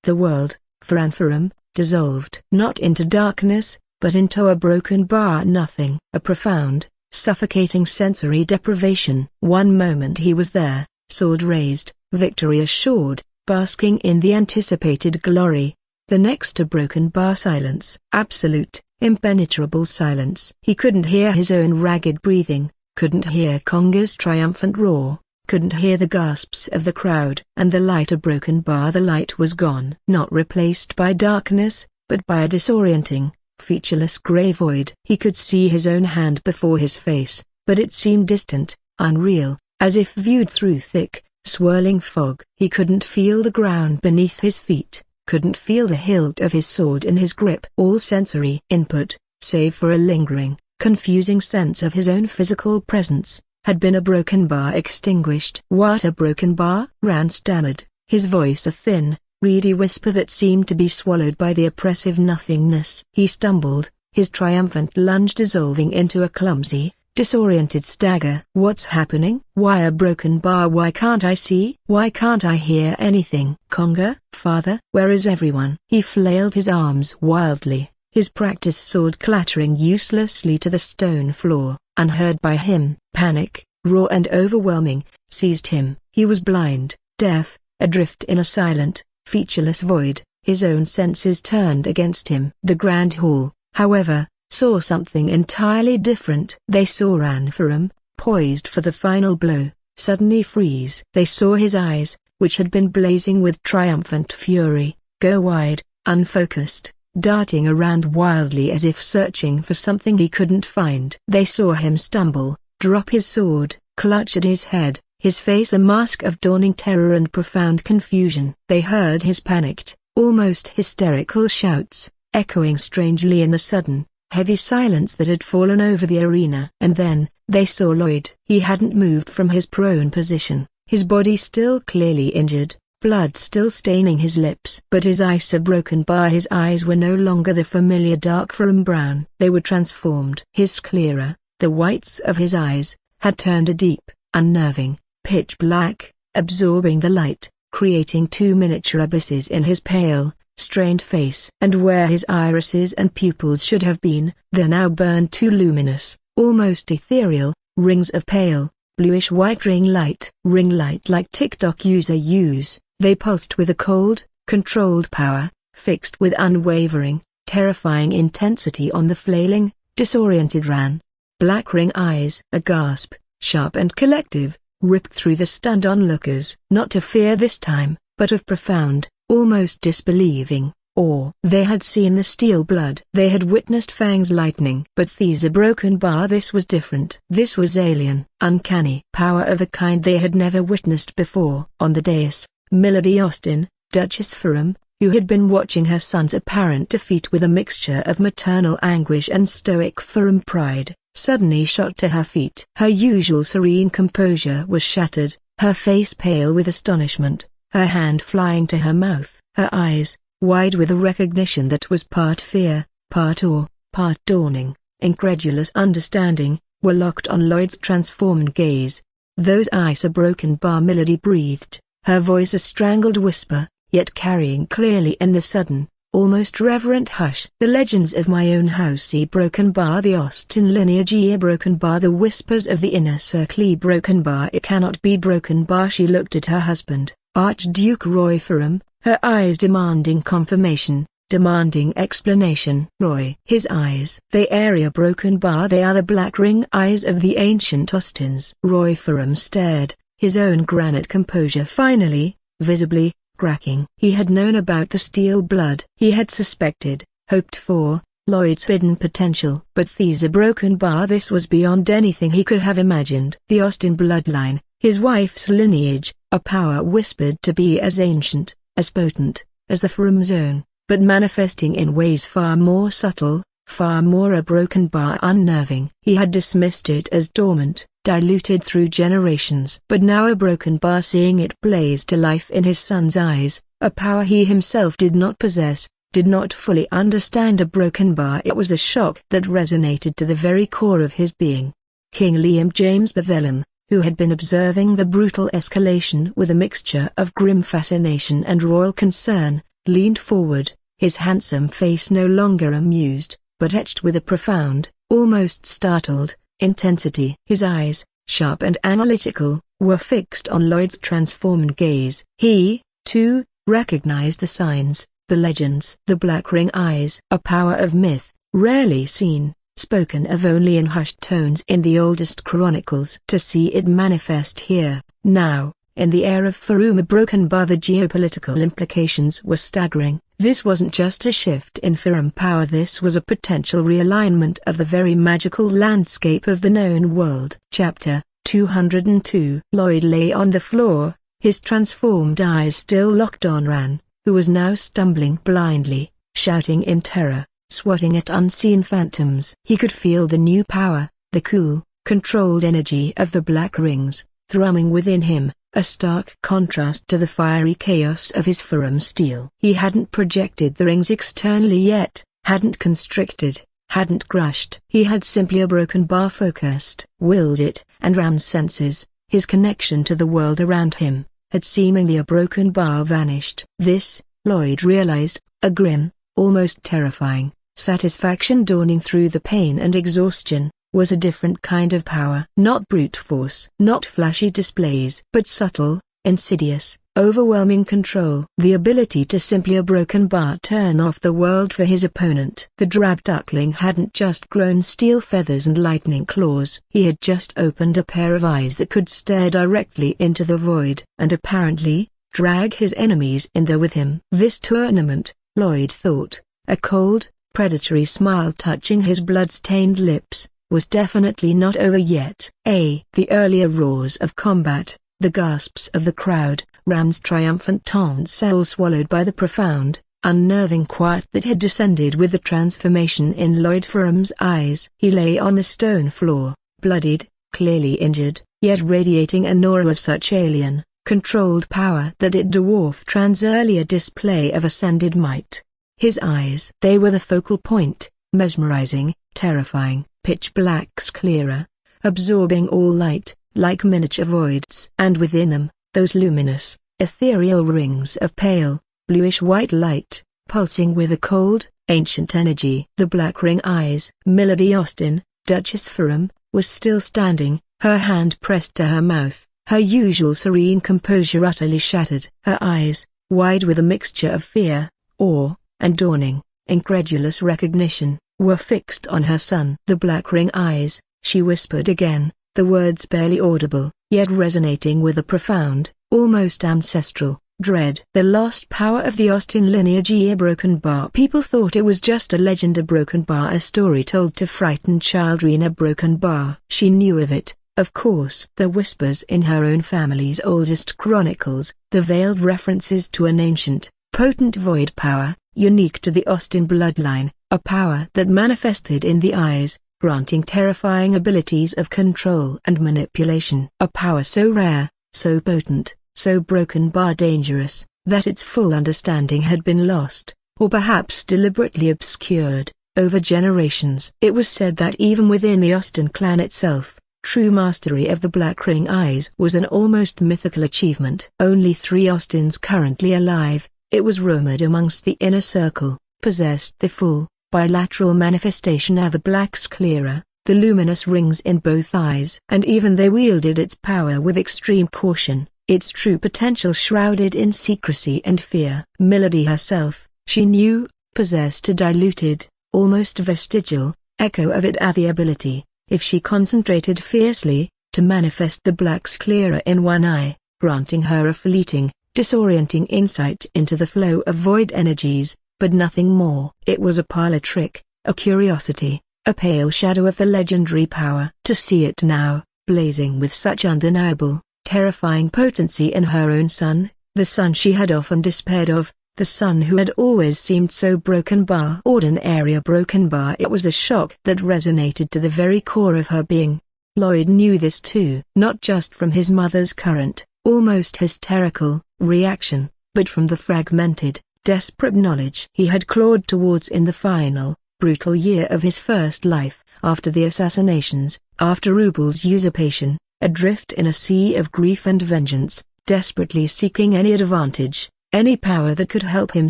the world, Ferrum, dissolved not into darkness, but into a broken bar nothing. A profound, suffocating sensory deprivation. One moment he was there, sword raised, victory assured, basking in the anticipated glory. The next a broken bar silence. Absolute, impenetrable silence. He couldn't hear his own ragged breathing, couldn't hear Conga's triumphant roar, couldn't hear the gasps of the crowd. And the light, a broken bar, the light was gone. Not replaced by darkness, but by a disorienting, featureless grey void. He could see his own hand before his face, but it seemed distant, unreal, as if viewed through thick, swirling fog. He couldn't feel the ground beneath his feet, couldn't feel the hilt of his sword in his grip. All sensory input, save for a lingering, confusing sense of his own physical presence, had been a broken bar extinguished. What, a broken bar? Rand stammered, his voice a thin, reedy whisper that seemed to be swallowed by the oppressive nothingness. He stumbled, his triumphant lunge dissolving into a clumsy, disoriented stagger. What's happening? Why a broken bar? Why can't I see? Why can't I hear anything? Conga, father, where is everyone? He flailed his arms wildly, his practice sword clattering uselessly to the stone floor. Unheard by him, panic, raw and overwhelming, seized him. He was blind, deaf, adrift in a silent, featureless void. His own senses turned against him. The grand hall, however, saw something entirely different. They saw Rand Ferrum, poised for the final blow, suddenly freeze. They saw his eyes, which had been blazing with triumphant fury, go wide, unfocused, darting around wildly as if searching for something he couldn't find. They saw him stumble, drop his sword, clutch at his head, his face a mask of dawning terror and profound confusion. They heard his panicked, almost hysterical shouts, echoing strangely in the sudden, heavy silence that had fallen over the arena. And then, they saw Lloyd. He hadn't moved from his prone position, his body still clearly injured, blood still staining his lips. But his eyes, a broken bar, his eyes were no longer the familiar dark Ferrum brown. They were transformed. His sclera, the whites of his eyes, had turned a deep, unnerving, pitch black, absorbing the light, creating two miniature abysses in his pale, strained face. And where his irises and pupils should have been, there now burned two luminous, almost ethereal, rings of pale, bluish-white ring light like TikTok user use. They pulsed with a cold, controlled power, fixed with unwavering, terrifying intensity on the flailing, disoriented Ran. Black ring eyes. A gasp, sharp and collective, ripped through the stunned onlookers. Not of fear this time, but of profound, almost disbelieving, awe. They had seen the steel blood. They had witnessed Fang's lightning. But these a broken bar. This was different. This was alien, uncanny. Power of a kind they had never witnessed before. On the dais, Milady Austen, Duchess Ferrum, who had been watching her son's apparent defeat with a mixture of maternal anguish and stoic Ferrum pride, suddenly shot to her feet. Her usual serene composure was shattered, her face pale with astonishment, her hand flying to her mouth. Her eyes, wide with a recognition that was part fear, part awe, part dawning, incredulous understanding, were locked on Lloyd's transformed gaze. Those eyes, a broken bar. Milady breathed, her voice a strangled whisper, yet carrying clearly in the sudden, almost reverent hush. The legends of my own house, a broken bar. The Austen lineage, a broken bar. The whispers of the inner circle, broken bar. It cannot be broken bar. She looked at her husband, Archduke Roy Ferrum, her eyes demanding confirmation, demanding explanation. Roy. His eyes. They are a broken bar. They are the black ring eyes of the ancient Austens. Roy Ferrum stared, his own granite composure finally, visibly, cracking. He had known about the steel blood. He had suspected, hoped for, Lloyd's hidden potential. But these a broken bar. This was beyond anything he could have imagined. The Austen bloodline, his wife's lineage, a power whispered to be as ancient, as potent, as the Ferrum's own, but manifesting in ways far more subtle, far more a broken bar. Unnerving. He had dismissed it as dormant, diluted through generations. But now a broken bar, seeing it blaze to life in his son's eyes, a power he himself did not possess, did not fully understand. A broken bar. It was a shock that resonated to the very core of his being. King Liam James Bethlehem, who had been observing the brutal escalation with a mixture of grim fascination and royal concern, leaned forward, his handsome face no longer amused, but etched with a profound, almost startled, intensity. His eyes, sharp and analytical, were fixed on Lloyd's transformed gaze. He, too, recognized the signs, the legends. The black ring eyes, a power of myth, rarely seen, spoken of only in hushed tones in the oldest chronicles. To see it manifest here, now, in the air of Ferrum, a broken bar. The geopolitical implications were staggering. This wasn't just a shift in Ferrum power, this was a potential realignment of the very magical landscape of the known world. Chapter 202. Lloyd lay on the floor, his transformed eyes still locked on Ran, who was now stumbling blindly, shouting in terror, swatting at unseen phantoms. He could feel the new power, the cool, controlled energy of the black rings, thrumming within him, a stark contrast to the fiery chaos of his Ferrum steel. He hadn't projected the rings externally yet, hadn't constricted, hadn't crushed. He had simply a broken bar focused, willed it, and Ram's senses, his connection to the world around him, had seemingly a broken bar vanished. This, Lloyd realized, a grim, almost terrifying, satisfaction dawning through the pain and exhaustion, was a different kind of power. Not brute force, not flashy displays, but subtle, insidious, overwhelming control. The ability to simply a broken bar turn off the world for his opponent. The drab duckling hadn't just grown steel feathers and lightning claws. He had just opened a pair of eyes that could stare directly into the void, and apparently, drag his enemies in there with him. This tournament, Lloyd thought, a cold, predatory smile touching his blood-stained lips, was definitely not over yet. The earlier roars of combat, the gasps of the crowd, Ram's triumphant taunts, all swallowed by the profound, unnerving quiet that had descended with the transformation in Lloyd Ferrum's eyes. He lay on the stone floor, bloodied, clearly injured, yet radiating an aura of such alien, controlled power that it dwarfed Ran's earlier display of ascended might. His eyes, they were the focal point, mesmerizing, terrifying, pitch black's clearer, absorbing all light, like miniature voids. And within them, those luminous, ethereal rings of pale, bluish-white light, pulsing with a cold, ancient energy. The black ring eyes. Milady Austen, Duchess Ferrum, was still standing, her hand pressed to her mouth, her usual serene composure utterly shattered. Her eyes, wide with a mixture of fear, awe, and dawning, incredulous recognition, were fixed on her son. The black ring eyes, she whispered again, the words barely audible, yet resonating with a profound, almost ancestral, dread. The lost power of the Austen lineage. A broken bar. People thought it was just a legend, a broken bar, a story told to frighten children. A broken bar. She knew of it, of course. The whispers in her own family's oldest chronicles, the veiled references to an ancient, potent void power, unique to the Austen bloodline, a power that manifested in the eyes, granting terrifying abilities of control and manipulation. A power so rare, so potent, so broken bar dangerous, that its full understanding had been lost, or perhaps deliberately obscured, over generations. It was said that even within the Austen clan itself, true mastery of the black ring eyes was an almost mythical achievement. Only 3 Austens currently alive, it was rumored amongst the inner circle, possessed the full, bilateral manifestation of the black's clearer, the luminous rings in both eyes. And even they wielded its power with extreme caution, its true potential shrouded in secrecy and fear. Milady herself, she knew, possessed a diluted, almost vestigial, echo of it, at the ability, if she concentrated fiercely, to manifest the black's clearer in one eye, granting her a fleeting, disorienting insight into the flow of void energies, but nothing more. It was a parlor trick, a curiosity, a pale shadow of the legendary power. To see it now, blazing with such undeniable, terrifying potency in her own son, the son she had often despaired of, the son who had always seemed so broken bar. Ordinary, a broken bar. It was a shock that resonated to the very core of her being. Lloyd knew this too, not just from his mother's current, almost hysterical, reaction, but from the fragmented, desperate knowledge he had clawed towards in the final, brutal year of his first life, after the assassinations, after Rubel's usurpation, adrift in a sea of grief and vengeance, desperately seeking any advantage, any power that could help him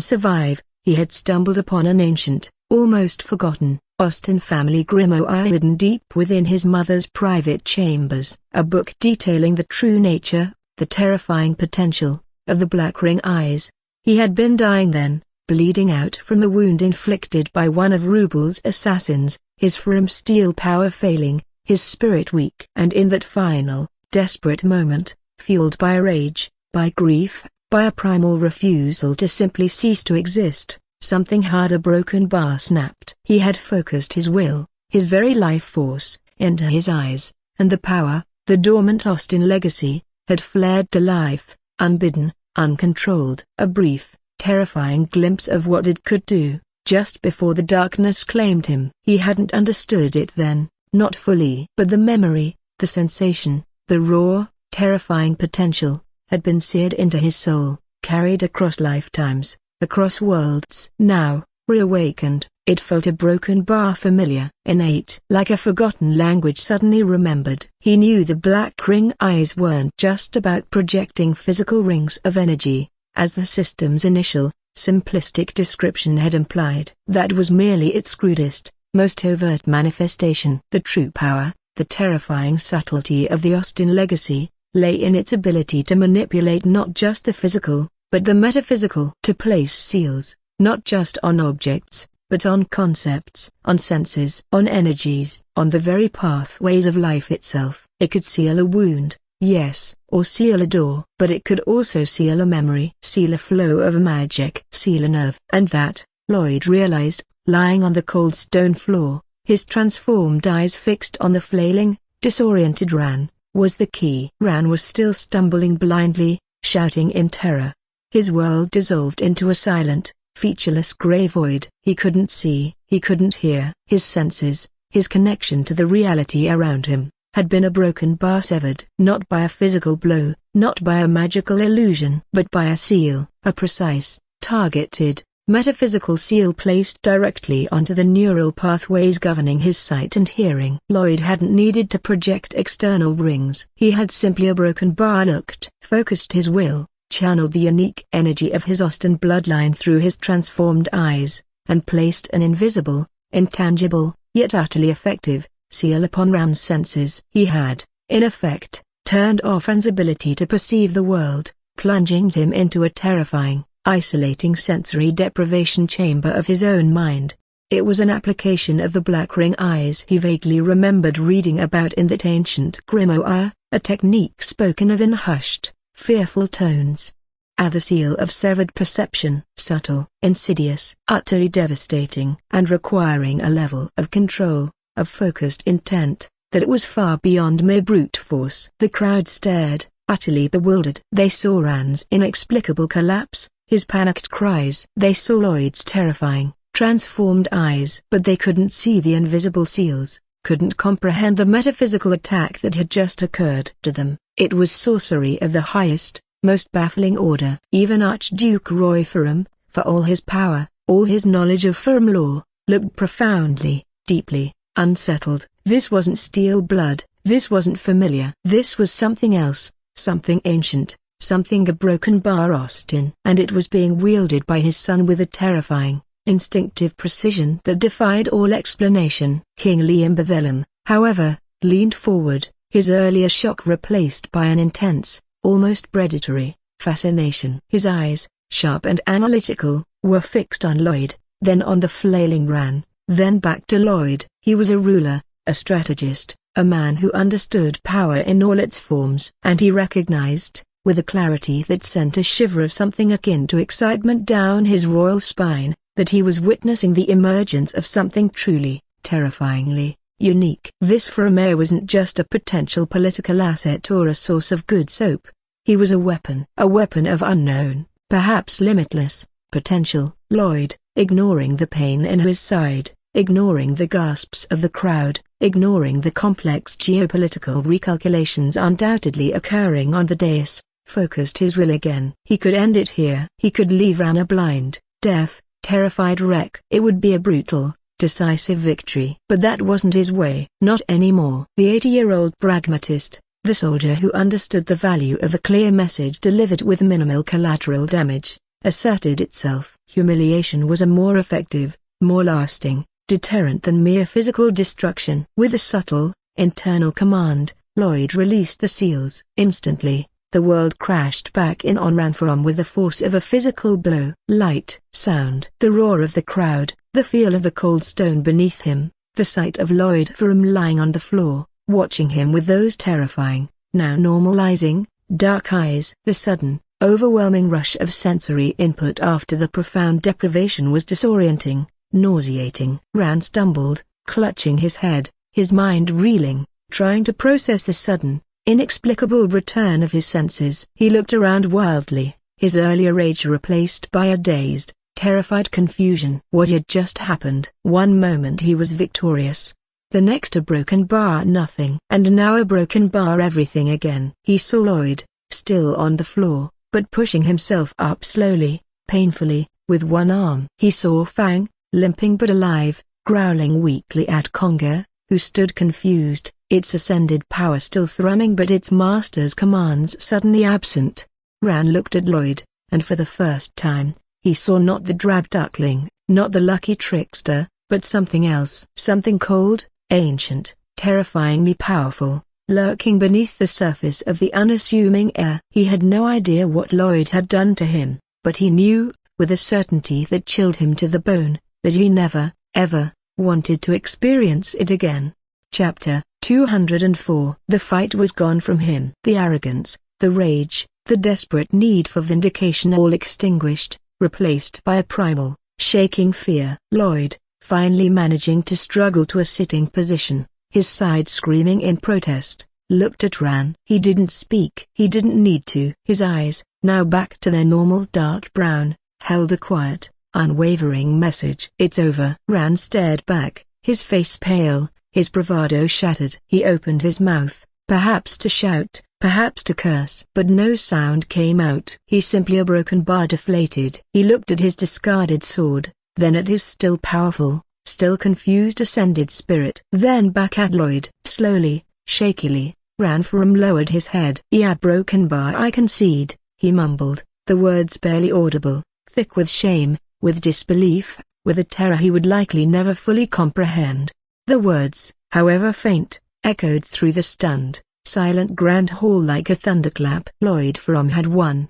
survive. He had stumbled upon an ancient, almost forgotten, Austen family grimoire hidden deep within his mother's private chambers. A book detailing the true nature, the terrifying potential, of the black ring eyes. He had been dying then, bleeding out from a wound inflicted by one of Rubel's assassins, his Ferrum steel power failing, his spirit weak. And in that final, desperate moment, fueled by rage, by grief, by a primal refusal to simply cease to exist, something hard, a broken bar snapped. He had focused his will, his very life force, into his eyes, and the power, the dormant Austen legacy, had flared to life, unbidden, uncontrolled. A brief, terrifying glimpse of what it could do, just before the darkness claimed him. He hadn't understood it then, not fully. But the memory, the sensation, the raw, terrifying potential, had been seared into his soul, carried across lifetimes, across worlds. Now, reawakened, it felt a broken bar, familiar, innate, like a forgotten language suddenly remembered. He knew the black ring eyes weren't just about projecting physical rings of energy, as the system's initial, simplistic description had implied. That was merely its crudest, most overt manifestation. The true power, the terrifying subtlety of the Austen legacy, lay in its ability to manipulate not just the physical, but the metaphysical. To place seals, not just on objects, but on concepts, on senses, on energies, on the very pathways of life itself. It could seal a wound, yes, or seal a door, but it could also seal a memory, seal a flow of magic, seal a nerve. And that, Lloyd realized, lying on the cold stone floor, his transformed eyes fixed on the flailing, disoriented Ran, was the key. Ran was still stumbling blindly, shouting in terror. His world dissolved into a silent, featureless grey void. He couldn't see, he couldn't hear. His senses, his connection to the reality around him, had been a broken bar, severed. Not by a physical blow, not by a magical illusion, but by a seal, a precise, targeted, metaphysical seal placed directly onto the neural pathways governing his sight and hearing. Lloyd hadn't needed to project external rings. He had simply a broken bar looked, focused his will, channeled the unique energy of his Austen bloodline through his transformed eyes, and placed an invisible, intangible, yet utterly effective, seal upon Ran's senses. He had, in effect, turned off Ran's ability to perceive the world, plunging him into a terrifying, isolating sensory deprivation chamber of his own mind. It was an application of the black ring eyes he vaguely remembered reading about in that ancient grimoire, a technique spoken of in hushed, fearful tones. The seal of severed perception, subtle, insidious, utterly devastating, and requiring a level of control, of focused intent, that it was far beyond mere brute force. The crowd stared, utterly bewildered. They saw Ran's inexplicable collapse, his panicked cries. They saw Lloyd's terrifying, transformed eyes. But they couldn't see the invisible seals, couldn't comprehend the metaphysical attack that had just occurred to them. It was sorcery of the highest, most baffling order. Even Archduke Lloyd Ferrum, for all his power, all his knowledge of Ferrum lore, looked profoundly, deeply, unsettled. This wasn't steel blood, this wasn't familiar. This was something else, something ancient, something a broken bar Austen. And it was being wielded by his son with a terrifying, instinctive precision that defied all explanation. King Liam Bethlehem, however, leaned forward, his earlier shock replaced by an intense, almost predatory, fascination. His eyes, sharp and analytical, were fixed on Lloyd, then on the flailing Ran, then back to Lloyd. He was a ruler, a strategist, a man who understood power in all its forms. And he recognized, with a clarity that sent a shiver of something akin to excitement down his royal spine, that he was witnessing the emergence of something truly, terrifyingly, unique. This Ferrum heir wasn't just a potential political asset or a source of good soap. He was a weapon of unknown, perhaps limitless, potential. Lloyd, ignoring the pain in his side, ignoring the gasps of the crowd, ignoring the complex geopolitical recalculations undoubtedly occurring on the dais, focused his will again. He could end it here. He could leave Ran a blind, deaf, terrified wreck. It would be a brutal, decisive victory. But that wasn't his way. Not anymore. The 80-year-old pragmatist, the soldier who understood the value of a clear message delivered with minimal collateral damage, asserted itself. Humiliation was a more effective, more lasting deterrent than mere physical destruction. With a subtle, internal command, Lloyd released the seals. Instantly, the world crashed back in on Ranferum with the force of a physical blow. Light, sound, the roar of the crowd, the feel of the cold stone beneath him, the sight of Lloyd Ferrum lying on the floor, watching him with those terrifying, now normalizing, dark eyes. The sudden, overwhelming rush of sensory input after the profound deprivation was disorienting, nauseating. Ran stumbled, clutching his head, his mind reeling, trying to process the sudden, inexplicable return of his senses. He looked around wildly, his earlier rage replaced by a dazed, terrified confusion. What had just happened? One moment he was victorious. The next a broken bar nothing. And now a broken bar everything again. He saw Lloyd, still on the floor, but pushing himself up slowly, painfully, with one arm. He saw Fang, limping but alive, growling weakly at Conga, who stood confused, its ascended power still thrumming but its master's commands suddenly absent. Ran looked at Lloyd, and for the first time, he saw not the drab duckling, not the lucky trickster, but something else. Something cold, ancient, terrifyingly powerful, lurking beneath the surface of the unassuming air. He had no idea what Lloyd had done to him, but he knew, with a certainty that chilled him to the bone, that he never, ever, wanted to experience it again. Chapter 204. The fight was gone from him. The arrogance, the rage, the desperate need for vindication all extinguished, replaced by a primal, shaking fear. Lloyd, finally managing to struggle to a sitting position, his side screaming in protest, looked at Ran. He didn't speak. He didn't need to. His eyes, now back to their normal dark brown, held a quiet, unwavering message. It's over. Ran stared back, his face pale, his bravado shattered. He opened his mouth, perhaps to shout, perhaps to curse. But no sound came out. He simply a broken bar deflated. He looked at his discarded sword, then at his still powerful, still confused ascended spirit. Then back at Lloyd. Slowly, shakily, Ranferum lowered his head. "Yeah, broken bar, I concede," he mumbled, the words barely audible, thick with shame, with disbelief, with a terror he would likely never fully comprehend. The words, however faint, echoed through the stunned, silent grand hall like a thunderclap. Lloyd Ferrum had won.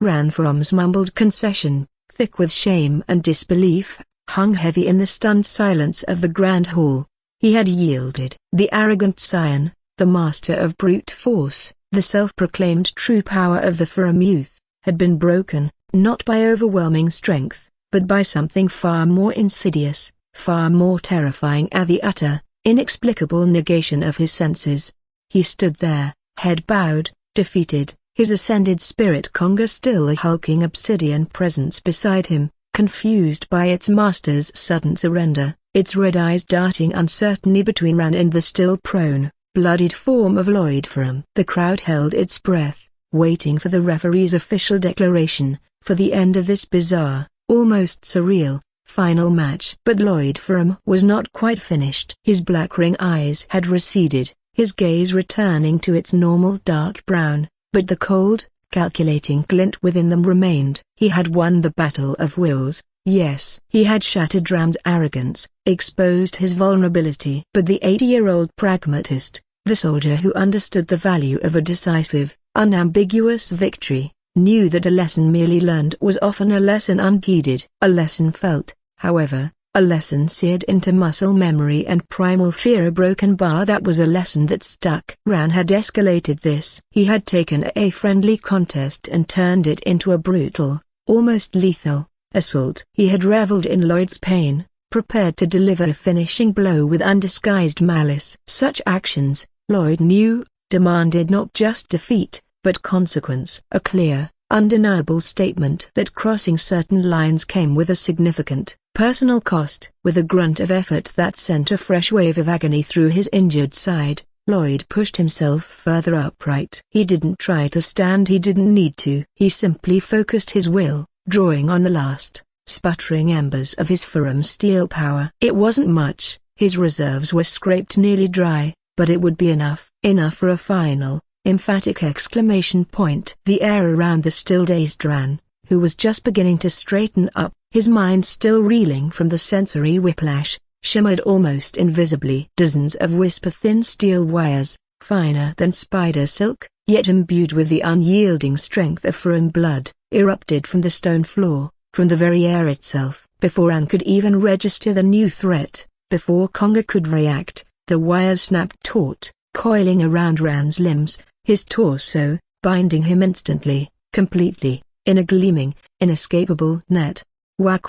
Ranferum's mumbled concession, thick with shame and disbelief, hung heavy in the stunned silence of the grand hall. He had yielded. The arrogant scion, the master of brute force, the self-proclaimed true power of the Ferrum youth, had been broken, not by overwhelming strength, but by something far more insidious, far more terrifying, the utter, inexplicable negation of his senses. He stood there, head bowed, defeated, his ascended spirit Conga still a hulking obsidian presence beside him, confused by its master's sudden surrender, its red eyes darting uncertainly between Ran and the still prone, bloodied form of Lloyd Ferrum. The crowd held its breath, waiting for the referee's official declaration, for the end of this bizarre, almost surreal, final match. But Lloyd Ferrum was not quite finished. His black ring eyes had receded, his gaze returning to its normal dark brown, but the cold, calculating glint within them remained. He had won the battle of wills, yes. He had shattered Ran's arrogance, exposed his vulnerability. But the 80-year-old pragmatist, the soldier who understood the value of a decisive, unambiguous victory, knew that a lesson merely learned was often a lesson unheeded. A lesson felt, however, a lesson seared into muscle memory and primal fear. A broken bar that was a lesson that stuck. Ran had escalated this. He had taken a friendly contest and turned it into a brutal, almost lethal, assault. He had reveled in Lloyd's pain, prepared to deliver a finishing blow with undisguised malice. Such actions, Lloyd knew, demanded not just defeat, but consequence. A clear, undeniable statement that crossing certain lines came with a significant, personal cost. With a grunt of effort that sent a fresh wave of agony through his injured side, Lloyd pushed himself further upright. He didn't try to stand. He didn't need to. He simply focused his will, drawing on the last, sputtering embers of his Ferrum steel power. It wasn't much, his reserves were scraped nearly dry, but it would be enough. Enough for a final, emphatic exclamation point. The air around the still dazed Ran, who was just beginning to straighten up, his mind still reeling from the sensory whiplash, shimmered almost invisibly. Dozens of whisper-thin steel wires, finer than spider silk, yet imbued with the unyielding strength of Ferrum blood, erupted from the stone floor, from the very air itself. Before Anne could even register the new threat, before Conga could react, the wires snapped taut, coiling around Ran's limbs, his torso, binding him instantly, completely, in a gleaming, inescapable net. Why?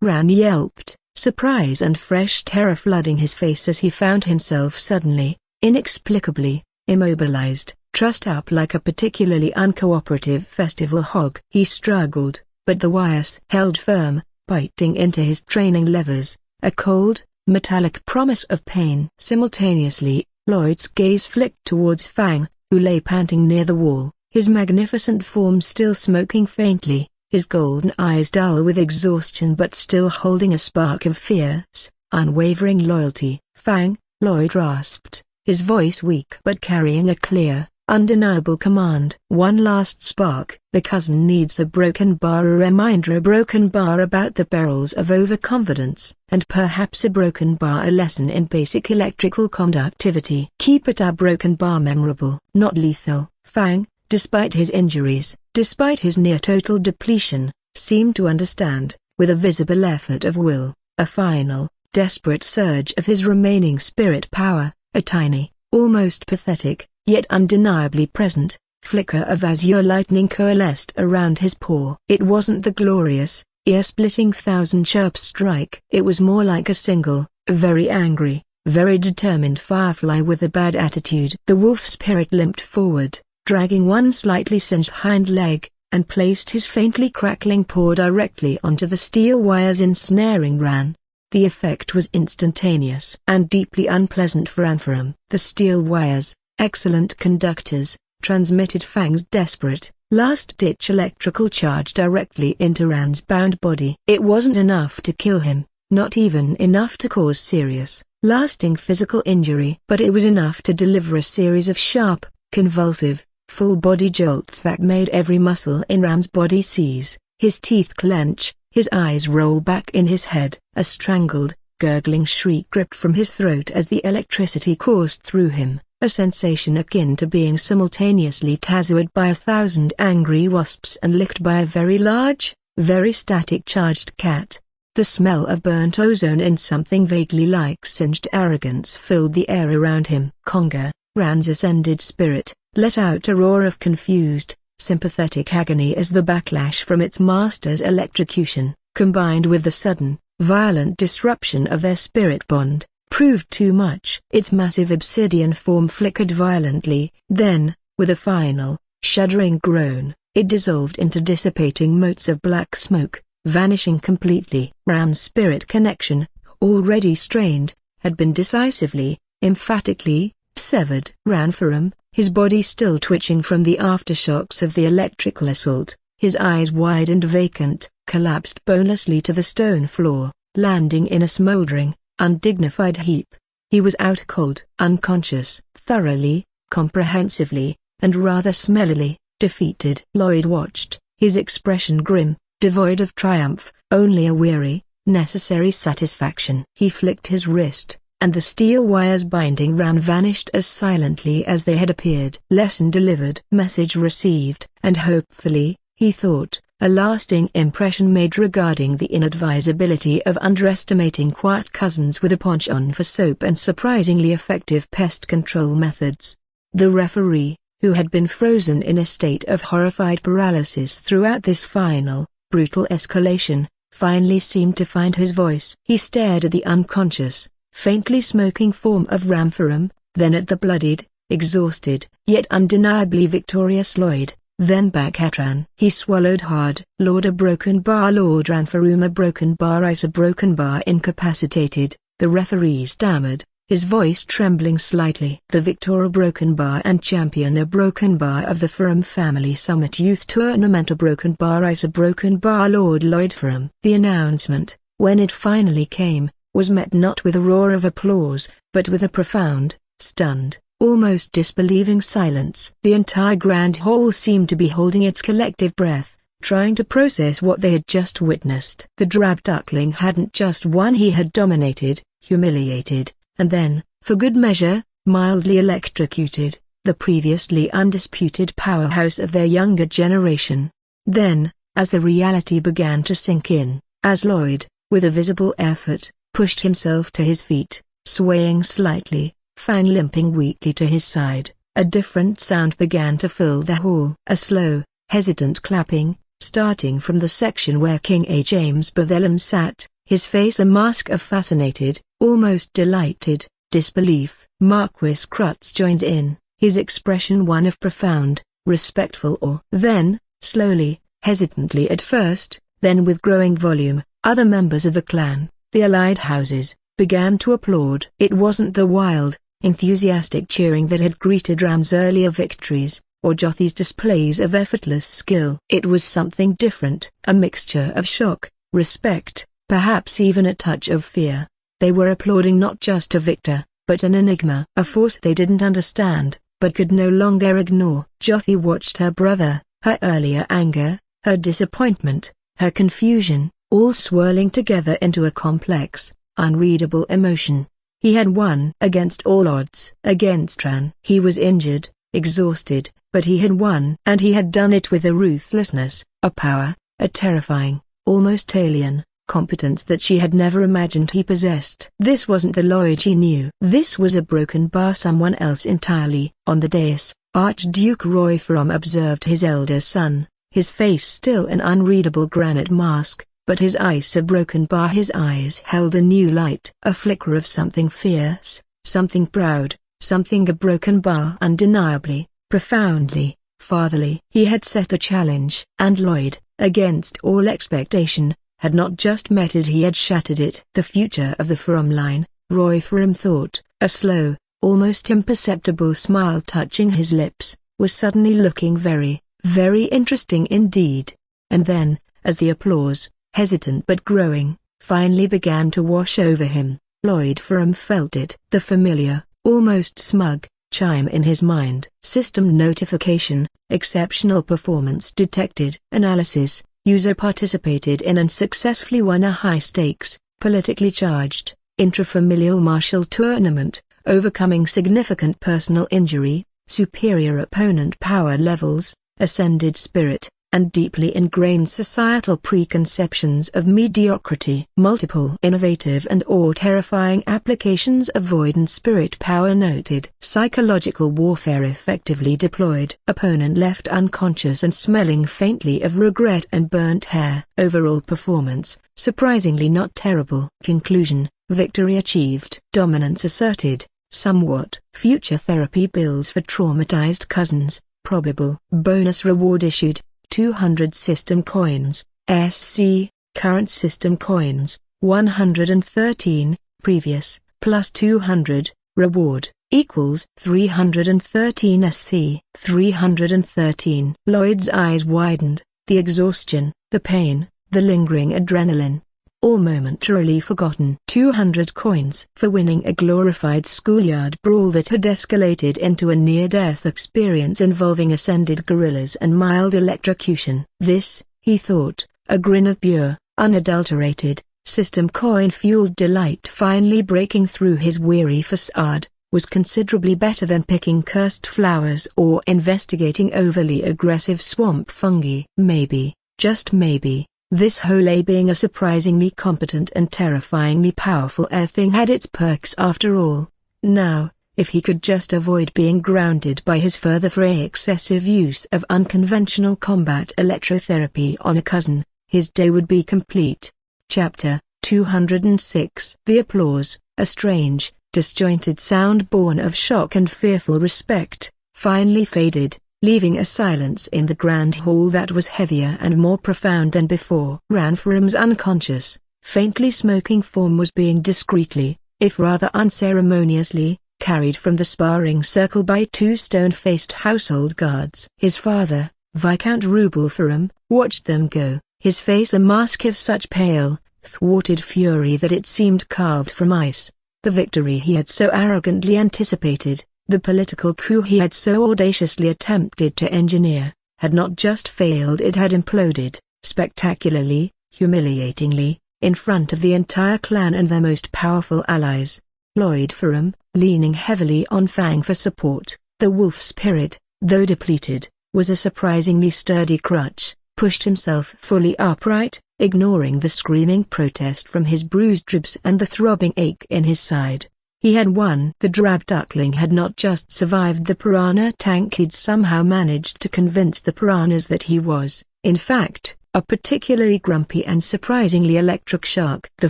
Ran yelped, surprise and fresh terror flooding his face as he found himself suddenly, inexplicably, immobilized, trussed up like a particularly uncooperative festival hog. He struggled, but the wires held firm, biting into his training levers, a cold, metallic promise of pain. Simultaneously, Lloyd's gaze flicked towards Fang, who lay panting near the wall, his magnificent form still smoking faintly, his golden eyes dull with exhaustion but still holding a spark of fierce, unwavering loyalty. Fang, Lloyd rasped, his voice weak but carrying a clear, undeniable command. One last spark. The cousin needs a broken bar, a reminder, a broken bar about the perils of overconfidence, and perhaps a broken bar, a lesson in basic electrical conductivity. Keep it a broken bar memorable, not lethal. Fang, despite his injuries, despite his near-total depletion, seemed to understand, with a visible effort of will, a final, desperate surge of his remaining spirit power, a tiny, almost pathetic, yet undeniably present, flicker of azure lightning coalesced around his paw. It wasn't the glorious, ear-splitting thousand-chirp strike. It was more like a single, very angry, very determined firefly with a bad attitude. The wolf spirit limped forward, dragging one slightly singed hind leg, and placed his faintly crackling paw directly onto the steel wires ensnaring Ran. The effect was instantaneous and deeply unpleasant for Ferrum. The steel wires, excellent conductors, transmitted Fang's desperate, last-ditch electrical charge directly into Ran's bound body. It wasn't enough to kill him, not even enough to cause serious, lasting physical injury, but it was enough to deliver a series of sharp, convulsive, full-body jolts that made every muscle in Ran's body seize, his teeth clench, his eyes roll back in his head. A strangled, gurgling shriek gripped from his throat as the electricity coursed through him, a sensation akin to being simultaneously tattooed by 1,000 angry wasps and licked by a very large, very static charged cat. The smell of burnt ozone and something vaguely like singed arrogance filled the air around him. Conga, Ran's ascended spirit, let out a roar of confused, sympathetic agony as the backlash from its master's electrocution, combined with the sudden, violent disruption of their spirit bond, proved too much. Its massive obsidian form flickered violently, then, with a final, shuddering groan, it dissolved into dissipating motes of black smoke, vanishing completely. Ran's spirit connection, already strained, had been decisively, emphatically, severed. Ferrum, his body still twitching from the aftershocks of the electrical assault, his eyes wide and vacant, collapsed bonelessly to the stone floor, landing in a smoldering, undignified heap. He was out cold, unconscious, thoroughly, comprehensively, and rather smellily, defeated. Lloyd watched, his expression grim, devoid of triumph, only a weary, necessary satisfaction. He flicked his wrist, and the steel wires binding Ran vanished as silently as they had appeared. Lesson delivered. Message received, and hopefully, he thought, a lasting impression made regarding the inadvisability of underestimating quiet cousins with a penchant for soap and surprisingly effective pest control methods. The referee, who had been frozen in a state of horrified paralysis throughout this final, brutal escalation, finally seemed to find his voice. He stared at the unconscious, faintly smoking form of Ferrum, then at the bloodied, exhausted, yet undeniably victorious Lloyd, then back at Ran. He swallowed hard. Lord, a broken bar. Lord Ferrum, a broken bar. Ice, a broken bar. Incapacitated, the referee stammered, his voice trembling slightly. The victor, a broken bar, and champion, a broken bar of the Ferrum Family Summit Youth Tournament, a broken bar. Ice, a broken bar. Lord Lloyd Ferrum. The announcement, when it finally came, was met not with a roar of applause, but with a profound, stunned, almost disbelieving silence. The entire grand hall seemed to be holding its collective breath, trying to process what they had just witnessed. The drab duckling hadn't just won, he had dominated, humiliated, and then, for good measure, mildly electrocuted, the previously undisputed powerhouse of their younger generation. Then, as the reality began to sink in, as Lloyd, with a visible effort, pushed himself to his feet, swaying slightly, Fang limping weakly to his side, a different sound began to fill the hall. A slow, hesitant clapping, starting from the section where King A. James Bethlehem sat, his face a mask of fascinated, almost delighted, disbelief. Marquis Crutz joined in, his expression one of profound, respectful awe. Then, slowly, hesitantly at first, then with growing volume, other members of the clan, the allied houses, began to applaud. It wasn't the wild, enthusiastic cheering that had greeted Ram's earlier victories, or Jothi's displays of effortless skill. It was something different, a mixture of shock, respect, perhaps even a touch of fear. They were applauding not just a victor, but an enigma, a force they didn't understand, but could no longer ignore. Jothi watched her brother, her earlier anger, her disappointment, her confusion, all swirling together into a complex, unreadable emotion. He had won against all odds. Against Ran. He was injured, exhausted, but he had won. And he had done it with a ruthlessness, a power, a terrifying, almost alien, competence that she had never imagined he possessed. This wasn't the Lloyd she knew. This was a broken bar, someone else entirely. On the dais, Archduke Roy Ferrum observed his elder son, his face still an unreadable granite mask, but his eyes a broken bar. His eyes held a new light, a flicker of something fierce, something proud, something a broken bar. Undeniably, profoundly, fatherly. He had set a challenge, and Lloyd, against all expectation, had not just met it, he had shattered it. The future of the Ferrum line, Roy Ferrum thought, a slow, almost imperceptible smile touching his lips, was suddenly looking very, very interesting indeed. And then, as the applause, hesitant but growing, finally began to wash over him, Lloyd Ferrum felt it. The familiar, almost smug, chime in his mind. System notification, exceptional performance detected. Analysis, user participated in and successfully won a high-stakes, politically charged, intrafamilial martial tournament, overcoming significant personal injury, superior opponent power levels, ascended spirit, and deeply ingrained societal preconceptions of mediocrity. Multiple innovative and or terrifying applications of void and spirit power noted. Psychological warfare effectively deployed. Opponent left unconscious and smelling faintly of regret and burnt hair. Overall performance, surprisingly not terrible. Conclusion, victory achieved. Dominance asserted, somewhat. Future therapy bills for traumatized cousins, probable. Bonus reward issued. 200 system coins, SC, current system coins, 113, previous, plus 200, reward, equals 313 SC. 313. Lloyd's eyes widened, the exhaustion, the pain, the lingering adrenaline, all momentarily forgotten. 200 coins for winning a glorified schoolyard brawl that had escalated into a near-death experience involving ascended gorillas and mild electrocution. This, he thought, a grin of pure, unadulterated, system coin-fueled delight finally breaking through his weary facade, was considerably better than picking cursed flowers or investigating overly aggressive swamp fungi. Maybe, just maybe, this whole being a surprisingly competent and terrifyingly powerful thing had its perks after all. Now, if he could just avoid being grounded by his further for excessive use of unconventional combat electrotherapy on a cousin, his day would be complete. Chapter 206. The applause, a strange, disjointed sound born of shock and fearful respect, finally faded, leaving a silence in the grand hall that was heavier and more profound than before. Ran Ferrum's unconscious, faintly smoking form was being discreetly, if rather unceremoniously, carried from the sparring circle by two stone-faced household guards. His father, Viscount Rubel Ferrum, watched them go, his face a mask of such pale, thwarted fury that it seemed carved from ice. The victory he had so arrogantly anticipated, the political coup he had so audaciously attempted to engineer, had not just failed, it had imploded, spectacularly, humiliatingly, in front of the entire clan and their most powerful allies. Lloyd Ferrum, leaning heavily on Fang for support, the wolf spirit, though depleted, was a surprisingly sturdy crutch, pushed himself fully upright, ignoring the screaming protest from his bruised ribs and the throbbing ache in his side. He had won. The drab duckling had not just survived the piranha tank, he'd somehow managed to convince the piranhas that he was, in fact, a particularly grumpy and surprisingly electric shark. The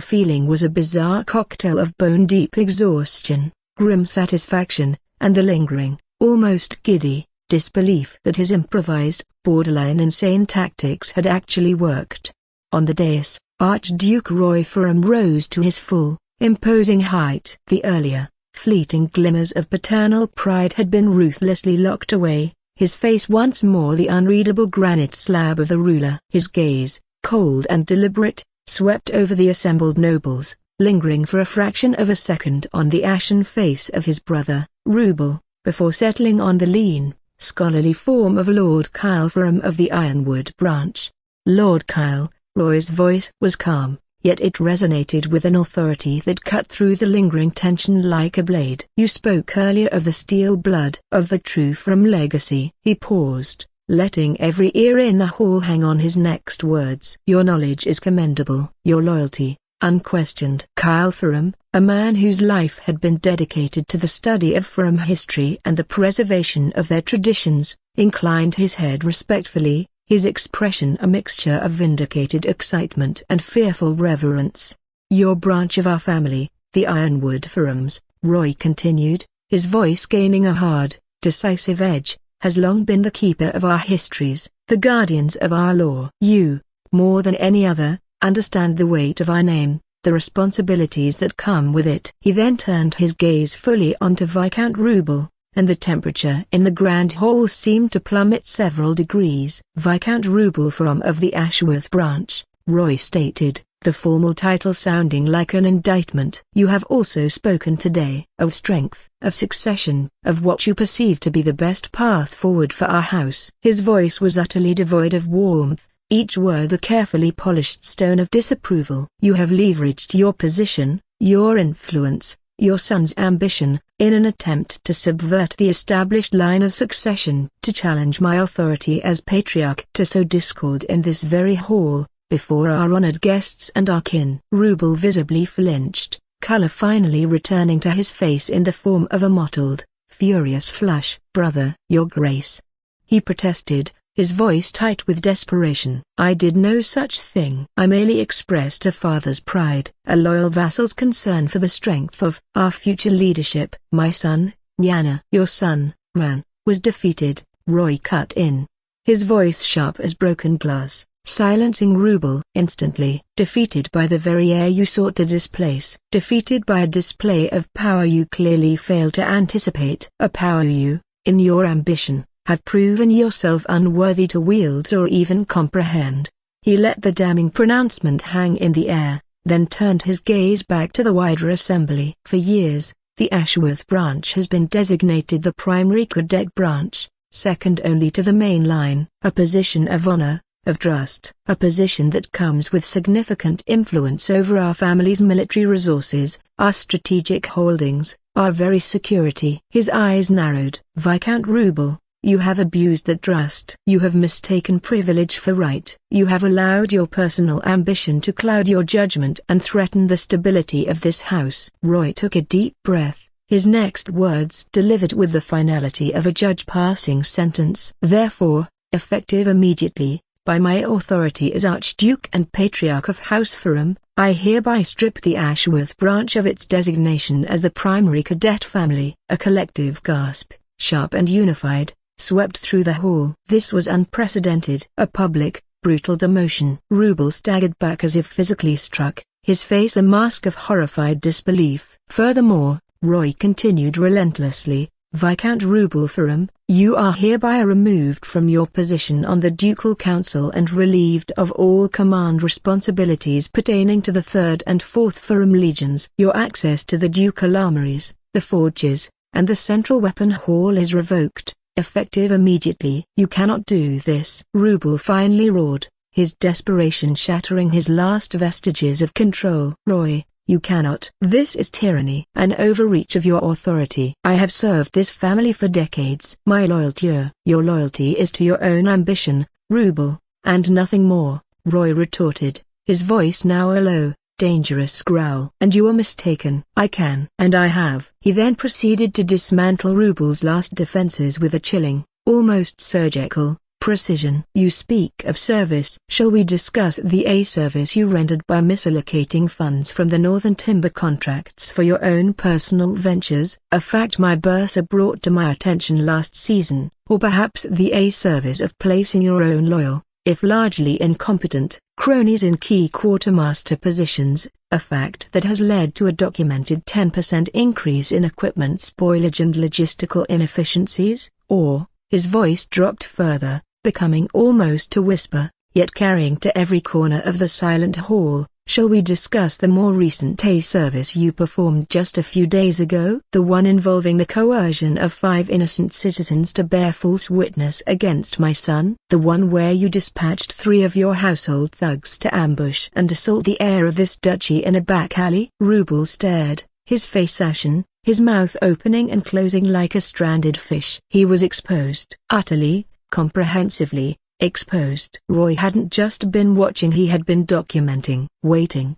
feeling was a bizarre cocktail of bone-deep exhaustion, grim satisfaction, and the lingering, almost giddy, disbelief that his improvised, borderline insane tactics had actually worked. On the dais, Archduke Lloyd Ferrum rose to his full, imposing height. The earlier, fleeting glimmers of paternal pride had been ruthlessly locked away, his face once more the unreadable granite slab of the ruler. His gaze, cold and deliberate, swept over the assembled nobles, lingering for a fraction of a second on the ashen face of his brother, Rubel, before settling on the lean, scholarly form of Lord Kyle Ferrum of the Ironwood branch. Lord Kyle, Roy's voice was calm, yet it resonated with an authority that cut through the lingering tension like a blade. You spoke earlier of the steel blood, of the true Ferrum legacy. He paused, letting every ear in the hall hang on his next words. Your knowledge is commendable. Your loyalty, unquestioned. Kyle Ferrum, a man whose life had been dedicated to the study of Ferrum history and the preservation of their traditions, inclined his head respectfully, his expression a mixture of vindicated excitement and fearful reverence. Your branch of our family, the Ironwood Ferrums, Roy continued, his voice gaining a hard, decisive edge, has long been the keeper of our histories, the guardians of our law. You, more than any other, understand the weight of our name, the responsibilities that come with it. He then turned his gaze fully onto Viscount Rubel, and the temperature in the grand hall seemed to plummet several degrees. Viscount Rubel Ferrum of the Ashworth branch, Roy stated, the formal title sounding like an indictment. You have also spoken today of strength, of succession, of what you perceive to be the best path forward for our house. His voice was utterly devoid of warmth, each word a carefully polished stone of disapproval. You have leveraged your position, your influence, your son's ambition, in an attempt to subvert the established line of succession, to challenge my authority as patriarch, to sow discord in this very hall, before our honored guests and our kin. Rubel visibly flinched, color finally returning to his face in the form of a mottled, furious flush. Brother, your grace, he protested, his voice tight with desperation. I did no such thing. I merely expressed a father's pride, a loyal vassal's concern for the strength of our future leadership. My son, Yana. Your son, Man, was defeated, Roy cut in, his voice sharp as broken glass, silencing Rubel instantly. Defeated by the very heir you sought to displace. Defeated by a display of power you clearly failed to anticipate. A power you, in your ambition, have proven yourself unworthy to wield or even comprehend. He let the damning pronouncement hang in the air, then turned his gaze back to the wider assembly. For years, the Ashworth branch has been designated the primary cadet branch, second only to the main line. A position of honor, of trust. A position that comes with significant influence over our family's military resources, our strategic holdings, our very security. His eyes narrowed. Viscount Rubel, you have abused that trust. You have mistaken privilege for right. You have allowed your personal ambition to cloud your judgment and threaten the stability of this house. Roy took a deep breath, his next words delivered with the finality of a judge passing sentence. Therefore, effective immediately, by my authority as Archduke and Patriarch of House Ferrum, I hereby strip the Ashworth branch of its designation as the primary cadet family. A collective gasp, sharp and unified, swept through the hall. This was unprecedented. A public, brutal demotion. Rubel staggered back as if physically struck, his face a mask of horrified disbelief. Furthermore, Roy continued relentlessly, Viscount Rubel Ferrum, you are hereby removed from your position on the Ducal Council and relieved of all command responsibilities pertaining to the 3rd and 4th Ferrum Legions. Your access to the Ducal armories, the forges, and the central weapon hall is revoked, effective immediately. You cannot do this. Rubel finally roared, his desperation shattering his last vestiges of control. Roy, you cannot. This is tyranny. An overreach of your authority. I have served this family for decades. My loyalty. Your loyalty is to your own ambition, Rubel, and nothing more, Roy retorted, his voice now a low, dangerous growl. And you are mistaken. I can. And I have. He then proceeded to dismantle Rubel's last defenses with a chilling, almost surgical, precision. You speak of service. Shall we discuss the service you rendered by misallocating funds from the Northern Timber contracts for your own personal ventures, a fact my bursar brought to my attention last season, or perhaps the service of placing your own loyal, if largely incompetent, cronies in key quartermaster positions, a fact that has led to a documented 10% increase in equipment spoilage and logistical inefficiencies, or, his voice dropped further, becoming almost a whisper, yet carrying to every corner of the silent hall, shall we discuss the more recent service you performed just a few days ago? The one involving the coercion of 5 innocent citizens to bear false witness against my son? The one where you dispatched 3 of your household thugs to ambush and assault the heir of this duchy in a back alley? Rubel stared, his face ashen, his mouth opening and closing like a stranded fish. He was exposed. Utterly, comprehensively, exposed. Roy hadn't just been watching, he had been documenting, waiting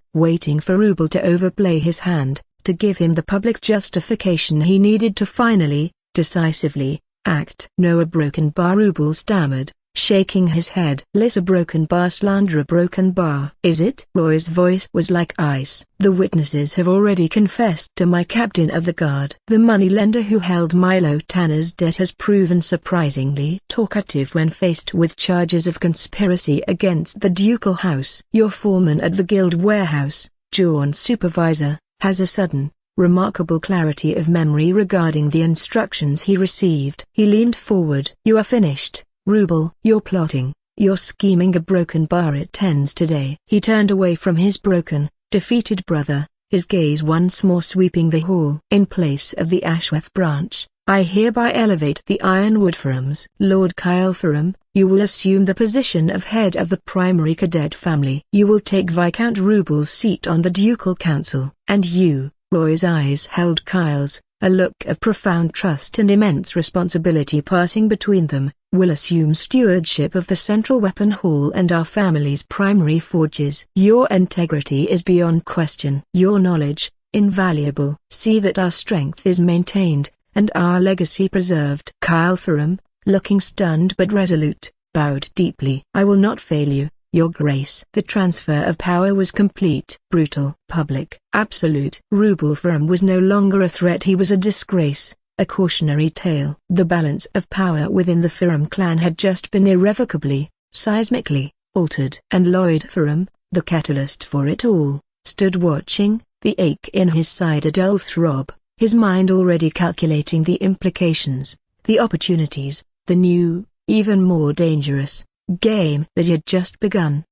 for Rubel to overplay his hand, to give him the public justification he needed to finally, decisively, act. No, a broken bar, Rubel stammered, shaking his head. A broken bar, slander, a broken bar. Is it? Roy's voice was like ice. The witnesses have already confessed to my captain of the guard. The moneylender who held Milo Tanner's debt has proven surprisingly talkative when faced with charges of conspiracy against the ducal house. Your foreman at the guild warehouse, John supervisor, has a sudden, remarkable clarity of memory regarding the instructions he received. He leaned forward. You are finished, Rubel. You're plotting, you're scheming a broken bar. It ends today. He turned away from his broken, defeated brother, his gaze once more sweeping the hall. In place of the Ashworth branch, I hereby elevate the Ironwood Ferrums. Lord Kyle Ferrum, you will assume the position of head of the primary cadet family. You will take Viscount Rubel's seat on the ducal council. And you, Roy's eyes held Kyle's, a look of profound trust and immense responsibility passing between them, will assume stewardship of the central weapon hall and our family's primary forges. Your integrity is beyond question. Your knowledge, invaluable. See that our strength is maintained, and our legacy preserved. Kyle Ferrum, looking stunned but resolute, bowed deeply. I will not fail you, Your Grace. The transfer of power was complete. Brutal. Public. Absolute. Rubel Ferrum was no longer a threat, he was a disgrace, a cautionary tale. The balance of power within the Ferrum clan had just been irrevocably, seismically, altered. And Lloyd Ferrum, the catalyst for it all, stood watching, the ache in his side a dull throb, his mind already calculating the implications, the opportunities, the new, even more dangerous, game that had just begun.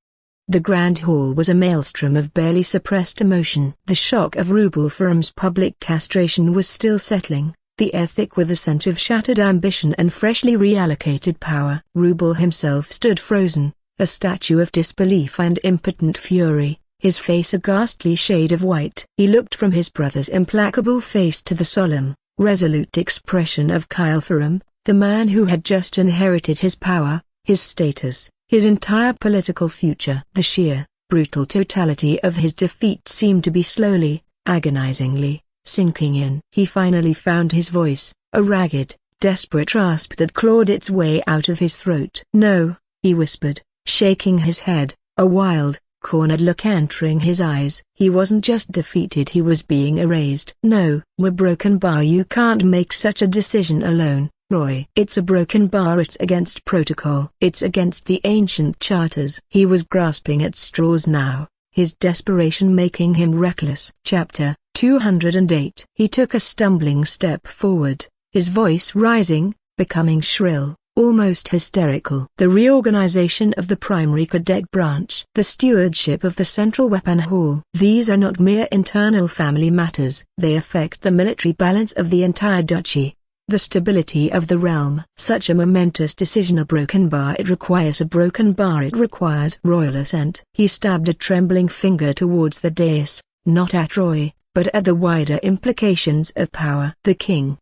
The Grand Hall was a maelstrom of barely suppressed emotion. The shock of Rubel Ferrum's public castration was still settling, the air thick with a sense of shattered ambition and freshly reallocated power. Rubel himself stood frozen, a statue of disbelief and impotent fury, his face a ghastly shade of white. He looked from his brother's implacable face to the solemn, resolute expression of Kyle Ferrum, the man who had just inherited his power, his status, his entire political future. The sheer, brutal totality of his defeat seemed to be slowly, agonizingly, sinking in. He finally found his voice, a ragged, desperate rasp that clawed its way out of his throat. No, he whispered, shaking his head, a wild, cornered look entering his eyes. He wasn't just defeated, he was being erased. No, we're broken bar. You can't make such a decision alone, Roy. It's a broken bar. It's against protocol. It's against the ancient charters. He was grasping at straws now, his desperation making him reckless. Chapter 208. He took a stumbling step forward, his voice rising, becoming shrill, almost hysterical. The reorganization of the primary cadet branch, the stewardship of the central weapon hall. These are not mere internal family matters. They affect the military balance of the entire duchy. the stability of the realm. Such a momentous decision, a broken bar. It requires a broken bar. It requires royal assent. He stabbed a trembling finger towards the dais, not at Roy, but at the wider implications of power. The king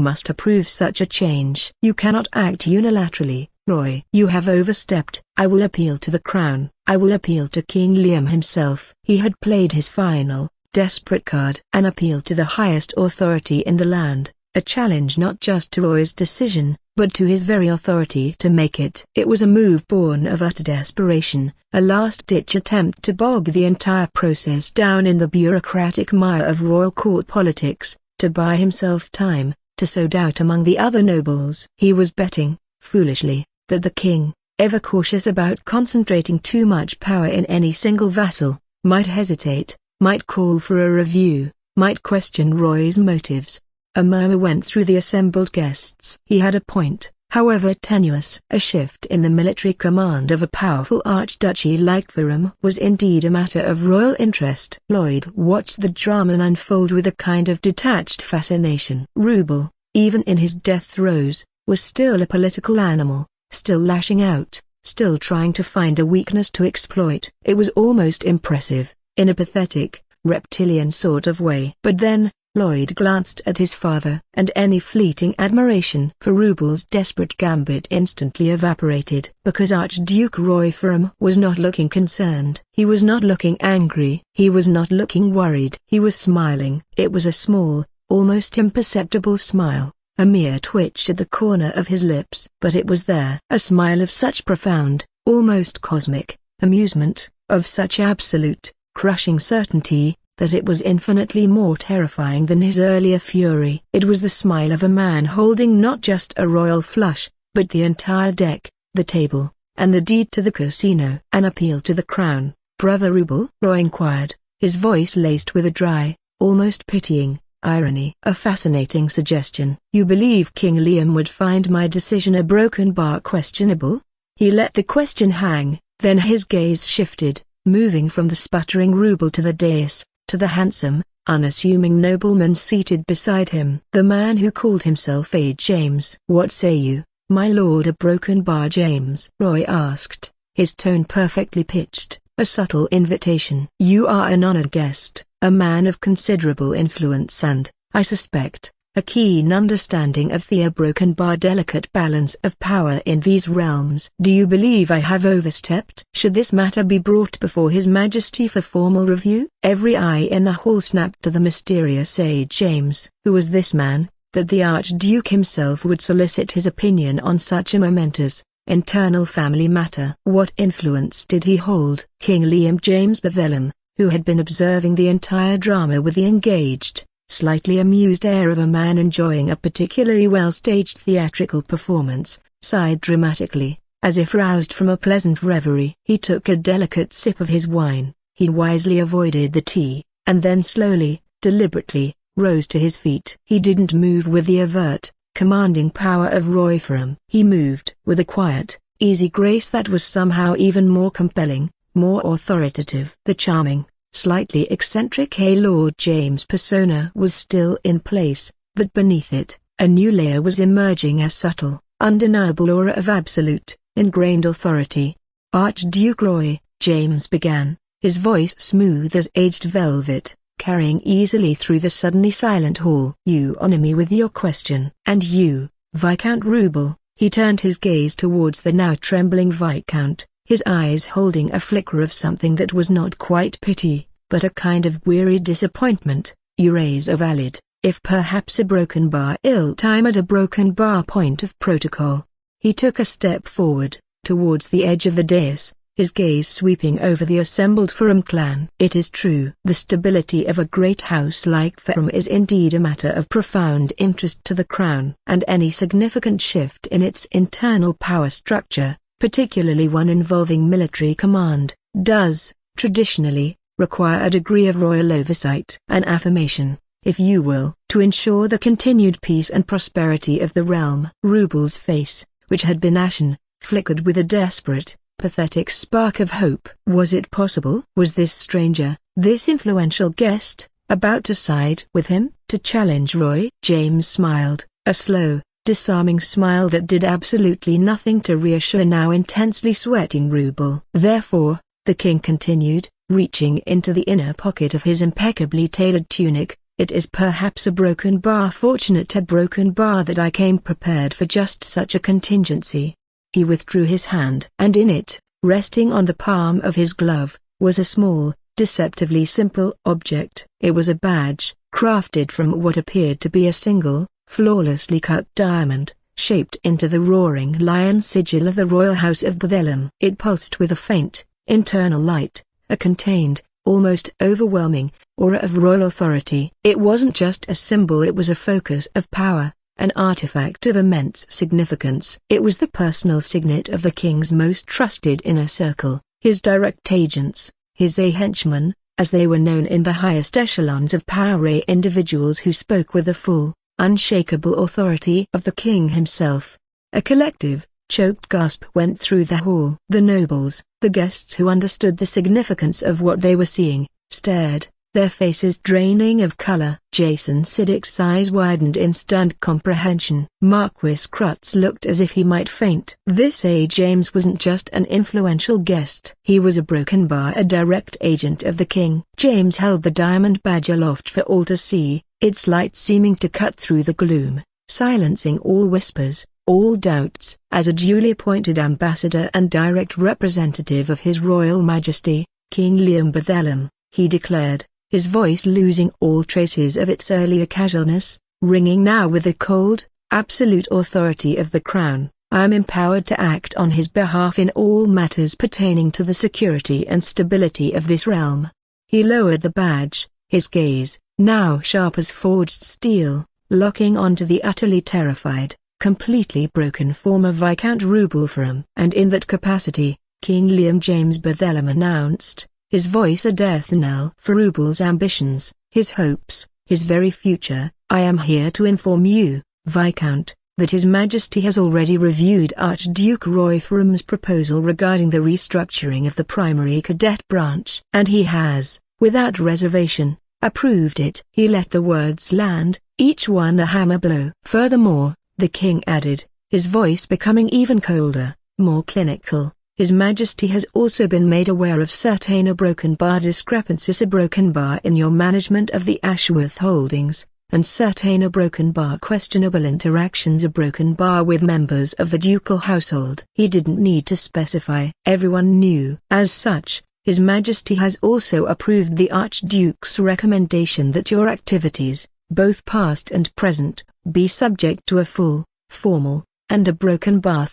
must approve such a change. You cannot act unilaterally, Roy. You have overstepped. I will appeal to the crown. I will appeal to King Liam himself. He had played his final, desperate card. An appeal to the highest authority in the land, a challenge not just to Roy's decision, but to his very authority to make it. It was a move born of utter desperation, a last-ditch attempt to bog the entire process down in the bureaucratic mire of royal court politics, to buy himself time, to sow doubt among the other nobles. He was betting, foolishly, that the king, ever cautious about concentrating too much power in any single vassal, might hesitate, might call for a review, might question Roy's motives. A murmur went through the assembled guests. He had a point, however tenuous. A shift in the military command of a powerful archduchy like Ferrum was indeed a matter of royal interest. Lloyd watched the drama unfold with a kind of detached fascination. Rubel, even in his death throes, was still a political animal, still lashing out, still trying to find a weakness to exploit. It was almost impressive, in a pathetic, reptilian sort of way. But then, Lloyd glanced at his father, and any fleeting admiration for Rubel's desperate gambit instantly evaporated. Because Archduke Roy Ferrum was not looking concerned. He was not looking angry. He was not looking worried. He was smiling. It was a small, almost imperceptible smile, a mere twitch at the corner of his lips. But it was there. A smile of such profound, almost cosmic, amusement, of such absolute, crushing certainty, that it was infinitely more terrifying than his earlier fury. It was the smile of a man holding not just a royal flush, but the entire deck, the table, and the deed to the casino. An appeal to the crown, Brother Rubel? Roy inquired, his voice laced with a dry, almost pitying, irony. A fascinating suggestion. You believe King Liam would find my decision a broken bar questionable? He let the question hang, then his gaze shifted, moving from the sputtering Rubel to the dais, to the handsome, unassuming nobleman seated beside him. The man who called himself a James. What say you, my lord? A broken bar, James? Roy asked, his tone perfectly pitched, a subtle invitation. You are an honored guest, a man of considerable influence and, I suspect, a keen understanding of the broken bar delicate balance of power in these realms. Do you believe I have overstepped? Should this matter be brought before His Majesty for formal review? Every eye in the hall snapped to the mysterious sage James. Who was this man, that the Archduke himself would solicit his opinion on such a momentous, internal family matter? What influence did he hold? King Liam James Bethlehem, who had been observing the entire drama with the engaged, slightly amused air of a man enjoying a particularly well-staged theatrical performance, sighed dramatically, as if roused from a pleasant reverie. He took a delicate sip of his wine, he wisely avoided the tea, and then slowly, deliberately, rose to his feet. He didn't move with the overt, commanding power of Roy Ferrum. He moved with a quiet, easy grace that was somehow even more compelling, more authoritative. The charming, slightly eccentric Lord James persona was still in place, but beneath it, a new layer was emerging, a subtle, undeniable aura of absolute, ingrained authority. Archduke Roy, James began, his voice smooth as aged velvet, carrying easily through the suddenly silent hall. You honor me with your question. And you, Viscount Rubel? He turned his gaze towards the now trembling Viscount, his eyes holding a flicker of something that was not quite pity, but a kind of weary disappointment. You raise a valid, if perhaps a broken bar, ill-timed, a broken bar point of protocol. He took a step forward, towards the edge of the dais, his gaze sweeping over the assembled Ferrum clan. It is true. The stability of a great house like Ferrum is indeed a matter of profound interest to the crown, and any significant shift in its internal power structure, particularly one involving military command, does, traditionally, require a degree of royal oversight. An affirmation, if you will, to ensure the continued peace and prosperity of the realm. Rubel's face, which had been ashen, flickered with a desperate, pathetic spark of hope. Was it possible? Was this stranger, this influential guest, about to side with him, to challenge Roy? James smiled, A slow, disarming smile that did absolutely nothing to reassure now intensely sweating Rubel. Therefore, the king continued, reaching into the inner pocket of his impeccably tailored tunic, it is perhaps a broken bar, fortunate a broken bar that I came prepared for just such a contingency. He withdrew his hand, and in it, resting on the palm of his glove, was a small, deceptively simple object. It was a badge, crafted from what appeared to be a single, flawlessly cut diamond, shaped into the roaring lion sigil of the royal house of Bethlehem. It pulsed with a faint, internal light, a contained, almost overwhelming, aura of royal authority. It wasn't just a symbol, it was a focus of power, an artifact of immense significance. It was the personal signet of the king's most trusted inner circle, his direct agents, his henchmen, as they were known in the highest echelons of power, individuals who spoke with the full, unshakable authority of the king himself. A collective, choked gasp went through the hall. The nobles, the guests who understood the significance of what they were seeing, stared, their faces draining of color. Jason Siddick's eyes widened in stunned comprehension. Marquis Krutz looked as if he might faint. This James wasn't just an influential guest. He was a broken bar, a direct agent of the king. James held the diamond badge aloft for all to see, its light seeming to cut through the gloom, silencing all whispers, all doubts. As a duly appointed ambassador and direct representative of His Royal Majesty, King Liam Bethlehem, he declared, his voice losing all traces of its earlier casualness, ringing now with the cold, absolute authority of the crown, I am empowered to act on his behalf in all matters pertaining to the security and stability of this realm. He lowered the badge, his gaze, now sharp as forged steel, locking onto the utterly terrified, completely broken form of Viscount Lloyd Ferrum. And in that capacity, King Liam James Bethlehem announced, his voice a death knell for Rubel's ambitions, his hopes, his very future, I am here to inform you, Viscount, that His Majesty has already reviewed Archduke Lloyd Ferrum's proposal regarding the restructuring of the primary cadet branch. And he has, without reservation, approved it. He let the words land, each one a hammer blow. Furthermore, the king added, his voice becoming even colder, more clinical, His Majesty has also been made aware of certain broken bar discrepancies, a broken bar in your management of the Ashworth holdings, and certain broken bar questionable interactions, a broken bar with members of the ducal household. He didn't need to specify. Everyone knew. As such, His Majesty has also approved the Archduke's recommendation that your activities, both past and present, be subject to a full, formal, and a broken bar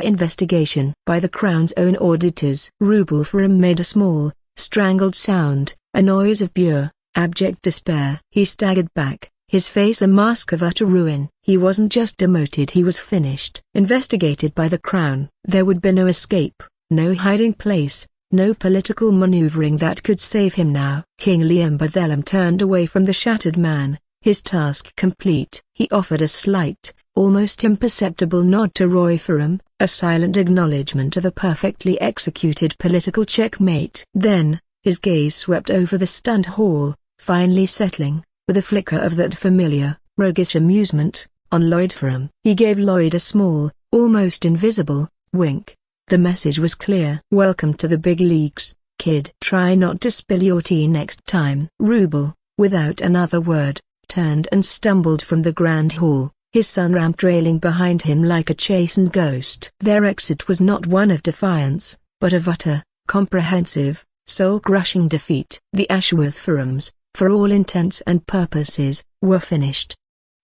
investigation by the Crown's own auditors. Lloyd Ferrum made a small, strangled sound, a noise of pure, abject despair. He staggered back, his face a mask of utter ruin. He wasn't just demoted, he was finished. Investigated by the Crown. There would be no escape, no hiding place, no political maneuvering that could save him now. King Liam Bethlehem turned away from the shattered man, his task complete. He offered a slight, almost imperceptible nod to Lloyd Ferrum, a silent acknowledgement of a perfectly executed political checkmate. Then, his gaze swept over the stunned hall, finally settling, with a flicker of that familiar, roguish amusement, on Lloyd Ferrum. He gave Lloyd a small, almost invisible, wink. The message was clear. Welcome to the big leagues, kid. Try not to spill your tea next time. Rubel, without another word, turned and stumbled from the grand hall, his son ramp trailing behind him like a chastened ghost. Their exit was not one of defiance, but of utter, comprehensive, soul-crushing defeat. The Ashworth Ferrums, for all intents and purposes, were finished.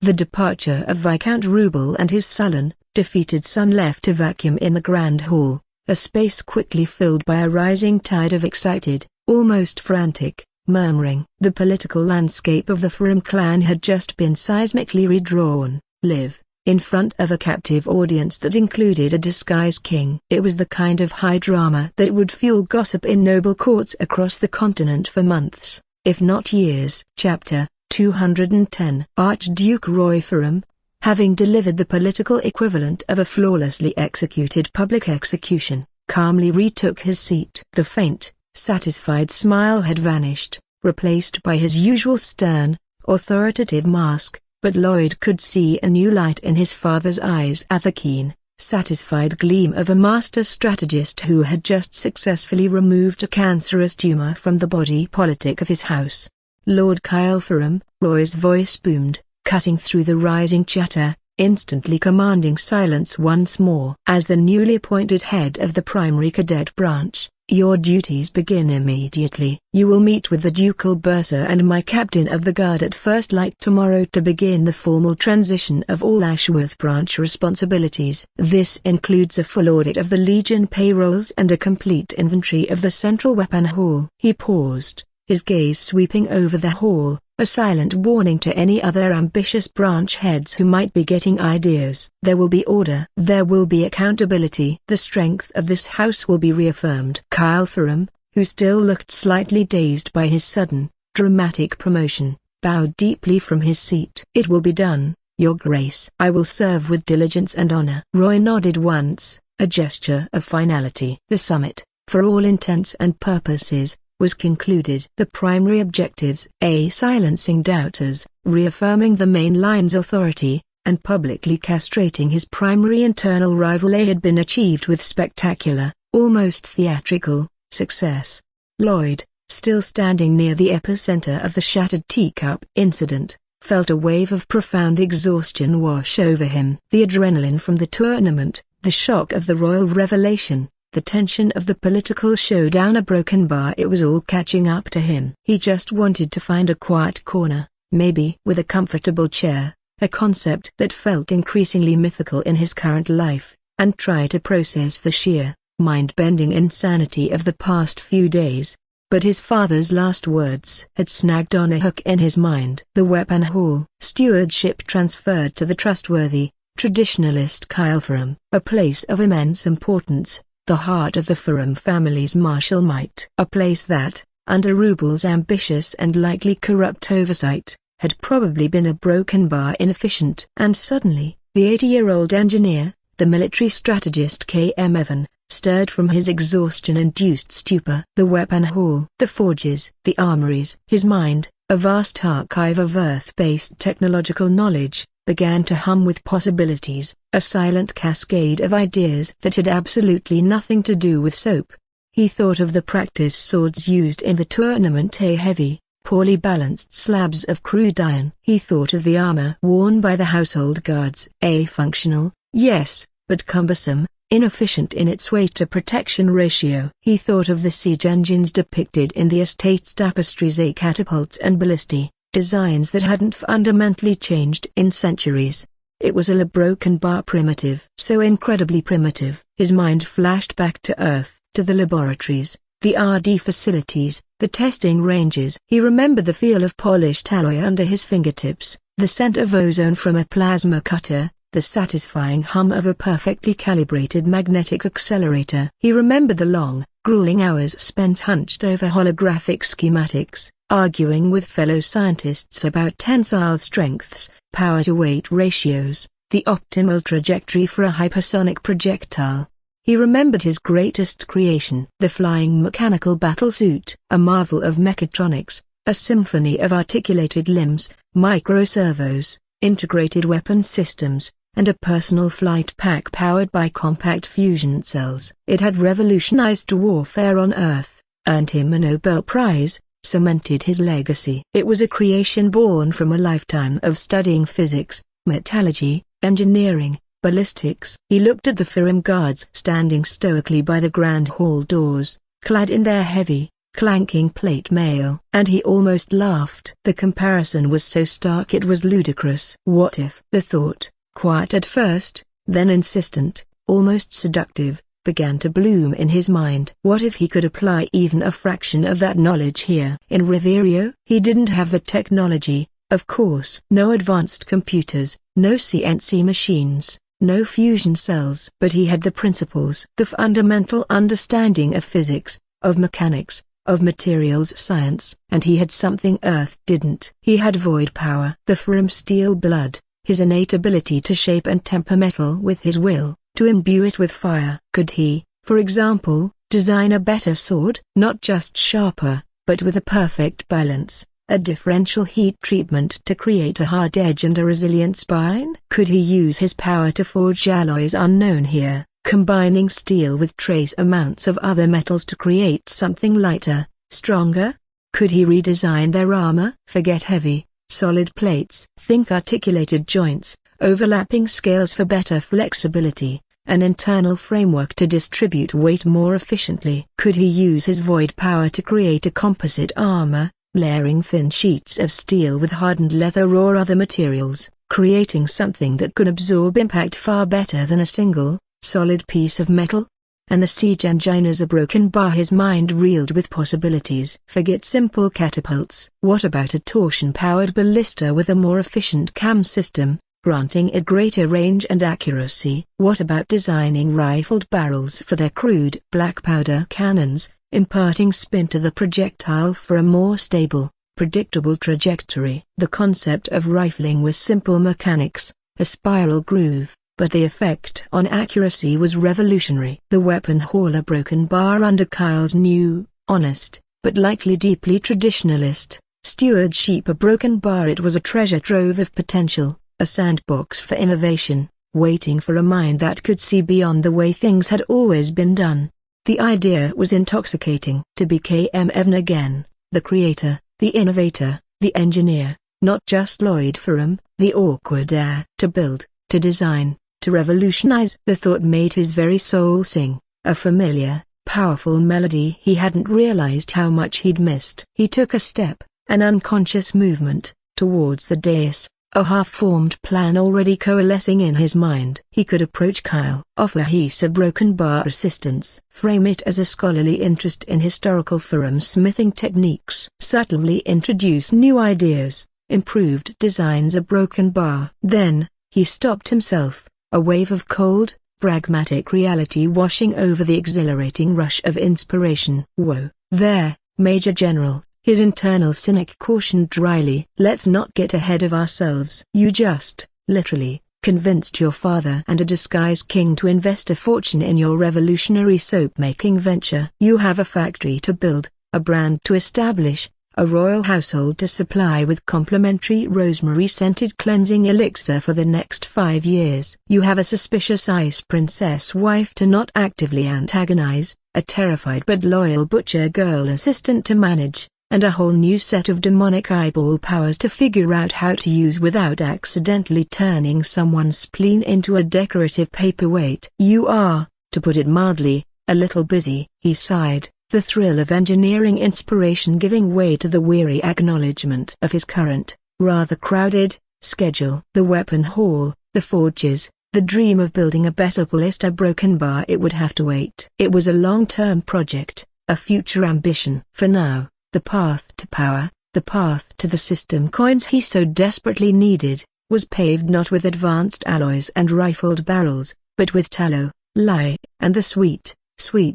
The departure of Viscount Rubel and his sullen, defeated son left a vacuum in the grand hall, a space quickly filled by a rising tide of excited, almost frantic, murmuring. The political landscape of the Ferrum clan had just been seismically redrawn, live, in front of a captive audience that included a disguised king. It was the kind of high drama that would fuel gossip in noble courts across the continent for months, if not years. Chapter 210. Archduke Lloyd Ferrum, having delivered the political equivalent of a flawlessly executed public execution, calmly retook his seat. The faint, satisfied smile had vanished, replaced by his usual stern, authoritative mask, But Lloyd could see a new light in his father's eyes at the keen, satisfied gleam of a master strategist who had just successfully removed a cancerous tumor from the body politic of his house. "Lord Ferrum," Roy's voice boomed, cutting through the rising chatter, instantly commanding silence once more. "As the newly appointed head of the primary cadet branch, your duties begin immediately. You will meet with the Ducal Bursar and my captain of the guard at first light tomorrow to begin the formal transition of all Ashworth branch responsibilities. This includes a full audit of the Legion payrolls and a complete inventory of the central weapon hall." He paused, his gaze sweeping over the hall, a silent warning to any other ambitious branch heads who might be getting ideas. "There will be order. There will be accountability. The strength of this house will be reaffirmed." Ferrum, who still looked slightly dazed by his sudden, dramatic promotion, bowed deeply from his seat. "It will be done, Your Grace. I will serve with diligence and honor." Roy nodded once, a gesture of finality. The summit, for all intents and purposes, was concluded. The primary objectives, silencing doubters, reaffirming the main line's authority, and publicly castrating his primary internal rival had been achieved with spectacular, almost theatrical, success. Lloyd, still standing near the epicenter of the shattered teacup incident, felt a wave of profound exhaustion wash over him. The adrenaline from the tournament, the shock of the royal revelation, the tension of the political showdown, a broken bar, it was all catching up to him. He just wanted to find a quiet corner, maybe with a comfortable chair, a concept that felt increasingly mythical in his current life, and try to process the sheer, mind-bending insanity of the past few days. But his father's last words had snagged on a hook in his mind. The weapon hall stewardship transferred to the trustworthy, traditionalist Ferrum, a place of immense importance, the heart of the Ferrum family's martial might. A place that, under Rubel's ambitious and likely corrupt oversight, had probably been a broken bar, inefficient. And suddenly, the 80-year-old engineer, the military strategist K.M. Evan, stirred from his exhaustion-induced stupor. The weapon hall, the forges, the armories. His mind, a vast archive of Earth-based technological knowledge, began to hum with possibilities, a silent cascade of ideas that had absolutely nothing to do with soap. He thought of the practice swords used in the tournament, heavy, poorly balanced slabs of crude iron. He thought of the armor worn by the household guards, functional, yes, but cumbersome, inefficient in its weight-to-protection ratio. He thought of the siege engines depicted in the estate's tapestries, catapults and ballistae, designs that hadn't fundamentally changed in centuries. It was a broken bar, primitive, so incredibly primitive. His mind flashed back to Earth, to the laboratories, the R&D facilities, the testing ranges. He remembered the feel of polished alloy under his fingertips, the scent of ozone from a plasma cutter, the satisfying hum of a perfectly calibrated magnetic accelerator. He remembered the long, grueling hours spent hunched over holographic schematics, arguing with fellow scientists about tensile strengths, power-to-weight ratios, the optimal trajectory for a hypersonic projectile. He remembered his greatest creation, the flying mechanical battlesuit, a marvel of mechatronics, a symphony of articulated limbs, microservos, integrated weapon systems, and a personal flight pack powered by compact fusion cells. It had revolutionized warfare on Earth, earned him a Nobel Prize, cemented his legacy. It was a creation born from a lifetime of studying physics, metallurgy, engineering, ballistics. He looked at the Ferrum guards standing stoically by the grand hall doors, clad in their heavy, clanking plate mail, and he almost laughed. The comparison was so stark it was ludicrous. What if? The thought, quiet at first, then insistent, almost seductive, began to bloom in his mind. What if he could apply even a fraction of that knowledge here? In Riverio, he didn't have the technology, of course. No advanced computers, no CNC machines, no fusion cells. But he had the principles, the fundamental understanding of physics, of mechanics, of materials science. And he had something Earth didn't. He had void power. The Ferrum steel blood, his innate ability to shape and temper metal with his will, to imbue it with fire. Could he, for example, design a better sword? Not just sharper, but with a perfect balance, A differential heat treatment to create a hard edge and a resilient spine? Could he use his power to forge alloys unknown here, combining steel with trace amounts of other metals to create something lighter, stronger? Could he redesign their armor? Forget heavy, solid plates. Think articulated joints, overlapping scales for better flexibility, an internal framework to distribute weight more efficiently. Could he use his void power to create a composite armor, layering thin sheets of steel with hardened leather or other materials, creating something that could absorb impact far better than a single, solid piece of metal? And the siege engine as a broken bar. His mind reeled with possibilities. Forget simple catapults. What about a torsion-powered ballista with a more efficient cam system, granting it greater range and accuracy? What about designing rifled barrels for their crude black powder cannons, imparting spin to the projectile for a more stable, predictable trajectory? The concept of rifling was simple mechanics, a spiral groove, but the effect on accuracy was revolutionary. The weapon hauler broken bar under Kyle's new, honest, but likely deeply traditionalist, stewardship. A broken bar, it was a treasure trove of potential, a sandbox for innovation, waiting for a mind that could see beyond the way things had always been done. The idea was intoxicating. To be KM Evan again, the creator, the innovator, the engineer, not just Lloyd Ferrum, the awkward heir. To build, to design, to revolutionize. The thought made his very soul sing, a familiar, powerful melody he hadn't realized how much he'd missed. He took a step, an unconscious movement, towards the dais, a half-formed plan already coalescing in his mind. He could approach Kyle, offer his broken bar assistance, frame it as a scholarly interest in historical Ferrum smithing techniques, subtly introduce new ideas, improved designs. A broken bar. Then, he stopped himself, a wave of cold, pragmatic reality washing over the exhilarating rush of inspiration. Whoa, there, Major General, his internal cynic cautioned dryly. Let's not get ahead of ourselves. You just, literally, convinced your father and a disguised king to invest a fortune in your revolutionary soap-making venture. You have a factory to build, a brand to establish, a royal household to supply with complimentary rosemary-scented cleansing elixir for the next 5 years. You have a suspicious ice princess wife to not actively antagonize, a terrified but loyal butcher girl assistant to manage, and a whole new set of demonic eyeball powers to figure out how to use without accidentally turning someone's spleen into a decorative paperweight. You are, to put it mildly, a little busy. He sighed, the thrill of engineering inspiration giving way to the weary acknowledgement of his current, rather crowded, schedule. The weapon hall, the forges, the dream of building a better ballista broken bar. It would have to wait. It was a long-term project, a future ambition. For now, the path to power, the path to the system coins he so desperately needed, was paved not with advanced alloys and rifled barrels, but with tallow, lye, and the sweet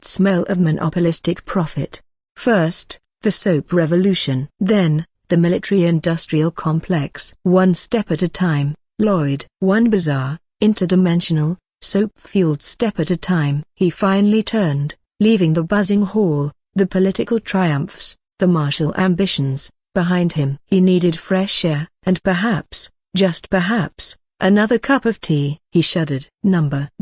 smell of monopolistic profit. First, the soap revolution. Then, the military-industrial complex. One step at a time, Lloyd. One bizarre, interdimensional, soap-fueled step at a time. He finally turned, leaving the buzzing hall, the political triumphs, the martial ambitions, behind him. He needed fresh air, and perhaps, just perhaps, another cup of tea. He shuddered.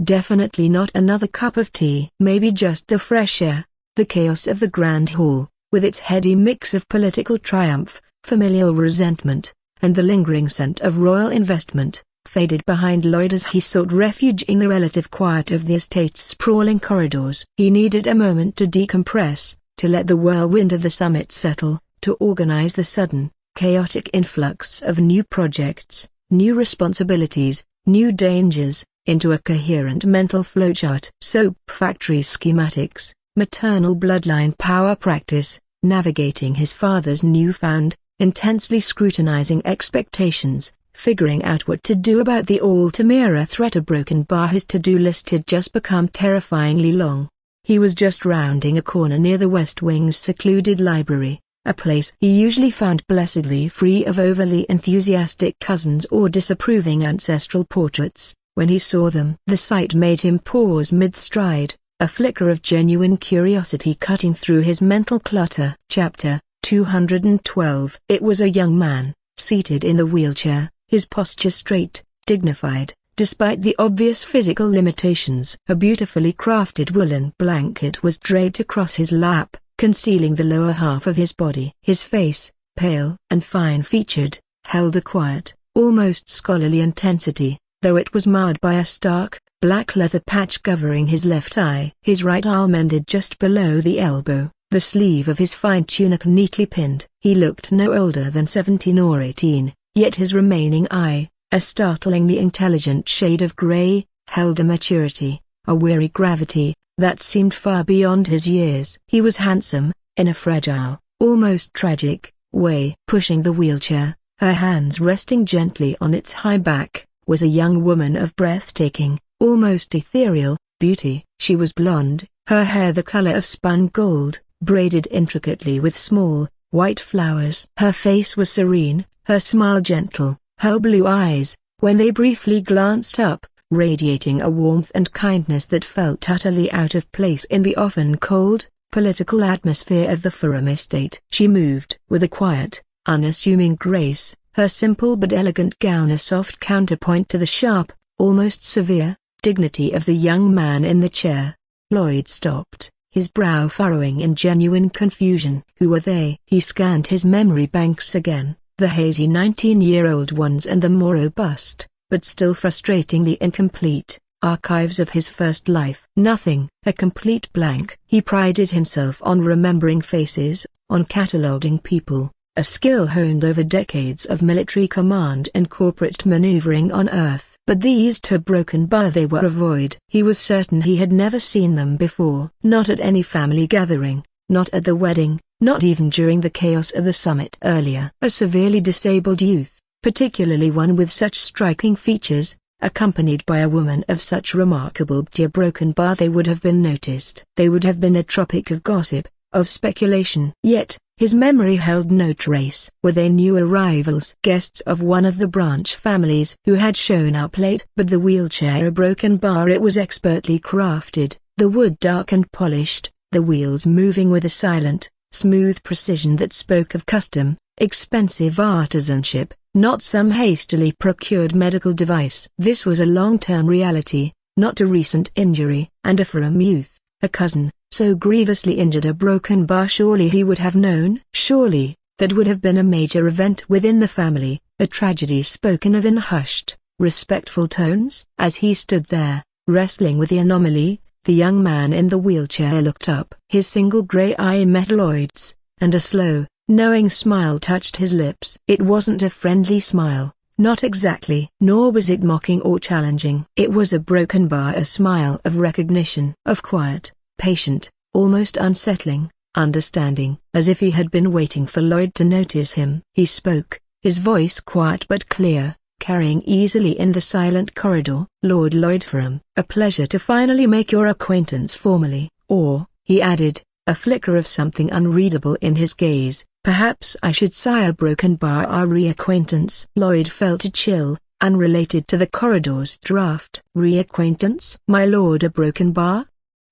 Definitely not another cup of tea. Maybe just the fresh air. The chaos of the grand hall, with its heady mix of political triumph, familial resentment, and the lingering scent of royal investment, faded behind Lloyd as he sought refuge in the relative quiet of the estate's sprawling corridors. He needed a moment to decompress, to let the whirlwind of the summit settle, to organize the sudden, chaotic influx of new projects, new responsibilities, new dangers, into a coherent mental flowchart. Soap factory schematics, maternal bloodline power practice, navigating his father's newfound, intensely scrutinizing expectations, figuring out what to do about the all-too-near threat. A broken bar. His to-do list had just become terrifyingly long. He was just rounding a corner near the West Wing's secluded library, a place he usually found blessedly free of overly enthusiastic cousins or disapproving ancestral portraits, when he saw them. The sight made him pause mid-stride, a flicker of genuine curiosity cutting through his mental clutter. Chapter 212. It was a young man, seated in the wheelchair, his posture straight, dignified, despite the obvious physical limitations. A beautifully crafted woolen blanket was draped across his lap, concealing the lower half of his body. His face, pale and fine-featured, held a quiet, almost scholarly intensity, though it was marred by a stark, black leather patch covering his left eye. His right arm ended just below the elbow, the sleeve of his fine tunic neatly pinned. He looked no older than 17 or 18, yet his remaining eye, a startlingly intelligent shade of grey, held a maturity, a weary gravity, that seemed far beyond his years. He was handsome, in a fragile, almost tragic, way. Pushing the wheelchair, her hands resting gently on its high back, was a young woman of breathtaking, almost ethereal, beauty. She was blonde, her hair the color of spun gold, braided intricately with small, white flowers. Her face was serene, her smile gentle, her blue eyes, when they briefly glanced up, radiating a warmth and kindness that felt utterly out of place in the often cold, political atmosphere of the Ferrum estate. She moved with a quiet, unassuming grace, her simple but elegant gown a soft counterpoint to the sharp, almost severe, dignity of the young man in the chair. Lloyd stopped, his brow furrowing in genuine confusion. Who were they? He scanned his memory banks again, the hazy 19-year-old ones and the more robust, but still frustratingly incomplete, archives of his first life. Nothing, a complete blank. He prided himself on remembering faces, on cataloguing people, a skill honed over decades of military command and corporate maneuvering on Earth. But these two broken bar they were a void. He was certain he had never seen them before. Not at any family gathering, not at the wedding, not even during the chaos of the summit earlier. A severely disabled youth, particularly one with such striking features, accompanied by a woman of such remarkable beauty broken bar they would have been noticed. They would have been a tropic of gossip, of speculation. Yet, his memory held no trace. Were they new arrivals? Guests of one of the branch families who had shown up late? But the wheelchair a broken bar, it was expertly crafted, the wood dark and polished, the wheels moving with a silent, smooth precision that spoke of custom, expensive artisanship, not some hastily procured medical device. This was a long-term reality, not a recent injury. And a Ferrum youth, a cousin, so grievously injured a broken bar, surely he would have known. Surely, that would have been a major event within the family, a tragedy spoken of in hushed, respectful tones. As he stood there, wrestling with the anomaly, the young man in the wheelchair looked up. His single grey eye met Lloyd's, and a slow, knowing smile touched his lips. It wasn't a friendly smile, not exactly. Nor was it mocking or challenging. It was a broken bar, a smile of recognition, of quiet, patient, almost unsettling, understanding. As if he had been waiting for Lloyd to notice him. He spoke, his voice quiet but clear, carrying easily in the silent corridor. "Lord Lloyd Ferrum, a pleasure to finally make your acquaintance formally." Or, he added, a flicker of something unreadable in his gaze, "perhaps I should say a broken bar our reacquaintance." Lloyd felt a chill, unrelated to the corridor's draft. "Reacquaintance? My lord, a broken bar?"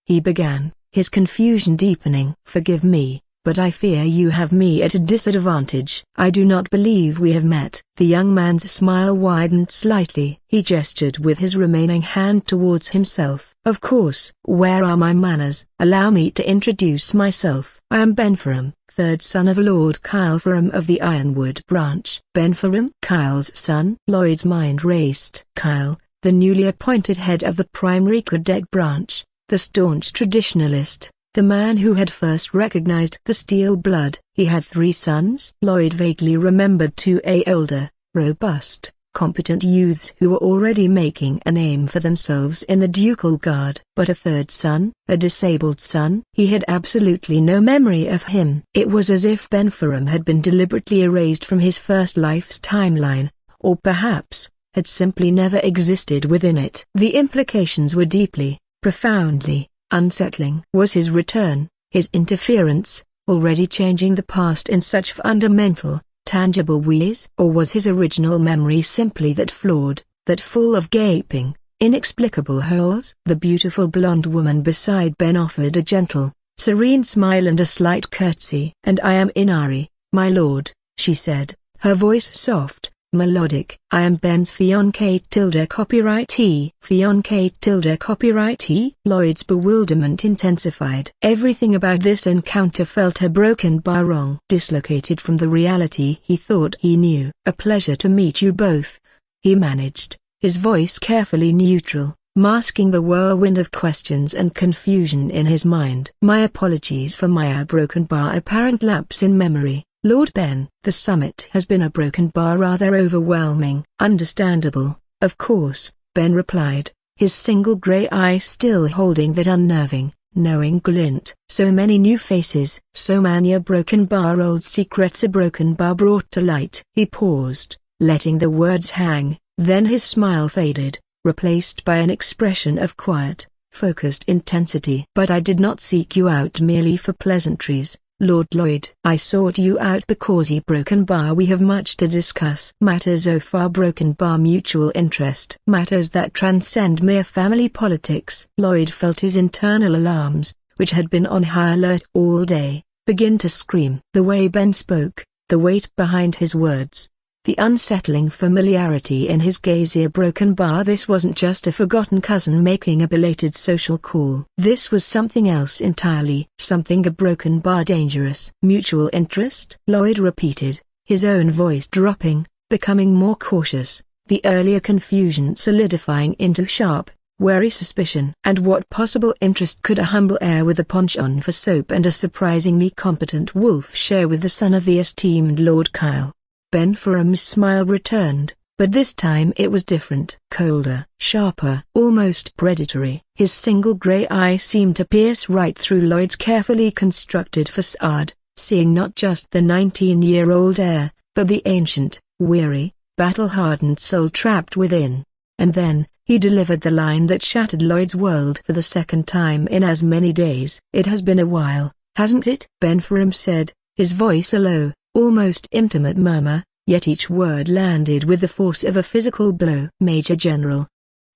he began, his confusion deepening. "Forgive me, but I fear you have me at a disadvantage. I do not believe we have met." The young man's smile widened slightly. He gestured with his remaining hand towards himself. "Of course. Where are my manners? Allow me to introduce myself. I am Ben Ferrum, third son of Lord Kyle Ferrum of the Ironwood branch." Ben Ferrum? Kyle's son? Lloyd's mind raced. Kyle, the newly appointed head of the primary cadet branch, the staunch traditionalist, the man who had first recognized the steel blood. He had 3 sons. Lloyd vaguely remembered 2 older, robust, competent youths who were already making a name for themselves in the ducal guard. But a third son, a disabled son? He had absolutely no memory of him. It was as if Ben Ferrum had been deliberately erased from his first life's timeline, or perhaps, had simply never existed within it. The implications were deeply, profoundly, unsettling. Was his return, his interference, already changing the past in such fundamental, tangible ways? Or was his original memory simply that flawed, that full of gaping, inexplicable holes? The beautiful blonde woman beside Ben offered a gentle, serene smile and a slight curtsy. "And I am Inari, my lord," she said, her voice soft, melodic. "I am Ben's fiancé tilde copyrightee." "Fiancé tilde copyrightee?" Lloyd's bewilderment intensified. Everything about this encounter felt a broken bar wrong. Dislocated from the reality he thought he knew. "A pleasure to meet you both," he managed, his voice carefully neutral, masking the whirlwind of questions and confusion in his mind. "My apologies for my broken bar apparent lapse in memory, Lord Ben." "The summit has been a broken bar, rather overwhelming." "Understandable, of course," Ben replied, his single grey eye still holding that unnerving, knowing glint. "So many new faces, so many a broken bar old secrets a broken bar brought to light." He paused, letting the words hang, then his smile faded, replaced by an expression of quiet, focused intensity. "But I did not seek you out merely for pleasantries, Lord Lloyd. I sought you out because broken bar we have much to discuss. Matters of far broken bar mutual interest. Matters that transcend mere family politics." Lloyd felt his internal alarms, which had been on high alert all day, begin to scream. The way Ben spoke, the weight behind his words, the unsettling familiarity in his gaze. A broken bar. This wasn't just a forgotten cousin making a belated social call. This was something else entirely. Something a broken bar dangerous. "Mutual interest?" Lloyd repeated, his own voice dropping, becoming more cautious, the earlier confusion solidifying into sharp, wary suspicion. "And what possible interest could a humble heir with a penchant for soap and a surprisingly competent wolf share with the son of the esteemed Lord Kyle?" Ben Ferrum's smile returned, but this time it was different. Colder, sharper, almost predatory. His single grey eye seemed to pierce right through Lloyd's carefully constructed facade, seeing not just the 19-year-old heir, but the ancient, weary, battle-hardened soul trapped within. And then, he delivered the line that shattered Lloyd's world for the second time in as many days. "It has been a while, hasn't it?" Ben Ferrum said, his voice a low, almost intimate murmur, yet each word landed with the force of a physical blow. "Major General."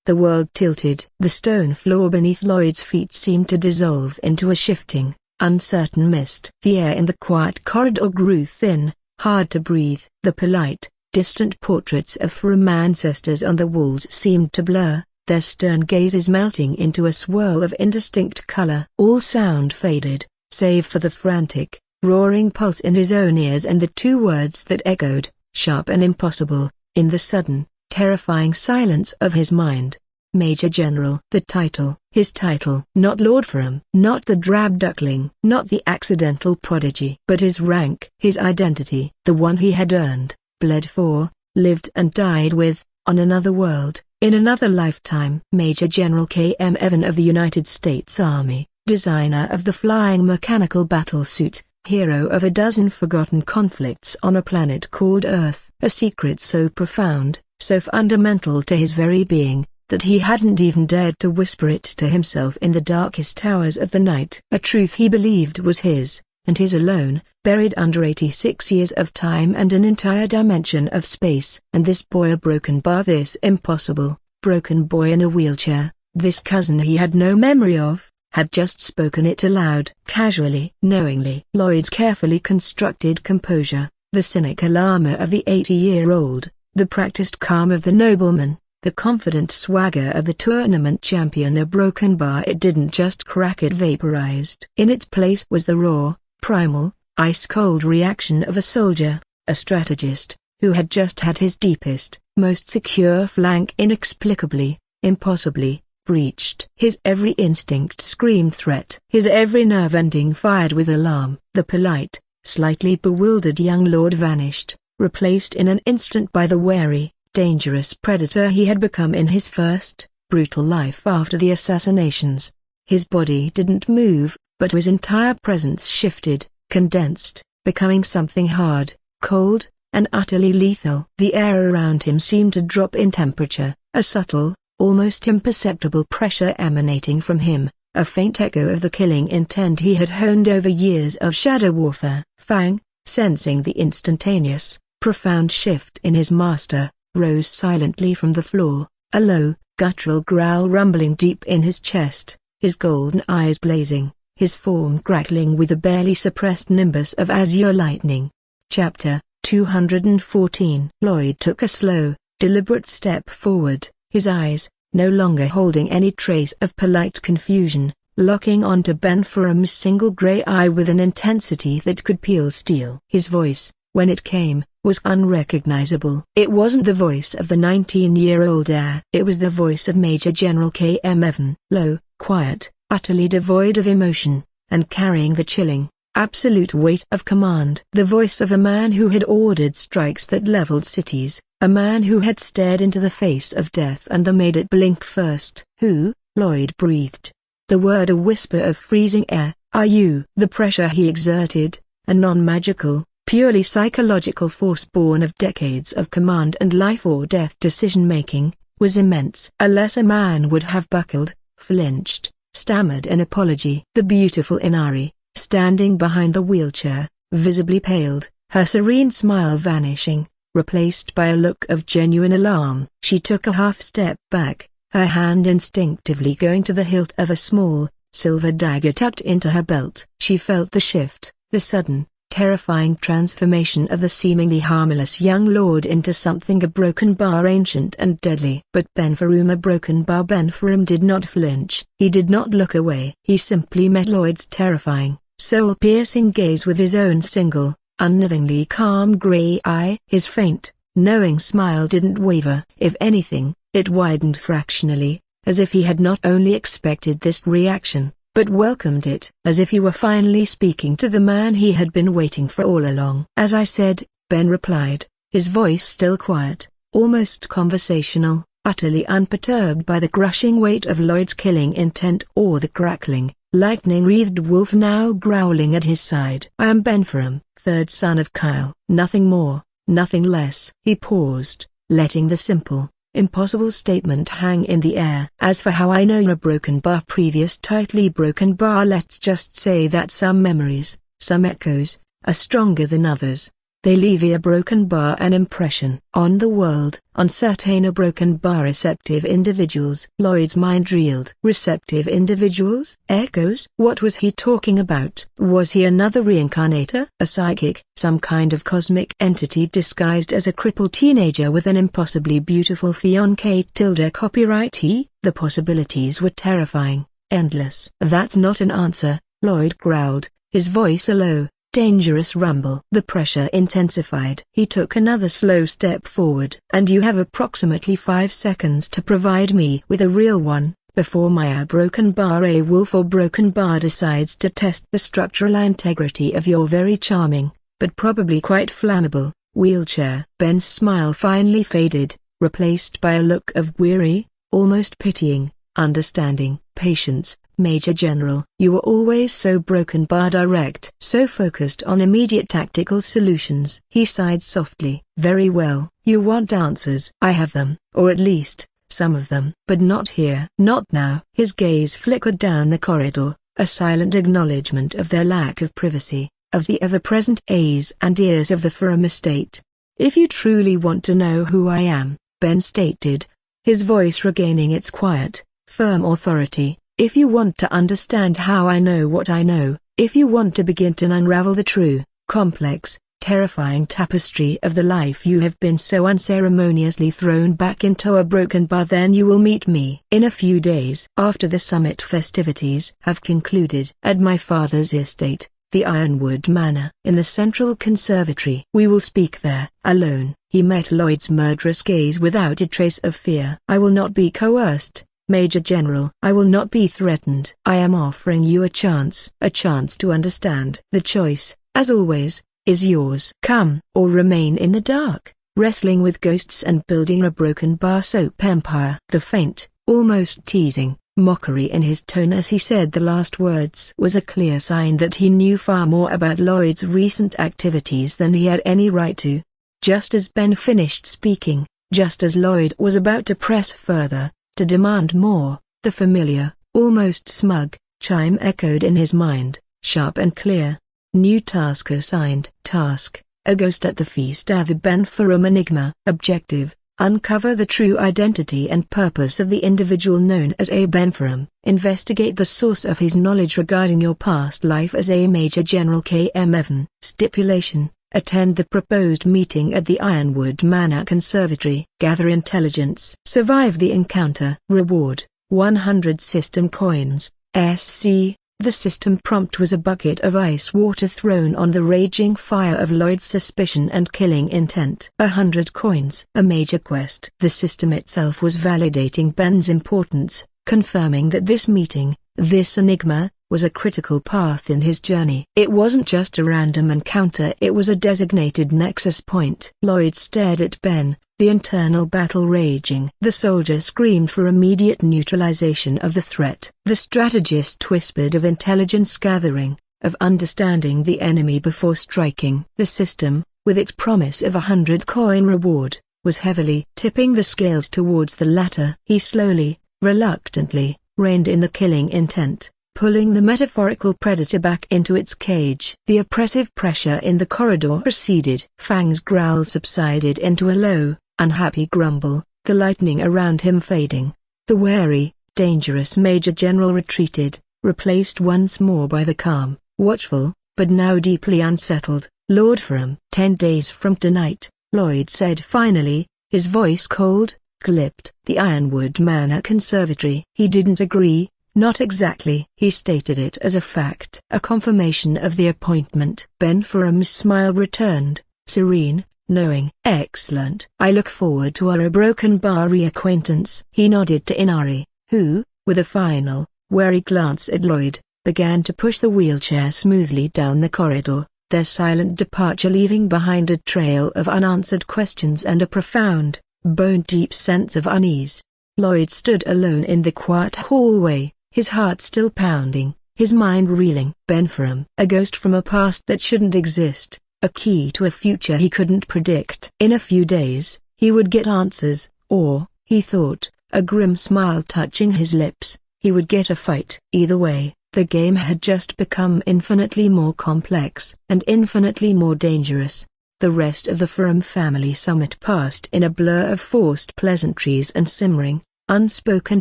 The world tilted. The stone floor beneath Lloyd's feet seemed to dissolve into a shifting, uncertain mist. The air in the quiet corridor grew thin, hard to breathe. The polite, distant portraits of Ferrum ancestors on the walls seemed to blur, their stern gazes melting into a swirl of indistinct color. All sound faded, save for the frantic, roaring pulse in his own ears and the two words that echoed, sharp and impossible, in the sudden, terrifying silence of his mind. Major General. The title. His title. Not Lord Ferrum. Not the drab duckling. Not the accidental prodigy. But his rank. His identity. The one he had earned, bled for, lived and died with, on another world, in another lifetime. Major General K.M. Evan of the United States Army, designer of the flying mechanical battlesuit, hero of a dozen forgotten conflicts on a planet called Earth. A secret so profound, so fundamental to his very being, that he hadn't even dared to whisper it to himself in the darkest hours of the night. A truth he believed was his, and his alone, buried under 86 years of time and an entire dimension of space. And this boy, a broken bar, this impossible, broken boy in a wheelchair, this cousin he had no memory of, had just spoken it aloud. Casually, knowingly. Lloyd's carefully constructed composure, the cynical armor of the 80-year-old, the practiced calm of the nobleman, the confident swagger of the tournament champion. A broken bar. It didn't just crack, it vaporized. In its place was the raw, primal, ice-cold reaction of a soldier, a strategist, who had just had his deepest, most secure flank inexplicably, impossibly, breached. His every instinct screamed threat. His every nerve ending fired with alarm. The polite, slightly bewildered young lord vanished, replaced in an instant by the wary, dangerous predator he had become in his first, brutal life after the assassinations. His body didn't move, but his entire presence shifted, condensed, becoming something hard, cold, and utterly lethal. The air around him seemed to drop in temperature, a subtle, almost imperceptible pressure emanating from him, a faint echo of the killing intent he had honed over years of shadow warfare. Fang, sensing the instantaneous, profound shift in his master, rose silently from the floor, a low, guttural growl rumbling deep in his chest, his golden eyes blazing, his form crackling with a barely suppressed nimbus of azure lightning. Chapter 214. Lloyd took a slow, deliberate step forward, his eyes, no longer holding any trace of polite confusion, locking onto Ben Ferrum's single grey eye with an intensity that could peel steel. His voice, when it came, was unrecognizable. It wasn't the voice of the 19-year-old heir. It was the voice of Major General K.M. Evan, low, quiet, utterly devoid of emotion, and carrying the chilling, absolute weight of command. The voice of a man who had ordered strikes that leveled cities, a man who had stared into the face of death and made it blink first. Who? Lloyd breathed. The word a whisper of freezing air. Are you? The pressure he exerted, a non-magical, purely psychological force born of decades of command and life-or-death decision-making, was immense. A lesser man would have buckled, flinched, stammered an apology. The beautiful Inari, standing behind the wheelchair, visibly paled, her serene smile vanishing, replaced by a look of genuine alarm. She took a half-step back, her hand instinctively going to the hilt of a small, silver dagger tucked into her belt. She felt the shift, the sudden, terrifying transformation of the seemingly harmless young lord into something a broken bar ancient and deadly. But Ben Ferrum, a broken bar. Ben Ferrum did not flinch. He did not look away. He simply met Lloyd's terrifying, soul-piercing gaze with his own single, unnervingly calm grey eye. His faint, knowing smile didn't waver. If anything, it widened fractionally, as if he had not only expected this reaction, but welcomed it. As if he were finally speaking to the man he had been waiting for all along. As I said, Ben replied, his voice still quiet, almost conversational, utterly unperturbed by the crushing weight of Lloyd's killing intent or the crackling, lightning-wreathed wolf now growling at his side. I am Ben Ferrum, third son of Kyle. Nothing more, nothing less. He paused, letting the simple, impossible statement hang in the air. As for how I know a broken bar, previous tightly broken bar, let's just say that some memories, some echoes, are stronger than others. They leave a broken bar an impression on the world. On certain a broken bar receptive individuals. Lloyd's mind reeled. Receptive individuals? Echoes? What was he talking about? Was he another reincarnator? A psychic? Some kind of cosmic entity disguised as a crippled teenager with an impossibly beautiful fiancée? Copyright? The possibilities were terrifying, endless. That's not an answer, Lloyd growled, his voice a low, dangerous rumble. The pressure intensified. He took another slow step forward. And you have approximately 5 seconds to provide me with a real one, before my broken bar a wolf or broken bar decides to test the structural integrity of your very charming, but probably quite flammable, wheelchair. Ben's smile finally faded, replaced by a look of weary, almost pitying, understanding patience. Major General, you were always so broken bar direct, so focused on immediate tactical solutions. He sighed softly. Very well, you want answers. I have them, or at least, some of them. But not here. Not now. His gaze flickered down the corridor, a silent acknowledgement of their lack of privacy, of the ever-present eyes and ears of the Ferrum estate. If you truly want to know who I am, Ben stated, his voice regaining its quiet, firm authority. If you want to understand how I know what I know, if you want to begin to unravel the true, complex, terrifying tapestry of the life you have been so unceremoniously thrown back into a broken bar, then you will meet me in a few days after the summit festivities have concluded at my father's estate, the Ironwood Manor, in the Central Conservatory. We will speak there, alone. He met Lloyd's murderous gaze without a trace of fear. I will not be coerced, Major General. I will not be threatened. I am offering you a chance to understand. The choice, as always, is yours. Come, or remain in the dark, wrestling with ghosts and building a broken bar soap empire. The faint, almost teasing, mockery in his tone as he said the last words was a clear sign that he knew far more about Lloyd's recent activities than he had any right to. Just as Ben finished speaking, just as Lloyd was about to press further, to demand more, the familiar, almost smug, chime echoed in his mind, sharp and clear. New task assigned. Task, a ghost at the feast of the Ben Ferrum enigma. Objective, Uncover the true identity and purpose of the individual known as A. Ben Ferrum. Investigate the source of his knowledge regarding your past life as a Major General K.M. Evan. Stipulation: attend the proposed meeting at the Ironwood Manor Conservatory. Gather intelligence. Survive the encounter. Reward: 100 system coins. SC. The system prompt was a bucket of ice water thrown on the raging fire of Lloyd's suspicion and killing intent. 100 coins. A major quest. The system itself was validating Ben's importance, confirming that this meeting, this enigma, was a critical path in his journey. It wasn't just a random encounter, it was a designated nexus point. Lloyd stared at Ben, the internal battle raging. The soldier screamed for immediate neutralization of the threat. The strategist whispered of intelligence gathering, of understanding the enemy before striking. The system, with its promise of 100-coin reward, was heavily tipping the scales towards the latter. He slowly, reluctantly, reined in the killing intent, pulling the metaphorical predator back into its cage. The oppressive pressure in the corridor receded. Fang's growl subsided into a low, unhappy grumble, the lightning around him fading. The wary, dangerous Major General retreated, replaced once more by the calm, watchful, but now deeply unsettled, Lord Ferrum. 10 days from tonight, Lloyd said finally, his voice cold, clipped. The Ironwood Manor Conservatory. He didn't agree. Not exactly. He stated it as a fact. A confirmation of the appointment. Ben Ferrum's smile returned, serene, knowing. Excellent. I look forward to our broken bar reacquaintance. He nodded to Inari, who, with a final, wary glance at Lloyd, began to push the wheelchair smoothly down the corridor, their silent departure leaving behind a trail of unanswered questions and a profound, bone-deep sense of unease. Lloyd stood alone in the quiet hallway, his heart still pounding, his mind reeling. Ben Ferrum, a ghost from a past that shouldn't exist, a key to a future he couldn't predict. In a few days, he would get answers, or, he thought, a grim smile touching his lips, he would get a fight. Either way, the game had just become infinitely more complex and infinitely more dangerous. The rest of the Ferrum family summit passed in a blur of forced pleasantries and simmering, unspoken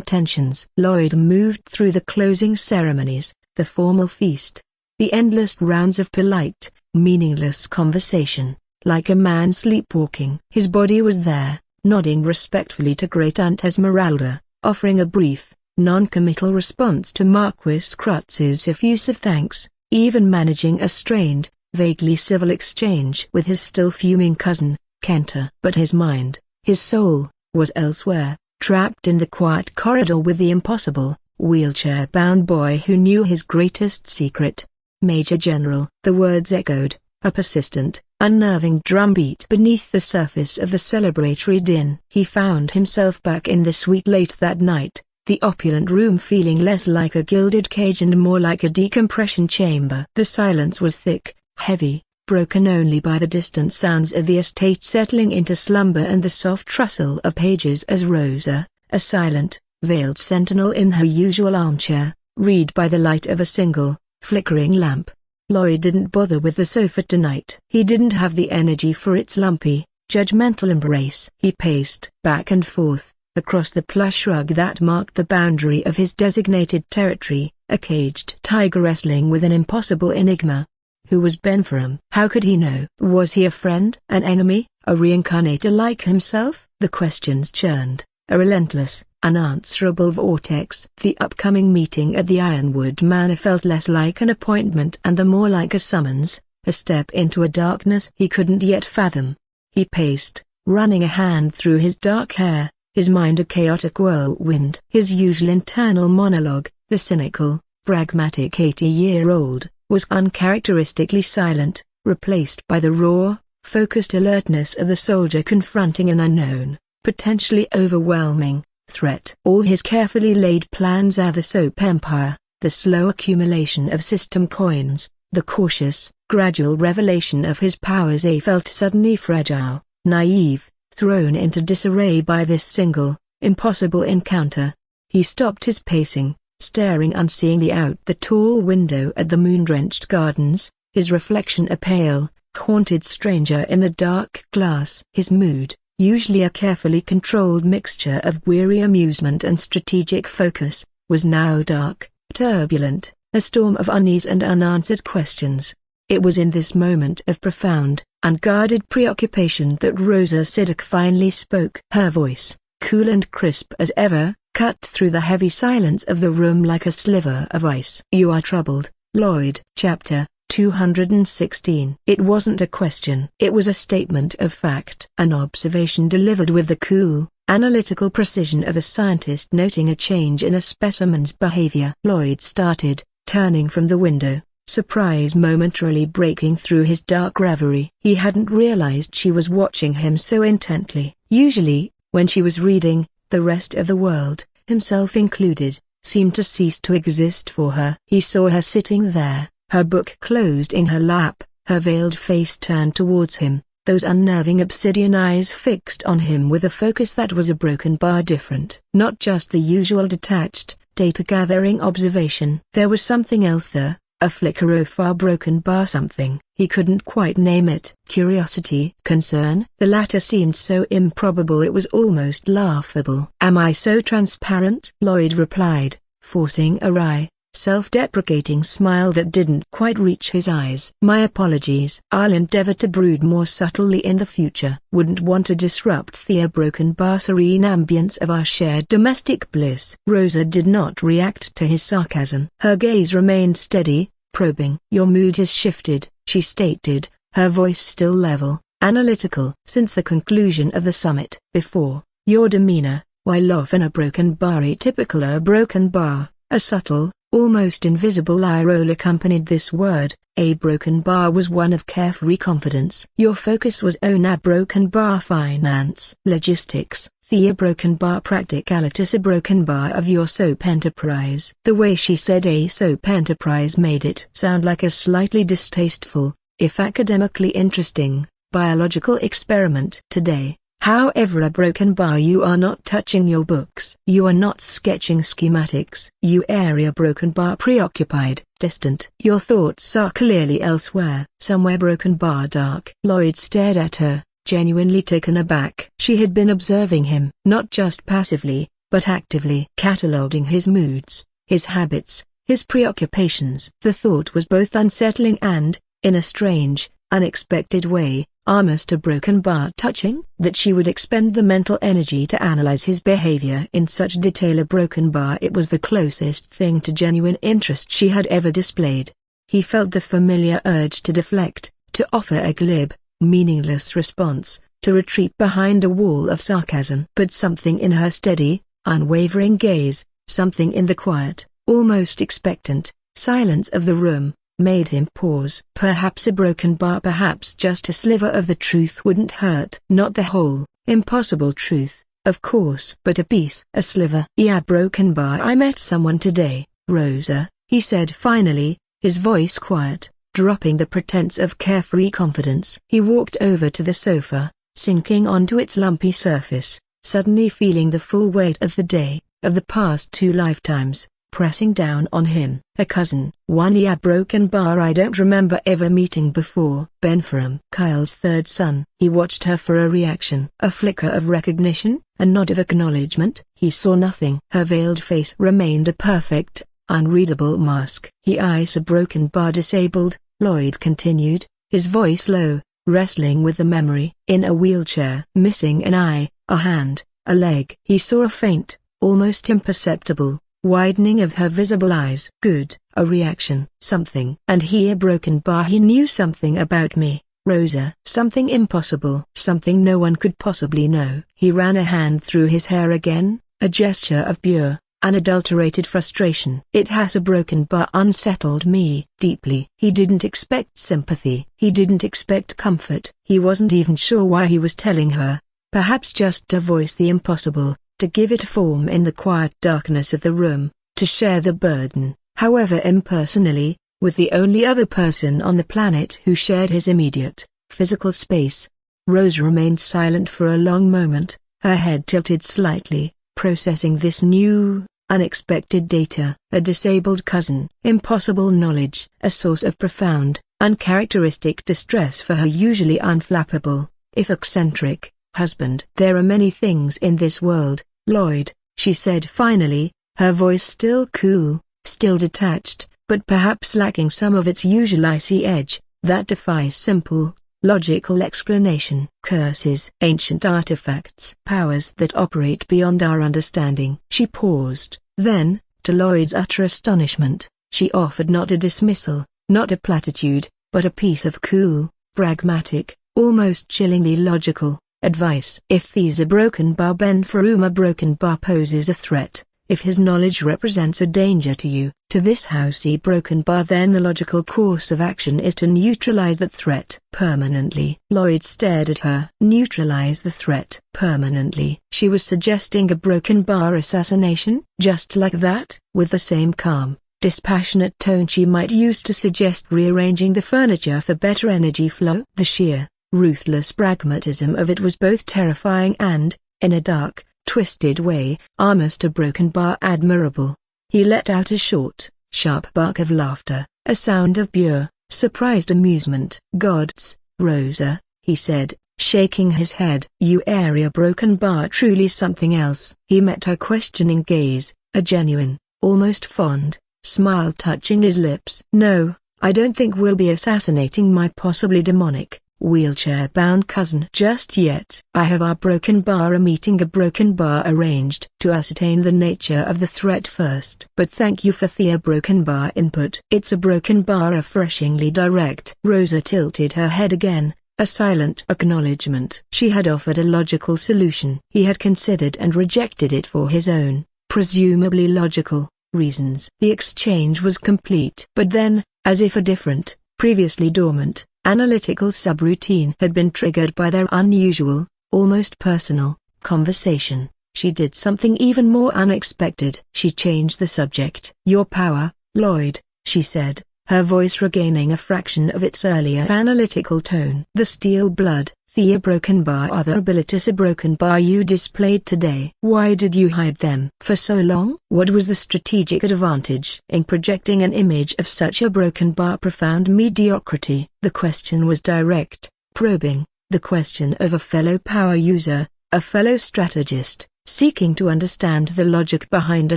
tensions. Lloyd moved through the closing ceremonies, the formal feast, the endless rounds of polite, meaningless conversation, like a man sleepwalking. His body was there, nodding respectfully to Great Aunt Esmeralda, offering a brief, non-committal response to Marquis Krutz's effusive thanks, even managing a strained, vaguely civil exchange with his still fuming cousin, Kenta. But his mind, his soul, was elsewhere, trapped in the quiet corridor with the impossible, wheelchair-bound boy who knew his greatest secret. Major General. The words echoed, a persistent, unnerving drumbeat beneath the surface of the celebratory din. He found himself back in the suite late that night, the opulent room feeling less like a gilded cage and more like a decompression chamber. The silence was thick, heavy, broken only by the distant sounds of the estate settling into slumber and the soft rustle of pages as Rosa, a silent, veiled sentinel in her usual armchair, read by the light of a single, flickering lamp. Lloyd didn't bother with the sofa tonight. He didn't have the energy for its lumpy, judgmental embrace. He paced back and forth, across the plush rug that marked the boundary of his designated territory, a caged tiger wrestling with an impossible enigma. Who was Ben Ferrum? How could he know? Was he a friend? An enemy? A reincarnator like himself? The questions churned, a relentless, unanswerable vortex. The upcoming meeting at the Ironwood Manor felt less like an appointment and more like a summons, a step into a darkness he couldn't yet fathom. He paced, running a hand through his dark hair, his mind a chaotic whirlwind. His usual internal monologue, the cynical, pragmatic 80-year-old, was uncharacteristically silent, replaced by the raw, focused alertness of the soldier confronting an unknown, potentially overwhelming, threat. All his carefully laid plans are the soap empire, the slow accumulation of system coins, the cautious, gradual revelation of his powers. He felt suddenly fragile, naive, thrown into disarray by this single, impossible encounter. He stopped his pacing, staring unseeingly out the tall window at the moon-drenched gardens, his reflection a pale, haunted stranger in the dark glass. His mood, usually a carefully controlled mixture of weary amusement and strategic focus, was now dark, turbulent, a storm of unease and unanswered questions. It was in this moment of profound, unguarded preoccupation that Rosa Siddiq finally spoke. Her voice, cool and crisp as ever, cut through the heavy silence of the room like a sliver of ice. "You are troubled, Lloyd." Chapter 216. It wasn't a question. It was a statement of fact. An observation delivered with the cool, analytical precision of a scientist noting a change in a specimen's behavior. Lloyd started, turning from the window, surprise momentarily breaking through his dark reverie. He hadn't realized she was watching him so intently. Usually, when she was reading, the rest of the world, himself included, seemed to cease to exist for her. He saw her sitting there, her book closed in her lap, her veiled face turned towards him, those unnerving obsidian eyes fixed on him with a focus that was a broken bar different. Not just the usual detached, data-gathering observation. There was something else there, a flicker of far broken bar, something. He couldn't quite name it. Curiosity, concern. The latter seemed so improbable it was almost laughable. "Am I so transparent?" Lloyd replied, forcing a wry, self-deprecating smile that didn't quite reach his eyes. "My apologies. I'll endeavor to brood more subtly in the future. Wouldn't want to disrupt the broken bar serene ambience of our shared domestic bliss." Rosa did not react to his sarcasm. Her gaze remained steady, probing. "Your mood has shifted," she stated, her voice still level, analytical. "Since the conclusion of the summit. Before, your demeanor, while often a broken bar, atypical a broken bar, a subtle, almost invisible eye roll accompanied this word. A broken bar was one of carefree confidence. Your focus was on a broken bar finance, logistics, the broken bar practicalities, a broken bar of your soap enterprise." The way she said a soap enterprise made it sound like a slightly distasteful, if academically interesting, biological experiment. "Today, however, a broken bar, you are not touching your books. You are not sketching schematics. You are a broken bar, preoccupied, distant. Your thoughts are clearly elsewhere. Somewhere broken bar dark." Lloyd stared at her, genuinely taken aback. She had been observing him, not just passively, but actively, cataloguing his moods, his habits, his preoccupations. The thought was both unsettling and, in a strange, unexpected way, almost a broken bar touching. That she would expend the mental energy to analyze his behavior in such detail. A broken bar, it was the closest thing to genuine interest she had ever displayed. He felt the familiar urge to deflect, to offer a glib, meaningless response, to retreat behind a wall of sarcasm. But something in her steady, unwavering gaze, something in the quiet, almost expectant, silence of the room, made him pause. Perhaps a broken bar, perhaps just a sliver of the truth wouldn't hurt. Not the whole, impossible truth, of course, but a piece, a sliver. "Yeah, broken bar. I met someone today, Rosa," he said finally, his voice quiet, dropping the pretense of carefree confidence. He walked over to the sofa, sinking onto its lumpy surface, suddenly feeling the full weight of the day, of the past 2 lifetimes, pressing down on him. "A cousin." "One, yeah, broken bar. I don't remember ever meeting before." "Ben Ferrum, Kyle's 3rd son." He watched her for a reaction. A flicker of recognition, a nod of acknowledgement. He saw nothing. Her veiled face remained a perfect, unreadable mask. "He is a broken bar disabled," Lloyd continued, his voice low, wrestling with the memory. "In a wheelchair. Missing an eye, a hand, a leg." He saw a faint, almost imperceptible, widening of her visible eyes. "Good." A reaction. "Something." "And he a broken bar. He knew something about me, Rosa." "Something impossible." "Something no one could possibly know." He ran a hand through his hair again, a gesture of pure, unadulterated frustration. "It has a broken bar unsettled me deeply." He didn't expect sympathy. He didn't expect comfort. He wasn't even sure why he was telling her. Perhaps just to voice the impossible, to give it form in the quiet darkness of the room, to share the burden, however impersonally, with the only other person on the planet who shared his immediate, physical space. Rose remained silent for a long moment, her head tilted slightly, processing this new, unexpected data. A disabled cousin, impossible knowledge, a source of profound, uncharacteristic distress for her usually unflappable, if eccentric, husband. There are many things in this world, Lloyd, she said finally, her voice still cool, still detached, but perhaps lacking some of its usual icy edge, that defy simple, logical explanation. Curses, ancient artifacts, powers that operate beyond our understanding. She paused, then, to Lloyd's utter astonishment, she offered not a dismissal, not a platitude, but a piece of cool, pragmatic, almost chillingly logical advice. If these are broken bar Ben Ferrum, a broken bar poses a threat, if his knowledge represents a danger to you, to this housey broken bar, then the logical course of action is to neutralize that threat permanently. Lloyd stared at her. Neutralize the threat permanently. She was suggesting a broken bar assassination? Just like that? With the same calm, dispassionate tone she might use to suggest rearranging the furniture for better energy flow. The sheer, ruthless pragmatism of it was both terrifying and, in a dark, twisted way, almost a broken bar admirable. He let out a short, sharp bark of laughter, a sound of pure, surprised amusement. Gods, Rosa, he said, shaking his head. You area broken bar truly something else. He met her questioning gaze, a genuine, almost fond, smile touching his lips. No, I don't think we'll be assassinating my possibly demonic, wheelchair-bound cousin just yet. I have our broken bar meeting, a broken bar arranged to ascertain the nature of the threat first. But thank you for the broken bar input. It's a broken bar, refreshingly direct. Rosa tilted her head again, a silent acknowledgement. She had offered a logical solution. He had considered and rejected it for his own, presumably logical, reasons. The exchange was complete. But then, as if a different, previously dormant, analytical subroutine had been triggered by their unusual, almost personal, conversation, she did something even more unexpected. She changed the subject. Your power, Lloyd, she said, her voice regaining a fraction of its earlier analytical tone. The steel blood, the broken bar, other abilities a broken bar you displayed today. Why did you hide them for so long? What was the strategic advantage in projecting an image of such a broken bar? Profound mediocrity. The question was direct, probing, the question of a fellow power user, a fellow strategist, seeking to understand the logic behind a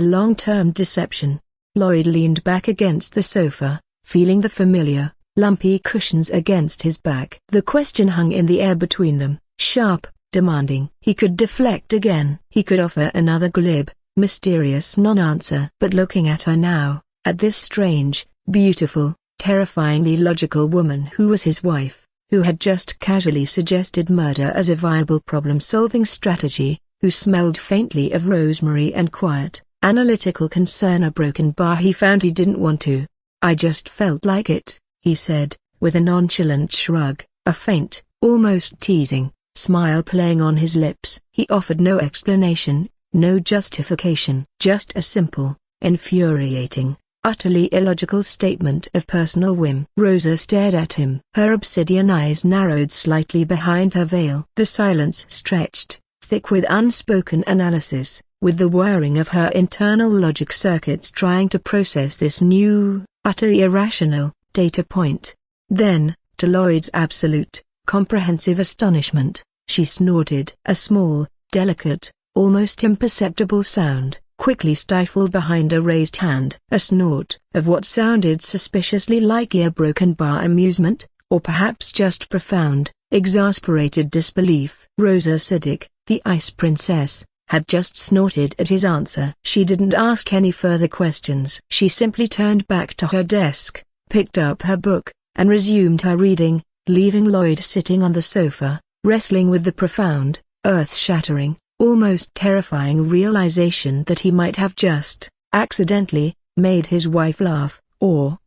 long-term deception. Lloyd leaned back against the sofa, feeling the familiar, lumpy cushions against his back. The question hung in the air between them, sharp, demanding. He could deflect again. He could offer another glib, mysterious non-answer. But looking at her now, at this strange, beautiful, terrifyingly logical woman who was his wife, who had just casually suggested murder as a viable problem-solving strategy, who smelled faintly of rosemary and quiet, analytical concern, a broken bar, he found he didn't want to. I just felt like it, he said, with a nonchalant shrug, a faint, almost teasing, smile playing on his lips. He offered no explanation, no justification, just a simple, infuriating, utterly illogical statement of personal whim. Rosa stared at him. Her obsidian eyes narrowed slightly behind her veil. The silence stretched, thick with unspoken analysis, with the whirring of her internal logic circuits trying to process this new, utterly irrational, data point. Then, to Lloyd's absolute, comprehensive astonishment, she snorted. A small, delicate, almost imperceptible sound, quickly stifled behind a raised hand. A snort, of what sounded suspiciously like a broken bar amusement, or perhaps just profound, exasperated disbelief. Rosa Siddiq, the Ice Princess, had just snorted at his answer. She didn't ask any further questions. She simply turned back to her desk, picked up her book, and resumed her reading, leaving Lloyd sitting on the sofa, wrestling with the profound, earth-shattering, almost terrifying realization that he might have just, accidentally, made his wife laugh, or,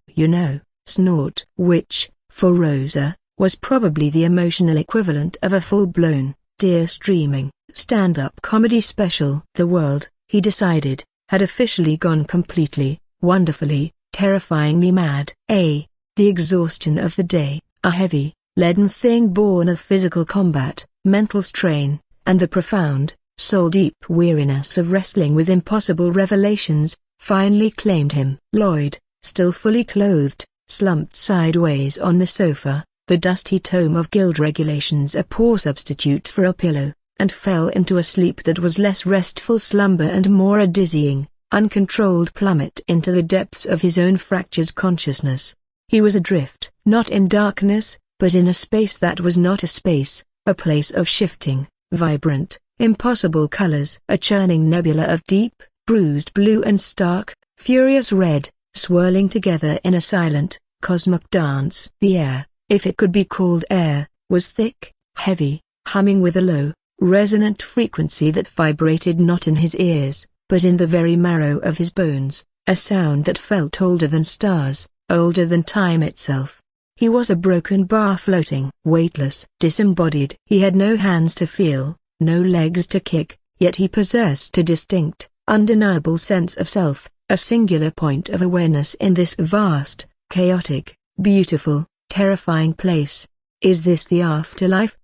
snort, which, for Rosa, was probably the emotional equivalent of a full-blown, tear-streaming, stand-up comedy special. The world, he decided, had officially gone completely, wonderfully, terrifyingly mad. The exhaustion of the day, a heavy, leaden thing born of physical combat, mental strain, and the profound, soul-deep weariness of wrestling with impossible revelations, finally claimed him. Lloyd, still fully clothed, slumped sideways on the sofa, the dusty tome of guild regulations a poor substitute for a pillow, and fell into a sleep that was less restful slumber and more a dizzying, uncontrolled plummet into the depths of his own fractured consciousness. He was adrift, not in darkness, but in a space that was not a space, a place of shifting, vibrant, impossible colors. A churning nebula of deep, bruised blue and stark, furious red, swirling together in a silent, cosmic dance. The air, if it could be called air, was thick, heavy, humming with a low, resonant frequency that vibrated not in his ears, but in the very marrow of his bones, a sound that felt older than stars, older than time itself. He was a broken bar floating, weightless, disembodied. He had no hands to feel, no legs to kick, yet he possessed a distinct, undeniable sense of self, a singular point of awareness in this vast, chaotic, beautiful, terrifying place. Is this the afterlife?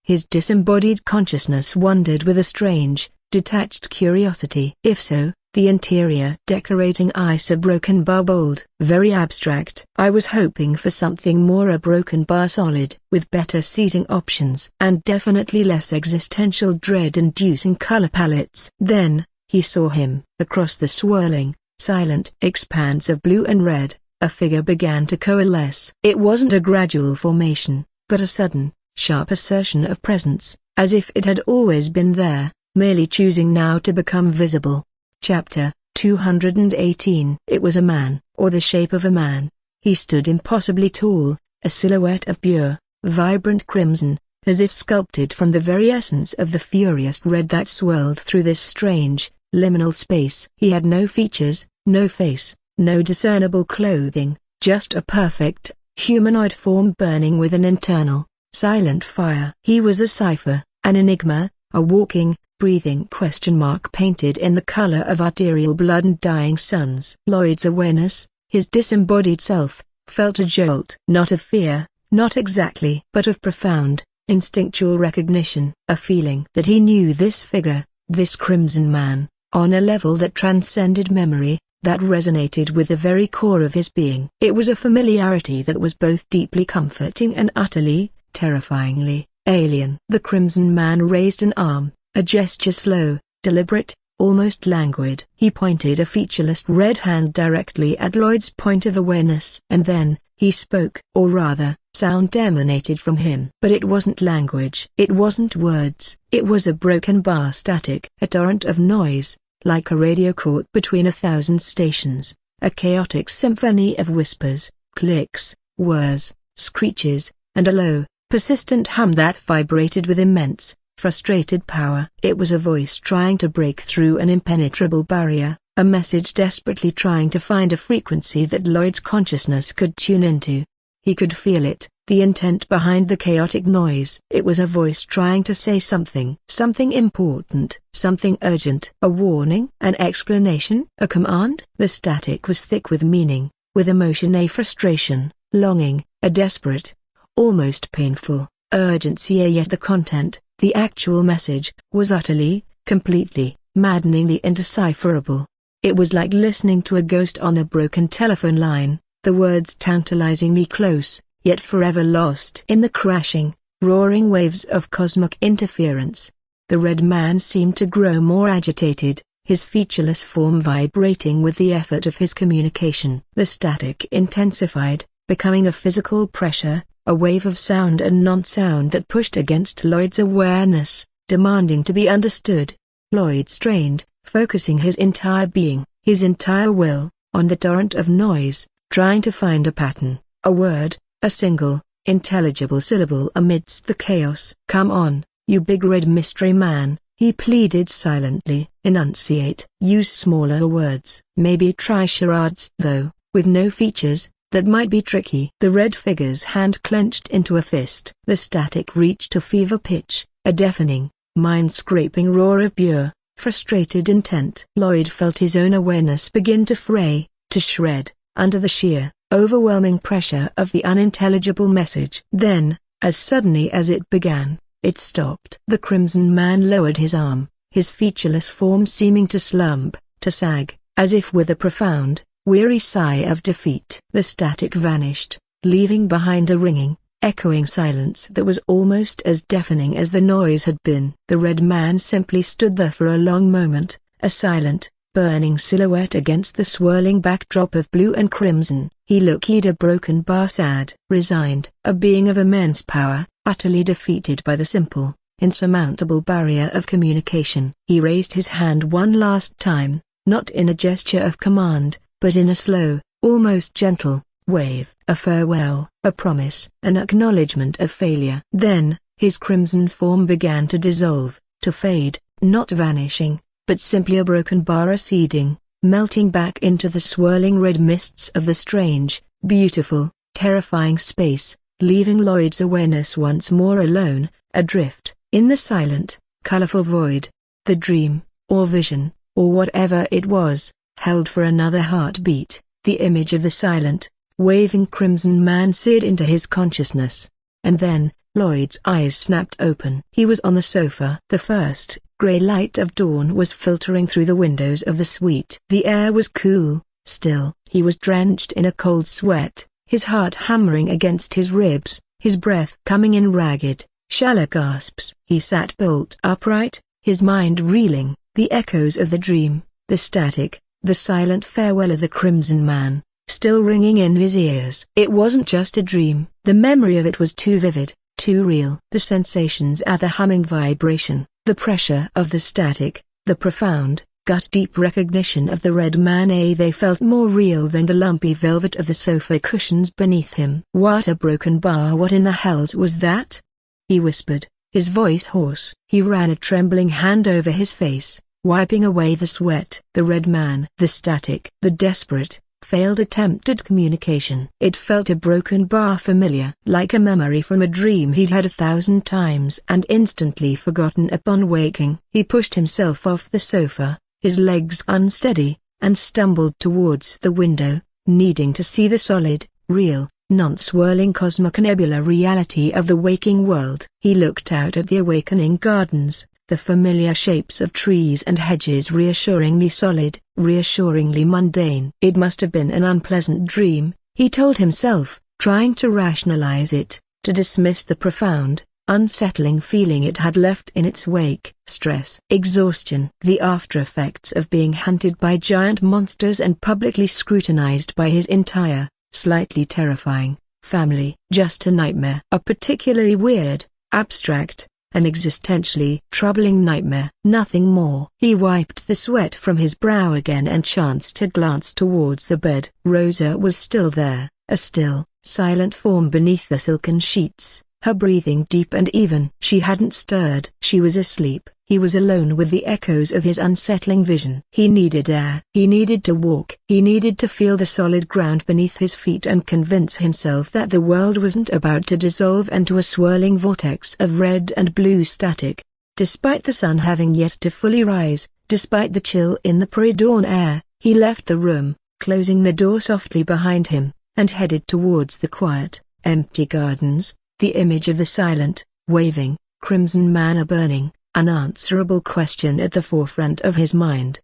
His disembodied consciousness wondered with a strange, detached curiosity. If so, the interior decorating ice a broken bar bold. Very abstract. I was hoping for something more a broken bar solid, with better seating options and definitely less existential dread-inducing color palettes. Then, he saw him. Across the swirling, silent expanse of blue and red, a figure began to coalesce. It wasn't a gradual formation, but a sudden, sharp assertion of presence, as if it had always been there, merely choosing now to become visible. Chapter 218. It was a man, or the shape of a man. He stood impossibly tall, a silhouette of pure, vibrant crimson, as if sculpted from the very essence of the furious red that swirled through this strange, liminal space. He had no features, no face, no discernible clothing, just a perfect, humanoid form burning with an internal, silent fire. He was a cipher, an enigma, a walking, breathing question mark painted in the color of arterial blood and dying suns. Lloyd's awareness, his disembodied self, felt a jolt. Not of fear, not exactly, but of profound, instinctual recognition. A feeling that he knew this figure, this crimson man, on a level that transcended memory, that resonated with the very core of his being. It was a familiarity that was both deeply comforting and utterly, terrifyingly, alien. The crimson man raised an arm, a gesture slow, deliberate, almost languid. He pointed a featureless red hand directly at Lloyd's point of awareness. And then, he spoke. Or rather, sound emanated from him. But it wasn't language. It wasn't words. It was a broken bar static. A torrent of noise, like a radio caught between 1,000 stations. A chaotic symphony of whispers, clicks, whirs, screeches, and a low, persistent hum that vibrated with immense, frustrated power. It was a voice trying to break through an impenetrable barrier, a message desperately trying to find a frequency that Lloyd's consciousness could tune into. He could feel it, the intent behind the chaotic noise. It was a voice trying to say something. Something important, something urgent. A warning, an explanation, a command. The static was thick with meaning, with emotion, a frustration, longing, a desperate, almost painful, urgency. Yet the content, the actual message, was utterly, completely, maddeningly indecipherable. It was like listening to a ghost on a broken telephone line, the words tantalizingly close, yet forever lost in the crashing, roaring waves of cosmic interference. The red man seemed to grow more agitated, his featureless form vibrating with the effort of his communication. The static intensified, becoming a physical pressure, a wave of sound and non-sound that pushed against Lloyd's awareness, demanding to be understood. Lloyd strained, focusing his entire being, his entire will, on the torrent of noise, trying to find a pattern, a word, a single, intelligible syllable amidst the chaos. "Come on, you big red mystery man," he pleaded silently. "Enunciate. Use smaller words. Maybe try charades, though, with no features. That might be tricky." The red figure's hand clenched into a fist. The static reached a fever pitch, a deafening, mind-scraping roar of pure, frustrated intent. Lloyd felt his own awareness begin to fray, to shred, under the sheer, overwhelming pressure of the unintelligible message. Then, as suddenly as it began, it stopped. The crimson man lowered his arm, his featureless form seeming to slump, to sag, as if with a profound, weary sigh of defeat. The static vanished, leaving behind a ringing, echoing silence that was almost as deafening as the noise had been. The red man simply stood there for a long moment, a silent, burning silhouette against the swirling backdrop of blue and crimson. He looked a broken bar, sad, resigned, a being of immense power, utterly defeated by the simple, insurmountable barrier of communication. He raised his hand one last time, not in a gesture of command, but in a slow, almost gentle, wave. A farewell, a promise, an acknowledgement of failure. Then, his crimson form began to dissolve, to fade, not vanishing, but simply a broken bar receding, melting back into the swirling red mists of the strange, beautiful, terrifying space, leaving Lloyd's awareness once more alone, adrift, in the silent, colorful void. The dream, or vision, or whatever it was, held for another heartbeat. The image of the silent, waving crimson man seared into his consciousness. And then, Lloyd's eyes snapped open. He was on the sofa. The first, grey light of dawn was filtering through the windows of the suite. The air was cool, still. He was drenched in a cold sweat, his heart hammering against his ribs, his breath coming in ragged, shallow gasps. He sat bolt upright, his mind reeling, the echoes of the dream, the static, the silent farewell of the crimson man, still ringing in his ears. It wasn't just a dream. The memory of it was too vivid, too real. The sensations at the humming vibration, the pressure of the static, the profound, gut-deep recognition of the red man, they felt more real than the lumpy velvet of the sofa cushions beneath him. What a broken bar! What in the hells was that? He whispered, his voice hoarse. He ran a trembling hand over his face, wiping away the sweat. The red man, the static, the desperate, failed attempt at communication. It felt a broken bar, familiar, like a memory from a dream he'd had 1,000 times and instantly forgotten upon waking. He pushed himself off the sofa, his legs unsteady, and stumbled towards the window, needing to see the solid, real, non-swirling cosmic nebula reality of the waking world. He looked out at the awakening gardens, the familiar shapes of trees and hedges, reassuringly solid, reassuringly mundane. It must have been an unpleasant dream, he told himself, trying to rationalize it, to dismiss the profound, unsettling feeling it had left in its wake. Stress, exhaustion, the after-effects of being hunted by giant monsters and publicly scrutinized by his entire, slightly terrifying, family. Just a nightmare. A particularly weird, abstract, an existentially troubling nightmare. Nothing more. He wiped the sweat from his brow again and chanced to glance towards the bed. Rosa was still there, a still, silent form beneath the silken sheets, her breathing deep and even. She hadn't stirred. She was asleep. He was alone with the echoes of his unsettling vision. He needed air. He needed to walk. He needed to feel the solid ground beneath his feet and convince himself that the world wasn't about to dissolve into a swirling vortex of red and blue static. Despite the sun having yet to fully rise, despite the chill in the pre-dawn air, he left the room, closing the door softly behind him, and headed towards the quiet, empty gardens, the image of the silent, waving, crimson man, a burning, unanswerable question at the forefront of his mind.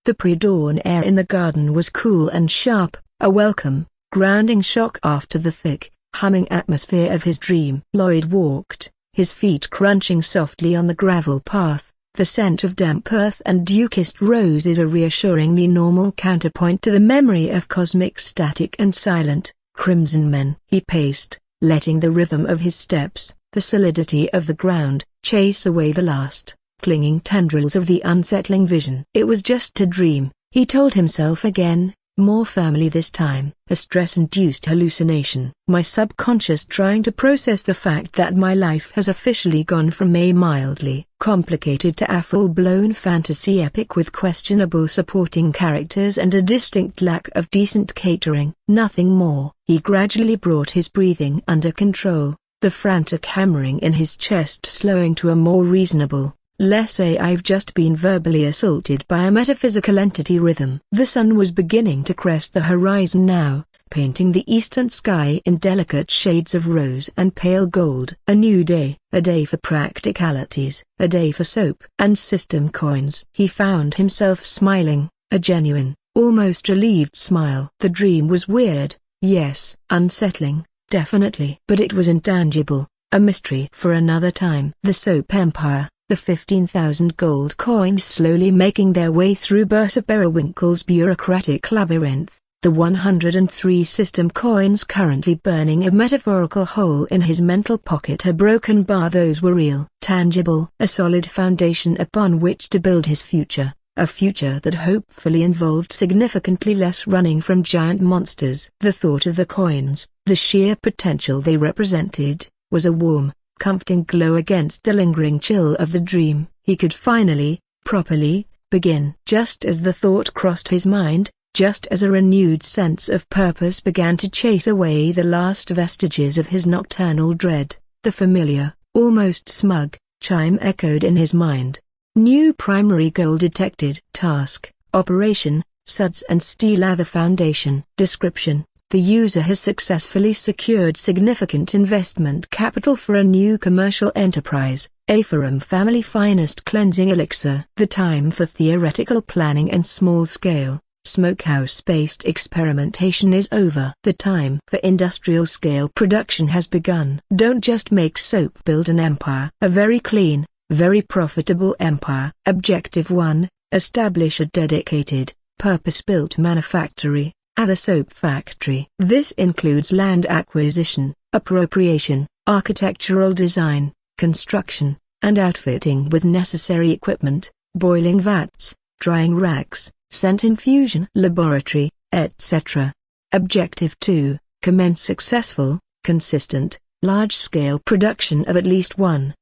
The pre-dawn air in the garden was cool and sharp, a welcome, grounding shock after the thick, humming atmosphere of his dream. Lloyd walked, his feet crunching softly on the gravel path, the scent of damp earth and dew-kissed roses a reassuringly normal counterpoint to the memory of cosmic static and silent, crimson men. He paced, letting the rhythm of his steps, the solidity of the ground, chase away the last, clinging tendrils of the unsettling vision. It was just a dream, he told himself again, more firmly this time. A stress-induced hallucination. My subconscious trying to process the fact that my life has officially gone from a mildly complicated to a full-blown fantasy epic with questionable supporting characters and a distinct lack of decent catering. Nothing more. He gradually brought his breathing under control, the frantic hammering in his chest slowing to a more reasonable, let's say I've just been verbally assaulted by a metaphysical entity rhythm. The sun was beginning to crest the horizon now, painting the eastern sky in delicate shades of rose and pale gold. A new day, a day for practicalities, a day for soap and system coins. He found himself smiling, a genuine, almost relieved smile. The dream was weird, yes, unsettling, definitely. But it was intangible, a mystery for another time. The soap empire, the 15,000 gold coins slowly making their way through Bursar Periwinkle's bureaucratic labyrinth, the 103 system coins currently burning a metaphorical hole in his mental pocket. A broken bar, those were real, tangible, a solid foundation upon which to build his future, a future that hopefully involved significantly less running from giant monsters. The thought of the coins, the sheer potential they represented, was a warm, comforting glow against the lingering chill of the dream. He could finally, properly, begin. Just as the thought crossed his mind, just as a renewed sense of purpose began to chase away the last vestiges of his nocturnal dread, the familiar, almost smug, chime echoed in his mind. New primary goal detected. Task, Operation, Suds and Steel are the foundation. Description: the user has successfully secured significant investment capital for a new commercial enterprise, a Ferrum family finest cleansing elixir. The time for theoretical planning and small-scale, smokehouse-based experimentation is over. The time for industrial-scale production has begun. Don't just make soap, build an empire. A very clean, very profitable empire. Objective 1, establish a dedicated, purpose-built manufactory, the soap factory. This includes land acquisition, appropriation, architectural design, construction, and outfitting with necessary equipment, boiling vats, drying racks, centrifusion laboratory, etc. Objective 2, commence successful, consistent, large-scale production of at least one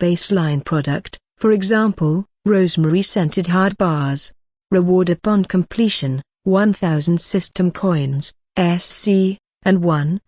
baseline product, for example, rosemary-scented hard bars. Reward upon completion, 1,000 system coins, SC, and 1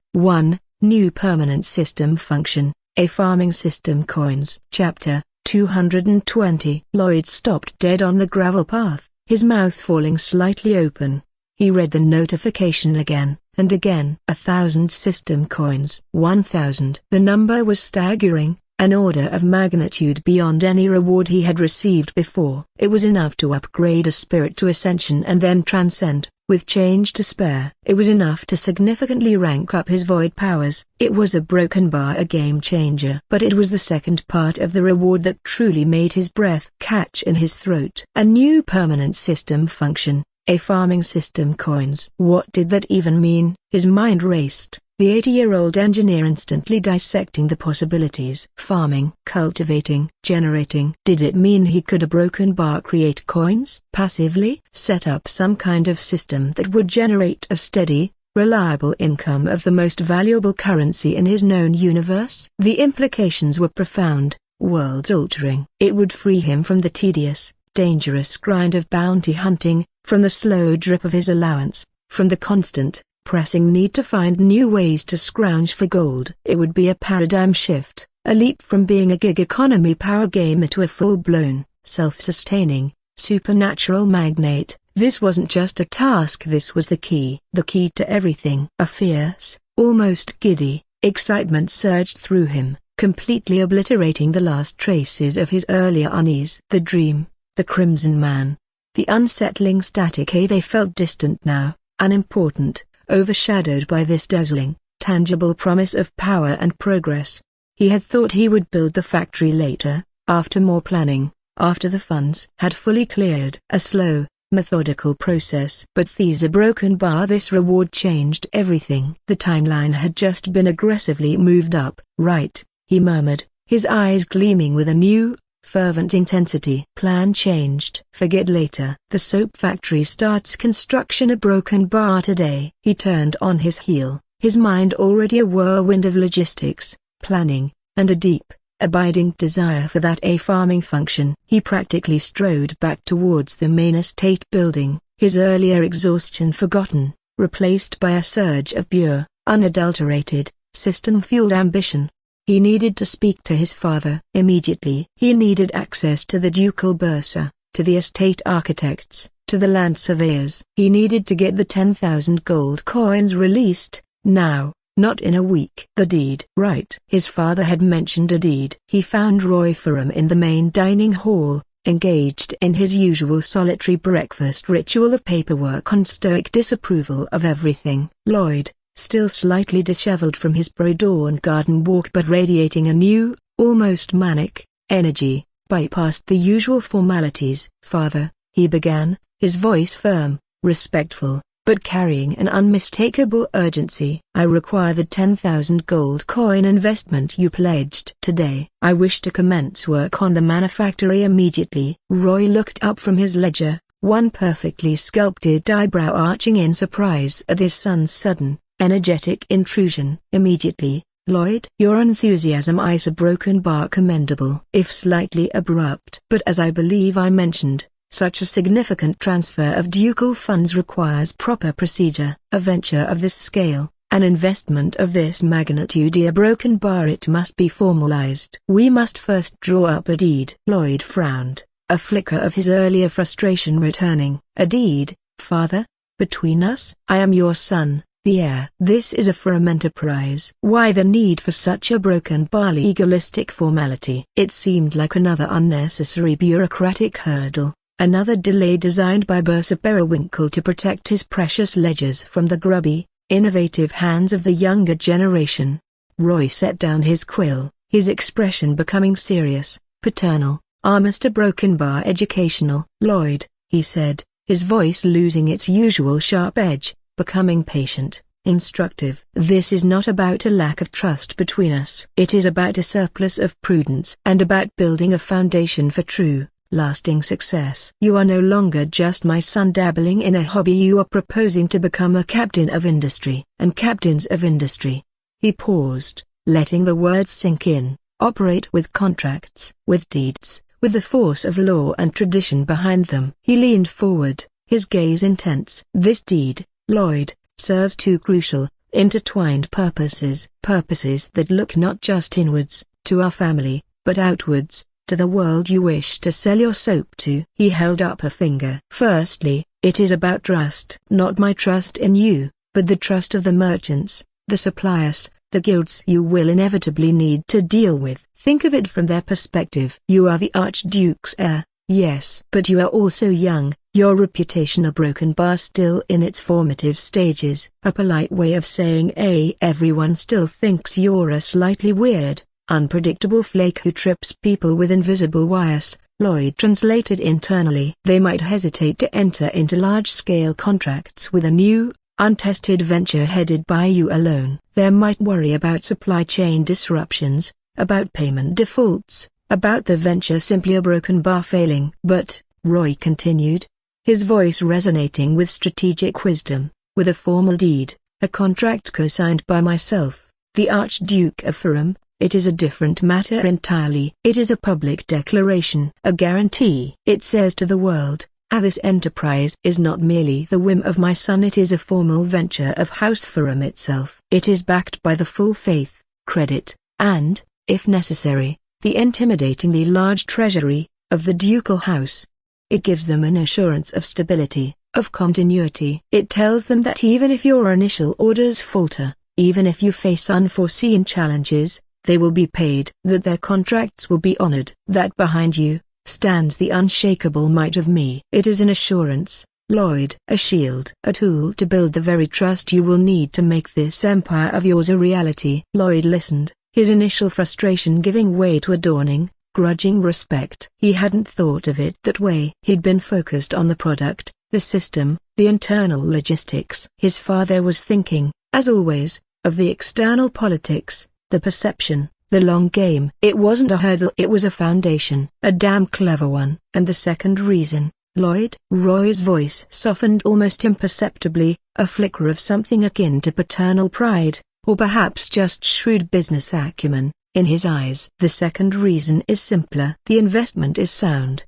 new permanent system function, a farming system coins. Chapter 220. Lloyd stopped dead on the gravel path, his mouth falling slightly open. He read the notification again, and again. 1,000 system coins. 1,000. The number was staggering, an order of magnitude beyond any reward he had received before. It was enough to upgrade a spirit to ascension and then transcend, with change to spare. It was enough to significantly rank up his void powers. It was a broken bar, a game changer. But it was the second part of the reward that truly made his breath catch in his throat. A new permanent system function, a farming system coins. What did that even mean? His mind raced. The 80-year-old engineer instantly dissecting the possibilities. Farming, cultivating, generating. Did it mean he could a broken bar create coins? Passively? Set up some kind of system that would generate a steady, reliable income of the most valuable currency in his known universe? The implications were profound, world-altering. It would free him from the tedious, dangerous grind of bounty hunting, from the slow drip of his allowance, from the constant, pressing need to find new ways to scrounge for gold. It would be a paradigm shift, a leap from being a gig economy power gamer to a full-blown, self-sustaining, supernatural magnate. This wasn't just a task, this was the key to everything. A fierce, almost giddy, excitement surged through him, completely obliterating the last traces of his earlier unease. The dream, the Crimson Man, the unsettling static. They felt distant now, unimportant, overshadowed by this dazzling, tangible promise of power and progress. He had thought he would build the factory later, after more planning, after the funds had fully cleared. A slow, methodical process. But these a broken bar. This reward changed everything. The timeline had just been aggressively moved up. Right, he murmured, his eyes gleaming with a new, fervent intensity. Plan changed. Forget later. The soap factory starts construction. A broken bar today. He turned on his heel, his mind already a whirlwind of logistics, planning, and a deep, abiding desire for that a farming function. He practically strode back towards the main estate building, his earlier exhaustion forgotten, replaced by a surge of pure, unadulterated, system-fueled ambition. He needed to speak to his father immediately. He needed access to the ducal bursar, to the estate architects, to the land surveyors. He needed to get the 10,000 gold coins released, now, not in a week. The deed. Right. His father had mentioned a deed. He found Lloyd Ferrum in the main dining hall, engaged in his usual solitary breakfast ritual of paperwork on stoic disapproval of everything. Lloyd, still slightly disheveled from his pre-dawn garden walk but radiating a new, almost manic, energy, bypassed the usual formalities. "Father," he began, his voice firm, respectful, but carrying an unmistakable urgency. "I require the 10,000 gold coin investment you pledged today. I wish to commence work on the manufactory immediately." Roy looked up from his ledger, one perfectly sculpted eyebrow arching in surprise at his son's sudden, energetic intrusion. "Immediately, Lloyd?" "Your enthusiasm is a broken bar commendable if slightly abrupt. But as I believe I mentioned, such a significant transfer of ducal funds requires proper procedure. A venture of this scale, an investment of this magnitude, a broken bar, it must be formalized. We must first draw up a deed." Lloyd frowned, a flicker of his earlier frustration returning. "A deed, father? Between us? I am your son, the heir. This is a Ferrum enterprise. Why the need for such a broken bar legalistic formality?" It seemed like another unnecessary bureaucratic hurdle. Another delay designed by Bursar Periwinkle to protect his precious ledgers from the grubby, innovative hands of the younger generation. Roy set down his quill, his expression becoming serious, paternal. Mr. Broken Bar educational." "Lloyd," he said, his voice losing its usual sharp edge, becoming patient, instructive. "This is not about a lack of trust between us. It is about a surplus of prudence and about building a foundation for true, lasting success. You are no longer just my son dabbling in a hobby. You are proposing to become a captain of industry. And captains of industry," he paused, letting the words sink in, "operate with contracts, with deeds, with the force of law and tradition behind them." He leaned forward, his gaze intense. "This deed, Lloyd, serves two crucial, intertwined purposes. Purposes that look not just inwards, to our family, but outwards, to the world you wish to sell your soap to." He held up a finger. "Firstly, it is about trust. Not my trust in you, but the trust of the merchants, the suppliers, the guilds you will inevitably need to deal with. Think of it from their perspective. You are the Archduke's heir, yes. But you are also young, your reputation a broken bar still in its formative stages. A polite way of saying everyone still thinks you're a slightly weird, unpredictable flake who trips people with invisible wires." Lloyd translated internally. "They might hesitate to enter into large-scale contracts with a new, untested venture headed by you alone. They might worry about supply chain disruptions, about payment defaults, about the venture simply a broken bar failing." "But," Roy continued, his voice resonating with strategic wisdom, "with a formal deed, a contract co-signed by myself, the Archduke of Ferrum, it is a different matter entirely. It is a public declaration, a guarantee. It says to the world, this enterprise is not merely the whim of my son, it is a formal venture of House Ferrum itself. It is backed by the full faith, credit, and, if necessary, the intimidatingly large treasury of the ducal house. It gives them an assurance of stability, of continuity. It tells them that even if your initial orders falter, even if you face unforeseen challenges, they will be paid. That their contracts will be honored. That behind you stands the unshakable might of me. It is an assurance, Lloyd, a shield, a tool to build the very trust you will need to make this empire of yours a reality." Lloyd listened, his initial frustration giving way to a dawning, grudging respect. He hadn't thought of it that way. He'd been focused on the product, the system, the internal logistics. His father was thinking, as always, of the external politics, the perception, the long game. It wasn't a hurdle, it was a foundation, a damn clever one. "And the second reason, Lloyd?" Roy's voice softened almost imperceptibly, a flicker of something akin to paternal pride, or perhaps just shrewd business acumen, in his eyes. "The second reason is simpler. The investment is sound."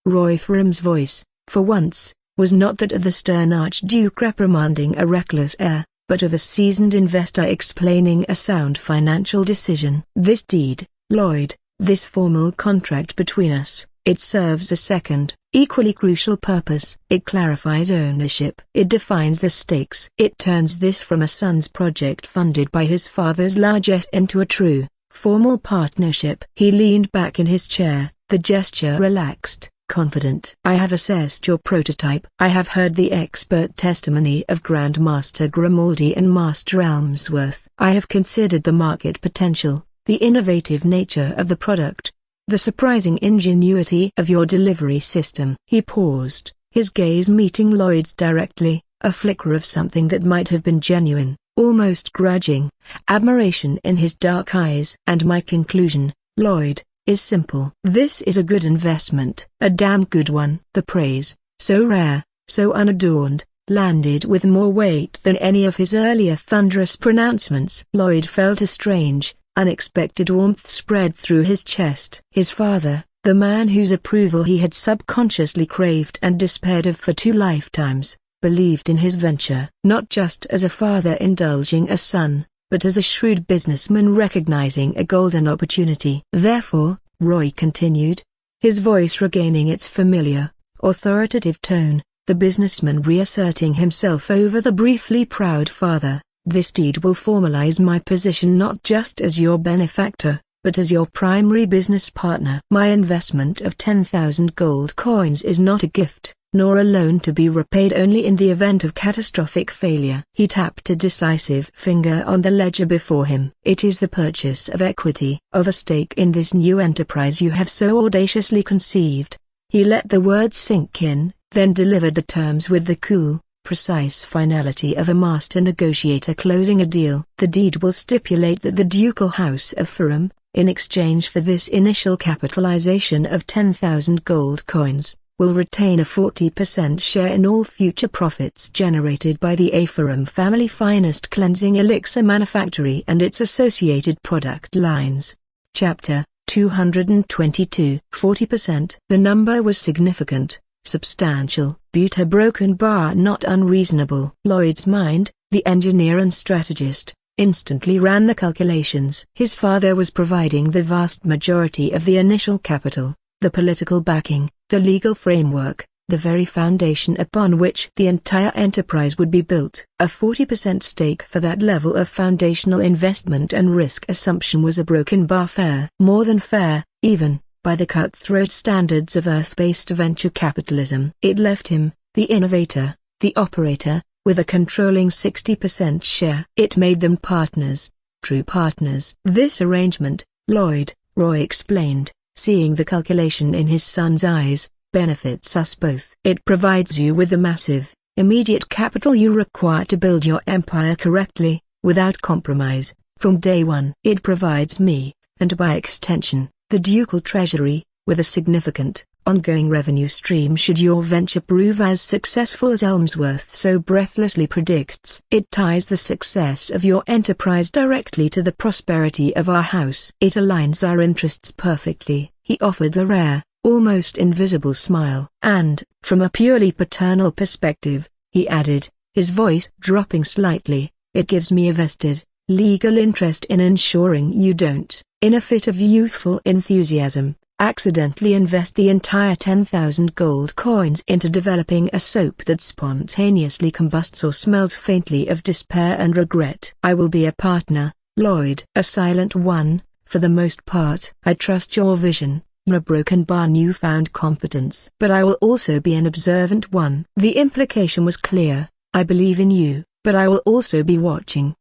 Roy Ferrum's voice, for once, was not that of the stern Archduke reprimanding a reckless heir, but of a seasoned investor explaining a sound financial decision. "This deed, Lloyd, this formal contract between us, it serves a second, equally crucial purpose. It clarifies ownership. It defines the stakes. It turns this from a son's project funded by his father's largesse into a true, formal partnership." He leaned back in his chair, the gesture relaxed, confident. I have assessed your prototype. I have heard the expert testimony of Grandmaster Grimaldi and Master Elmsworth. I have considered the market potential, the innovative nature of the product, the surprising ingenuity of your delivery system. He paused, his gaze meeting Lloyd's directly, a flicker of something that might have been genuine, almost grudging, admiration in his dark eyes. And my conclusion, Lloyd, is simple. This is a good investment, a damn good one. The praise, so rare, so unadorned, landed with more weight than any of his earlier thunderous pronouncements. Lloyd felt a strange, unexpected warmth spread through his chest. His father, the man whose approval he had subconsciously craved and despaired of for 2 lifetimes, believed in his venture. Not just as a father indulging a son, but as a shrewd businessman recognizing a golden opportunity. Therefore, Roy continued, his voice regaining its familiar, authoritative tone, the businessman reasserting himself over the briefly proud father, this deed will formalize my position not just as your benefactor, but as your primary business partner. My investment of 10,000 gold coins is not a gift, nor a loan to be repaid only in the event of catastrophic failure. He tapped a decisive finger on the ledger before him. It is the purchase of equity, of a stake in this new enterprise you have so audaciously conceived. He let the words sink in, then delivered the terms with the cool, precise finality of a master negotiator closing a deal. The deed will stipulate that the ducal house of Ferrum, in exchange for this initial capitalization of 10,000 gold coins, will retain a 40% share in all future profits generated by the Ferrum family finest cleansing elixir manufactory and its associated product lines. Chapter 222. 40%. The number was significant, substantial, but a broken bar not unreasonable. Lloyd's mind, the engineer and strategist, instantly ran the calculations. His father was providing the vast majority of the initial capital, the political backing, the legal framework, the very foundation upon which the entire enterprise would be built. A 40% stake for that level of foundational investment and risk assumption was a broken bar fair. More than fair, even, by the cutthroat standards of Earth-based venture capitalism. It left him, the innovator, the operator, with a controlling 60% share. It made them partners, true partners. This arrangement, Roy explained, seeing the calculation in his son's eyes, benefits us both. It provides you with the massive, immediate capital you require to build your empire correctly, without compromise, from day one. It provides me, and by extension, the ducal treasury, with a significant, ongoing revenue stream should your venture prove as successful as Elmsworth so breathlessly predicts. It ties the success of your enterprise directly to the prosperity of our house. It aligns our interests perfectly. He offered the rare, almost invisible smile. And, from a purely paternal perspective, he added, his voice dropping slightly, it gives me a vested, legal interest in ensuring you don't, in a fit of youthful enthusiasm, accidentally invest the entire 10,000 gold coins into developing a soap that spontaneously combusts or smells faintly of despair and regret. I will be a partner, Lloyd. A silent one, for the most part. I trust your vision, your broken bar newfound competence. But I will also be an observant one. The implication was clear, I believe in you, but I will also be watching,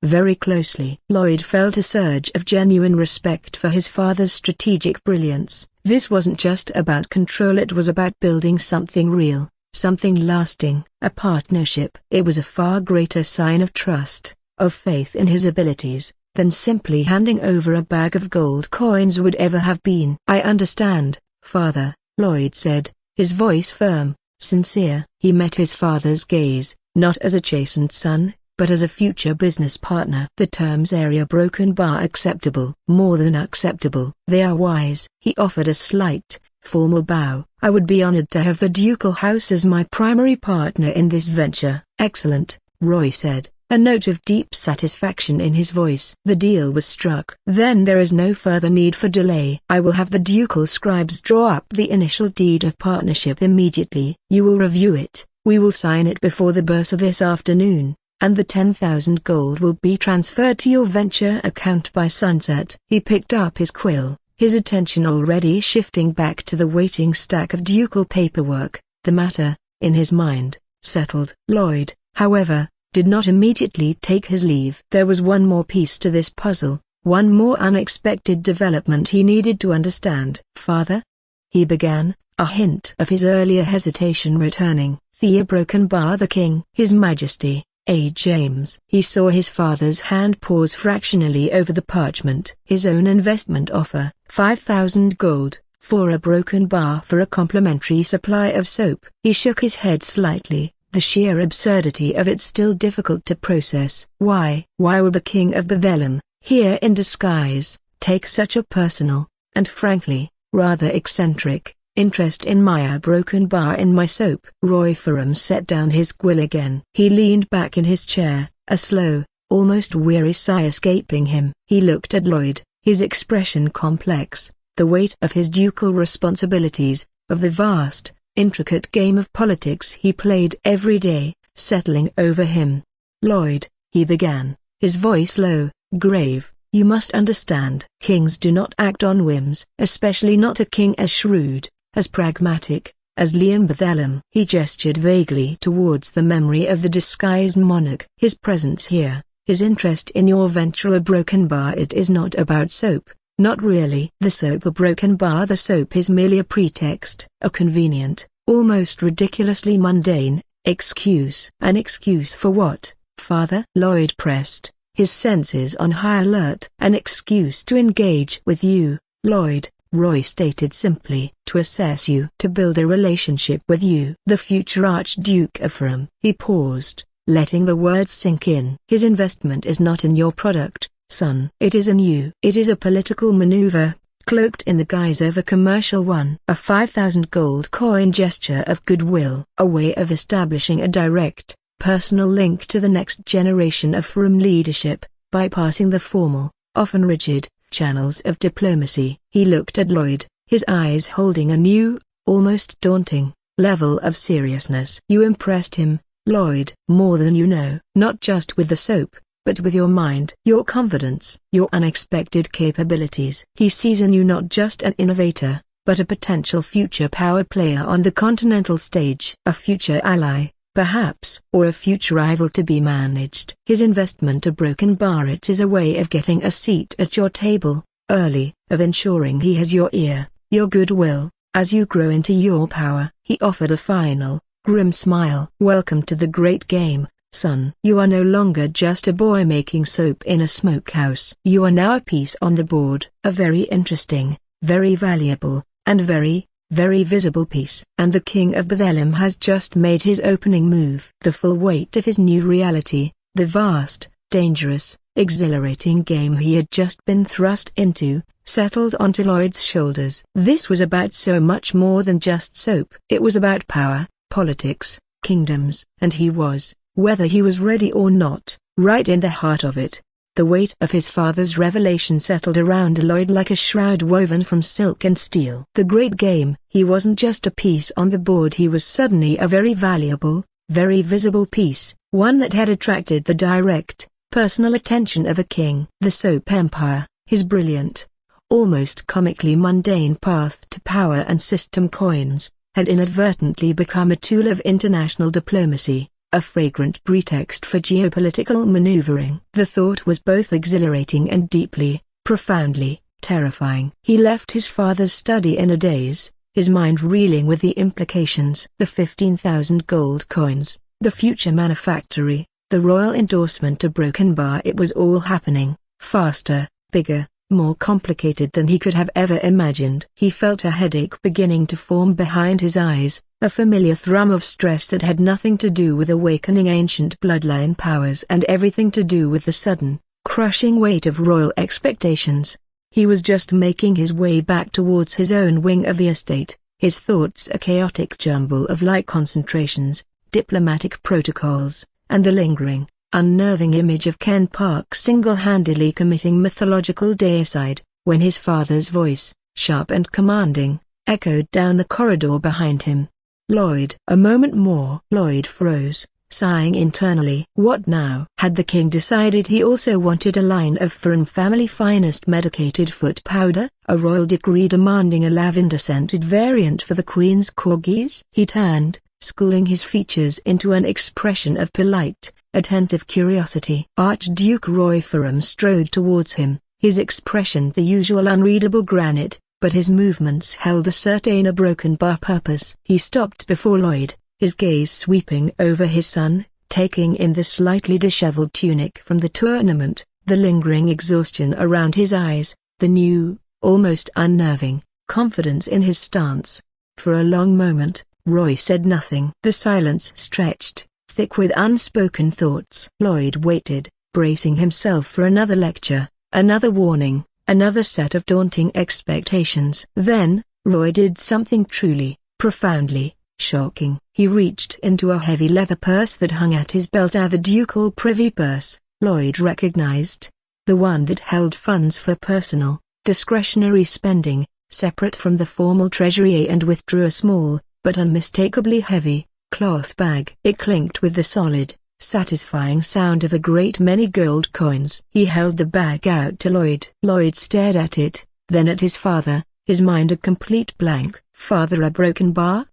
very closely. Lloyd felt a surge of genuine respect for his father's strategic brilliance. This wasn't just about control, it was about building something real, something lasting, a partnership. It was a far greater sign of trust, of faith in his abilities, than simply handing over a bag of gold coins would ever have been. I understand, Father, Lloyd said, his voice firm, sincere. He met his father's gaze, not as a chastened son, but as a future business partner. The terms area broken bar acceptable. More than acceptable. They are wise. He offered a slight, formal bow. I would be honored to have the ducal house as my primary partner in this venture. Excellent, Roy said, a note of deep satisfaction in his voice. The deal was struck. Then there is no further need for delay. I will have the ducal scribes draw up the initial deed of partnership immediately. You will review it. We will sign it before the bursar this afternoon, and the 10,000 gold will be transferred to your venture account by sunset. He picked up his quill, his attention already shifting back to the waiting stack of ducal paperwork. The matter, in his mind, settled. Lloyd, however, did not immediately take his leave. There was one more piece to this puzzle, one more unexpected development he needed to understand. "Father?" he began, a hint of his earlier hesitation returning. "Thea Brokenbar the King." "His Majesty, A. James." He saw his father's hand pause fractionally over the parchment. "His own investment offer, 5,000 gold, for a broken bar for a complimentary supply of soap." He shook his head slightly, the sheer absurdity of it still difficult to process. Why would the King of Bethlehem, here in disguise, take such a personal, and frankly, rather eccentric, interest in my broken bar in my soap? Lloyd Ferrum set down his quill again. He leaned back in his chair, a slow, almost weary sigh escaping him. He looked at Lloyd, his expression complex, the weight of his ducal responsibilities, of the vast, intricate game of politics he played every day, settling over him. "Lloyd," he began, his voice low, grave, "you must understand. Kings do not act on whims, especially not a king as shrewd, as pragmatic, as Liam Bethlehem." He gestured vaguely towards the memory of the disguised monarch. "His presence here, his interest in your venture a broken bar, it is not about soap, not really. The soap a broken bar, the soap is merely a pretext, a convenient, almost ridiculously mundane, excuse." "An excuse for what, father?" Lloyd pressed, his senses on high alert. "An excuse to engage with you, Lloyd," Roy stated simply. "To assess you, to build a relationship with you." "The future Archduke of Ferrum." He paused, letting the words sink in. "His investment is not in your product, son. It is in you." "It is a political maneuver, cloaked in the guise of a commercial one." A 5,000 gold coin gesture of goodwill. "A way of establishing a direct, personal link to the next generation of Ferrum leadership, bypassing the formal, often rigid, channels of diplomacy." He looked at Lloyd, his eyes holding a new, almost daunting, level of seriousness. "You impressed him, Lloyd, more than you know. Not just with the soap, but with your mind, your confidence, your unexpected capabilities. He sees in you not just an innovator, but a potential future power player on the continental stage. A future ally, perhaps, or a future rival to be managed. His investment a broken bar, it is a way of getting a seat at your table, early, of ensuring he has your ear, your goodwill, as you grow into your power." He offered a final, grim smile. "Welcome to the great game, son. You are no longer just a boy making soap in a smokehouse. You are now a piece on the board, a very interesting, very valuable, and very visible piece. And the King of Bethlehem has just made his opening move." The full weight of his new reality, the vast, dangerous, exhilarating game he had just been thrust into, settled onto Lloyd's shoulders. This was about so much more than just soap. It was about power, politics, kingdoms, and he was, whether he was ready or not, right in the heart of it. The weight of his father's revelation settled around Lloyd like a shroud woven from silk and steel. The great game. He wasn't just a piece on the board, he was suddenly a very valuable, very visible piece, one that had attracted the direct, personal attention of a king. The soap empire, his brilliant, almost comically mundane path to power and system coins, had inadvertently become a tool of international diplomacy, a fragrant pretext for geopolitical maneuvering. The thought was both exhilarating and deeply, profoundly, terrifying. He left his father's study in a daze, his mind reeling with the implications. The 15,000 gold coins, the future manufactory, the royal endorsement to broken bar, it was all happening, faster, bigger, more complicated than he could have ever imagined. He felt a headache beginning to form behind his eyes, a familiar thrum of stress that had nothing to do with awakening ancient bloodline powers and everything to do with the sudden, crushing weight of royal expectations. He was just making his way back towards his own wing of the estate, his thoughts a chaotic jumble of light concentrations, diplomatic protocols, and the lingering, unnerving image of Ken Park single-handedly committing mythological deicide, when his father's voice, sharp and commanding, echoed down the corridor behind him. "Lloyd." A moment more. Lloyd froze, sighing internally. What now? Had the king decided he also wanted a line of Ferrum family finest medicated foot powder, a royal decree demanding a lavender-scented variant for the queen's corgis? He turned, schooling his features into an expression of polite, attentive curiosity. Archduke Lloyd Ferrum strode towards him, his expression the usual unreadable granite, but his movements held a certain broken bar purpose. He stopped before Lloyd, his gaze sweeping over his son, taking in the slightly disheveled tunic from the tournament, the lingering exhaustion around his eyes, the new, almost unnerving, confidence in his stance. For a long moment, Roy said nothing. The silence stretched, thick with unspoken thoughts. Lloyd waited, bracing himself for another lecture, another warning, another set of daunting expectations. Then, Roy did something truly, profoundly shocking. He reached into a heavy leather purse that hung at his belt. The ducal privy purse, Lloyd recognized. The one that held funds for personal, discretionary spending, separate from the formal treasury, and withdrew a small, but unmistakably heavy, cloth bag. It clinked with the solid, satisfying sound of a great many gold coins. He held the bag out to Lloyd. Lloyd stared at it, then at his father, his mind a complete blank. "Father, a broken bar?"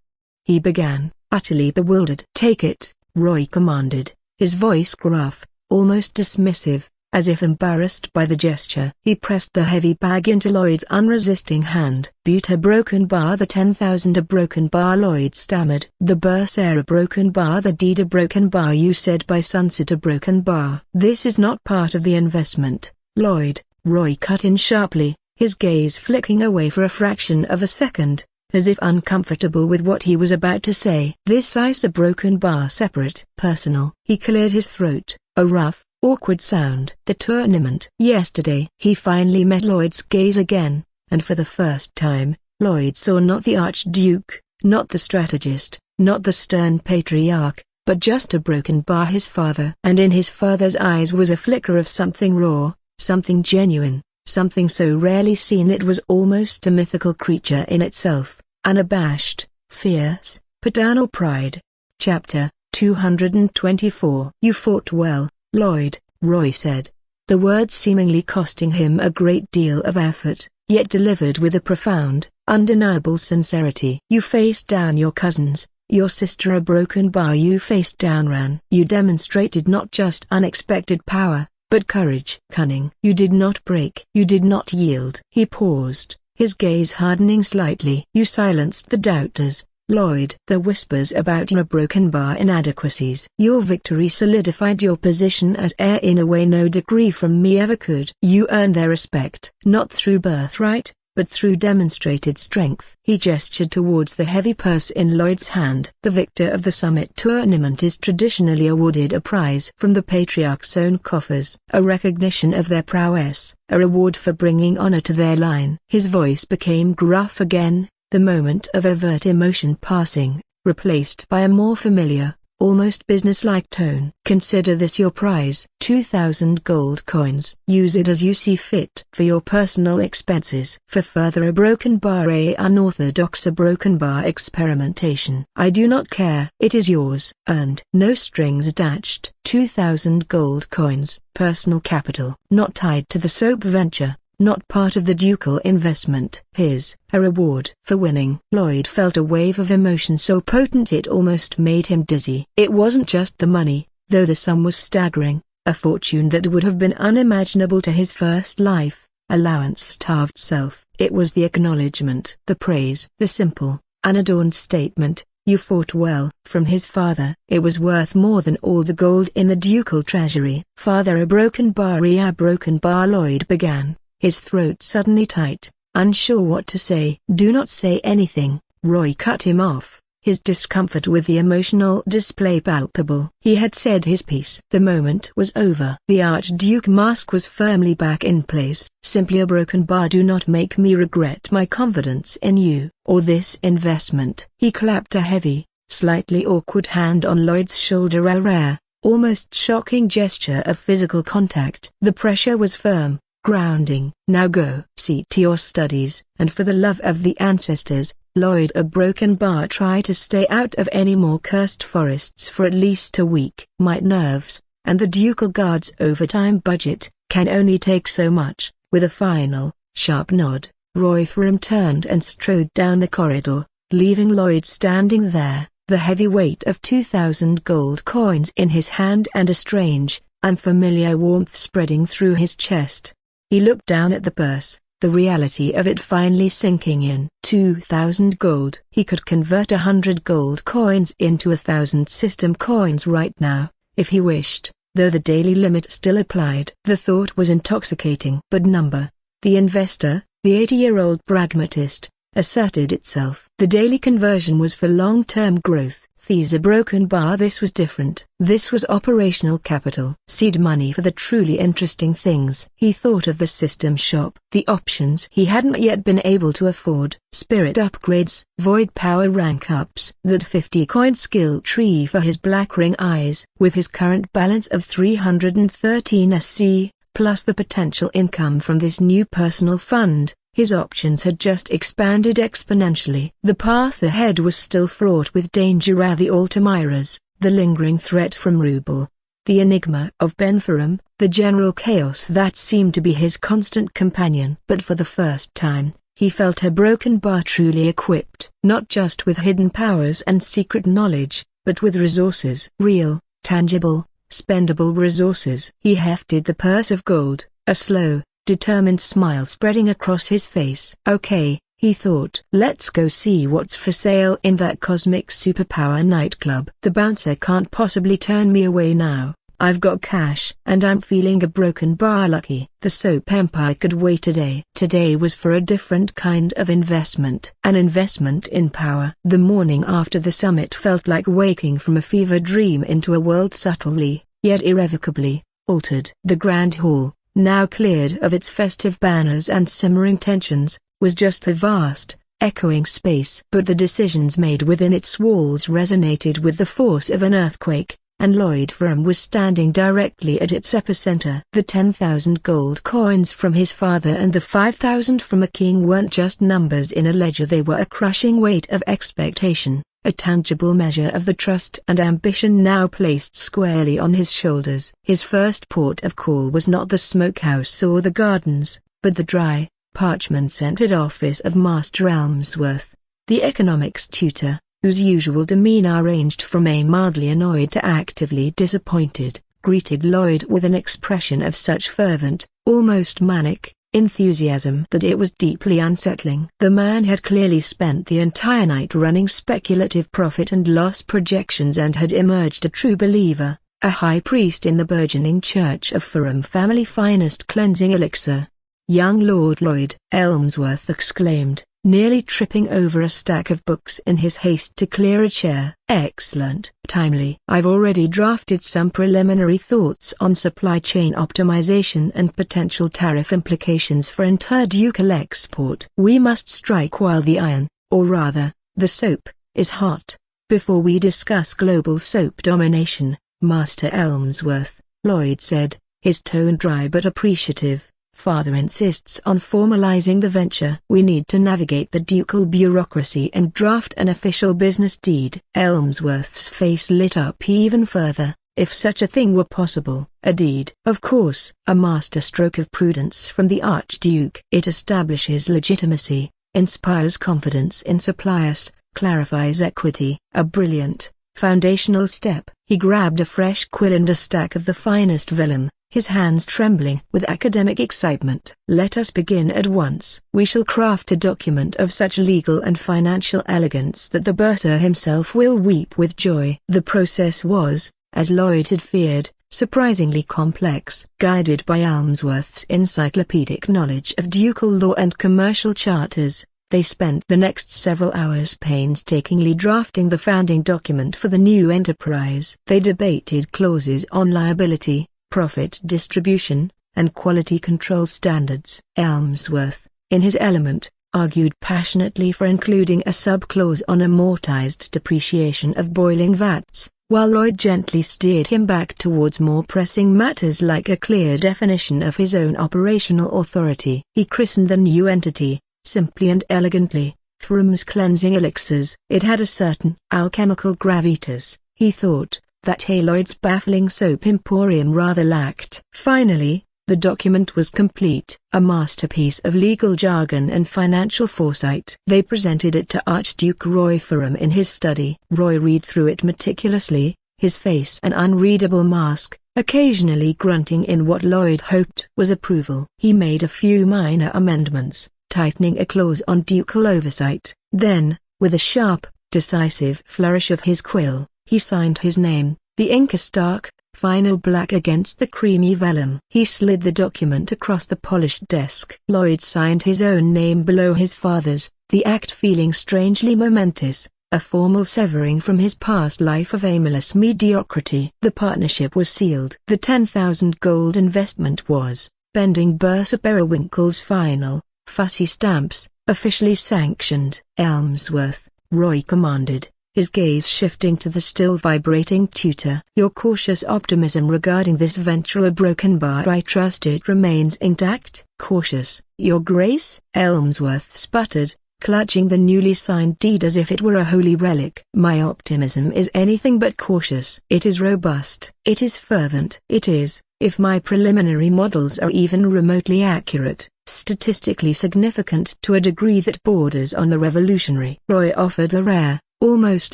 he began, utterly bewildered. "Take it," Roy commanded, his voice gruff, almost dismissive, as if embarrassed by the gesture. He pressed the heavy bag into Lloyd's unresisting hand. "But a broken bar, the 10,000 a broken bar," Lloyd stammered. "The Bursar a broken bar, the deed a broken bar, you said by sunset a broken bar." "This is not part of the investment, Lloyd," Roy cut in sharply, his gaze flicking away for a fraction of a second, as if uncomfortable with what he was about to say. "This is a broken bar, separate, personal." He cleared his throat, a rough, awkward sound. "The tournament." Yesterday. He finally met Lloyd's gaze again, and for the first time, Lloyd saw not the Archduke, not the strategist, not the stern patriarch, but just a broken bar, his father. And in his father's eyes was a flicker of something raw, something genuine, something so rarely seen it was almost a mythical creature in itself, unabashed, fierce, paternal pride. Chapter 224. "You fought well, Lloyd," Roy said. The words seemingly costing him a great deal of effort, yet delivered with a profound, undeniable sincerity. "You faced down your cousins, your sister a broken bar, you faced down Ran. You demonstrated not just unexpected power, but courage, cunning. You did not break. You did not yield." He paused, his gaze hardening slightly. "You silenced the doubters, Lloyd. The whispers about your broken bar inadequacies. Your victory solidified your position as heir in a way no decree from me ever could. You earned their respect, not through birthright, but through demonstrated strength." He gestured towards the heavy purse in Lloyd's hand. "The victor of the summit tournament is traditionally awarded a prize from the patriarch's own coffers, a recognition of their prowess, a reward for bringing honor to their line." His voice became gruff again, the moment of overt emotion passing, replaced by a more familiar, almost businesslike tone. "Consider this your prize, 2,000 gold coins. Use it as you see fit. For your personal expenses. For further a broken bar, a unorthodox a broken bar experimentation. I do not care. It is yours. Earned. No strings attached. 2,000 gold coins. Personal capital. Not tied to the soap venture. Not part of the ducal investment. His, a reward for winning." Lloyd felt a wave of emotion so potent it almost made him dizzy. It wasn't just the money, though the sum was staggering, a fortune that would have been unimaginable to his first life, allowance-starved self. It was the acknowledgement, the praise, the simple, unadorned statement, "You fought well." From his father. It was worth more than all the gold in the ducal treasury. "Father, a broken bar, a broken bar," Lloyd began, his throat suddenly tight, unsure what to say. "Do not say anything," Roy cut him off, his discomfort with the emotional display palpable. He had said his piece. The moment was over. The Archduke mask was firmly back in place. "Simply a broken bar. Do not make me regret my confidence in you, or this investment." He clapped a heavy, slightly awkward hand on Lloyd's shoulder, a rare, almost shocking gesture of physical contact. The pressure was firm, grounding. "Now go. See to your studies, and for the love of the ancestors, Lloyd, a broken bar, try to stay out of any more cursed forests for at least a week. My nerves, and the ducal guard's overtime budget, can only take so much. With a final, sharp nod, Lloyd Ferrum turned and strode down the corridor, leaving Lloyd standing there, the heavy weight of 2,000 gold coins in his hand and a strange, unfamiliar warmth spreading through his chest. He looked down at the purse, the reality of it finally sinking in. 2,000 gold. He could convert 100 gold coins into 1,000 system coins right now, if he wished, though the daily limit still applied. The thought was intoxicating. But the investor, the 80-year-old pragmatist, asserted itself. The daily conversion was for long-term growth. These a broken bar. This was different. This was operational capital. Seed money for the truly interesting things. He thought of the system shop. The options he hadn't yet been able to afford. Spirit upgrades, void power rank ups. That 50-coin skill tree for his black ring eyes. With his current balance of 313 SC, plus the potential income from this new personal fund, his options had just expanded exponentially. The path ahead was still fraught with danger. The Altamiras, the lingering threat from Rubel, the enigma of Ben Ferrum, the general chaos that seemed to be his constant companion. But for the first time, he felt a broken bar truly equipped. Not just with hidden powers and secret knowledge, but with resources. Real, tangible, spendable resources. He hefted the purse of gold, a slow, determined smile spreading across his face. Okay, he thought. Let's go see what's for sale in that cosmic superpower nightclub. The bouncer can't possibly turn me away now. I've got cash. And I'm feeling a broken bar lucky. The soap empire could wait a day. Today was for a different kind of investment. An investment in power. The morning after the summit felt like waking from a fever dream into a world subtly, yet irrevocably, altered. The grand hall, now cleared of its festive banners and simmering tensions, was just a vast, echoing space. But the decisions made within its walls resonated with the force of an earthquake, and Lloyd Ferrum was standing directly at its epicenter. The 10,000 gold coins from his father and the 5,000 from a king weren't just numbers in a ledger. They were a crushing weight of expectation, a tangible measure of the trust and ambition now placed squarely on his shoulders. His first port of call was not the smokehouse or the gardens, but the dry, parchment-scented office of Master Elmsworth, the economics tutor, whose usual demeanor ranged from a mildly annoyed to actively disappointed, greeted Lloyd with an expression of such fervent, almost manic, enthusiasm that it was deeply unsettling. The man had clearly spent the entire night running speculative profit and loss projections and had emerged a true believer, a high priest in the burgeoning church of Ferrum family finest cleansing elixir. Young Lord Lloyd, Elmsworth exclaimed, nearly tripping over a stack of books in his haste to clear a chair. Excellent. Timely. I've already drafted some preliminary thoughts on supply chain optimization and potential tariff implications for interducal export. We must strike while the iron, or rather, the soap, is hot, before we discuss global soap domination, Master Elmsworth, Lloyd said, his tone dry but appreciative. Father insists on formalizing the venture. We need to navigate the ducal bureaucracy and draft an official business deed. Elmsworth's face lit up even further. If such a thing were possible. A deed. Of course. A masterstroke of prudence from the Archduke. It establishes legitimacy, inspires confidence in suppliers, clarifies equity. A brilliant, foundational step. He grabbed a fresh quill and a stack of the finest vellum, his hands trembling with academic excitement. Let us begin at once. We shall craft a document of such legal and financial elegance that the bursar himself will weep with joy. The process was, as Lloyd had feared, surprisingly complex. Guided by Elmsworth's encyclopedic knowledge of ducal law and commercial charters, they spent the next several hours painstakingly drafting the founding document for the new enterprise. They debated clauses on liability, profit distribution, and quality control standards. Elmsworth, in his element, argued passionately for including a sub-clause on amortized depreciation of boiling vats, while Lloyd gently steered him back towards more pressing matters like a clear definition of his own operational authority. He christened the new entity, simply and elegantly, Ferrum's cleansing elixirs. It had a certain alchemical gravitas, he thought, that Lloyd's baffling soap emporium rather lacked. Finally, the document was complete, a masterpiece of legal jargon and financial foresight. They presented it to Archduke Roy Ferrum in his study. Roy read through it meticulously, his face an unreadable mask, occasionally grunting in what Lloyd hoped was approval. He made a few minor amendments, tightening a clause on ducal oversight. Then, with a sharp, decisive flourish of his quill, he signed his name, the ink a stark, final black against the creamy vellum. He slid the document across the polished desk. Lloyd signed his own name below his father's, the act feeling strangely momentous, a formal severing from his past life of aimless mediocrity. The partnership was sealed. The 10,000 gold investment was, bending Bertha Periwinkle's final, fussy stamps, officially sanctioned. Elmsworth, Roy commanded, his gaze shifting to the still vibrating tutor. Your cautious optimism regarding this venture a broken bar, I trust it remains intact? Cautious, Your Grace? Elmsworth sputtered, clutching the newly signed deed as if it were a holy relic. My optimism is anything but cautious. It is robust. It is fervent. It is, if my preliminary models are even remotely accurate, statistically significant to a degree that borders on the revolutionary. Roy offered a rare, almost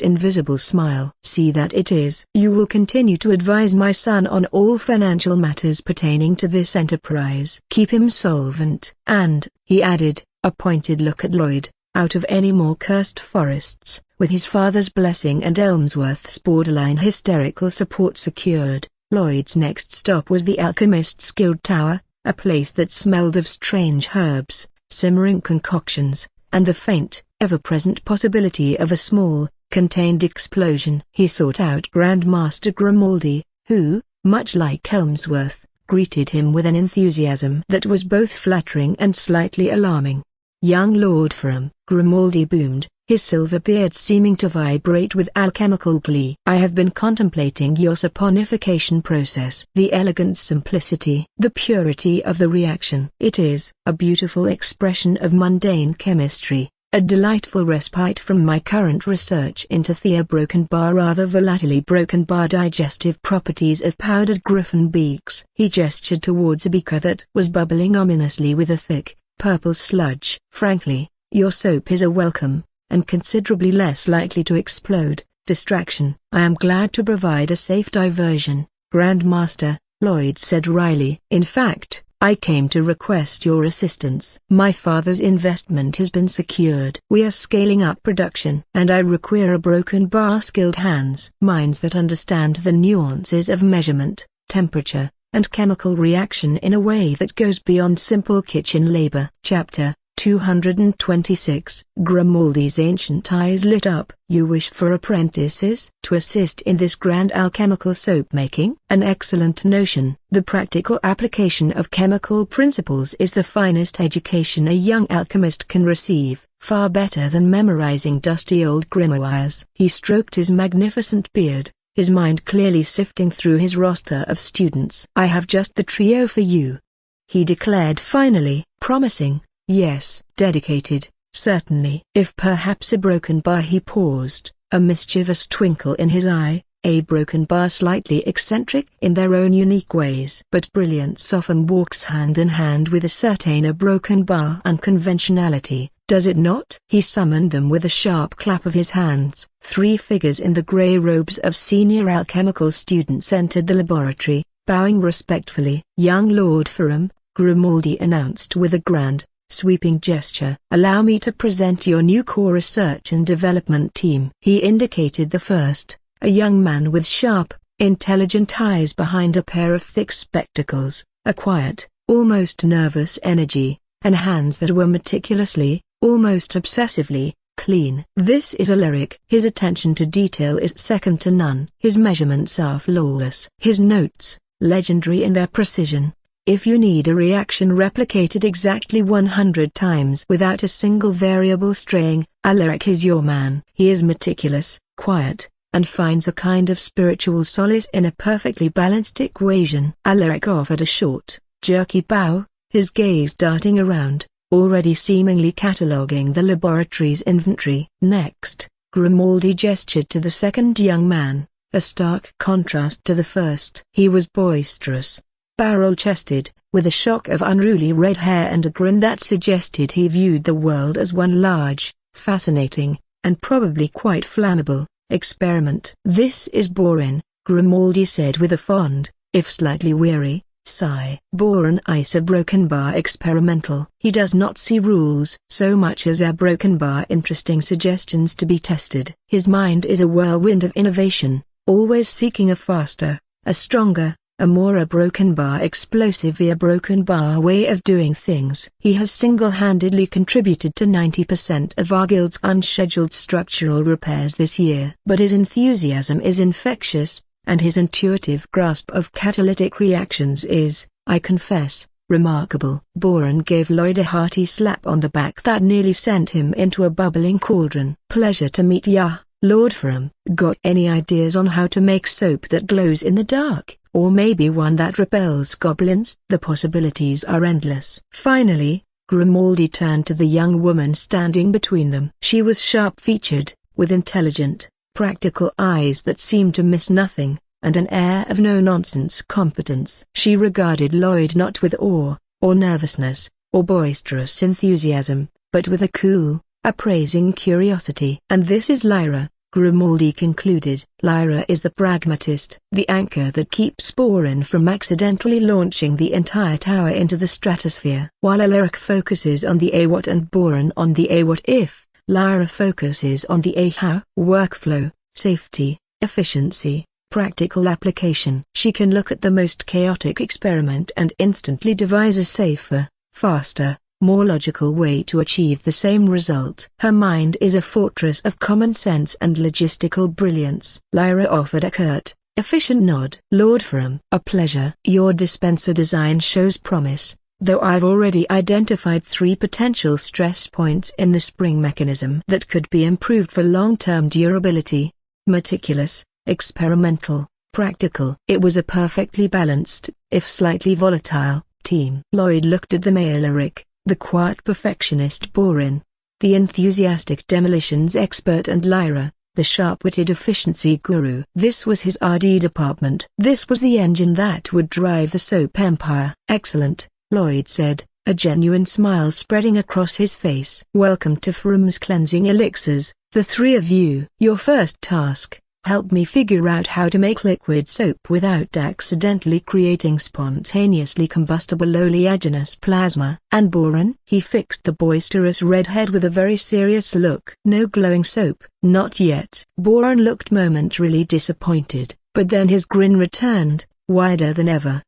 invisible smile. See that it is. You will continue to advise my son on all financial matters pertaining to this enterprise. Keep him solvent. And, he added, a pointed look at Lloyd, out of any more cursed forests, with his father's blessing and Elmsworth's borderline hysterical support secured, Lloyd's next stop was the Alchemist's Guild Tower, a place that smelled of strange herbs, simmering concoctions, and the faint, ever-present possibility of a small, contained explosion. He sought out Grandmaster Grimaldi, who, much like Elmsworth, greeted him with an enthusiasm that was both flattering and slightly alarming. Young Lord Ferrum, Grimaldi boomed, his silver beard seeming to vibrate with alchemical glee. I have been contemplating your saponification process. The elegant simplicity, the purity of the reaction. It is a beautiful expression of mundane chemistry, a delightful respite from my current research into broken bar, rather volatilely broken bar digestive properties of powdered griffin beaks. He gestured towards a beaker that was bubbling ominously with a thick, purple sludge. Frankly, your soap is a welcome, and considerably less likely to explode, distraction. I am glad to provide a safe diversion, Grandmaster, Lloyd said wryly. In fact, I came to request your assistance. My father's investment has been secured. We are scaling up production, and I require a broken bar skilled hands. Minds that understand the nuances of measurement, temperature, and chemical reaction in a way that goes beyond simple kitchen labor. Chapter 226. Grimaldi's ancient eyes lit up. You wish for apprentices to assist in this grand alchemical soap making? An excellent notion. The practical application of chemical principles is the finest education a young alchemist can receive, far better than memorizing dusty old grimoires. He stroked his magnificent beard, his mind clearly sifting through his roster of students. I have just the trio for you, he declared finally. Promising. Yes. Dedicated. Certainly. If perhaps a broken bar. He paused, a mischievous twinkle in his eye. A broken bar slightly eccentric in their own unique ways. But brilliance often walks hand in hand with a certain broken bar unconventionality, does it not? He summoned them with a sharp clap of his hands. 3 figures in the grey robes of senior alchemical students entered the laboratory, bowing respectfully. Young Lord Ferrum, Grimaldi announced with a grand, sweeping gesture. Allow me to present your new core research and development team. He indicated the first, a young man with sharp, intelligent eyes behind a pair of thick spectacles, a quiet, almost nervous energy, and hands that were meticulously, almost obsessively, clean. This is a lyric. His attention to detail is second to none. His measurements are flawless. His notes, legendary in their precision. If you need a reaction replicated exactly 100 times without a single variable straying, Alaric is your man. He is meticulous, quiet, and finds a kind of spiritual solace in a perfectly balanced equation. Alaric offered a short, jerky bow, his gaze darting around, already seemingly cataloguing the laboratory's inventory. Next, Grimaldi gestured to the second young man, a stark contrast to the first. He was boisterous, barrel-chested, with a shock of unruly red hair and a grin that suggested he viewed the world as one large, fascinating, and probably quite flammable, experiment. "This is Borin," Grimaldi said with a fond, if slightly weary, sigh. Borin is a broken bar experimental. He does not see rules so much as a broken bar interesting suggestions to be tested. His mind is a whirlwind of innovation, always seeking a faster, a stronger, a more broken bar explosive via broken bar way of doing things. He has single-handedly contributed to 90% of our guild's unscheduled structural repairs this year. But his enthusiasm is infectious, and his intuitive grasp of catalytic reactions is, I confess, remarkable. Borin gave Lloyd a hearty slap on the back that nearly sent him into a bubbling cauldron. "Pleasure to meet ya, Lord Ferrum. Got any ideas on how to make soap that glows in the dark, or maybe one that repels goblins?" The possibilities are endless. Finally, Grimaldi turned to the young woman standing between them. She was sharp-featured, with intelligent, practical eyes that seemed to miss nothing, and an air of no-nonsense competence. She regarded Lloyd not with awe, or nervousness, or boisterous enthusiasm, but with a cool, appraising curiosity. "And this is Lyra," Grimaldi concluded. "Lyra is the pragmatist, the anchor that keeps Borin from accidentally launching the entire tower into the stratosphere." While Alaric focuses on the A what and Borin on the A what if, Lyra focuses on the A how. Workflow, safety, efficiency, practical application. She can look at the most chaotic experiment and instantly devise a safer, faster, more logical way to achieve the same result. Her mind is a fortress of common sense and logistical brilliance. Lyra offered a curt, efficient nod. "Lord Ferrum, a pleasure. Your dispenser design shows promise, though I've already identified 3 potential stress points in the spring mechanism that could be improved for long-term durability. Meticulous, experimental, practical." It was a perfectly balanced, if slightly volatile, team. Lloyd looked at the male Alaric, the quiet perfectionist Borin, the enthusiastic demolitions expert, and Lyra, the sharp-witted efficiency guru. This was his RD department. This was the engine that would drive the soap empire. "Excellent," Lloyd said, a genuine smile spreading across his face. "Welcome to Ferrum's cleansing elixirs, the 3 of you. Your first task, help me figure out how to make liquid soap without accidentally creating spontaneously combustible oleaginous plasma." "And Borin?" He fixed the boisterous redhead with a very serious look. "No glowing soap." "Not yet." Borin looked momentarily disappointed, but then his grin returned, wider than ever.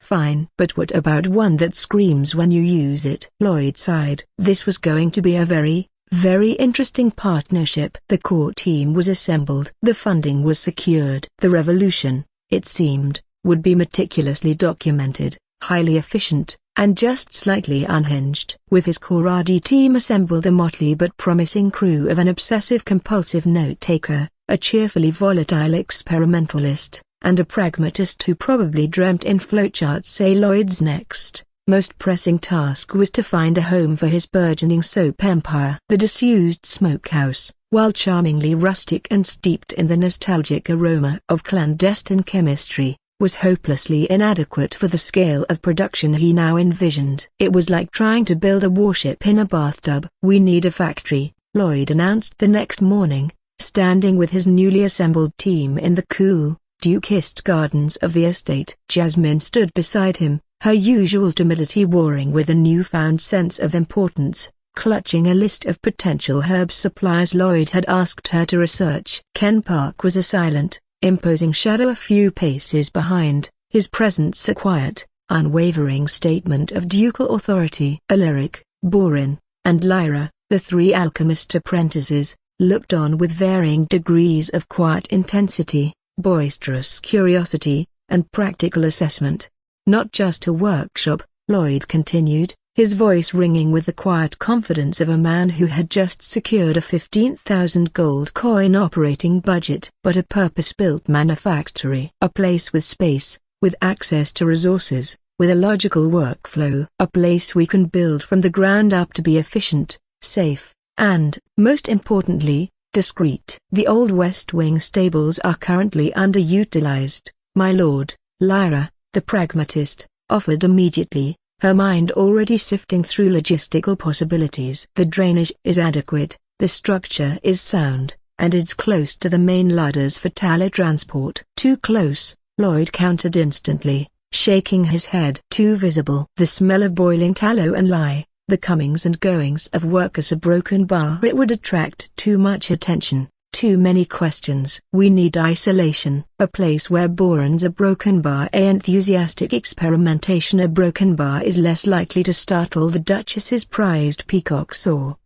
Fine. But what about one that screams when you use it?" Lloyd sighed. This was going to be a very interesting partnership. The core team was assembled. The funding was secured. The revolution, it seemed, would be meticulously documented, highly efficient, and just slightly unhinged. With his core RD team assembled, a motley but promising crew of an obsessive-compulsive note-taker, a cheerfully volatile experimentalist, and a pragmatist who probably dreamt in flowcharts. Lloyd's next, most pressing task was to find a home for his burgeoning soap empire. The disused smokehouse, while charmingly rustic and steeped in the nostalgic aroma of clandestine chemistry, was hopelessly inadequate for the scale of production he now envisioned. It was like trying to build a warship in a bathtub. "We need a factory," Lloyd announced the next morning, standing with his newly assembled team in the cool, dew-kissed gardens of the estate. Jasmine stood beside him, her usual timidity warring with a newfound sense of importance, clutching a list of potential herb supplies Lloyd had asked her to research. Ken Park was a silent, imposing shadow a few paces behind, his presence a quiet, unwavering statement of ducal authority. Alaric, Borin, and Lyra, the 3 alchemist apprentices, looked on with varying degrees of quiet intensity, boisterous curiosity, and practical assessment. "Not just a workshop," Lloyd continued, his voice ringing with the quiet confidence of a man who had just secured a 15,000 gold coin operating budget, "but a purpose-built manufactory. A place with space, with access to resources, with a logical workflow. A place we can build from the ground up to be efficient, safe, and, most importantly, discreet. The old West Wing stables are currently underutilized, my lord. Lyra, the pragmatist, offered immediately, her mind already sifting through logistical possibilities. The drainage is adequate, the structure is sound, and it's close to the main ladders for tallow transport. Too close, Lloyd countered instantly, shaking his head. Too visible. The smell of boiling tallow and lye, the comings and goings of workers. A broken bar. It would attract too much attention. Too many questions. We need isolation. A place where boron's a broken bar. Enthusiastic experimentation. A broken bar is less likely to startle the Duchess's prized peacocks or,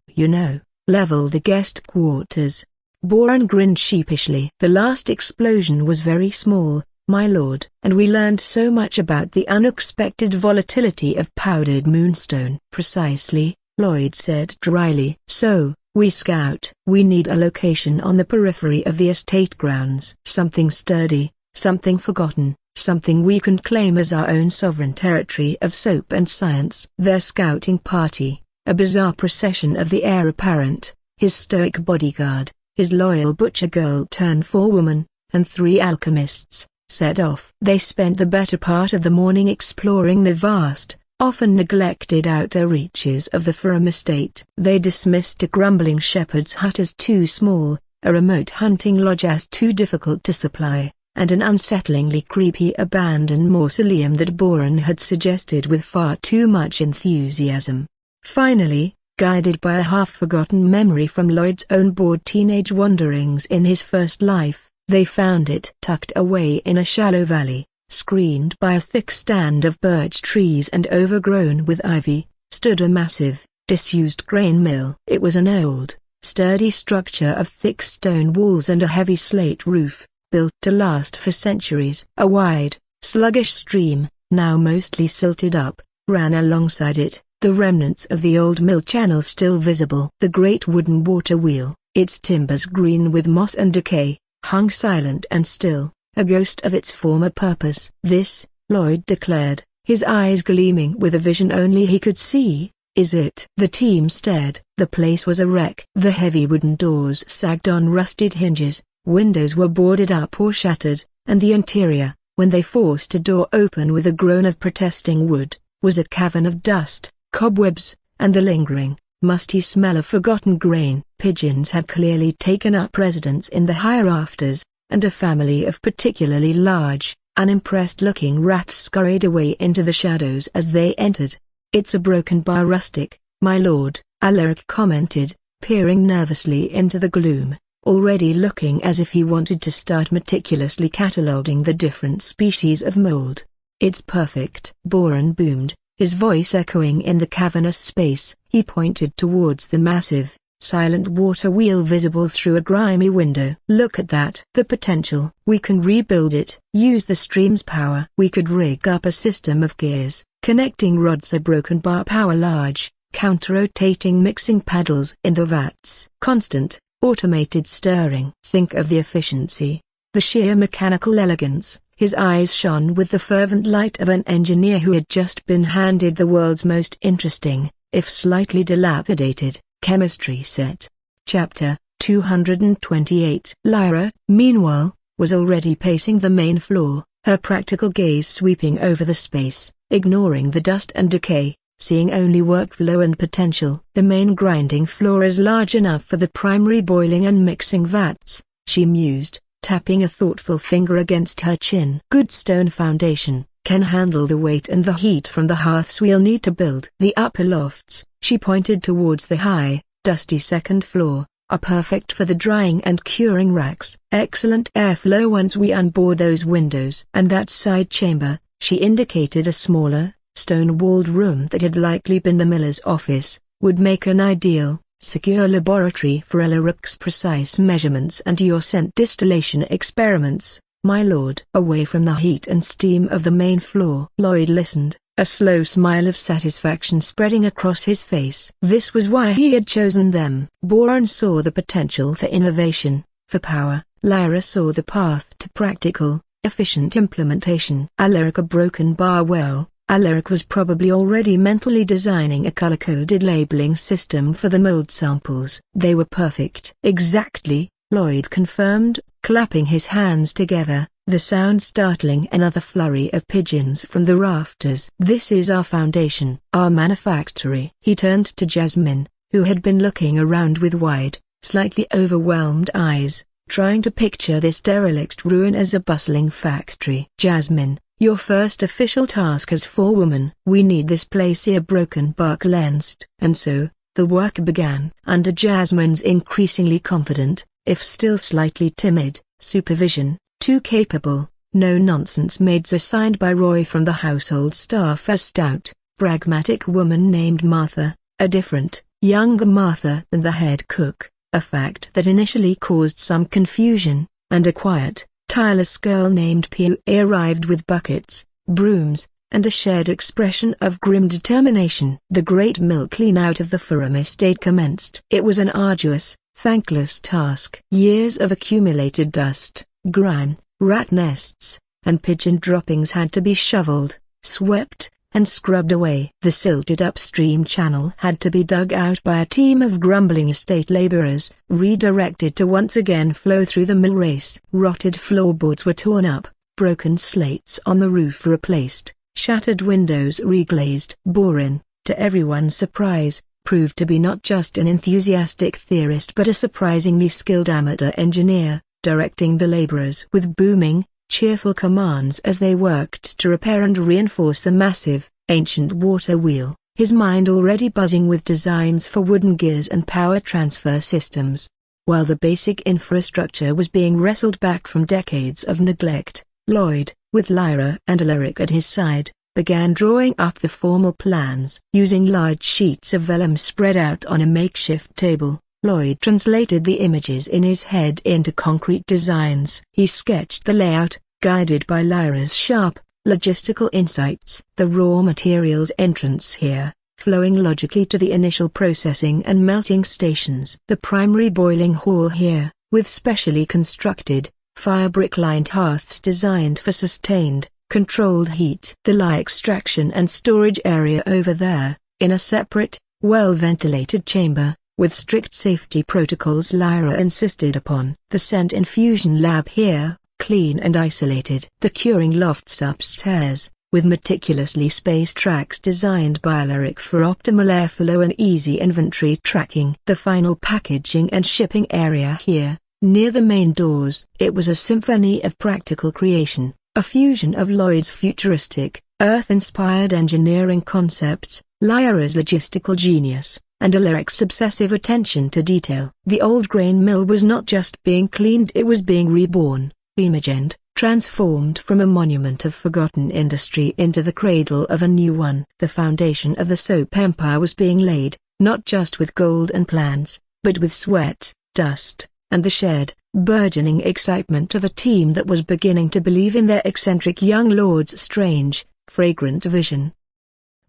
level the guest quarters. Boron grinned sheepishly. The last explosion was very small, my lord. And we learned so much about the unexpected volatility of powdered moonstone. Precisely, Lloyd said dryly. So, we scout. We need a location on the periphery of the estate grounds. Something sturdy, something forgotten, something we can claim as our own sovereign territory of soap and science. Their scouting party, a bizarre procession of the heir apparent, his stoic bodyguard, his loyal butcher girl turned forewoman, and 3 alchemists, set off. They spent the better part of the morning exploring the vast, often neglected outer reaches of the Ferrum estate. They dismissed a grumbling shepherd's hut as too small, a remote hunting lodge as too difficult to supply, and an unsettlingly creepy abandoned mausoleum that Boron had suggested with far too much enthusiasm. Finally, guided by a half-forgotten memory from Lloyd's own bored teenage wanderings in his first life, they found it. Tucked away in a shallow valley, screened by a thick stand of birch trees and overgrown with ivy, stood a massive, disused grain mill. It was an old, sturdy structure of thick stone walls and a heavy slate roof, built to last for centuries. A wide, sluggish stream, now mostly silted up, ran alongside it, the remnants of the old mill channel still visible. The great wooden water wheel, its timbers green with moss and decay, hung silent and still, a ghost of its former purpose. This, Lloyd declared, his eyes gleaming with a vision only he could see, is it. The team stared. The place was a wreck. The heavy wooden doors sagged on rusted hinges, windows were boarded up or shattered, and the interior, when they forced a door open with a groan of protesting wood, was a cavern of dust, cobwebs, and the lingering, musty smell of forgotten grain. Pigeons had clearly taken up residence in the higher rafters, and a family of particularly large, unimpressed-looking rats scurried away into the shadows as they entered. "It's a broken bar rustic, my lord," Alaric commented, peering nervously into the gloom, already looking as if he wanted to start meticulously cataloguing the different species of mold. "It's perfect," Boron boomed, his voice echoing in the cavernous space. He pointed towards the massive, silent water wheel visible through a grimy window. "Look at that. The potential. We can rebuild it. Use the stream's power. We could rig up a system of gears, connecting rods, a broken bar power, large, counter-rotating mixing paddles in the vats. Constant, automated stirring. Think of the efficiency, the sheer mechanical elegance." His eyes shone with the fervent light of an engineer who had just been handed the world's most interesting, if slightly dilapidated, chemistry set. Chapter 228. Lyra, meanwhile, was already pacing the main floor, her practical gaze sweeping over the space, ignoring the dust and decay, seeing only workflow and potential. The main grinding floor is large enough for the primary boiling and mixing vats, she mused, tapping a thoughtful finger against her chin. Good stone foundation, can handle the weight and the heat from the hearths we'll need to build. The upper lofts, she pointed towards the high, dusty second floor, are perfect for the drying and curing racks. Excellent airflow once we unboard those windows. And that side chamber, she indicated a smaller, stone-walled room that had likely been the miller's office, would make an ideal, secure laboratory for Alaric's precise measurements and your scent distillation experiments, my lord. Away from the heat and steam of the main floor. Lloyd listened, a slow smile of satisfaction spreading across his face. This was why he had chosen them. Boron saw the potential for innovation, for power. Lyra saw the path to practical, efficient implementation. Alaric a broken bar, well, Alaric was probably already mentally designing a color-coded labeling system for the mold samples. They were perfect. Exactly, Lloyd confirmed, clapping his hands together, the sound startling another flurry of pigeons from the rafters. This is our foundation, our manufactory. He turned to Jasmine, who had been looking around with wide, slightly overwhelmed eyes, trying to picture this derelict ruin as a bustling factory. Jasmine, your first official task as forewoman. We need this place here broken, Bark lensed. And so, the work began. Under Jasmine's increasingly confident, if still slightly timid, supervision, two capable, no-nonsense maids assigned by Roy from the household staff, a stout, pragmatic woman named Martha, a different, younger Martha than the head cook, a fact that initially caused some confusion, and a quiet, tireless girl named Pio arrived with buckets, brooms, and a shared expression of grim determination. The great mill clean-out of the Ferrum estate commenced. It was an arduous, thankless task. Years of accumulated dust, grime, rat nests, and pigeon droppings had to be shoveled, swept, and scrubbed away. The silted upstream channel had to be dug out by a team of grumbling estate laborers, redirected to once again flow through the mill race. Rotted floorboards were torn up, broken slates on the roof replaced, shattered windows reglazed. Borin, to everyone's surprise, proved to be not just an enthusiastic theorist but a surprisingly skilled amateur engineer, directing the laborers with booming, cheerful commands as they worked to repair and reinforce the massive, ancient water wheel, his mind already buzzing with designs for wooden gears and power transfer systems. While the basic infrastructure was being wrestled back from decades of neglect, Lloyd, with Lyra and Alaric at his side, began drawing up the formal plans. Using large sheets of vellum spread out on a makeshift table, Lloyd translated the images in his head into concrete designs. He sketched the layout, guided by Lyra's sharp, logistical insights. The raw materials entrance here, flowing logically to the initial processing and melting stations. The primary boiling hall here, with specially constructed, fire brick-lined hearths designed for sustained, controlled heat. The lye extraction and storage area over there, in a separate, well-ventilated chamber, with strict safety protocols Lyra insisted upon. The scent infusion lab here, clean and isolated. The curing lofts upstairs, with meticulously spaced tracks designed by Alaric for optimal airflow and easy inventory tracking. The final packaging and shipping area here, near the main doors. It was a symphony of practical creation, a fusion of Lloyd's futuristic, Earth-inspired engineering concepts, Lyra's logistical genius, and Alaric's obsessive attention to detail. The old grain mill was not just being cleaned, it was being reborn, reimagined, transformed from a monument of forgotten industry into the cradle of a new one. The foundation of the soap empire was being laid, not just with golden plans, but with sweat, dust, and the shared, burgeoning excitement of a team that was beginning to believe in their eccentric young lord's strange, fragrant vision.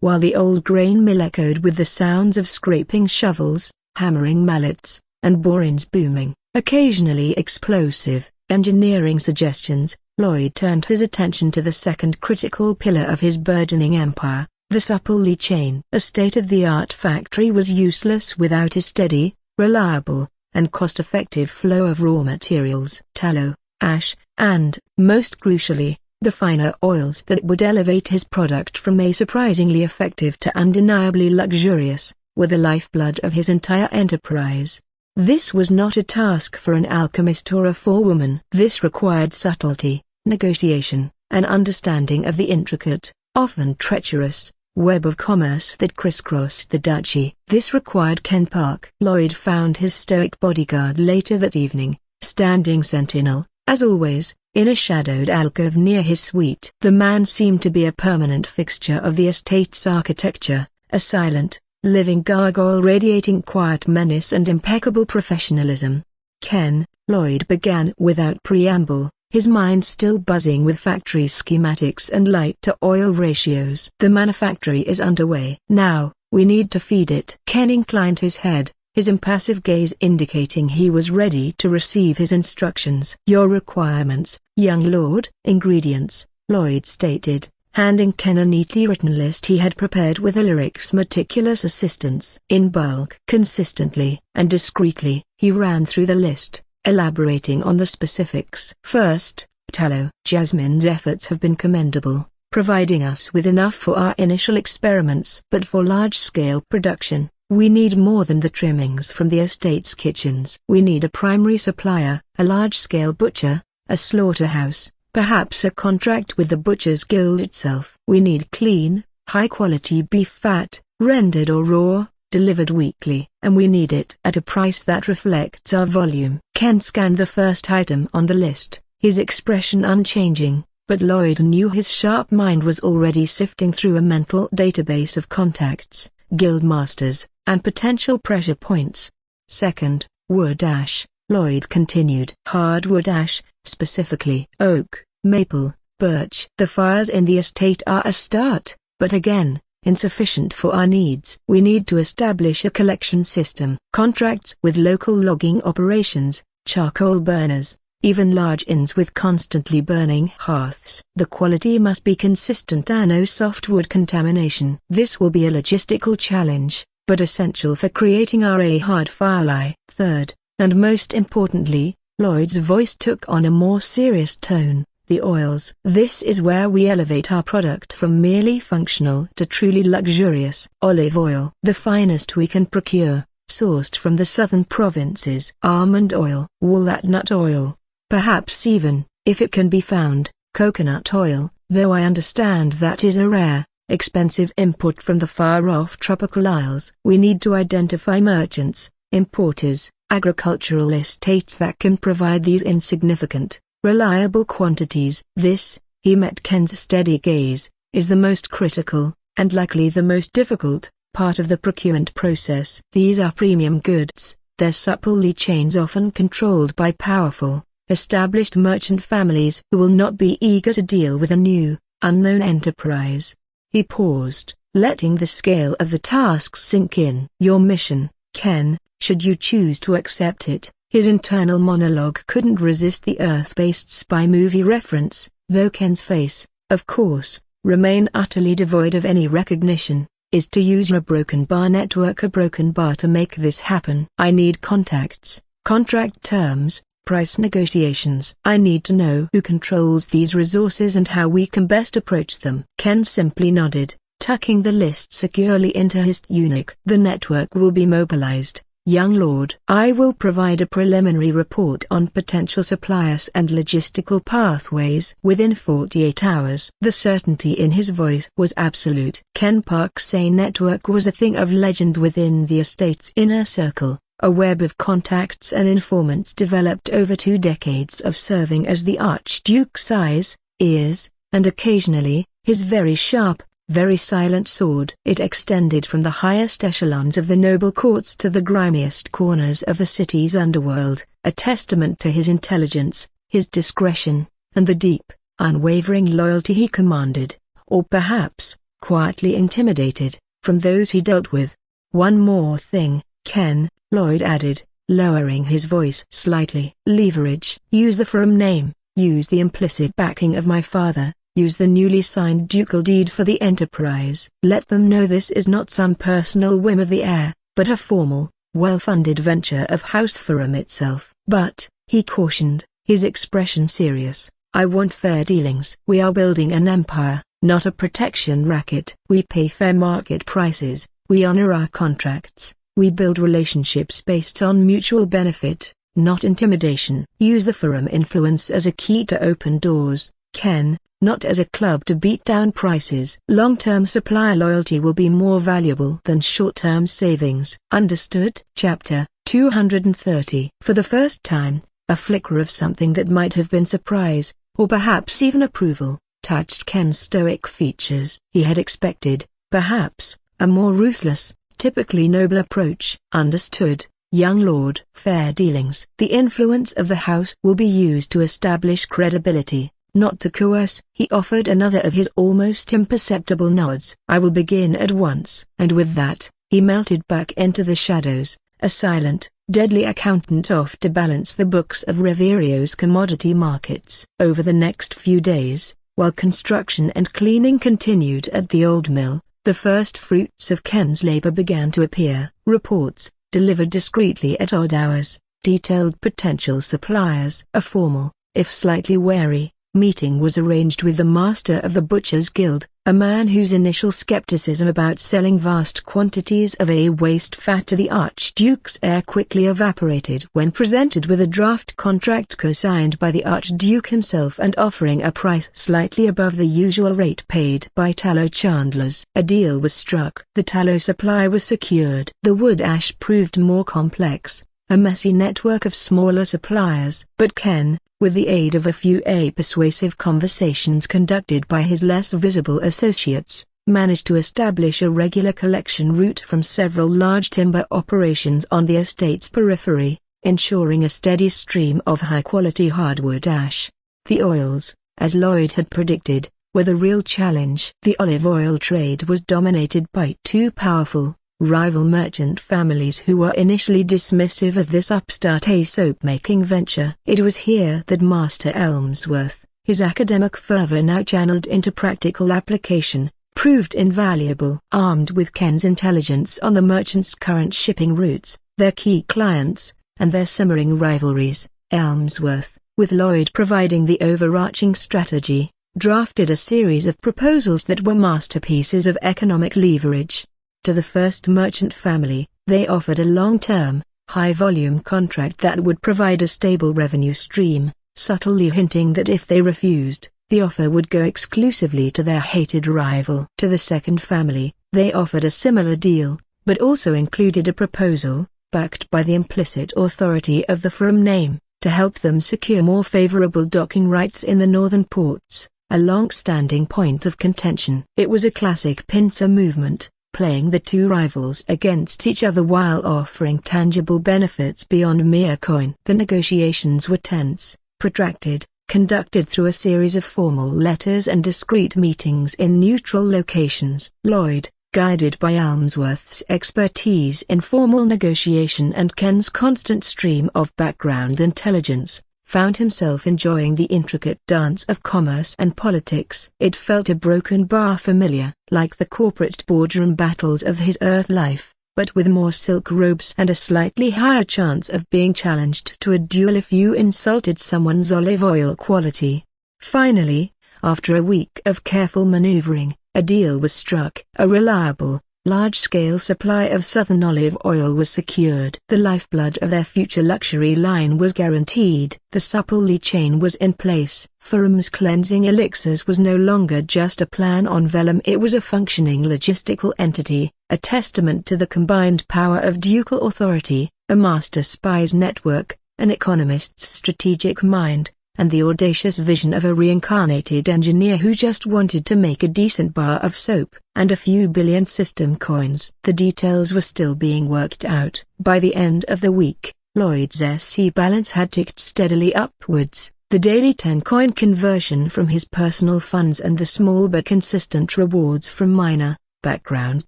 While the old grain mill echoed with the sounds of scraping shovels, hammering mallets, and borings booming, occasionally explosive, engineering suggestions, Lloyd turned his attention to the second critical pillar of his burgeoning empire, the supple ley chain. A state-of-the-art factory was useless without a steady, reliable, and cost-effective flow of raw materials, tallow, ash, and, most crucially, the finer oils that would elevate his product from a surprisingly effective to undeniably luxurious, were the lifeblood of his entire enterprise. This was not a task for an alchemist or a forewoman. This required subtlety, negotiation, an understanding of the intricate, often treacherous, web of commerce that crisscrossed the duchy. This required Ken Park. Lloyd found his stoic bodyguard later that evening, standing sentinel, as always, in a shadowed alcove near his suite. The man seemed to be a permanent fixture of the estate's architecture, a silent, living gargoyle radiating quiet menace and impeccable professionalism. Ken, Lloyd began without preamble, his mind still buzzing with factory schematics and light-to-oil ratios. The manufactory is underway. Now, we need to feed it. Ken inclined his head, his impassive gaze indicating he was ready to receive his instructions. Your requirements, young lord? Ingredients, Lloyd stated, handing Ken a neatly written list he had prepared with Alaric's meticulous assistance. In bulk, consistently, and discreetly, he ran through the list, elaborating on the specifics. First, tallow. Jasmine's efforts have been commendable, providing us with enough for our initial experiments. But for large-scale production, we need more than the trimmings from the estate's kitchens. We need a primary supplier, a large-scale butcher, a slaughterhouse, perhaps a contract with the Butchers' Guild itself. We need clean, high-quality beef fat, rendered or raw, delivered weekly. And we need it at a price that reflects our volume. Ken scanned the first item on the list, his expression unchanging, but Lloyd knew his sharp mind was already sifting through a mental database of contacts, guild masters, and potential pressure points. Second, wood ash. Lloyd continued. Hardwood ash, specifically oak, maple, birch. The fires in the estate are a start, but again, insufficient for our needs. We need to establish a collection system. Contracts with local logging operations, charcoal burners, even large inns with constantly burning hearths. The quality must be consistent and no softwood contamination. This will be a logistical challenge, but essential for creating our hard firelight. Third, and most importantly, Lloyd's voice took on a more serious tone, the oils. This is where we elevate our product from merely functional to truly luxurious. Olive oil, the finest we can procure, sourced from the southern provinces. Almond oil, walnut oil, perhaps even, if it can be found, coconut oil, though I understand that is a rare, expensive import from the far-off tropical isles. We need to identify merchants, importers, agricultural estates that can provide these insignificant, reliable quantities. This, he met Ken's steady gaze, is the most critical, and likely the most difficult, part of the procurement process. These are premium goods, their supply chains often controlled by powerful, established merchant families who will not be eager to deal with a new, unknown enterprise. He paused, letting the scale of the task sink in. Your mission, Ken, should you choose to accept it. His internal monologue couldn't resist the Earth-based spy movie reference, though Ken's face, of course, remained utterly devoid of any recognition, is to use a broken bar network, a broken bar, to make this happen. I need contacts, contract terms, price negotiations. I need to know who controls these resources and how we can best approach them. Ken simply nodded, tucking the list securely into his tunic. The network will be mobilized, young lord. I will provide a preliminary report on potential suppliers and logistical pathways within 48 hours. The certainty in his voice was absolute. Ken Park's network was a thing of legend within the estate's inner circle, a web of contacts and informants developed over 2 decades of serving as the Archduke's eyes, ears, and occasionally, his very sharp, very silent sword. It extended from the highest echelons of the noble courts to the grimiest corners of the city's underworld, a testament to his intelligence, his discretion, and the deep, unwavering loyalty he commanded, or perhaps, quietly intimidated, from those he dealt with. One more thing, Ken, Lloyd added, lowering his voice slightly. Leverage. Use the Ferrum name, use the implicit backing of my father. Use the newly signed ducal deed for the enterprise. Let them know this is not some personal whim of the heir, but a formal, well-funded venture of House Ferrum itself. But, he cautioned, his expression serious, I want fair dealings. We are building an empire, not a protection racket. We pay fair market prices, we honor our contracts, we build relationships based on mutual benefit, not intimidation. Use the Ferrum influence as a key to open doors, Ken, not as a club to beat down prices. Long-term supplier loyalty will be more valuable than short-term savings. Understood? Chapter 230. For the first time, a flicker of something that might have been surprise, or perhaps even approval, touched Ken's stoic features. He had expected, perhaps, a more ruthless, typically noble approach. Understood, young lord. Fair dealings. The influence of the house will be used to establish credibility, not to coerce. He offered another of his almost imperceptible nods. I will begin at once. And with that, he melted back into the shadows, a silent, deadly accountant off to balance the books of Riverio's commodity markets. Over the next few days, While construction and cleaning continued at the old mill, the first fruits of Ken's labor began to appear. Reports, delivered discreetly at odd hours, detailed potential suppliers. A formal, if slightly wary, meeting was arranged with the master of the Butchers' Guild, a man whose initial skepticism about selling vast quantities of waste fat to the Archduke's heir quickly evaporated when presented with a draft contract co-signed by the Archduke himself and offering a price slightly above the usual rate paid by tallow chandlers. A deal was struck. The tallow supply was secured. The wood ash proved more complex, a messy network of smaller suppliers. But Ken, with the aid of a few persuasive conversations conducted by his less visible associates, managed to establish a regular collection route from several large timber operations on the estate's periphery, ensuring a steady stream of high-quality hardwood ash. The oils, as Lloyd had predicted, were the real challenge. The olive oil trade was dominated by two powerful, rival merchant families who were initially dismissive of this upstart soap-making venture. It was here that Master Elmsworth, his academic fervor now channeled into practical application, proved invaluable. Armed with Ken's intelligence on the merchants' current shipping routes, their key clients, and their simmering rivalries, Elmsworth, with Lloyd providing the overarching strategy, drafted a series of proposals that were masterpieces of economic leverage. To the first merchant family, they offered a long-term, high-volume contract that would provide a stable revenue stream, subtly hinting that if they refused, the offer would go exclusively to their hated rival. To the second family, they offered a similar deal, but also included a proposal, backed by the implicit authority of the Ferrum name, to help them secure more favorable docking rights in the northern ports, a long-standing point of contention. It was a classic pincer movement, playing the two rivals against each other while offering tangible benefits beyond mere coin. The negotiations were tense, protracted, conducted through a series of formal letters and discreet meetings in neutral locations. Lloyd, guided by Elmsworth's expertise in formal negotiation and Ken's constant stream of background intelligence, found himself enjoying the intricate dance of commerce and politics. It felt a broken bar familiar, like the corporate boardroom battles of his Earth life, but with more silk robes and a slightly higher chance of being challenged to a duel if you insulted someone's olive oil quality. Finally, after a week of careful maneuvering, a deal was struck. A reliable, large-scale supply of southern olive oil was secured. The lifeblood of their future luxury line was guaranteed. The supply chain was in place. Ferrum's cleansing elixirs was no longer just a plan on vellum, it was a functioning logistical entity, a testament to the combined power of ducal authority, a master spy's network, an economist's strategic mind, and the audacious vision of a reincarnated engineer who just wanted to make a decent bar of soap, and a few billion system coins. The details were still being worked out. By the end of the week, Lloyd's SC balance had ticked steadily upwards. The daily 10-coin conversion from his personal funds and the small but consistent rewards from minor, background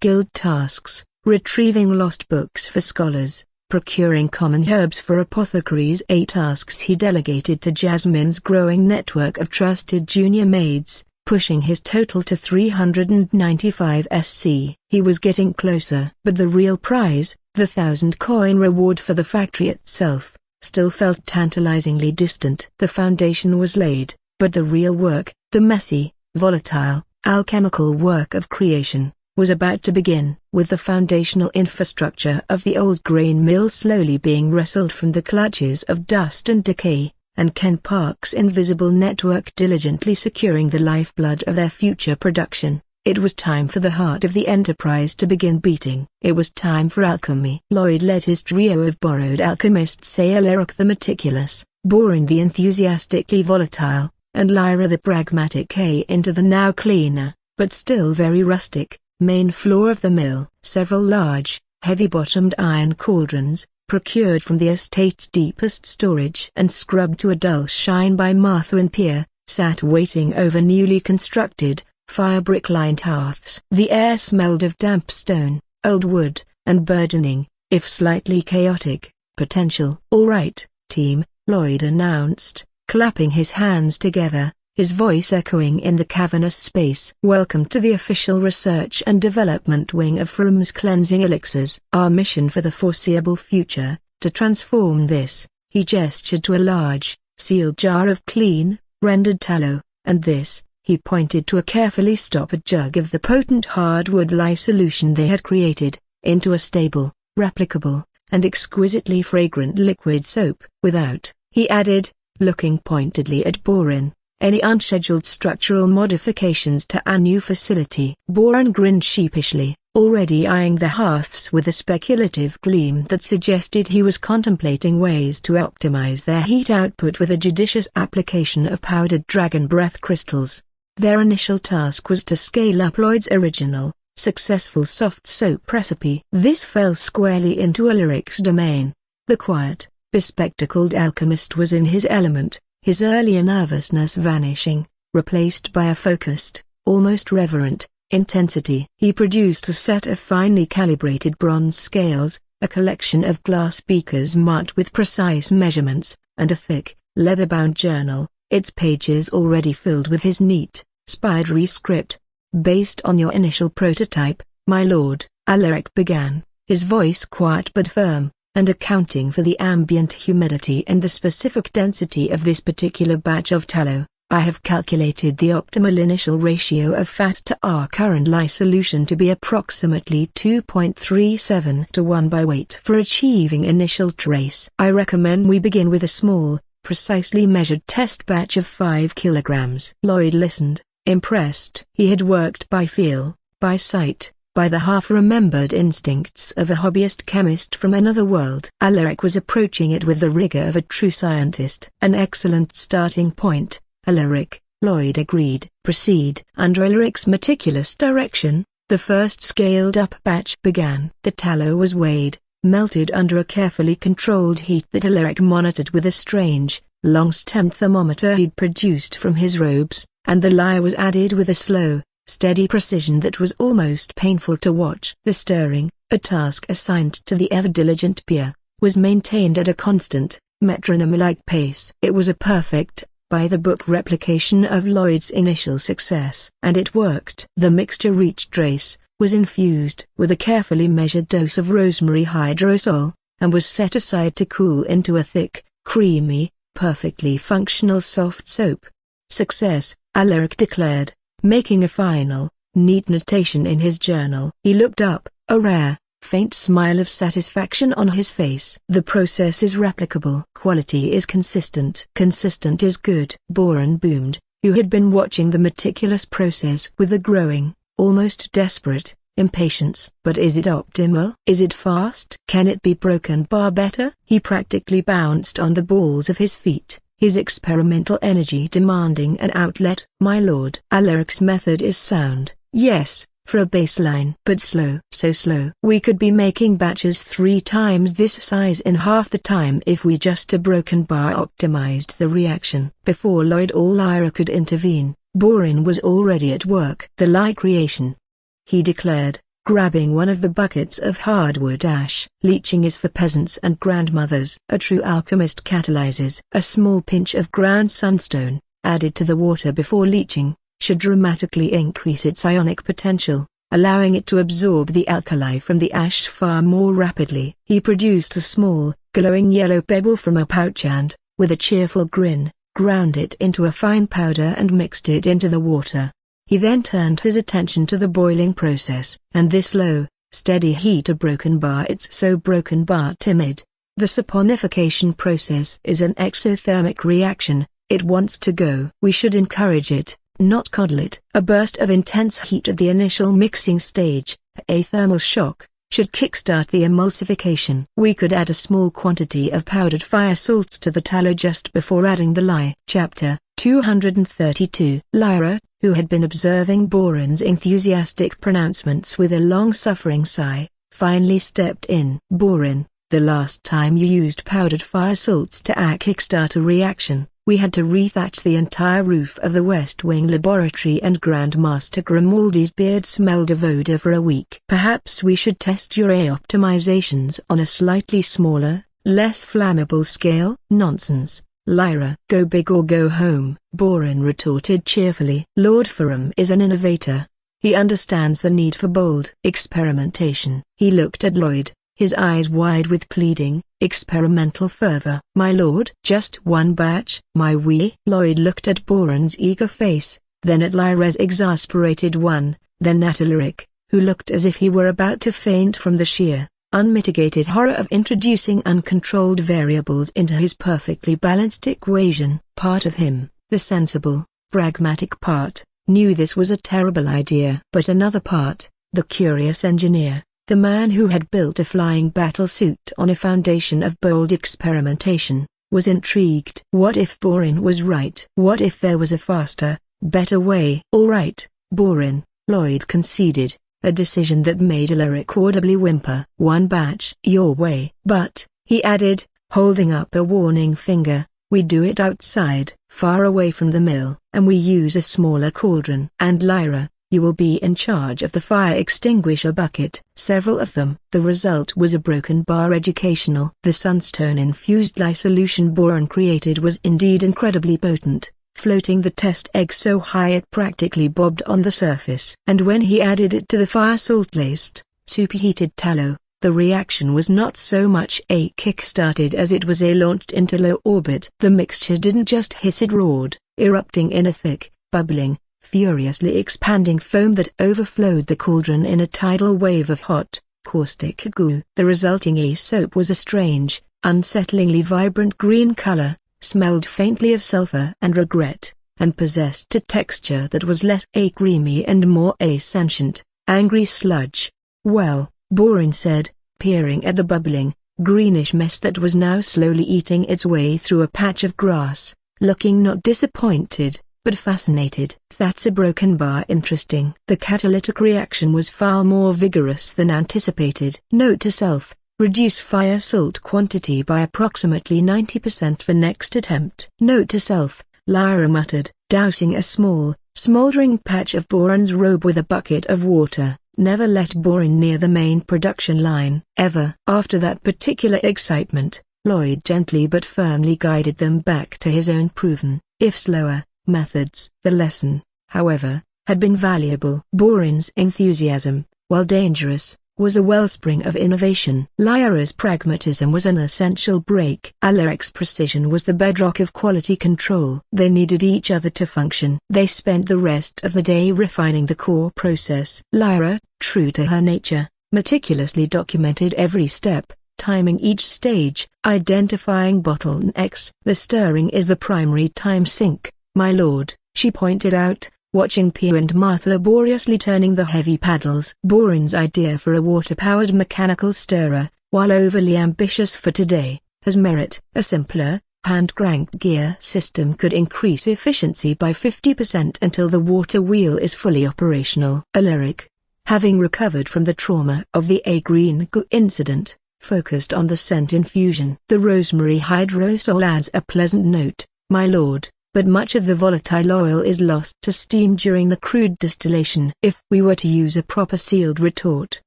guild tasks, retrieving lost books for scholars, procuring common herbs for apothecaries, 8 tasks he delegated to Jasmine's growing network of trusted junior maids, pushing his total to 395 SC. He was getting closer. But the real prize, the 1,000-coin reward for the factory itself, still felt tantalizingly distant. The foundation was laid, but the real work, the messy, volatile, alchemical work of creation, was about to begin. With the foundational infrastructure of the old grain mill slowly being wrestled from the clutches of dust and decay, and Ken Park's invisible network diligently securing the lifeblood of their future production, it was time for the heart of the enterprise to begin beating. It was time for alchemy. Lloyd led his trio of borrowed alchemists, Alaric the meticulous, Borin the enthusiastically volatile, and Lyra the pragmatic into the now cleaner, but still very rustic, main floor of the mill. Several large, heavy-bottomed iron cauldrons, procured from the estate's deepest storage and scrubbed to a dull shine by Martha and Pierre, sat waiting over newly constructed, fire-brick-lined hearths. The air smelled of damp stone, old wood, and burgeoning, if slightly chaotic, potential. "All right, team," Lloyd announced, clapping his hands together, his voice echoing in the cavernous space. "Welcome to the official research and development wing of Ferrum's cleansing elixirs. Our mission for the foreseeable future, to transform this," he gestured to a large, sealed jar of clean, rendered tallow, and this, he pointed to a carefully stoppered jug of the potent hardwood lye solution they had created, into a stable, replicable, and exquisitely fragrant liquid soap. "Without," he added, looking pointedly at Borin, "any unscheduled structural modifications to our new facility." Borin grinned sheepishly, already eyeing the hearths with a speculative gleam that suggested he was contemplating ways to optimize their heat output with a judicious application of powdered dragon breath crystals. Their initial task was to scale up Lloyd's original, successful soft soap recipe. This fell squarely into Alaric's domain. The quiet, bespectacled alchemist was in his element, his earlier nervousness vanishing, replaced by a focused, almost reverent, intensity. He produced a set of finely calibrated bronze scales, a collection of glass beakers marked with precise measurements, and a thick, leather-bound journal, its pages already filled with his neat, spidery script. "Based on your initial prototype, my lord," Alaric began, his voice quiet but firm, "and accounting for the ambient humidity and the specific density of this particular batch of tallow, I have calculated the optimal initial ratio of fat to our current lye solution to be approximately 2.37 to 1 by weight. For achieving initial trace, I recommend we begin with a small, precisely measured test batch of 5 kilograms." Lloyd listened, impressed. He had worked by feel, by sight, by the half-remembered instincts of a hobbyist chemist from another world. Alaric was approaching it with the rigor of a true scientist. "An excellent starting point, Alaric," Lloyd agreed. "Proceed." Under Alaric's meticulous direction, the first scaled-up batch began. The tallow was weighed, melted under a carefully controlled heat that Alaric monitored with a strange, long-stemmed thermometer he'd produced from his robes, and the lye was added with a slow, steady precision that was almost painful to watch. The stirring, a task assigned to the ever-diligent Pierre, was maintained at a constant, metronome-like pace. It was a perfect, by-the-book replication of Lloyd's initial success. And it worked. The mixture reached trace, was infused with a carefully measured dose of rosemary hydrosol, and was set aside to cool into a thick, creamy, perfectly functional soft soap. "Success," Alaric declared, making a final, neat notation in his journal. He looked up, a rare, faint smile of satisfaction on his face. "The process is replicable. Quality is consistent." "Consistent is good," Borin boomed, who had been watching the meticulous process with a growing, almost desperate, impatience. "But is it optimal? Is it fast? Can it be broken bar better?" He practically bounced on the balls of his feet, his experimental energy demanding an outlet. "My lord, Alaric's method is sound, yes, for a baseline. But slow. So slow. We could be making batches 3 times this size in half the time if we just a broken bar optimized the reaction." Before Lloyd or Lyra could intervene, Borin was already at work. "The lye creation," he declared, grabbing one of the buckets of hardwood ash. "Leaching is for peasants and grandmothers. A true alchemist catalyzes. A small pinch of ground sunstone, added to the water before leaching, should dramatically increase its ionic potential, allowing it to absorb the alkali from the ash far more rapidly." He produced a small, glowing yellow pebble from a pouch and, with a cheerful grin, ground it into a fine powder and mixed it into the water. He then turned his attention to the boiling process. "And this low, steady heat a broken bar. It's so broken bar timid. The saponification process is an exothermic reaction, it wants to go. We should encourage it, not coddle it." A burst of intense heat at the initial mixing stage, a thermal shock, should kickstart the emulsification. "We could add a small quantity of powdered fire salts to the tallow just before adding the lye." Chapter 232. Lyra, who had been observing Borin's enthusiastic pronouncements with a long-suffering sigh, finally stepped in. "Borin, the last time you used powdered fire salts to kickstart a reaction, we had to rethatch the entire roof of the West Wing laboratory and Grandmaster Grimaldi's beard smelled of odor for a week. Perhaps we should test your optimizations on a slightly smaller, less flammable scale." "Nonsense," Lyra. Go big or go home, Borin retorted cheerfully. Lord Ferrum is an innovator. He understands the need for bold experimentation. He looked at Lloyd, his eyes wide with pleading, experimental fervor. My lord, just one batch. My wee. Lloyd looked at Borin's eager face, then at Lyra's exasperated one, then at Alaric, who looked as if he were about to faint from the sheer, unmitigated horror of introducing uncontrolled variables into his perfectly balanced equation. Part of him, the sensible, pragmatic part, knew this was a terrible idea. But another part, the curious engineer, the man who had built a flying battlesuit on a foundation of bold experimentation, was intrigued. What if Borin was right? What if there was a faster, better way? All right, Borin, Lloyd conceded, a decision that made Alaric audibly whimper. One batch. Your way. But, he added, holding up a warning finger, we do it outside, far away from the mill, and we use a smaller cauldron. And Lyra, you will be in charge of the fire extinguisher bucket. Several of them. The result was a broken bar educational. The sunstone-infused lye solution Borin created was indeed incredibly potent, floating the test egg so high it practically bobbed on the surface. And when he added it to the fire salt-laced, superheated tallow, the reaction was not so much a kick-started as it was a launched into low orbit. The mixture didn't just hiss, it roared, erupting in a thick, bubbling, furiously expanding foam that overflowed the cauldron in a tidal wave of hot, caustic goo. The resulting soap was a strange, unsettlingly vibrant green color, smelled faintly of sulfur and regret, and possessed a texture that was less creamy and more sentient, angry sludge. Well, Borin said, peering at the bubbling, greenish mess that was now slowly eating its way through a patch of grass, looking not disappointed, but fascinated. That's a broken bar. Interesting. The catalytic reaction was far more vigorous than anticipated. Note to self, reduce fire salt quantity by approximately 90% for next attempt. Note to self, Lyra muttered, dousing a small, smoldering patch of Borin's robe with a bucket of water. Never let Borin near the main production line. Ever. After that particular excitement, Lloyd gently but firmly guided them back to his own proven, if slower, methods. The lesson, however, had been valuable. Borin's enthusiasm, while dangerous, was a wellspring of innovation. Lyra's pragmatism was an essential break. Alaric's precision was the bedrock of quality control. They needed each other to function. They spent the rest of the day refining the core process. Lyra, true to her nature, meticulously documented every step, timing each stage, identifying bottlenecks. The stirring is the primary time sink, my lord, she pointed out, watching Pugh and Martha laboriously turning the heavy paddles. Borin's idea for a water-powered mechanical stirrer, while overly ambitious for today, has merit. A simpler, hand-cranked gear system could increase efficiency by 50% until the water wheel is fully operational. Alaric, having recovered from the trauma of the green goo incident, focused on the scent infusion. The rosemary hydrosol adds a pleasant note, my lord, but much of the volatile oil is lost to steam during the crude distillation. If we were to use a proper sealed retort,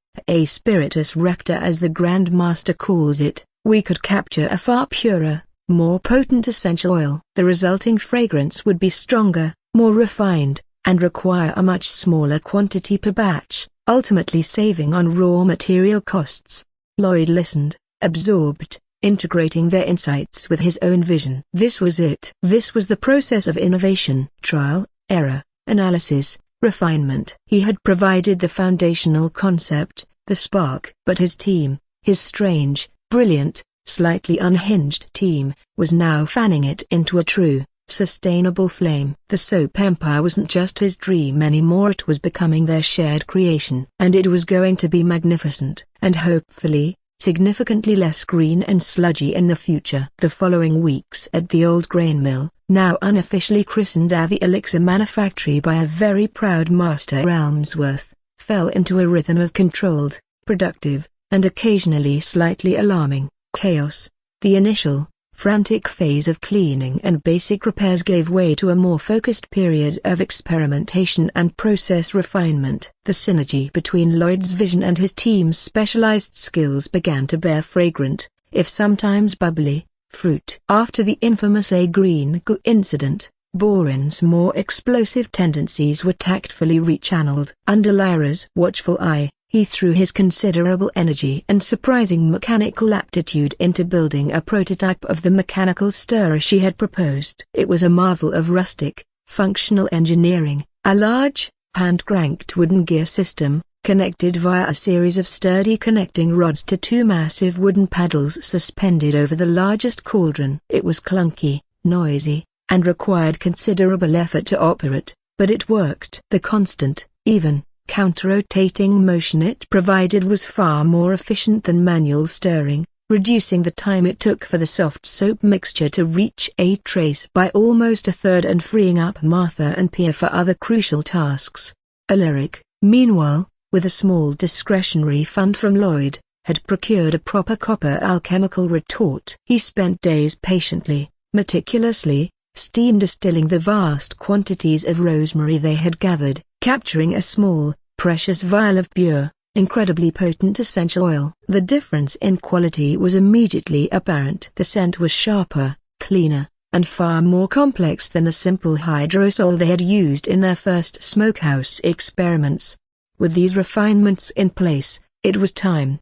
a spiritus recta as the Grand Master calls it, we could capture a far purer, more potent essential oil. The resulting fragrance would be stronger, more refined, and require a much smaller quantity per batch, ultimately saving on raw material costs. Lloyd listened, absorbed, integrating their insights with his own vision. This was it. This was the process of innovation. Trial, error, analysis, refinement. He had provided the foundational concept, the spark. But his team, his strange, brilliant, slightly unhinged team, was now fanning it into a true, sustainable flame. The soap empire wasn't just his dream anymore, it was becoming their shared creation. And it was going to be magnificent, and hopefully, significantly less green and sludgy in the future. The following weeks at the old grain mill, now unofficially christened the Elixir Manufactory by a very proud master Elmsworth, fell into a rhythm of controlled, productive, and occasionally slightly alarming chaos. The initial, frantic phase of cleaning and basic repairs gave way to a more focused period of experimentation and process refinement. The synergy between Lloyd's vision and his team's specialized skills began to bear fragrant, if sometimes bubbly, fruit. After the infamous A green goo incident, Borin's more explosive tendencies were tactfully rechanneled. Under Lyra's watchful eye, he threw his considerable energy and surprising mechanical aptitude into building a prototype of the mechanical stirrer she had proposed. It was a marvel of rustic, functional engineering, a large, hand-cranked wooden gear system, connected via a series of sturdy connecting rods to two massive wooden paddles suspended over the largest cauldron. It was clunky, noisy, and required considerable effort to operate, but it worked. The constant, even, counter-rotating motion it provided was far more efficient than manual stirring, reducing the time it took for the soft soap mixture to reach a trace by almost a third and freeing up Martha and Pia for other crucial tasks. Alaric, meanwhile, with a small discretionary fund from Lloyd, had procured a proper copper alchemical retort. He spent days patiently, meticulously, steam distilling the vast quantities of rosemary they had gathered, capturing a small, precious vial of pure, incredibly potent essential oil. The difference in quality was immediately apparent. The scent was sharper, cleaner, and far more complex than the simple hydrosol they had used in their first smokehouse experiments. With these refinements in place, it was time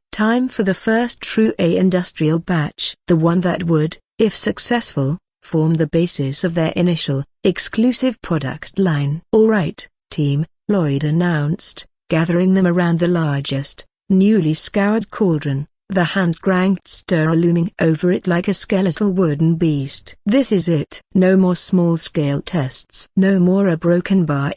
for the first true industrial batch. The one that would, if successful, form the basis of their initial, exclusive product line. "All right, team," Lloyd announced, gathering them around the largest, newly scoured cauldron, the hand-cranked stirrer looming over it like a skeletal wooden beast. "This is it. No more small-scale tests. No more a broken bar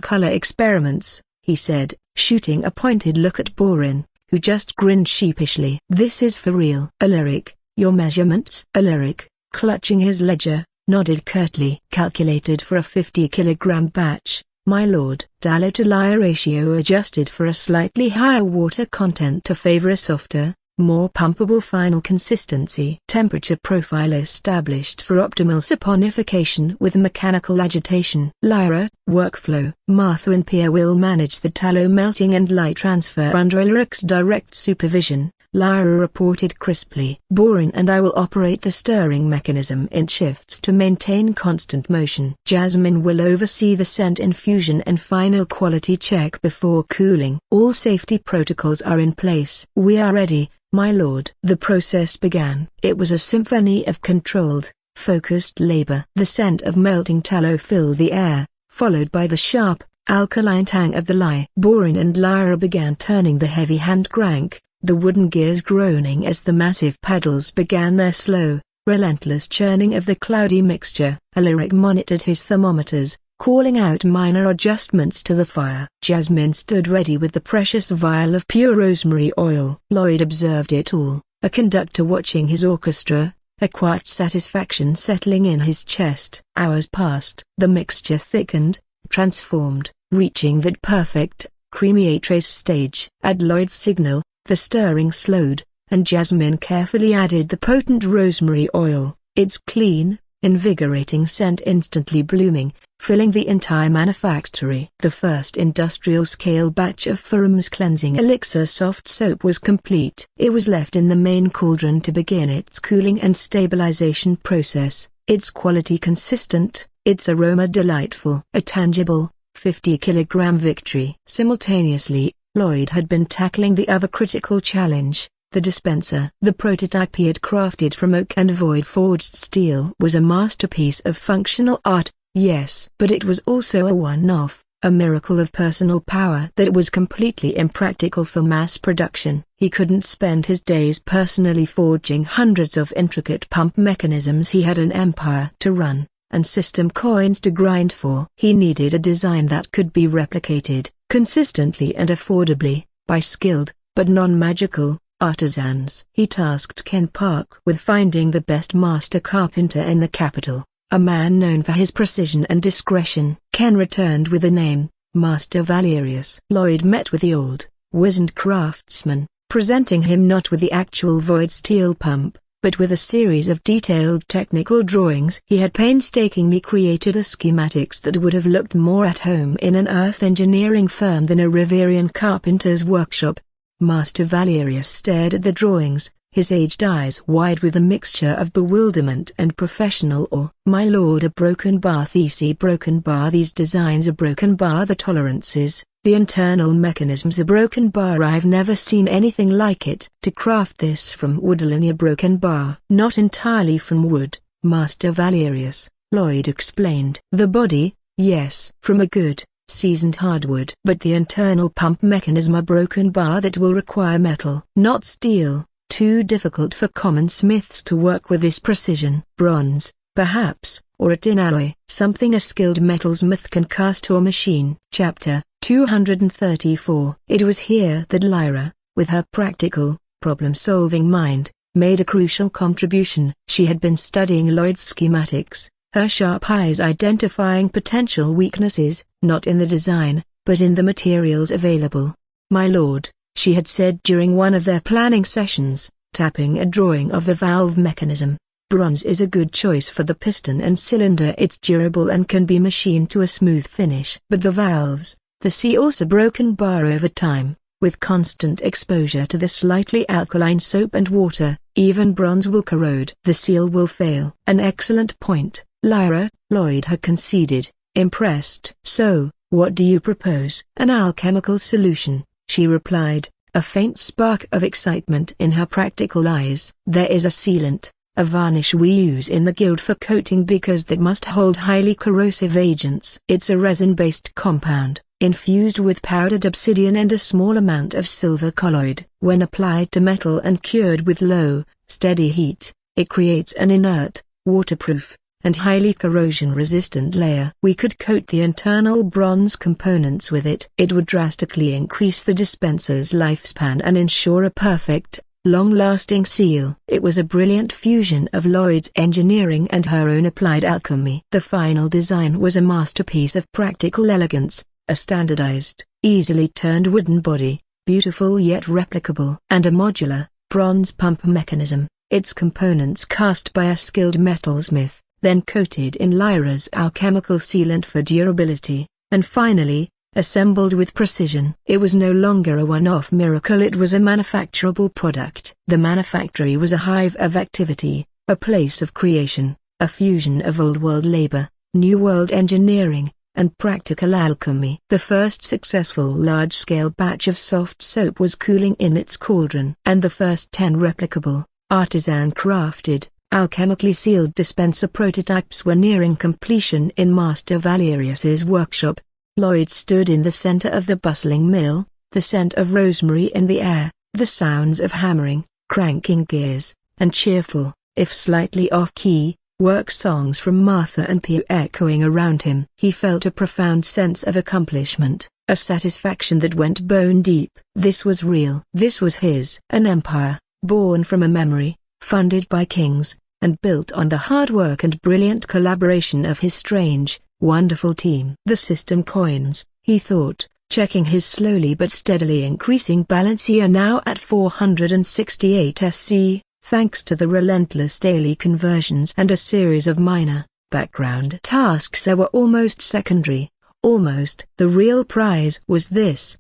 color experiments," he said, shooting a pointed look at Borin, who just grinned sheepishly. "This is for real." "Alaric, your measurements?" Alaric, clutching his ledger, nodded curtly. "Calculated for a 50-kilogram batch, my lord." Dallo-to-Lyre ratio adjusted for a slightly higher water content to favor a softer, more pumpable final consistency. Temperature profile established for optimal saponification with mechanical agitation. Lyra, workflow. Martha and Pia will manage the tallow melting and light transfer under Alaric's direct supervision, Lyra reported crisply. "Borin and I will operate the stirring mechanism in shifts to maintain constant motion. Jasmine will oversee the scent infusion and final quality check before cooling. All safety protocols are in place." "We are ready, my lord." The process began. It was a symphony of controlled, focused labor. The scent of melting tallow filled the air, followed by the sharp, alkaline tang of the lye. Borin and Lyra began turning the heavy hand crank, the wooden gears groaning as the massive paddles began their slow, relentless churning of the cloudy mixture. Alaric monitored his thermometers, calling out minor adjustments to the fire. Jasmine stood ready with the precious vial of pure rosemary oil. Lloyd observed it all, a conductor watching his orchestra, a quiet satisfaction settling in his chest. Hours passed. The mixture thickened, transformed, reaching that perfect, creamy trace stage. At Lloyd's signal, the stirring slowed, and Jasmine carefully added the potent rosemary oil, its clean, invigorating scent instantly blooming, filling the entire manufactory. The first industrial-scale batch of Ferrum's cleansing elixir soft soap was complete. It was left in the main cauldron to begin its cooling and stabilization process, its quality consistent, its aroma delightful. A tangible, 50-kilogram victory. Simultaneously, Lloyd had been tackling the other critical challenge, the dispenser. The prototype he had crafted from oak and void-forged steel was a masterpiece of functional art, yes. But it was also a one-off, a miracle of personal power that was completely impractical for mass production. He couldn't spend his days personally forging hundreds of intricate pump mechanisms. He had an empire to run, and system coins to grind for. He needed a design that could be replicated, consistently and affordably, by skilled, but non-magical, artisans. He tasked Ken Park with finding the best master carpenter in the capital, a man known for his precision and discretion. Ken returned with the name, Master Valerius. Lloyd met with the old, wizened craftsman, presenting him not with the actual void steel pump, but with a series of detailed technical drawings. He had painstakingly created a schematics that would have looked more at home in an earth engineering firm than a Riverian carpenter's workshop. Master Valerius stared at the drawings, his aged eyes wide with a mixture of bewilderment and professional awe. "My lord, a broken bar TC broken bar, these designs are broken bar, the tolerances, the internal mechanisms are broken bar, I've never seen anything like it. To craft this from wood, a linear broken bar." "Not entirely from wood, Master Valerius," Lloyd explained. "The body, yes, from a good, seasoned hardwood. But the internal pump mechanism a broken bar that will require metal, not steel, too difficult for common smiths to work with this precision. Bronze, perhaps, or a tin alloy. Something a skilled metalsmith can cast or machine." Chapter 234. It was here that Lyra, with her practical, problem-solving mind, made a crucial contribution. She had been studying Lloyd's schematics, her sharp eyes identifying potential weaknesses, not in the design, but in the materials available. "My lord," she had said during one of their planning sessions, tapping a drawing of the valve mechanism, "bronze is a good choice for the piston and cylinder. It's durable and can be machined to a smooth finish. But the valves, the seals are broken bar over time, with constant exposure to the slightly alkaline soap and water. Even bronze will corrode. The seal will fail." "An excellent point, Lyra," Lloyd had conceded, impressed. "So, what do you propose?" "An alchemical solution," she replied, a faint spark of excitement in her practical eyes. "There is a sealant, a varnish we use in the guild for coating because that must hold highly corrosive agents. It's a resin-based compound, infused with powdered obsidian and a small amount of silver colloid. When applied to metal and cured with low, steady heat, it creates an inert, waterproof, and highly corrosion-resistant layer. We could coat the internal bronze components with it. It would drastically increase the dispenser's lifespan and ensure a perfect, long-lasting seal." It was a brilliant fusion of Lloyd's engineering and her own applied alchemy. The final design was a masterpiece of practical elegance, a standardized, easily turned wooden body, beautiful yet replicable, and a modular, bronze pump mechanism, its components cast by a skilled metalsmith, then coated in Lyra's alchemical sealant for durability, and finally, assembled with precision. It was no longer a one-off miracle, it was a manufacturable product. The manufactory was a hive of activity, a place of creation, a fusion of old-world labor, new-world engineering, and practical alchemy. The first successful large-scale batch of soft soap was cooling in its cauldron, and the first 10 replicable, artisan-crafted, alchemically sealed dispenser prototypes were nearing completion in Master Valerius's workshop. Lloyd stood in the center of the bustling mill, the scent of rosemary in the air, the sounds of hammering, cranking gears, and cheerful, if slightly off-key, work songs from Martha and Pew echoing around him. He felt a profound sense of accomplishment, a satisfaction that went bone deep. This was real. This was his. An empire, born from a memory, funded by kings, and built on the hard work and brilliant collaboration of his strange, wonderful team. The system coins, he thought, checking his slowly but steadily increasing balance. He are now at 468 SC, thanks to the relentless daily conversions and a series of minor, background tasks that were almost secondary. Almost. The real prize was this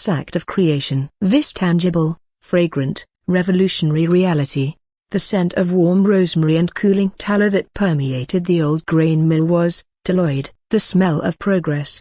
act of creation. This tangible, fragrant, revolutionary reality. The scent of warm rosemary and cooling tallow that permeated the old grain mill was, to Lloyd, the smell of progress.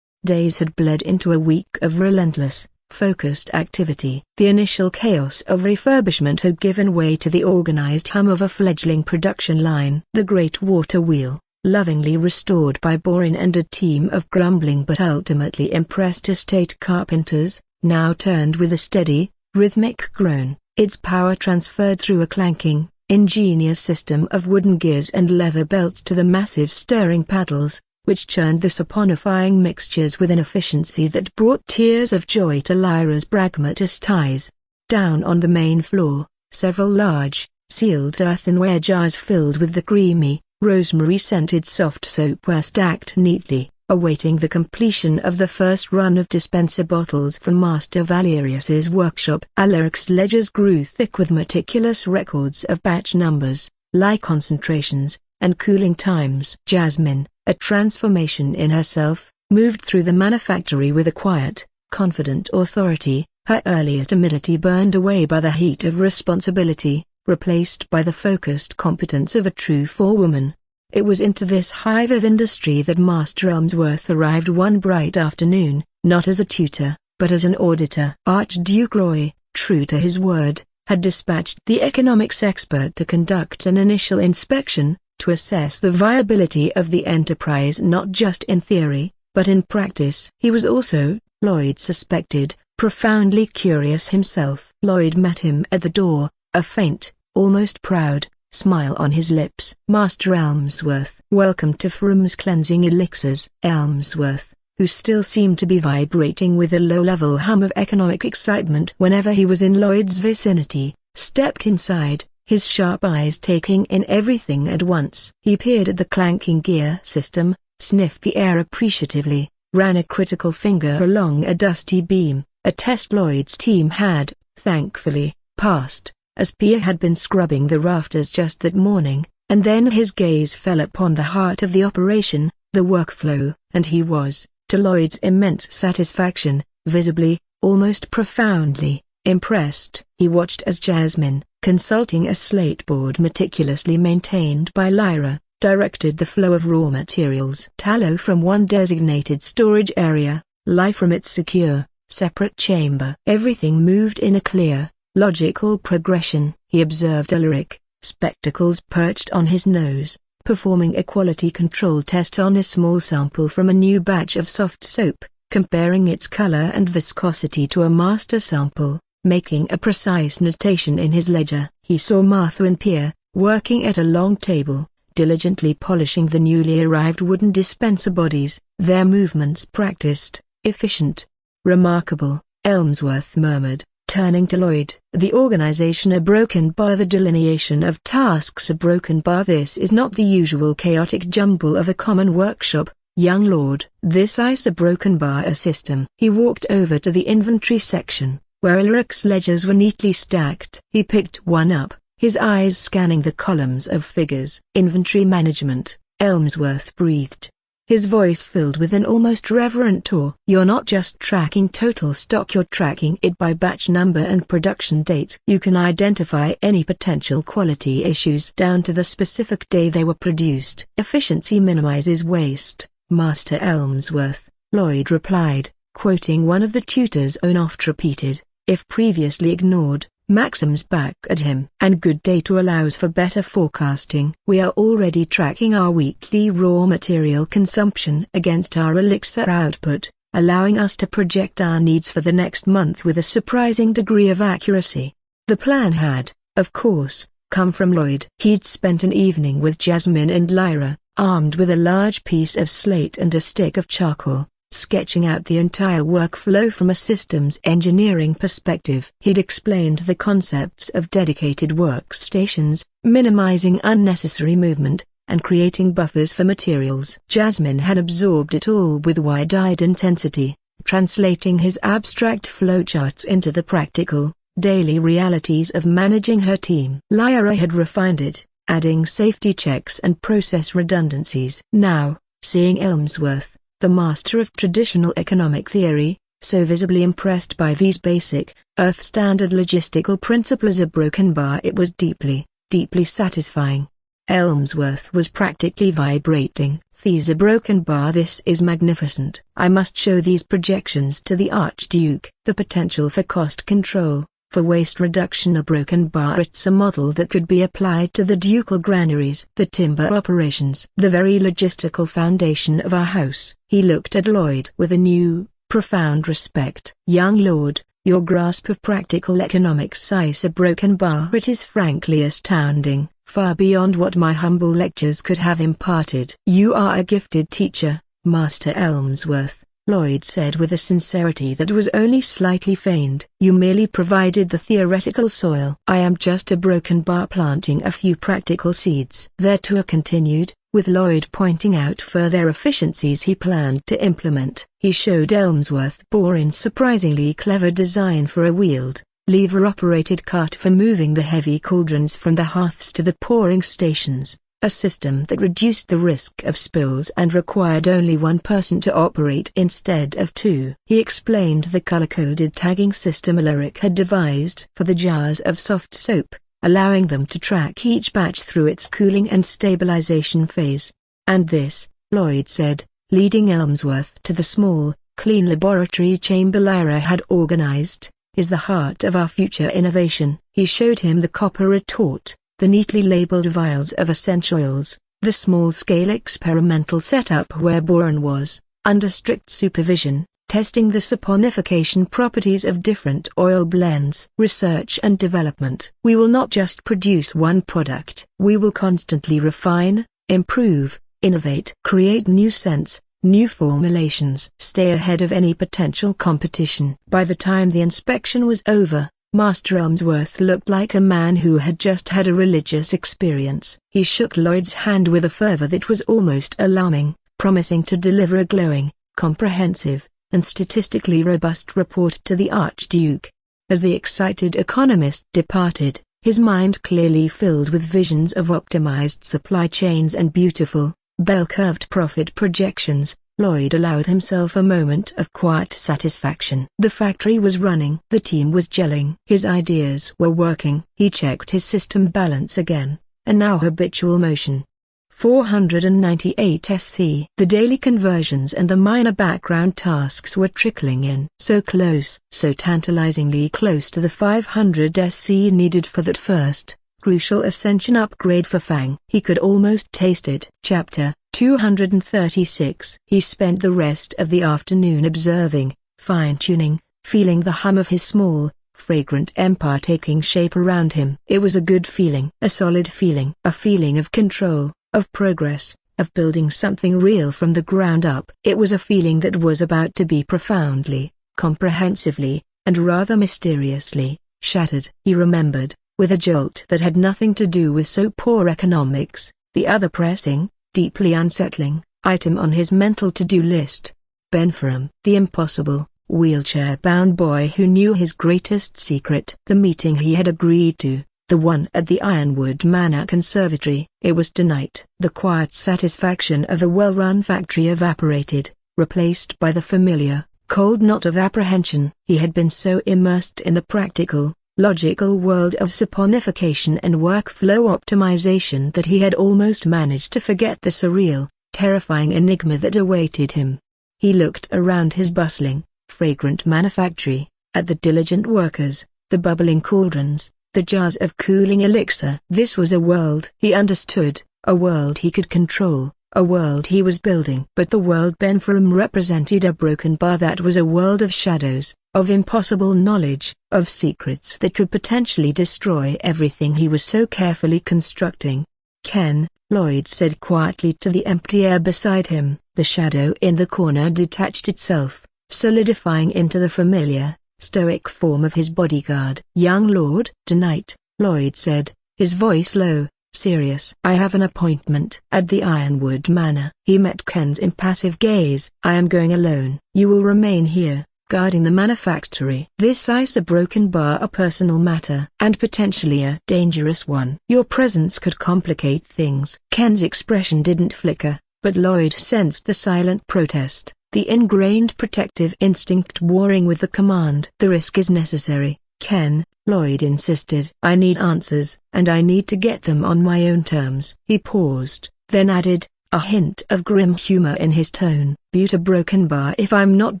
Days had bled into a week of relentless, focused activity. The initial chaos of refurbishment had given way to the organized hum of a fledgling production line. The great water wheel, lovingly restored by Borin and a team of grumbling but ultimately impressed estate carpenters, now turned with a steady, rhythmic groan, its power transferred through a clanking, ingenious system of wooden gears and leather belts to the massive stirring paddles, which churned the saponifying mixtures with an efficiency that brought tears of joy to Lyra's pragmatist eyes. Down on the main floor, several large, sealed earthenware jars filled with the creamy, rosemary-scented soft soap were stacked neatly, awaiting the completion of the first run of dispenser bottles from Master Valerius's workshop. Alaric's ledgers grew thick with meticulous records of batch numbers, lye concentrations, and cooling times. Jasmine, a transformation in herself, moved through the manufactory with a quiet, confident authority, her earlier timidity burned away by the heat of responsibility. replaced by the focused competence of a true forewoman. It was into this hive of industry that Master Elmsworth arrived one bright afternoon, not as a tutor, but as an auditor. Archduke Roy, true to his word, had dispatched the economics expert to conduct an initial inspection, to assess the viability of the enterprise not just in theory, but in practice. He was also, Lloyd suspected, profoundly curious himself. Lloyd met him at the door, a faint, almost proud, smile on his lips. "Master Elmsworth, welcome to Ferrum's cleansing elixirs." Elmsworth, who still seemed to be vibrating with a low-level hum of economic excitement whenever he was in Lloyd's vicinity, stepped inside, his sharp eyes taking in everything at once. He peered at the clanking gear system, sniffed the air appreciatively, ran a critical finger along a dusty beam, a test Lloyd's team had, thankfully, passed, as Pia had been scrubbing the rafters just that morning, and then his gaze fell upon the heart of the operation, the workflow, and he was, to Lloyd's immense satisfaction, visibly, almost profoundly, impressed. He watched as Jasmine, consulting a slate board meticulously maintained by Lyra, directed the flow of raw materials. Tallow from one designated storage area, lye from its secure, separate chamber. Everything moved in a clear, logical progression. He observed Ulrich, spectacles perched on his nose, performing a quality control test on a small sample from a new batch of soft soap, comparing its color and viscosity to a master sample, making a precise notation in his ledger. He saw Martha and Pia, working at a long table, diligently polishing the newly arrived wooden dispenser bodies, their movements practiced, efficient. "Remarkable," Elmsworth murmured, turning to Lloyd. "The organization a broken bar, the delineation of tasks a broken bar. This is not the usual chaotic jumble of a common workshop, young lord. This is a broken bar, a system." He walked over to the inventory section, where Ulrich's ledgers were neatly stacked. He picked one up, his eyes scanning the columns of figures. "Inventory management," Elmsworth breathed, his voice filled with an almost reverent awe. "You're not just tracking total stock, you're tracking it by batch number and production date. You can identify any potential quality issues down to the specific day they were produced." "Efficiency minimizes waste, Master Elmsworth," Lloyd replied, quoting one of the tutor's own oft-repeated, if previously ignored, maxims back at him. "And good data allows for better forecasting. We are already tracking our weekly raw material consumption against our elixir output, allowing us to project our needs for the next month with a surprising degree of accuracy." The plan had, of course, come from Lloyd. He'd spent an evening with Jasmine and Lyra, armed with a large piece of slate and a stick of charcoal, sketching out the entire workflow from a systems engineering perspective. He'd explained the concepts of dedicated workstations, minimizing unnecessary movement, and creating buffers for materials. Jasmine had absorbed it all with wide-eyed intensity, translating his abstract flowcharts into the practical, daily realities of managing her team. Lyra had refined it, adding safety checks and process redundancies. Now, seeing Elmsworth, the master of traditional economic theory, so visibly impressed by these basic, earth-standard logistical principles of broken bar, it was deeply, deeply satisfying. Elmsworth was practically vibrating. "These are broken bar. This is magnificent. I must show these projections to the Archduke." The potential for cost control, for waste reduction, a broken bar. It's a model that could be applied to the ducal granaries, the timber operations, the very logistical foundation of our house. He looked at Lloyd with a new, profound respect. "Young lord, your grasp of practical economics is a broken bar. It is frankly astounding, far beyond what my humble lectures could have imparted." "You are a gifted teacher, Master Elmsworth," Lloyd said with a sincerity that was only slightly feigned. "You merely provided the theoretical soil. I am just a broken bar planting a few practical seeds." Their tour continued, with Lloyd pointing out further efficiencies he planned to implement. He showed Elmsworth Borin's surprisingly clever design for a wheeled, lever-operated cart for moving the heavy cauldrons from the hearths to the pouring stations, a system that reduced the risk of spills and required only one person to operate instead of two. He explained the color-coded tagging system Ulrich had devised for the jars of soft soap, allowing them to track each batch through its cooling and stabilization phase. "And this," Lloyd said, leading Elmsworth to the small, clean laboratory chamber Lyra had organized, "is the heart of our future innovation." He showed him the copper retort, the neatly labeled vials of essential oils, the small-scale experimental setup where Boron was, under strict supervision, testing the saponification properties of different oil blends. "Research and development. We will not just produce one product. We will constantly refine, improve, innovate, create new scents, new formulations, stay ahead of any potential competition." By the time the inspection was over, Master Elmsworth looked like a man who had just had a religious experience. He shook Lloyd's hand with a fervor that was almost alarming, promising to deliver a glowing, comprehensive, and statistically robust report to the Archduke. As the excited economist departed, his mind clearly filled with visions of optimized supply chains and beautiful, bell-curved profit projections, Lloyd allowed himself a moment of quiet satisfaction. The factory was running. The team was gelling. His ideas were working. He checked his system balance again, a now habitual motion. 498 SC. The daily conversions and the minor background tasks were trickling in. So close, so tantalizingly close to the 500 SC needed for that first, crucial ascension upgrade for Fang. He could almost taste it. Chapter 236. He spent the rest of the afternoon observing, fine-tuning, feeling the hum of his small, fragrant empire taking shape around him. It was a good feeling. A solid feeling. A feeling of control, of progress, of building something real from the ground up. It was a feeling that was about to be profoundly, comprehensively, and rather mysteriously, shattered. He remembered, with a jolt that had nothing to do with so poor economics, the other pressing, deeply unsettling, item on his mental to-do list. Ben Ferrum, the impossible, wheelchair-bound boy who knew his greatest secret. The meeting he had agreed to, the one at the Ironwood Manor Conservatory. It was tonight. The quiet satisfaction of a well-run factory evaporated, replaced by the familiar, cold knot of apprehension. He had been so immersed in the practical, logical world of saponification and workflow optimization that he had almost managed to forget the surreal, terrifying enigma that awaited him. He looked around his bustling, fragrant manufactory, at the diligent workers, the bubbling cauldrons, the jars of cooling elixir. This was a world he understood, a world he could control, a world he was building. But the world Ben Ferrum represented a broken bar that was a world of shadows, of impossible knowledge, of secrets that could potentially destroy everything he was so carefully constructing. "Ken," Lloyd said quietly to the empty air beside him. The shadow in the corner detached itself, solidifying into the familiar, stoic form of his bodyguard. "Young Lord?" "Tonight," Lloyd said, his voice low, serious. "I have an appointment at the Ironwood Manor." He met Ken's impassive gaze. "I am going alone. You will remain here, guarding the manufactory." This is a broken bar, a personal matter, and potentially a dangerous one. "Your presence could complicate things." Ken's expression didn't flicker, but Lloyd sensed the silent protest, the ingrained protective instinct warring with the command. "The risk is necessary, Ken," Lloyd insisted. "I need answers, and I need to get them on my own terms." He paused, then added, a hint of grim humor in his tone. "Butte a broken bar. If I'm not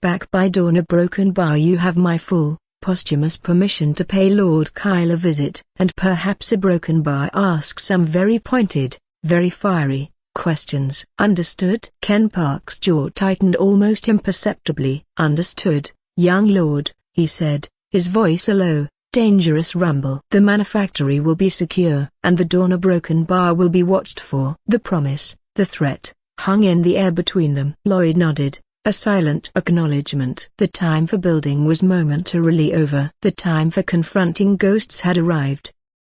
back by dawn, a broken bar, you have my full, posthumous permission to pay Lord Kyle a visit. And perhaps a broken bar asks some very pointed, very fiery questions." "Understood?" Ken Park's jaw tightened almost imperceptibly. "Understood, young lord," he said, his voice a low, dangerous rumble. "The manufactory will be secure, and the dawn a broken bar will be watched for." The promise, the threat, hung in the air between them. Lloyd nodded, a silent acknowledgement. The time for building was momentarily over. The time for confronting ghosts had arrived.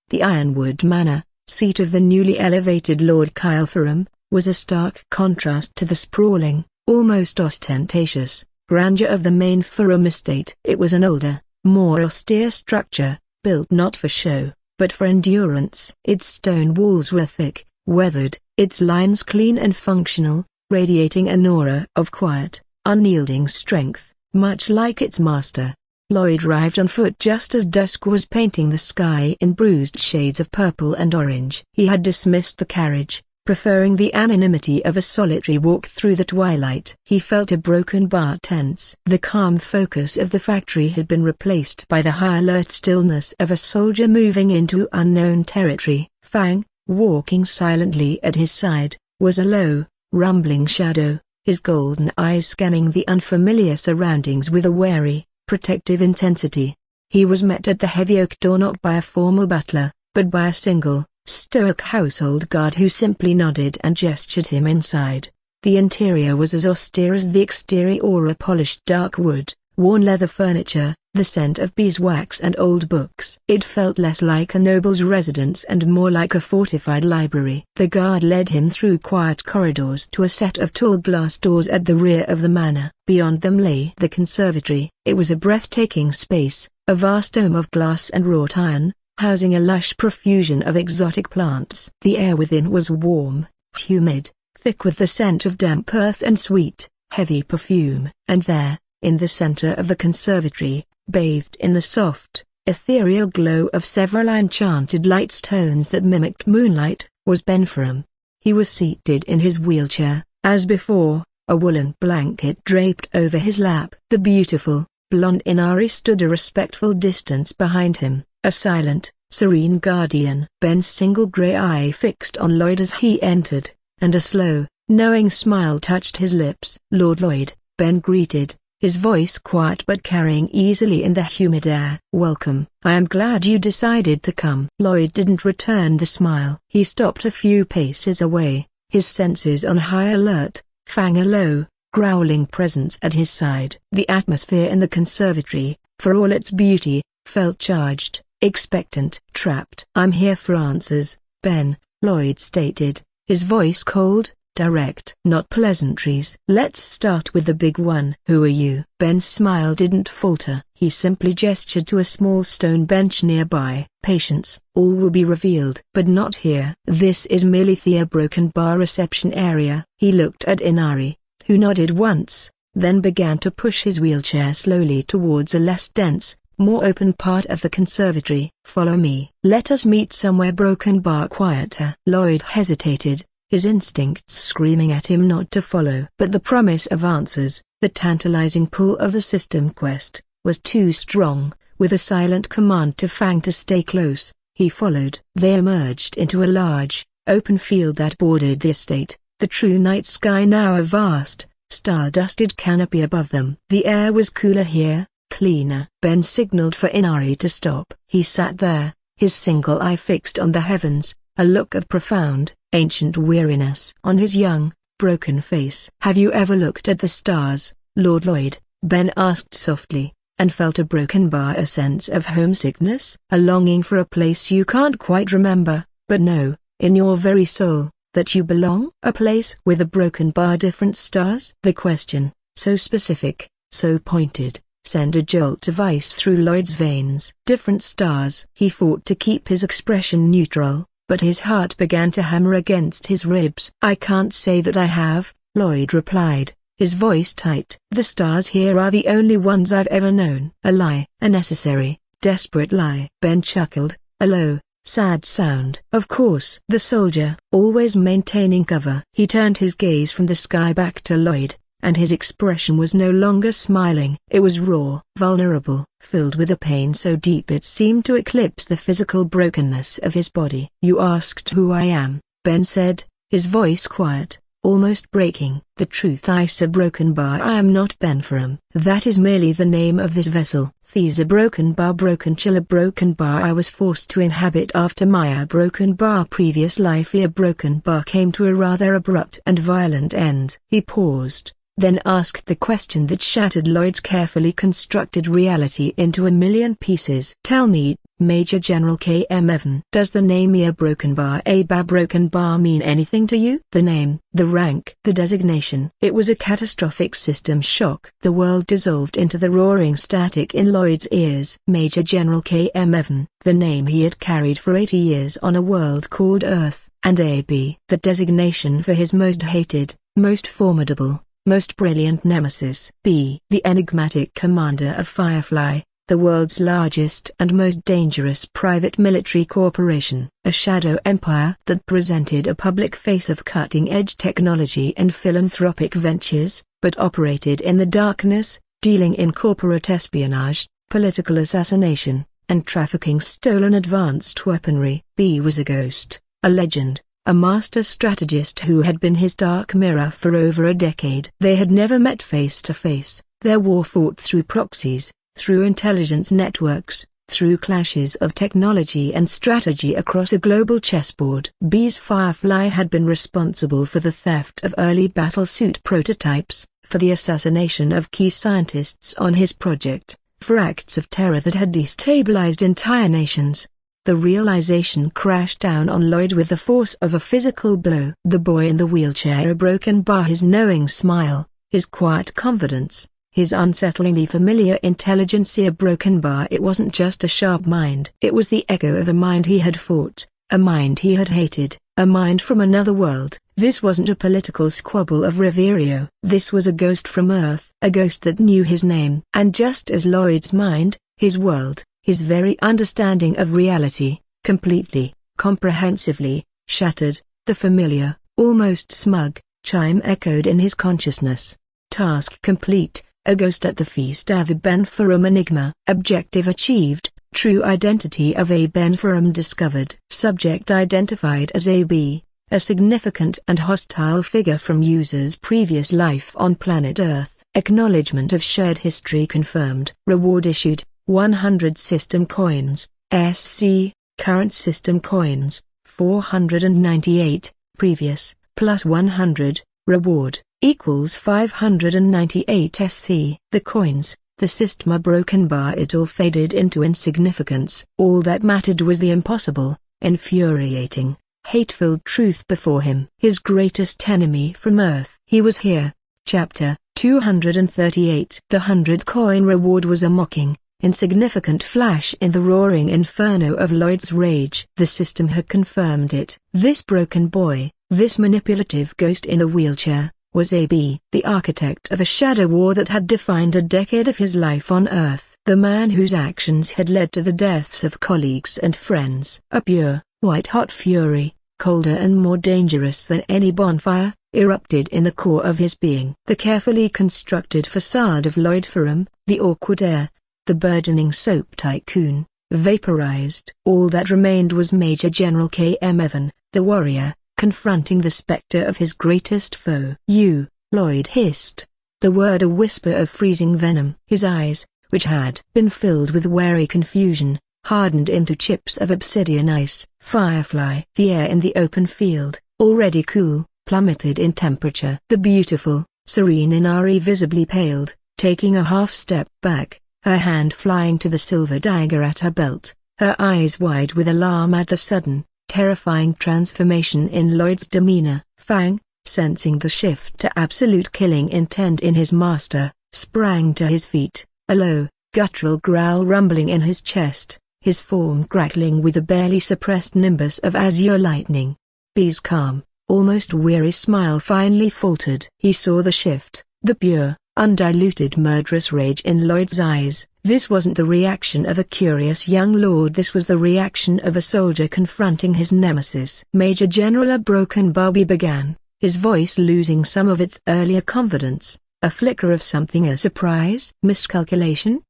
The Ironwood Manor, seat of the newly elevated Lord Kyle Ferrum, was a stark contrast to the sprawling, almost ostentatious, grandeur of the main Ferrum estate. It was an older, more austere structure, built not for show, but for endurance. Its stone walls were thick, weathered, its lines clean and functional, radiating an aura of quiet, unyielding strength, much like its master. Lloyd arrived on foot just as dusk was painting the sky in bruised shades of purple and orange. He had dismissed the carriage, preferring the anonymity of a solitary walk through the twilight. He felt a broken bar tense. The calm focus of the factory had been replaced by the high alert stillness of a soldier moving into unknown territory. Fang, walking silently at his side, was a low, rumbling shadow, his golden eyes scanning the unfamiliar surroundings with a wary, protective intensity. He was met at the heavy oak door not by a formal butler, but by a single, stoic household guard who simply nodded and gestured him inside. The interior was as austere as the exterior, polished dark wood, worn leather furniture, the scent of beeswax and old books. It felt less like a noble's residence and more like a fortified library. The guard led him through quiet corridors to a set of tall glass doors at the rear of the manor. Beyond them lay the conservatory. It was a breathtaking space, a vast dome of glass and wrought iron, housing a lush profusion of exotic plants. The air within was warm, humid, thick with the scent of damp earth and sweet, heavy perfume. And there, in the center of the conservatory, bathed in the soft, ethereal glow of several enchanted lights, tones that mimicked moonlight, was Ben Ferrum. He was seated in his wheelchair, as before, a woolen blanket draped over his lap. The beautiful, blonde Inari stood a respectful distance behind him, a silent, serene guardian. Ben's single grey eye fixed on Lloyd as he entered, and a slow, knowing smile touched his lips. "Lord Lloyd," Ben greeted, his voice quiet but carrying easily in the humid air. "Welcome. I am glad you decided to come." Lloyd didn't return the smile. He stopped a few paces away, his senses on high alert, Fang a low, growling presence at his side. The atmosphere in the conservatory, for all its beauty, felt charged, expectant. "Trapped." "I'm here for answers, Ben," Lloyd stated, his voice cold, direct. "Not pleasantries." "Let's start with the big one." "Who are you?" Ben's smile didn't falter. He simply gestured to a small stone bench nearby. "Patience. All will be revealed." "But not here. This is merely the broken bar reception area." He looked at Inari, who nodded once, then began to push his wheelchair slowly towards a less dense, more open part of the conservatory. "Follow me." "Let us meet somewhere broken bar quieter." Lloyd hesitated, his instincts screaming at him not to follow. But the promise of answers, the tantalizing pull of the system quest, was too strong. With a silent command to Fang to stay close, he followed. They emerged into a large, open field that bordered the estate, the true night sky now a vast, star-dusted canopy above them. The air was cooler here, cleaner. Ben signaled for Inari to stop. He sat there, his single eye fixed on the heavens, a look of profound, ancient weariness on his young, broken face. "Have you ever looked at the stars, Lord Lloyd?" Ben asked softly, and felt a broken bar, a sense of homesickness, a longing for a place you can't quite remember, but know, in your very soul, that you belong. "A place with a broken bar, different stars?" The question, so specific, so pointed, sent a jolt of ice through Lloyd's veins. "Different stars." He fought to keep his expression neutral, but his heart began to hammer against his ribs. "I can't say that I have," Lloyd replied, his voice tight. "The stars here are the only ones I've ever known." A lie, a necessary, desperate lie. Ben chuckled, a low, sad sound. "Of course." The soldier, always maintaining cover. He turned his gaze from the sky back to Lloyd, and his expression was no longer smiling. It was raw, vulnerable, filled with a pain so deep it seemed to eclipse the physical brokenness of his body. "You asked who I am," Ben said, his voice quiet, almost breaking. "The truth is a broken bar. I am not Ben Ferrum. That is merely the name of this vessel. These a broken bar, broken chill, a broken bar I was forced to inhabit after my broken bar previous life. A broken bar came to a rather abrupt and violent end." He paused, then asked the question that shattered Lloyd's carefully constructed reality into a million pieces. "Tell me, Major General K.M. Evan, does the name a broken bar mean anything to you?" The name, the rank, the designation. It was a catastrophic system shock. The world dissolved into the roaring static in Lloyd's ears. Major General K.M. Evan, the name he had carried for 80 years on a world called Earth, and AB, the designation for his most hated, most formidable, most brilliant nemesis. B. The enigmatic commander of Firefly, the world's largest and most dangerous private military corporation, a shadow empire that presented a public face of cutting-edge technology and philanthropic ventures, but operated in the darkness, dealing in corporate espionage, political assassination, and trafficking stolen advanced weaponry. B was a ghost, a legend, a master strategist who had been his dark mirror for over a decade. They had never met face to face, their war fought through proxies, through intelligence networks, through clashes of technology and strategy across a global chessboard. B's Firefly had been responsible for the theft of early battlesuit prototypes, for the assassination of key scientists on his project, for acts of terror that had destabilized entire nations. The realization crashed down on Lloyd with the force of a physical blow. The boy in the wheelchair, a broken bar, his knowing smile, his quiet confidence, his unsettlingly familiar intelligence. A broken bar. It wasn't just a sharp mind. It was the echo of a mind he had fought, a mind he had hated, a mind from another world. This wasn't a political squabble of Riverio. This was a ghost from Earth, a ghost that knew his name. And just as Lloyd's mind, his world, his very understanding of reality, completely, comprehensively, shattered, the familiar, almost smug, chime echoed in his consciousness. Task complete, a ghost at the feast. The Ben Ferrum enigma. Objective achieved, true identity of A. Ben Ferrum discovered. Subject identified as AB, a significant and hostile figure from user's previous life on planet Earth. Acknowledgement of shared history confirmed. Reward issued, 100 system coins, SC, current system coins, 498, previous, plus 100, reward, equals 598 SC. The coins, the system, a broken bar. It all faded into insignificance. All that mattered was the impossible, infuriating, hate-filled truth before him. His greatest enemy from Earth. He was here. Chapter 238. The 100-coin reward was a mocking, insignificant flash in the roaring inferno of Lloyd's rage. The system had confirmed it. This broken boy, this manipulative ghost in a wheelchair, was AB, the architect of a shadow war that had defined a decade of his life on Earth. The man whose actions had led to the deaths of colleagues and friends. A pure, white-hot fury, colder and more dangerous than any bonfire, erupted in the core of his being. The carefully constructed facade of Lloyd Ferrum, the awkward air, the burgeoning soap tycoon, vaporized. All that remained was Major General K.M. Evan, the warrior, confronting the specter of his greatest foe. "You," Lloyd hissed, the word a whisper of freezing venom. His eyes, which had been filled with wary confusion, hardened into chips of obsidian ice. Firefly. The air in the open field, already cool, plummeted in temperature. The beautiful, serene Inari visibly paled, taking a half step back, her hand flying to the silver dagger at her belt, her eyes wide with alarm at the sudden, terrifying transformation in Lloyd's demeanor. Fang, sensing the shift to absolute killing intent in his master, sprang to his feet, a low, guttural growl rumbling in his chest, his form crackling with a barely suppressed nimbus of azure lightning. B's calm, almost weary smile finally faltered. He saw the shift, the pure, undiluted murderous rage in Lloyd's eyes. This wasn't the reaction of a curious young lord. This was the reaction of a soldier confronting his nemesis. "Major General," a broken Barbie began, his voice losing some of its earlier confidence, a flicker of something. A surprise? Miscalculation?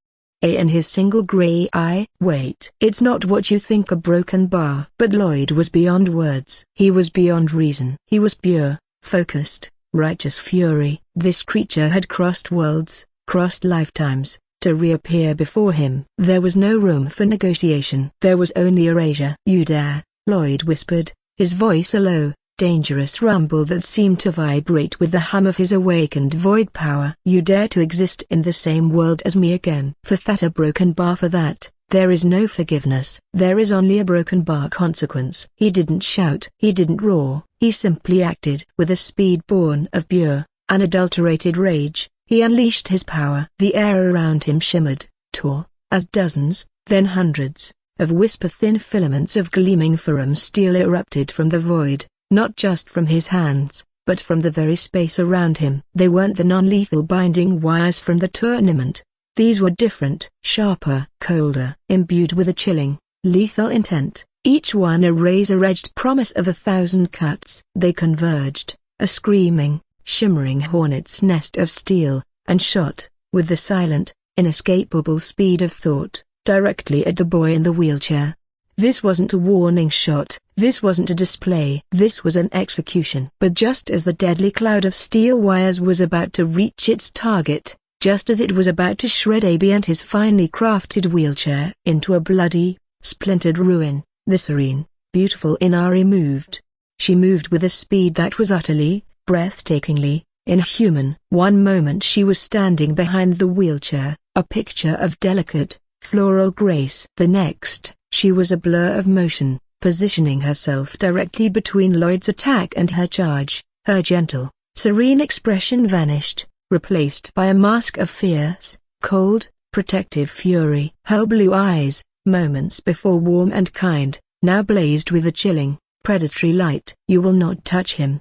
In his single gray eye. "Wait. It's not what you think." A broken bar. But Lloyd was beyond words. He was beyond reason. He was pure, focused, righteous fury. This creature had crossed worlds, crossed lifetimes, to reappear before him. There was no room for negotiation. There was only erasure. "You dare," Lloyd whispered, his voice a low, dangerous rumble that seemed to vibrate with the hum of his awakened void power. "You dare to exist in the same world as me again." For that, a broken bar. For that, there is no forgiveness. There is only a broken bar consequence. He didn't shout. He didn't roar. He simply acted. With a speed born of pure, unadulterated rage, he unleashed his power. The air around him shimmered, tore, as dozens, then hundreds, of whisper-thin filaments of gleaming Ferrum steel erupted from the void, not just from his hands, but from the very space around him. They weren't the non-lethal binding wires from the tournament. These were different, sharper, colder, imbued with a chilling, lethal intent, each one a razor-edged promise of 1,000 cuts. They converged, a screaming, shimmering hornet's nest of steel, and shot, with the silent, inescapable speed of thought, directly at the boy in the wheelchair. This wasn't a warning shot, this wasn't a display. This was an execution. But just as the deadly cloud of steel wires was about to reach its target, just as it was about to shred AB and his finely crafted wheelchair into a bloody, splintered ruin, the serene, beautiful Inari moved. She moved with a speed that was utterly, breathtakingly, inhuman. One moment she was standing behind the wheelchair, a picture of delicate, floral grace. The next, she was a blur of motion, positioning herself directly between Lloyd's attack and her charge. Her gentle, serene expression vanished, replaced by a mask of fierce, cold, protective fury. Her blue eyes, moments before warm and kind, now blazed with a chilling, predatory light. "You will not touch him,"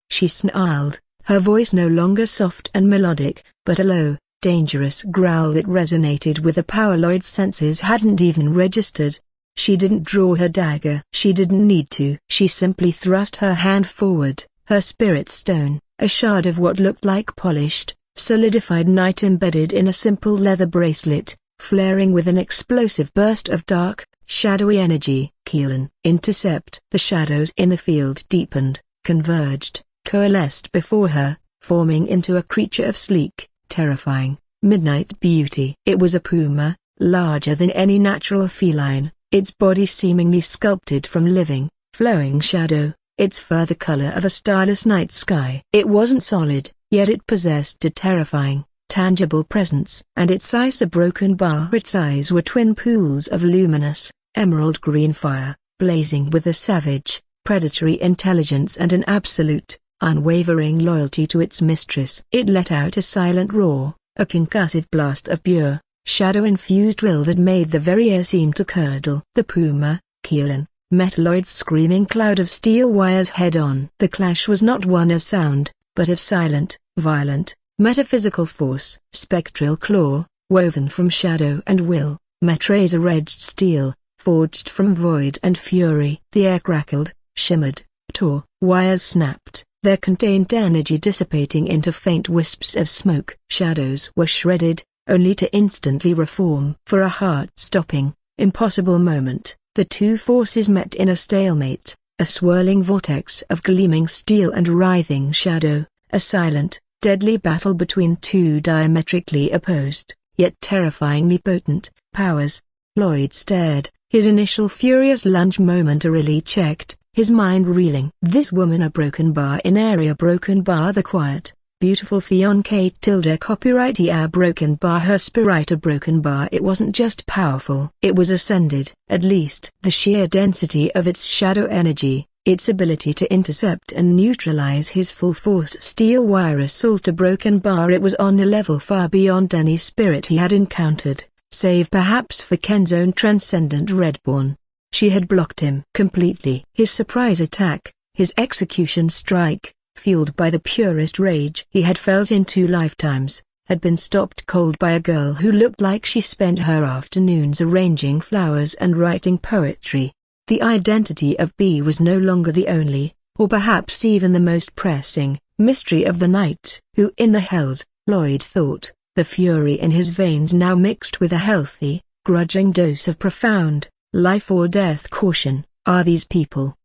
she snarled, her voice no longer soft and melodic, but a low, dangerous growl that resonated with a power Lloyd's senses hadn't even registered. She didn't draw her dagger. She didn't need to. She simply thrust her hand forward, her spirit stone, a shard of what looked like polished, solidified night embedded in a simple leather bracelet, flaring with an explosive burst of dark, shadowy energy. Keelan. Intercept. The shadows in the field deepened, converged, coalesced before her, forming into a creature of sleek, terrifying, midnight beauty. It was a puma, larger than any natural feline, its body seemingly sculpted from living, flowing shadow, its fur the color of a starless night sky. It wasn't solid, yet it possessed a terrifying, tangible presence. And its eyes a broken bar. Its eyes were twin pools of luminous, emerald green fire, blazing with a savage, predatory intelligence and an absolute, unwavering loyalty to its mistress. It let out a silent roar, a concussive blast of pure, shadow-infused will that made the very air seem to curdle. The puma, Keelan, met Lloyd's screaming cloud of steel wires head-on. The clash was not one of sound, but of silent, violent, metaphysical force. Spectral claw, woven from shadow and will, met razor-edged steel, forged from void and fury. The air crackled, shimmered, tore. Wires snapped, their contained energy dissipating into faint wisps of smoke. Shadows were shredded, only to instantly reform. For a heart-stopping, impossible moment, the two forces met in a stalemate, a swirling vortex of gleaming steel and writhing shadow, a silent, deadly battle between two diametrically opposed, yet terrifyingly potent, powers. Lloyd stared, his initial furious lunge momentarily checked, his mind reeling. This woman a broken bar in area broken bar the quiet, beautiful fiancée tilde copyright a broken bar her spirit a broken bar. It wasn't just powerful. It was ascended. At least the sheer density of its shadow energy, its ability to intercept and neutralize his full force steel wire assault a broken bar. It was on a level far beyond any spirit he had encountered, save perhaps for Ken's own transcendent Reborn. She had blocked him completely. His surprise attack, his execution strike, fueled by the purest rage he had felt in 2 lifetimes, had been stopped cold by a girl who looked like she spent her afternoons arranging flowers and writing poetry. The identity of B was no longer the only, or perhaps even the most pressing, mystery of the night. Who in the hells, Lloyd thought, the fury in his veins now mixed with a healthy, grudging dose of profound, life-or-death caution, are these people.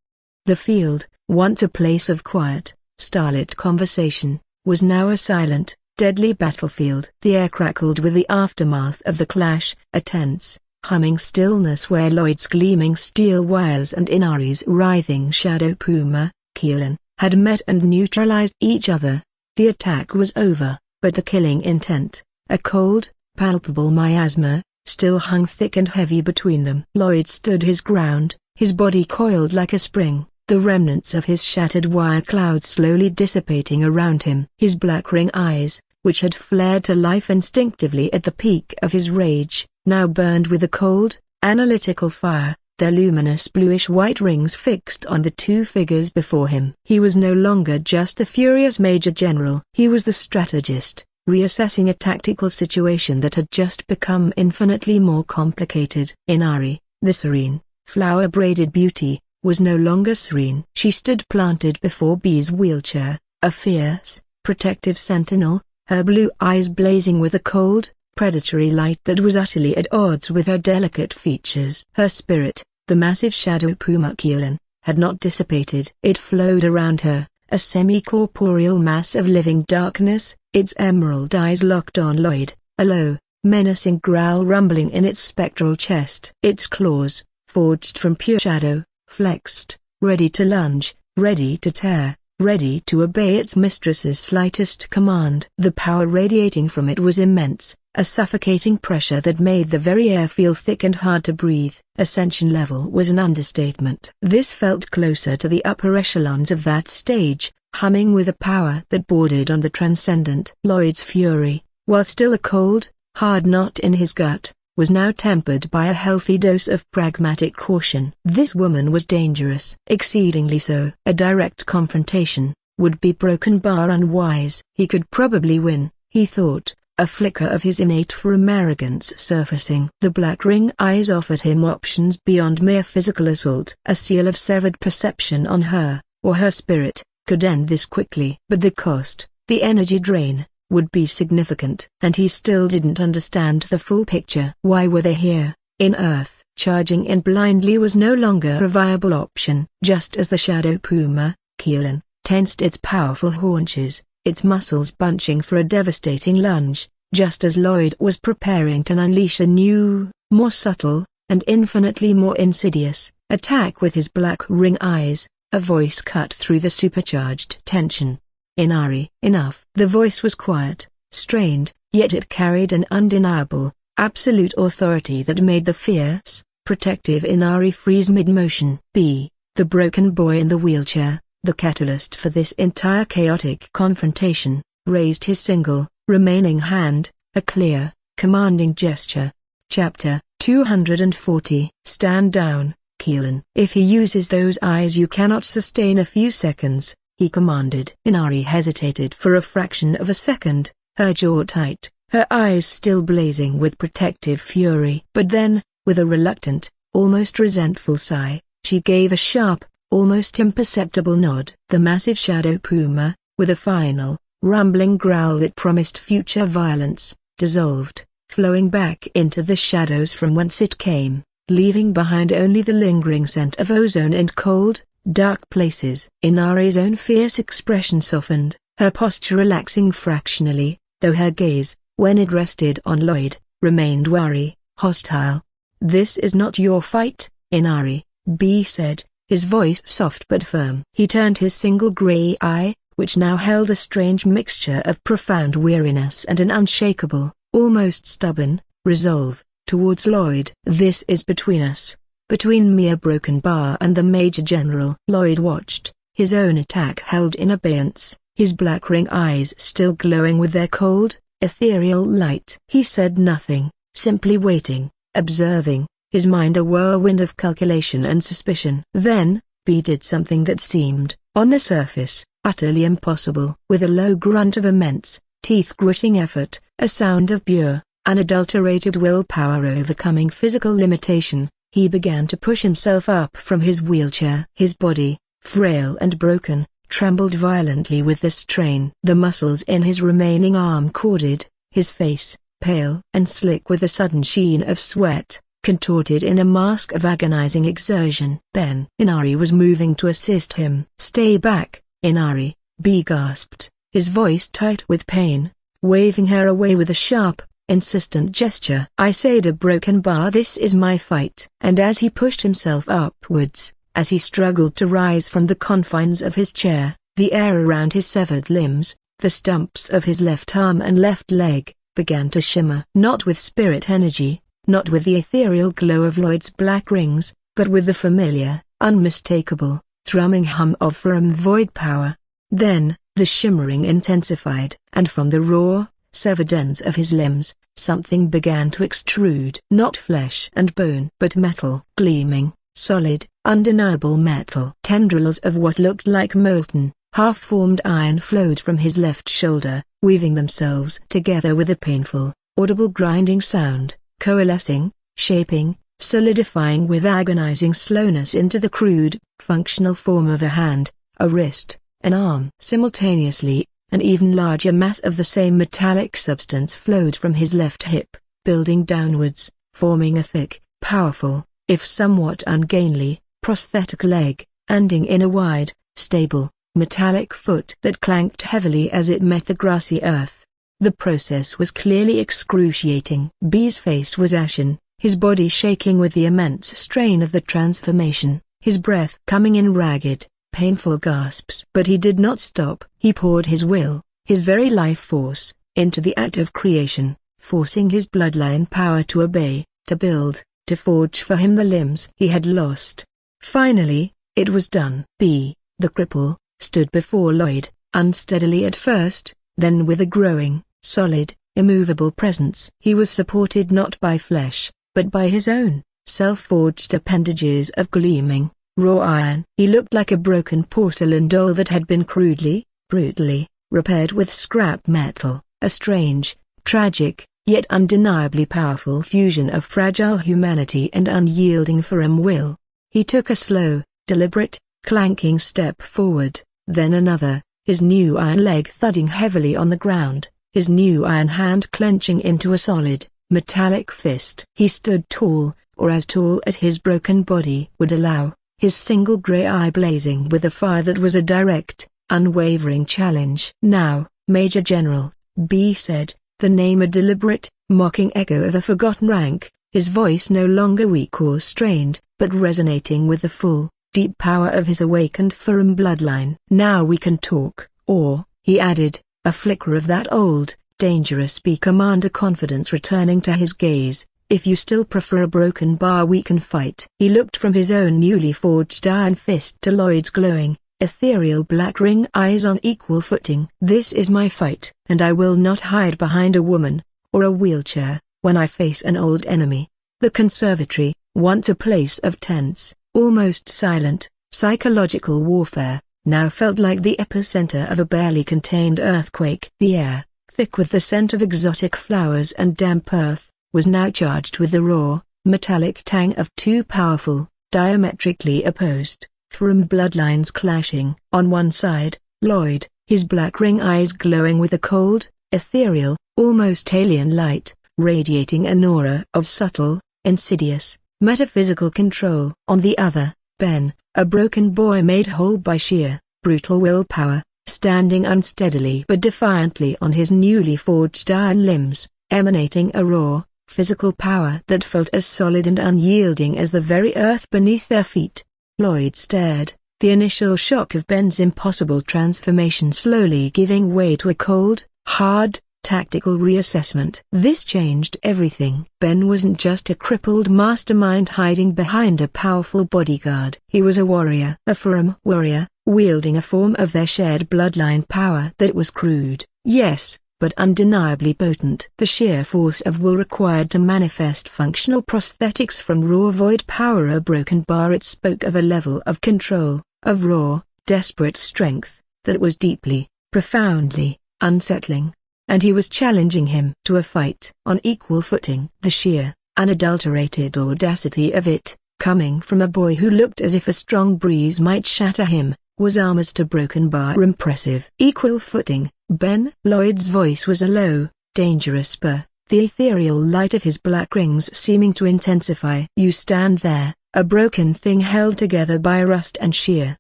The field, once a place of quiet, starlit conversation, was now a silent, deadly battlefield. The air crackled with the aftermath of the clash, a tense, humming stillness where Lloyd's gleaming steel wires and Inari's writhing shadow puma, Keelan, had met and neutralized each other. The attack was over, but the killing intent, a cold, palpable miasma, still hung thick and heavy between them. Lloyd stood his ground, his body coiled like a spring, the remnants of his shattered wire cloud slowly dissipating around him. His black ring eyes, which had flared to life instinctively at the peak of his rage, now burned with a cold, analytical fire, their luminous bluish-white rings fixed on the two figures before him. He was no longer just the furious Major General. He was the strategist, reassessing a tactical situation that had just become infinitely more complicated. Inari, the serene, flower-braided beauty, was no longer serene. She stood planted before B's wheelchair, a fierce, protective sentinel, her blue eyes blazing with a cold, predatory light that was utterly at odds with her delicate features. Her spirit, the massive shadow puma Keelan, had not dissipated. It flowed around her, a semi-corporeal mass of living darkness, its emerald eyes locked on Lloyd, a low, menacing growl rumbling in its spectral chest. Its claws, forged from pure shadow, flexed, ready to lunge, ready to tear, ready to obey its mistress's slightest command. The power radiating from it was immense, a suffocating pressure that made the very air feel thick and hard to breathe. Ascension level was an understatement. This felt closer to the upper echelons of that stage, humming with a power that bordered on the transcendent. Lloyd's fury, while still a cold, hard knot in his gut, was now tempered by a healthy dose of pragmatic caution. This woman was dangerous, exceedingly so. A direct confrontation would be broken bar unwise. He could probably win, he thought, a flicker of his innate Ferrum arrogance surfacing. The black ring eyes offered him options beyond mere physical assault. A seal of severed perception on her, or her spirit, could end this quickly. But the cost, the energy drain, would be significant. And he still didn't understand the full picture. Why were they here, in Earth? Charging in blindly was no longer a viable option. Just as the shadow puma, Keelan, tensed its powerful haunches, its muscles bunching for a devastating lunge, just as Lloyd was preparing to unleash a new, more subtle, and infinitely more insidious, attack with his black ring eyes, a voice cut through the supercharged tension. Inari. Enough. The voice was quiet, strained, yet it carried an undeniable, absolute authority that made the fierce, protective Inari freeze mid-motion. B, the broken boy in the wheelchair, the catalyst for this entire chaotic confrontation, raised his single, remaining hand, a clear, commanding gesture. Chapter 240. Stand down, Keelan. If he uses those eyes you cannot sustain a few seconds, he commanded. Inari hesitated for a fraction of a second, her jaw tight, her eyes still blazing with protective fury. But then, with a reluctant, almost resentful sigh, she gave a sharp, almost imperceptible nod. The massive shadow puma, with a final, rumbling growl that promised future violence, dissolved, flowing back into the shadows from whence it came, leaving behind only the lingering scent of ozone and cold, dark places. Inari's own fierce expression softened, her posture relaxing fractionally, though her gaze, when it rested on Lloyd, remained wary, hostile. "This is not your fight, Inari," B said, his voice soft but firm. He turned his single gray eye, which now held a strange mixture of profound weariness and an unshakable, almost stubborn, resolve, towards Lloyd. "This is between us. Between me, a broken bar, and the Major General." Lloyd watched, his own attack held in abeyance, his black ring eyes still glowing with their cold, ethereal light. He said nothing, simply waiting, observing, his mind a whirlwind of calculation and suspicion. Then, B did something that seemed, on the surface, utterly impossible. With a low grunt of immense, teeth-gritting effort, a sound of pure, unadulterated willpower overcoming physical limitation, he began to push himself up from his wheelchair. His body, frail and broken, trembled violently with the strain. The muscles in his remaining arm corded, his face, pale and slick with a sudden sheen of sweat, contorted in a mask of agonizing exertion. Then Inari was moving to assist him. "Stay back, Inari," B gasped, his voice tight with pain, waving her away with a sharp, insistent gesture. "I said a broken bar. This is my fight." And as he pushed himself upwards, as he struggled to rise from the confines of his chair, the air around his severed limbs, the stumps of his left arm and left leg, began to shimmer. Not with spirit energy, not with the ethereal glow of Lloyd's black rings, but with the familiar, unmistakable, thrumming hum of Ferrum void power. Then, the shimmering intensified, and from the raw, severed ends of his limbs, something began to extrude. Not flesh and bone, but metal. Gleaming, solid, undeniable metal. Tendrils of what looked like molten, Half-formed iron flowed from his left shoulder, weaving themselves together with a painful, audible grinding sound, coalescing, shaping, solidifying with agonizing slowness into the crude, functional form of a hand, a wrist, an arm. Simultaneously, an even larger mass of the same metallic substance flowed from his left hip, building downwards, forming a thick, powerful, if somewhat ungainly, prosthetic leg, ending in a wide, stable, metallic foot that clanked heavily as it met the grassy earth. The process was clearly excruciating. B's face was ashen, his body shaking with the immense strain of the transformation, his breath coming in ragged, painful gasps. But he did not stop. He poured his will, his very life force, into the act of creation, forcing his bloodline power to obey, to build, to forge for him the limbs he had lost. Finally, it was done. B, the cripple, stood before Lloyd, unsteadily at first, then with a growing, solid, immovable presence. He was supported not by flesh, but by his own, self-forged appendages of gleaming, raw iron. He looked like a broken porcelain doll that had been crudely, brutally, repaired with scrap metal, a strange, tragic, yet undeniably powerful fusion of fragile humanity and unyielding firm will. He took a slow, deliberate, clanking step forward, then another, his new iron leg thudding heavily on the ground, his new iron hand clenching into a solid, metallic fist. He stood tall, or as tall as his broken body would allow, his single grey eye blazing with a fire that was a direct, unwavering challenge. "Now, Major General," B said, the name a deliberate, mocking echo of a forgotten rank, his voice no longer weak or strained, but resonating with the full, deep power of his awakened firm bloodline. "Now we can talk." Or, he added, a flicker of that old, dangerous B-commander confidence returning to his gaze, "if you still prefer a broken bar we can fight." He looked from his own newly forged iron fist to Lloyd's glowing, ethereal black ring eyes on equal footing. "This is my fight, and I will not hide behind a woman, or a wheelchair, when I face an old enemy." The conservatory, once a place of tense, almost silent, psychological warfare, now felt like the epicenter of a barely contained earthquake. The air, thick with the scent of exotic flowers and damp earth, was now charged with the raw, metallic tang of two powerful, diametrically opposed, firm bloodlines clashing. On one side, Lloyd, his black ring eyes glowing with a cold, ethereal, almost alien light, radiating an aura of subtle, insidious, metaphysical control. On the other, Ben, a broken boy made whole by sheer, brutal willpower, standing unsteadily but defiantly on his newly forged iron limbs, emanating a raw, physical power that felt as solid and unyielding as the very earth beneath their feet. Lloyd stared, the initial shock of Ben's impossible transformation slowly giving way to a cold, hard, tactical reassessment. This changed everything. Ben wasn't just a crippled mastermind hiding behind a powerful bodyguard. He was a warrior, a firm warrior, wielding a form of their shared bloodline power that was crude, yes, but undeniably potent. The sheer force of will required to manifest functional prosthetics from raw void power, a broken bar. It spoke of a level of control, of raw, desperate strength, that was deeply, profoundly, unsettling. And he was challenging him to a fight on equal footing. The sheer, unadulterated audacity of it, coming from a boy who looked as if a strong breeze might shatter him, was almost a broken bar impressive. Equal footing, Ben. Lloyd's voice was a low, dangerous purr, the ethereal light of his black rings seeming to intensify. "You stand there, a broken thing held together by rust and sheer,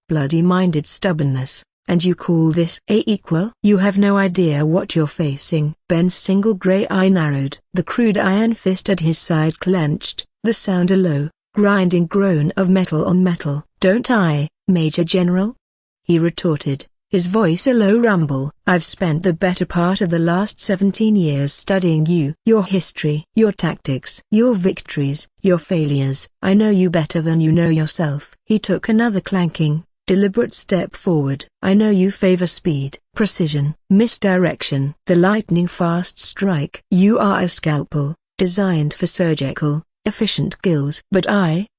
bloody-minded stubbornness, and you call this equal? You have no idea what you're facing." Ben's single grey eye narrowed. The crude iron fist at his side clenched, the sound a low, grinding groan of metal on metal. "Don't I, Major General?" he retorted, his voice a low rumble. "I've spent the better part of the last 17 years studying you, your history, your tactics, your victories, your failures. I know you better than you know yourself." He took another clanking, deliberate step forward. "I know you favor speed, precision, misdirection, the lightning-fast strike. You are a scalpel, designed for surgical, efficient kills. But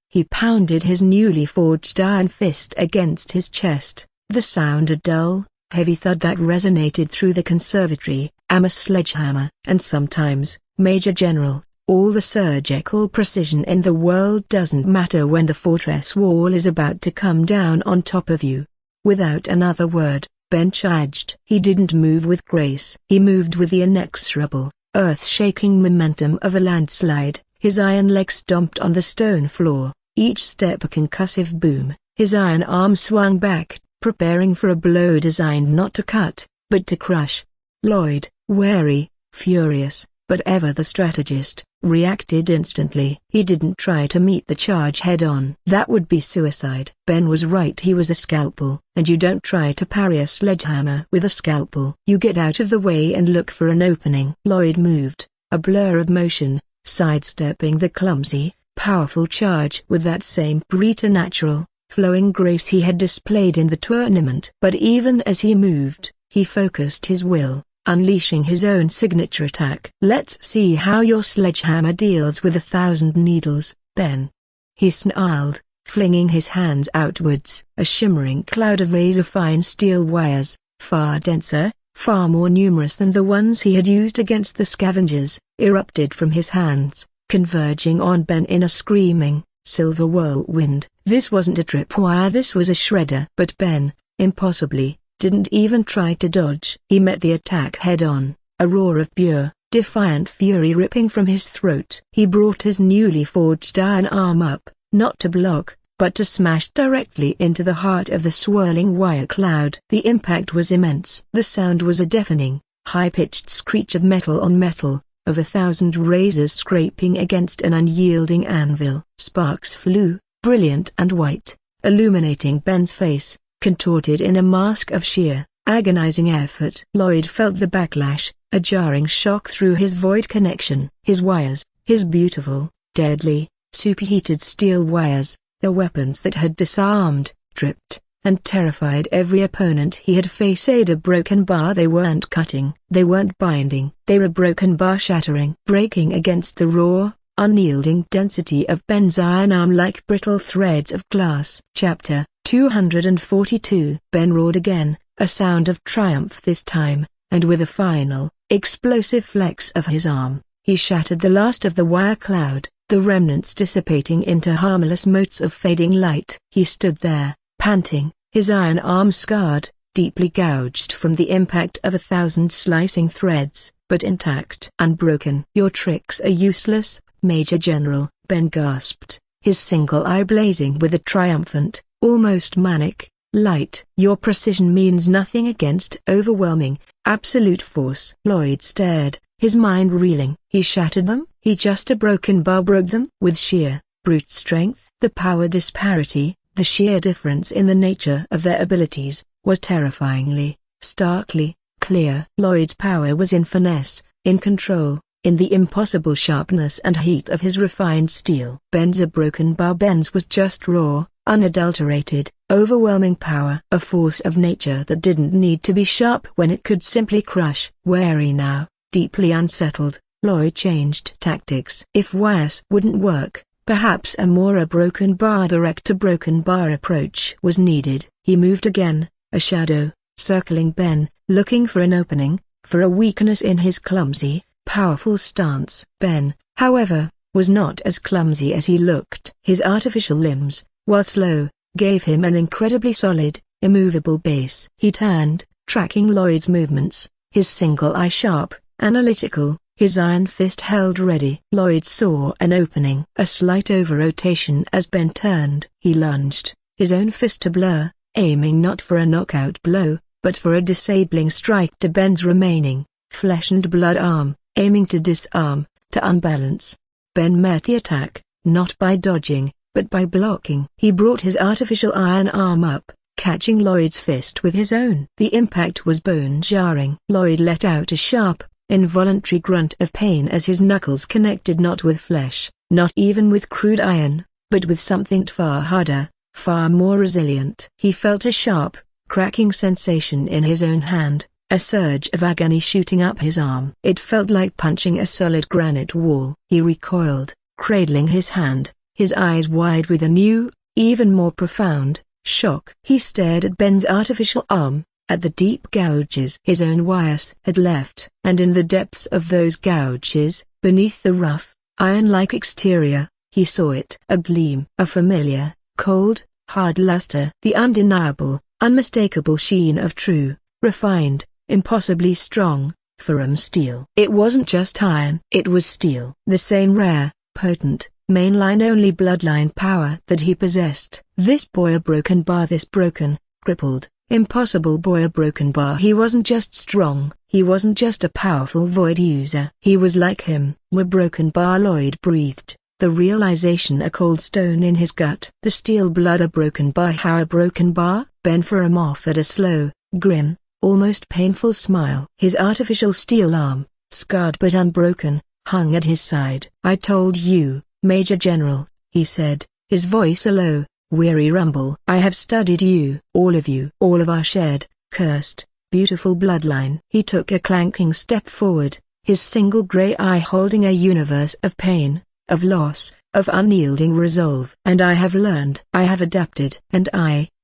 he pounded his newly forged iron fist against his chest, The sound a dull, heavy thud that resonated through the conservatory. "I'm a sledgehammer." And sometimes, Major General, all the surgical precision in the world doesn't matter when the fortress wall is about to come down on top of you. Without another word, Ben charged. He didn't move with grace. He moved with the inexorable, earth-shaking momentum of a landslide. His iron legs stomped on the stone floor, each step a concussive boom. His iron arm swung back, preparing for a blow designed not to cut, but to crush. Lloyd, wary, furious, but ever the strategist, reacted instantly. He didn't try to meet the charge head-on. That would be suicide. Ben was right, he was a scalpel, and you don't try to parry a sledgehammer with a scalpel. You get out of the way and look for an opening. Lloyd moved, a blur of motion, sidestepping the clumsy, powerful charge with that same preternatural, flowing grace he had displayed in the tournament. But even as he moved, he focused his will, unleashing his own signature attack. "Let's see how your sledgehammer deals with 1,000 needles, Ben," he snarled, flinging his hands outwards. A shimmering cloud of razor-fine steel wires, far denser, far more numerous than the ones he had used against the scavengers, erupted from his hands, converging on Ben in a screaming, silver whirlwind. This wasn't a tripwire, this was a shredder. But Ben, impossibly, didn't even try to dodge. He met the attack head-on, a roar of pure, defiant fury ripping from his throat. He brought his newly forged iron arm up, not to block, but to smash directly into the heart of the swirling wire cloud. The impact was immense. The sound was a deafening, high-pitched screech of metal on metal, of 1,000 razors scraping against an unyielding anvil. Sparks flew, brilliant and white, illuminating Ben's face, contorted in a mask of sheer, agonizing effort. Lloyd felt the backlash, a jarring shock through his void connection. His wires, his beautiful, deadly, superheated steel wires, the weapons that had disarmed, tripped, and terrified every opponent he had faced. A broken bar. They weren't cutting, they weren't binding, they were broken bar shattering, breaking against the raw, unyielding density of Ben's iron arm like brittle threads of glass. Chapter 242. Ben roared again, a sound of triumph this time, and with a final, explosive flex of his arm, he shattered the last of the wire cloud, the remnants dissipating into harmless motes of fading light. He stood there, panting, his iron arm scarred, deeply gouged from the impact of 1,000 slicing threads, but intact. "Unbroken." "Your tricks are useless, Major General," Ben gasped, his single eye blazing with a triumphant, almost manic, light. "Your precision means nothing against overwhelming, absolute force." Lloyd stared, his mind reeling. He shattered them? He just a broken bar broke them? With sheer, brute strength? The power disparity, the sheer difference in the nature of their abilities, was terrifyingly, starkly, clear. Lloyd's power was in finesse, in control, in the impossible sharpness and heat of his refined steel. Ben's a broken bar. Ben's was just raw, unadulterated, overwhelming power. A force of nature that didn't need to be sharp when it could simply crush. Wary now, deeply unsettled, Lloyd changed tactics. If wires wouldn't work, perhaps a broken bar direct to broken bar approach was needed. He moved again, a shadow, circling Ben, looking for an opening, for a weakness in his clumsy, powerful stance. Ben, however, was not as clumsy as he looked. His artificial limbs, while slow, gave him an incredibly solid, immovable base. He turned, tracking Lloyd's movements, his single eye sharp, analytical, his iron fist held ready. Lloyd saw an opening. A slight over-rotation as Ben turned. He lunged, his own fist to blur, aiming not for a knockout blow, but for a disabling strike to Ben's remaining, flesh-and-blood arm, aiming to disarm, to unbalance. Ben met the attack, not by dodging, but by blocking. He brought his artificial iron arm up, catching Lloyd's fist with his own. The impact was bone-jarring. Lloyd let out a sharp, involuntary grunt of pain as his knuckles connected not with flesh, not even with crude iron, but with something far harder, far more resilient. He felt a sharp, cracking sensation in his own hand, a surge of agony shooting up his arm. It felt like punching a solid granite wall. He recoiled, cradling his hand, his eyes wide with a new, even more profound, shock. He stared at Ben's artificial arm, at the deep gouges his own wires had left, and in the depths of those gouges, beneath the rough, iron-like exterior, he saw it. A gleam, a familiar, cold, hard luster. The undeniable, unmistakable sheen of true, refined, impossibly strong, Ferrum steel. It wasn't just iron. It was steel. The same rare, potent, mainline-only bloodline power that he possessed. This boy a broken bar, this broken, crippled, impossible boy a broken bar. He wasn't just strong, he wasn't just a powerful void user. He was like him. A broken bar, Lloyd breathed, the realization a cold stone in his gut. The steel blood, a broken bar. How a broken bar? Ben Ferrum offered a slow, grim, almost painful smile. His artificial steel arm, scarred but unbroken, hung at his side. I told you, Major General, he said, his voice a low, weary rumble. I have studied you, all of our shared, cursed, beautiful bloodline. He took a clanking step forward, his single gray eye holding a universe of pain, of loss, of unyielding resolve. And I have learned. I have adapted. And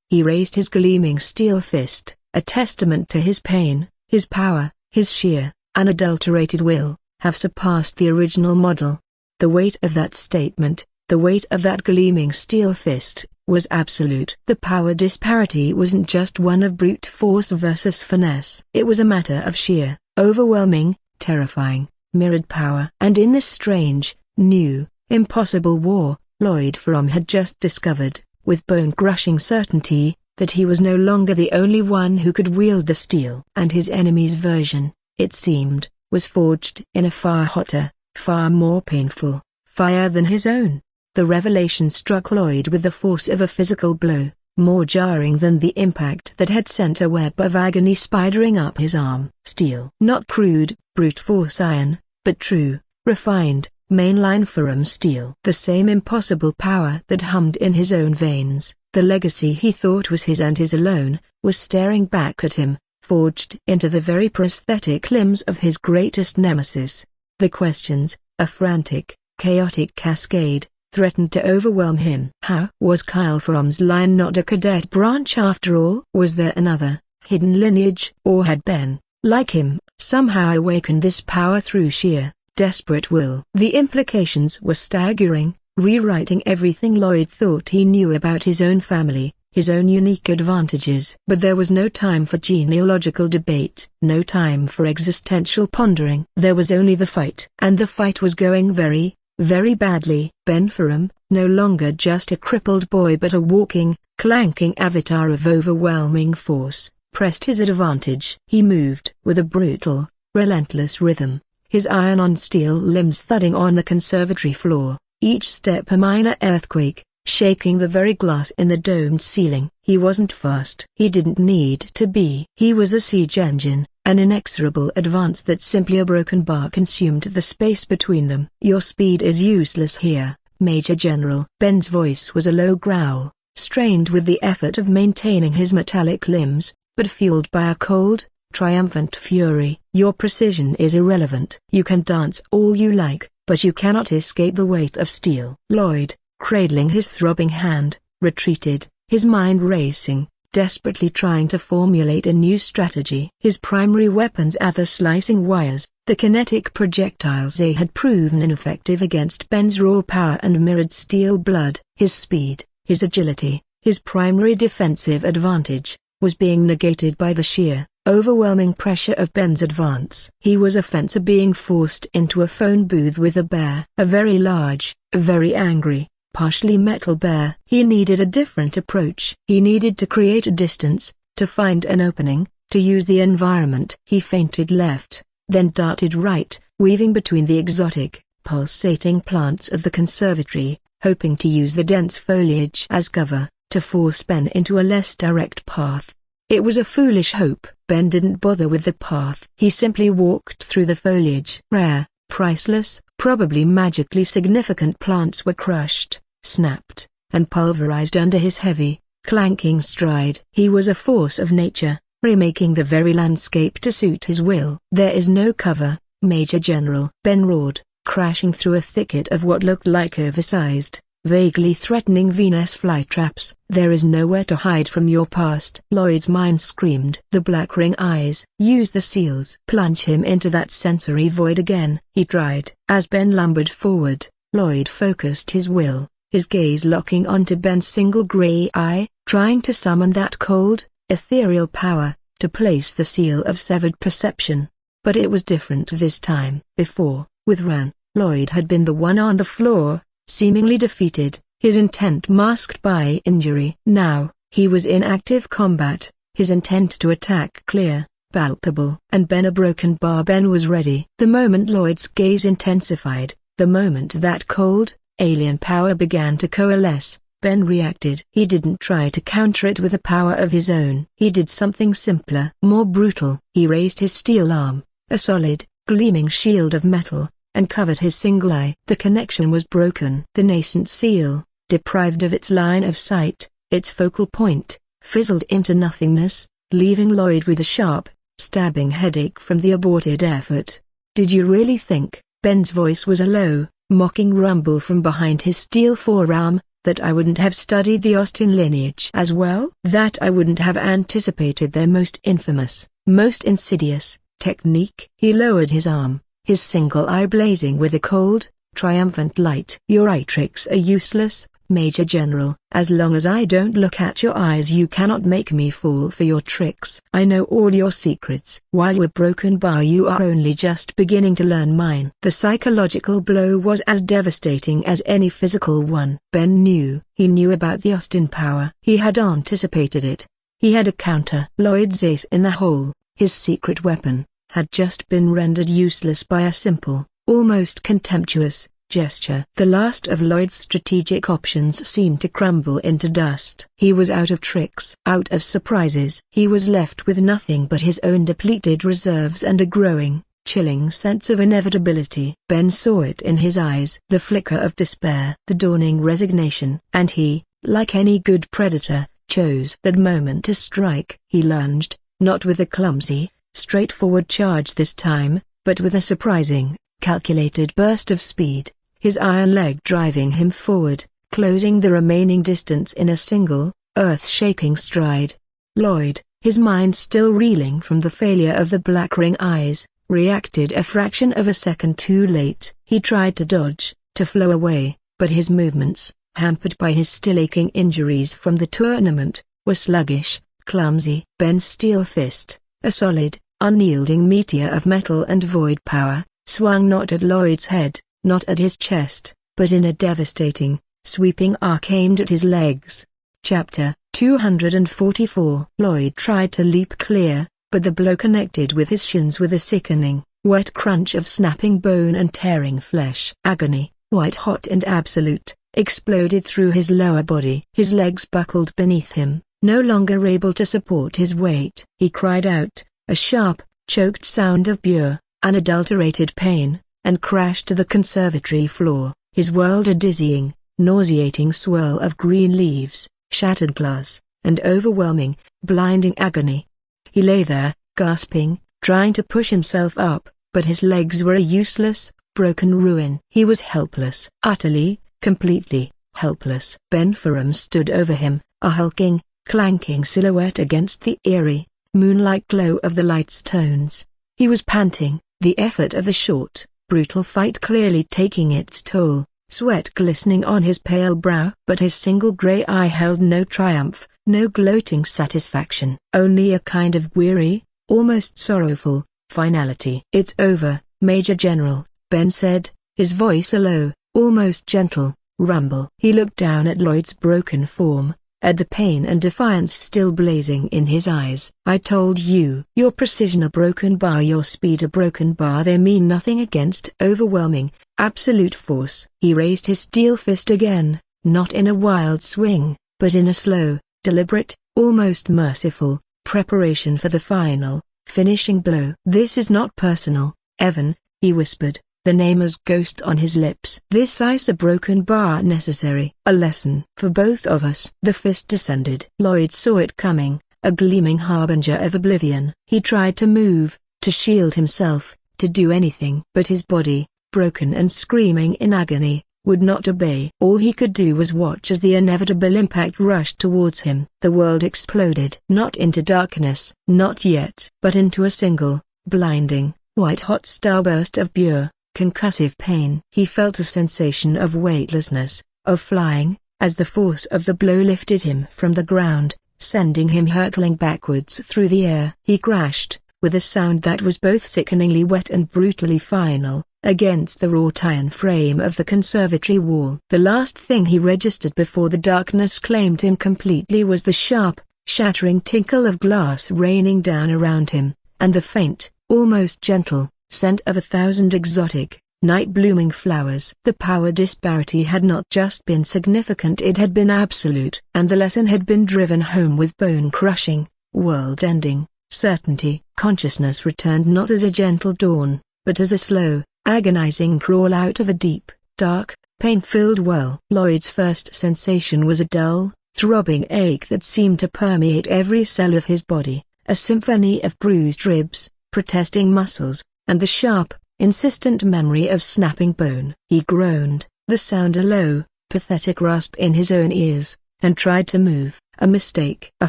he raised his gleaming steel fist, a testament to his pain, his power, his sheer, unadulterated will, have surpassed the original model. The weight of that statement, the weight of that gleaming steel fist, was absolute. The power disparity wasn't just one of brute force versus finesse. It was a matter of sheer, overwhelming, terrifying, mirrored power. And in this strange, new, impossible war, Lloyd Ferrum had just discovered, with bone-crushing certainty, that he was no longer the only one who could wield the steel. And his enemy's version, it seemed, was forged in a far hotter, far more painful, fire than his own. The revelation struck Lloyd with the force of a physical blow, more jarring than the impact that had sent a web of agony spidering up his arm. Steel. Not crude, brute force iron, but true, refined, mainline Ferrum steel. The same impossible power that hummed in his own veins, the legacy he thought was his and his alone, was staring back at him, forged into the very prosthetic limbs of his greatest nemesis. The questions, a frantic, chaotic cascade, threatened to overwhelm him. How was Kyle Ferrum's line not a cadet branch after all? Was there another, hidden lineage? Or had Ben, like him, somehow awakened this power through sheer, desperate will? The implications were staggering, rewriting everything Lloyd thought he knew about his own family, his own unique advantages. But there was no time for genealogical debate, no time for existential pondering. There was only the fight. And the fight was going very, very badly. Ben Ferrum, no longer just a crippled boy but a walking, clanking avatar of overwhelming force, pressed his advantage. He moved with a brutal, relentless rhythm, his iron-on-steel limbs thudding on the conservatory floor, each step a minor earthquake, shaking the very glass in the domed ceiling. He wasn't fast. He didn't need to be. He was a siege engine, an inexorable advance that simply a broken bar consumed the space between them. Your speed is useless here, Major General. Ben's voice was a low growl, strained with the effort of maintaining his metallic limbs, but fueled by a cold, triumphant fury. Your precision is irrelevant. You can dance all you like, but you cannot escape the weight of steel. Lloyd, cradling his throbbing hand, retreated, his mind racing, desperately trying to formulate a new strategy. His primary weapons are the slicing wires, the kinetic projectiles. They had proven ineffective against Ben's raw power and mirrored steel blood. His speed, his agility, his primary defensive advantage, was being negated by the sheer, overwhelming pressure of Ben's advance. He was a fencer being forced into a phone booth with a bear. A very large, a very angry, partially metal bear. He needed a different approach. He needed to create a distance, to find an opening, to use the environment. He feinted left, then darted right, weaving between the exotic, pulsating plants of the conservatory, hoping to use the dense foliage as cover, to force Ben into a less direct path. It was a foolish hope. Ben didn't bother with the path. He simply walked through the foliage. Rare, priceless, probably magically significant plants were crushed, snapped, and pulverized under his heavy, clanking stride. He was a force of nature, remaking the very landscape to suit his will. There is no cover, Major General. Ben roared, crashing through a thicket of what looked like oversized, vaguely threatening Venus flytraps. There is nowhere to hide from your past. Lloyd's mind screamed. The black ring eyes. Use the seals. Plunge him into that sensory void again. He tried. As Ben lumbered forward, Lloyd focused his will, his gaze locking onto Ben's single gray eye, trying to summon that cold, ethereal power, to place the seal of severed perception. But it was different this time. Before, with Ran, Lloyd had been the one on the floor, seemingly defeated, his intent masked by injury. Now, he was in active combat, his intent to attack clear, palpable. And Ben a broken bar. Ben was ready. The moment Lloyd's gaze intensified, the moment that cold, alien power began to coalesce, Ben reacted. He didn't try to counter it with a power of his own. He did something simpler, more brutal. He raised his steel arm, a solid, gleaming shield of metal, and covered his single eye. The connection was broken. The nascent seal, deprived of its line of sight, its focal point, fizzled into nothingness, leaving Lloyd with a sharp, stabbing headache from the aborted effort. Did you really think, Ben's voice was a low, mocking rumble from behind his steel forearm, that I wouldn't have studied the Austin lineage as well? That I wouldn't have anticipated their most infamous, most insidious, technique? He lowered his arm, his single eye blazing with a cold, triumphant light. Your eye tricks are useless, Major General. As long as I don't look at your eyes you cannot make me fall for your tricks. I know all your secrets. While you're broken bar you are only just beginning to learn mine. The psychological blow was as devastating as any physical one. Ben knew. He knew about the Austin power. He had anticipated it. He had a counter. Lloyd's ace in the hole, his secret weapon, had just been rendered useless by a simple, almost contemptuous, gesture. The last of Lloyd's strategic options seemed to crumble into dust. He was out of tricks, out of surprises. He was left with nothing but his own depleted reserves and a growing, chilling sense of inevitability. Ben saw it in his eyes. The flicker of despair, the dawning resignation. And he, like any good predator, chose that moment to strike. He lunged, not with a clumsy, straightforward charge this time, but with a surprising, calculated burst of speed, his iron leg driving him forward, closing the remaining distance in a single, earth-shaking stride. Lloyd, his mind still reeling from the failure of the black ring eyes, reacted a fraction of a second too late. He tried to dodge, to flow away, but his movements, hampered by his still aching injuries from the tournament, were sluggish, clumsy. Ben's steel fist, a solid, unyielding meteor of metal and void power, swung not at Lloyd's head, not at his chest, but in a devastating, sweeping arc aimed at his legs. Chapter 244. Lloyd tried to leap clear, but the blow connected with his shins with a sickening, wet crunch of snapping bone and tearing flesh. Agony, white-hot and absolute, exploded through his lower body. His legs buckled beneath him, no longer able to support his weight. He cried out, a sharp, choked sound of pure, unadulterated pain, and crashed to the conservatory floor. His world a dizzying, nauseating swirl of green leaves, shattered glass, and overwhelming, blinding agony. He lay there, gasping, trying to push himself up, but his legs were a useless, broken ruin. He was helpless, utterly, completely, helpless. Ben Ferrum stood over him, a hulking, clanking silhouette against the eerie, moonlight glow of the light's tones. He was panting, the effort of the short, brutal fight clearly taking its toll, sweat glistening on his pale brow. But his single gray eye held no triumph, no gloating satisfaction, only a kind of weary, almost sorrowful, finality. It's over, Major General, Ben said, his voice a low, almost gentle, rumble. He looked down at Lloyd's broken form, at the pain and defiance still blazing in his eyes. I told you. Your precision a broken bar, your speed a broken bar, they mean nothing against overwhelming, absolute force. He raised his steel fist again, not in a wild swing, but in a slow, deliberate, almost merciful, preparation for the final, finishing blow. This is not personal, Evan, he whispered, the name as ghost on his lips. This ice a broken bar necessary. A lesson for both of us. The fist descended. Lloyd saw it coming, a gleaming harbinger of oblivion. He tried to move, to shield himself, to do anything. But his body, broken and screaming in agony, would not obey. All he could do was watch as the inevitable impact rushed towards him. The world exploded. Not into darkness, not yet, but into a single, blinding, white-hot starburst of pure, concussive pain. He felt a sensation of weightlessness, of flying, as the force of the blow lifted him from the ground, sending him hurtling backwards through the air. He crashed, with a sound that was both sickeningly wet and brutally final, against the wrought iron frame of the conservatory wall. The last thing he registered before the darkness claimed him completely was the sharp, shattering tinkle of glass raining down around him, and the faint, almost gentle, scent of 1,000 exotic, night-blooming flowers. The power disparity had not just been significant, it had been absolute. And the lesson had been driven home with bone-crushing, world-ending certainty. Consciousness returned not as a gentle dawn, but as a slow, agonizing crawl out of a deep, dark, pain-filled well. Lloyd's first sensation was a dull, throbbing ache that seemed to permeate every cell of his body, a symphony of bruised ribs, protesting muscles, and the sharp, insistent memory of snapping bone. He groaned, the sound a low, pathetic rasp in his own ears, and tried to move. A mistake. A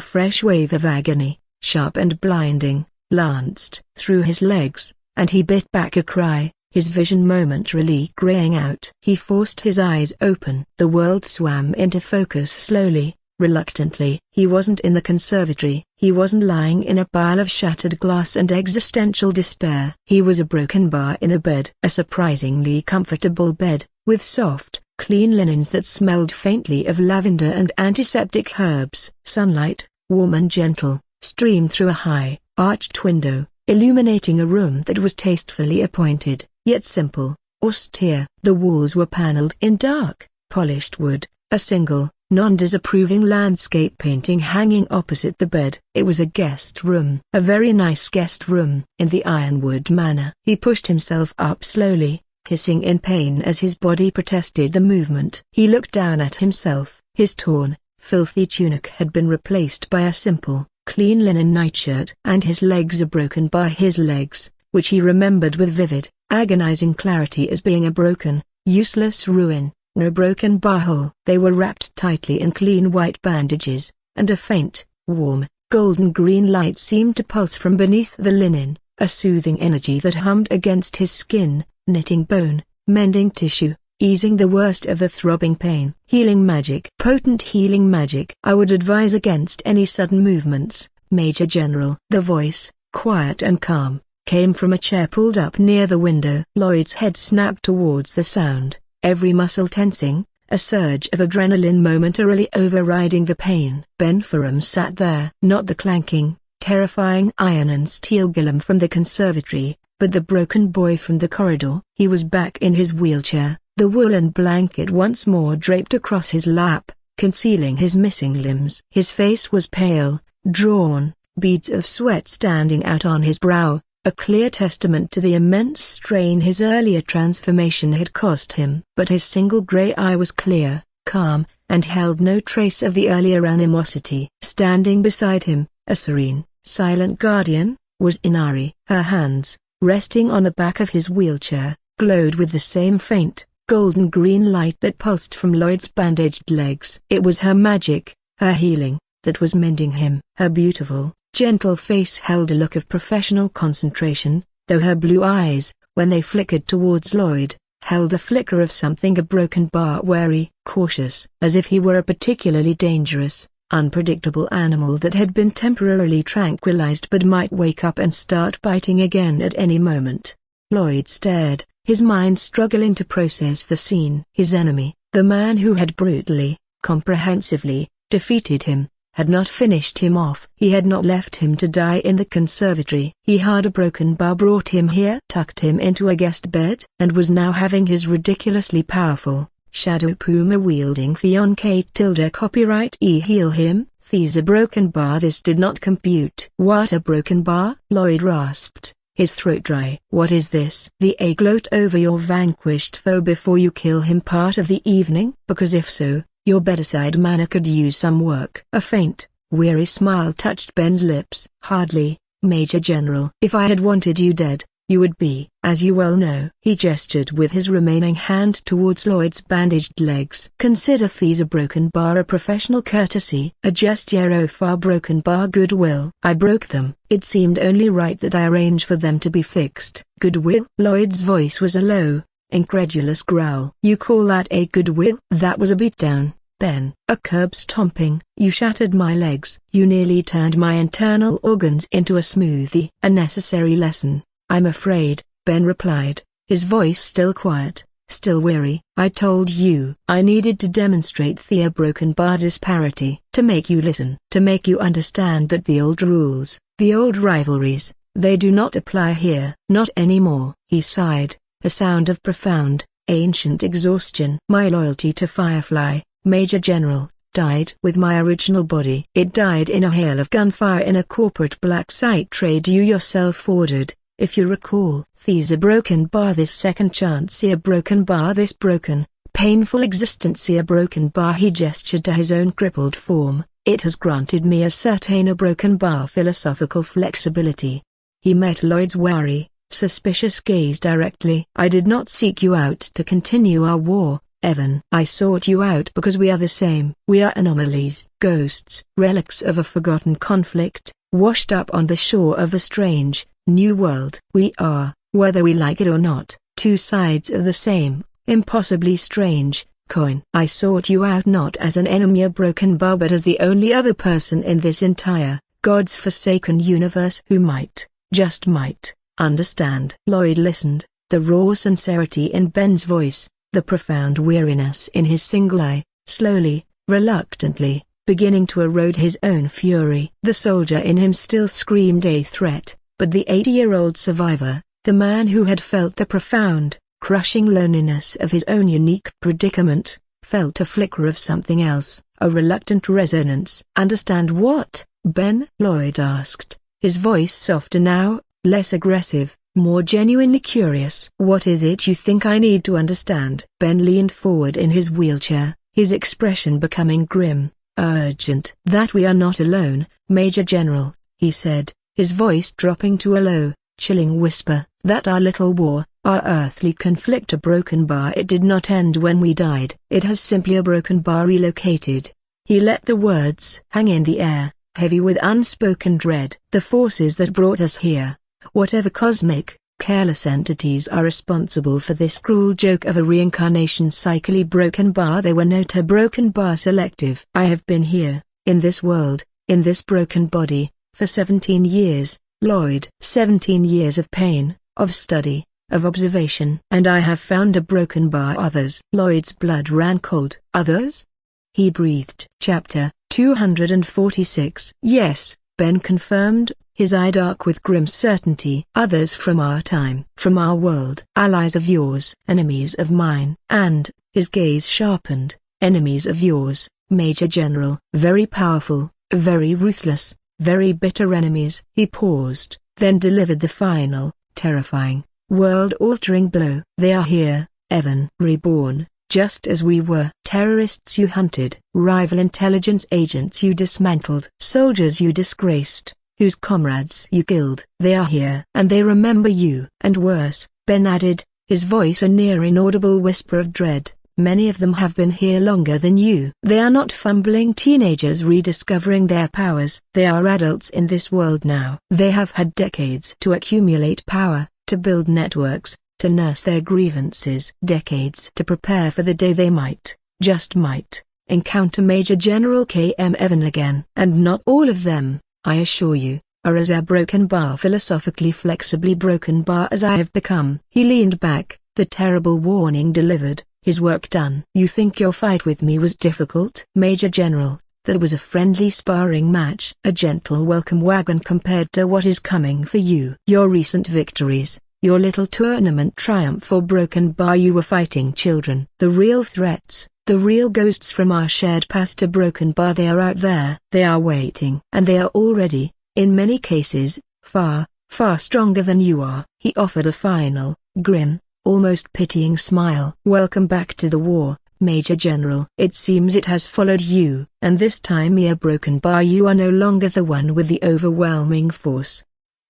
fresh wave of agony, sharp and blinding, lanced through his legs, and he bit back a cry, his vision momentarily graying out. He forced his eyes open. The world swam into focus slowly, reluctantly. He wasn't in the conservatory. He wasn't lying in a pile of shattered glass and existential despair. He was a broken bar in a bed. A surprisingly comfortable bed, with soft, clean linens that smelled faintly of lavender and antiseptic herbs. Sunlight, warm and gentle, streamed through a high, arched window, illuminating a room that was tastefully appointed, yet simple, austere. The walls were paneled in dark, polished wood, a single, non-disapproving landscape painting hanging opposite the bed. It was a guest room. A very nice guest room. In the ironwood manner. He pushed himself up slowly, hissing in pain as his body protested the movement. He looked down at himself. His torn, filthy tunic had been replaced by a simple, clean linen nightshirt. And his legs, a broken bar, his legs, which he remembered with vivid, agonizing clarity as being a broken, useless ruin. No broken bar hole. They were wrapped tightly in clean white bandages, and a faint, warm, golden-green light seemed to pulse from beneath the linen, a soothing energy that hummed against his skin, knitting bone, mending tissue, easing the worst of the throbbing pain. Healing magic. Potent healing magic. I would advise against any sudden movements, Major General. The voice, quiet and calm, came from a chair pulled up near the window. Lloyd's head snapped towards the sound. Every muscle tensing, a surge of adrenaline momentarily overriding the pain. Ben Ferrum sat there. Not the clanking, terrifying iron and steel golem from the conservatory, but the broken boy from the corridor. He was back in his wheelchair, the woolen blanket once more draped across his lap, concealing his missing limbs. His face was pale, drawn, beads of sweat standing out on his brow, a clear testament to the immense strain his earlier transformation had cost him. But his single grey eye was clear, calm, and held no trace of the earlier animosity. Standing beside him, a serene, silent guardian, was Inari. Her hands, resting on the back of his wheelchair, glowed with the same faint, golden-green light that pulsed from Lloyd's bandaged legs. It was her magic, her healing, that was mending him. Her beautiful, gentle face held a look of professional concentration, though her blue eyes, when they flickered towards Lloyd, held a flicker of something a broken bar, wary, cautious, as if he were a particularly dangerous, unpredictable animal that had been temporarily tranquilized but might wake up and start biting again at any moment. Lloyd stared, his mind struggling to process the scene. His enemy, the man who had brutally, comprehensively, defeated him, had not finished him off. He had not left him to die in the conservatory. He had a broken bar brought him here, tucked him into a guest bed, and was now having his ridiculously powerful, shadow puma-wielding fiancé copyright heal him. These a broken bar. This did not compute. What, a broken bar? Lloyd rasped, his throat dry. What is this? The a gloat over your vanquished foe before you kill him part of the evening? Because if so, your bedside manner could use some work. A faint, weary smile touched Ben's lips. Hardly, Major General. If I had wanted you dead, You would be. As you well know. He gestured with his remaining hand towards Lloyd's bandaged legs. Consider these a broken bar a professional courtesy. A gesture of far broken bar goodwill. I broke them. It seemed only right that I arrange for them to be fixed. Goodwill? Lloyd's voice was a low, incredulous growl. You call that a goodwill? That was a beatdown, Ben. A curb stomping. You shattered my legs. You nearly turned my internal organs into a smoothie. A necessary lesson, I'm afraid, Ben replied, his voice still quiet, still weary. I told you I needed to demonstrate the broken bar disparity. To make you listen. To make you understand that the old rules, the old rivalries, they do not apply here. Not anymore. He sighed, a sound of profound, ancient exhaustion. My loyalty to Firefly, Major General, died with my original body. It died in a hail of gunfire in a corporate black site trade you yourself ordered, if you recall. These a broken bar this second chance a broken bar this broken, painful existence a broken bar. He gestured to his own crippled form. It has granted me a certain a broken bar philosophical flexibility. He met Lloyd's wary, suspicious gaze directly. I did not seek you out to continue our war, Evan. I sought you out because we are the same. We are anomalies, ghosts, relics of a forgotten conflict, washed up on the shore of a strange, new world. We are, whether we like it or not, two sides of the same, impossibly strange, coin. I sought you out not as an enemy a broken bar but as the only other person in this entire, God's forsaken universe who might, just might, understand. Lloyd listened, the raw sincerity in Ben's voice, the profound weariness in his single eye, slowly, reluctantly, beginning to erode his own fury. The soldier in him still screamed a threat, but the 80-year-old survivor, the man who had felt the profound, crushing loneliness of his own unique predicament, felt a flicker of something else, a reluctant resonance. Understand what, Ben? Lloyd asked, his voice softer now, less aggressive, more genuinely curious. What is it you think I need to understand? Ben leaned forward in his wheelchair, his expression becoming grim, urgent. That we are not alone, Major General, he said, his voice dropping to a low, chilling whisper. That our little war, our earthly conflict a broken bar. It did not end when we died. It has simply a broken bar relocated. He let the words hang in the air, heavy with unspoken dread. The forces that brought us here, whatever cosmic, careless entities are responsible for this cruel joke of a reincarnation cycle broken bar. They were not a broken bar selective. I have been here, in this world, in this broken body, for 17 years, Lloyd. 17 years of pain, of study, of observation. And I have found a broken bar. Others. Lloyd's blood ran cold. Others? He breathed. Chapter 246. Yes, Ben confirmed, his eye dark with grim certainty. Others from our time, from our world. Allies of yours, enemies of mine. And, his gaze sharpened, enemies of yours, Major General. Very powerful, very ruthless, very bitter enemies. He paused, then delivered the final, terrifying, world-altering blow. They are here, Evan. Reborn, just as we were. Terrorists you hunted, rival intelligence agents you dismantled, soldiers you disgraced, whose comrades you killed. They are here. And they remember you. And worse, Ben added, his voice a near inaudible whisper of dread. Many of them have been here longer than you. They are not fumbling teenagers rediscovering their powers. They are adults in this world now. They have had decades to accumulate power, to build networks, to nurse their grievances. Decades to prepare for the day they might, just might, encounter Major General K.M. Evan again. And not all of them, I assure you, are as a broken bar philosophically flexibly broken bar as I have become. He leaned back, the terrible warning delivered. His work done. You think your fight with me was difficult? Major General, that was a friendly sparring match. A gentle welcome wagon compared to what is coming for you. Your recent victories, your little tournament triumph or broken bar. You were fighting children. The real threats, the real ghosts from our shared past. A broken bar. They are out there. They are waiting. And they are already, in many cases, far, far stronger than you are. He offered a final, grim, almost pitying smile. Welcome back to the war, Major General. It seems it has followed you, and this time a broken bar. You are no longer the one with the overwhelming force.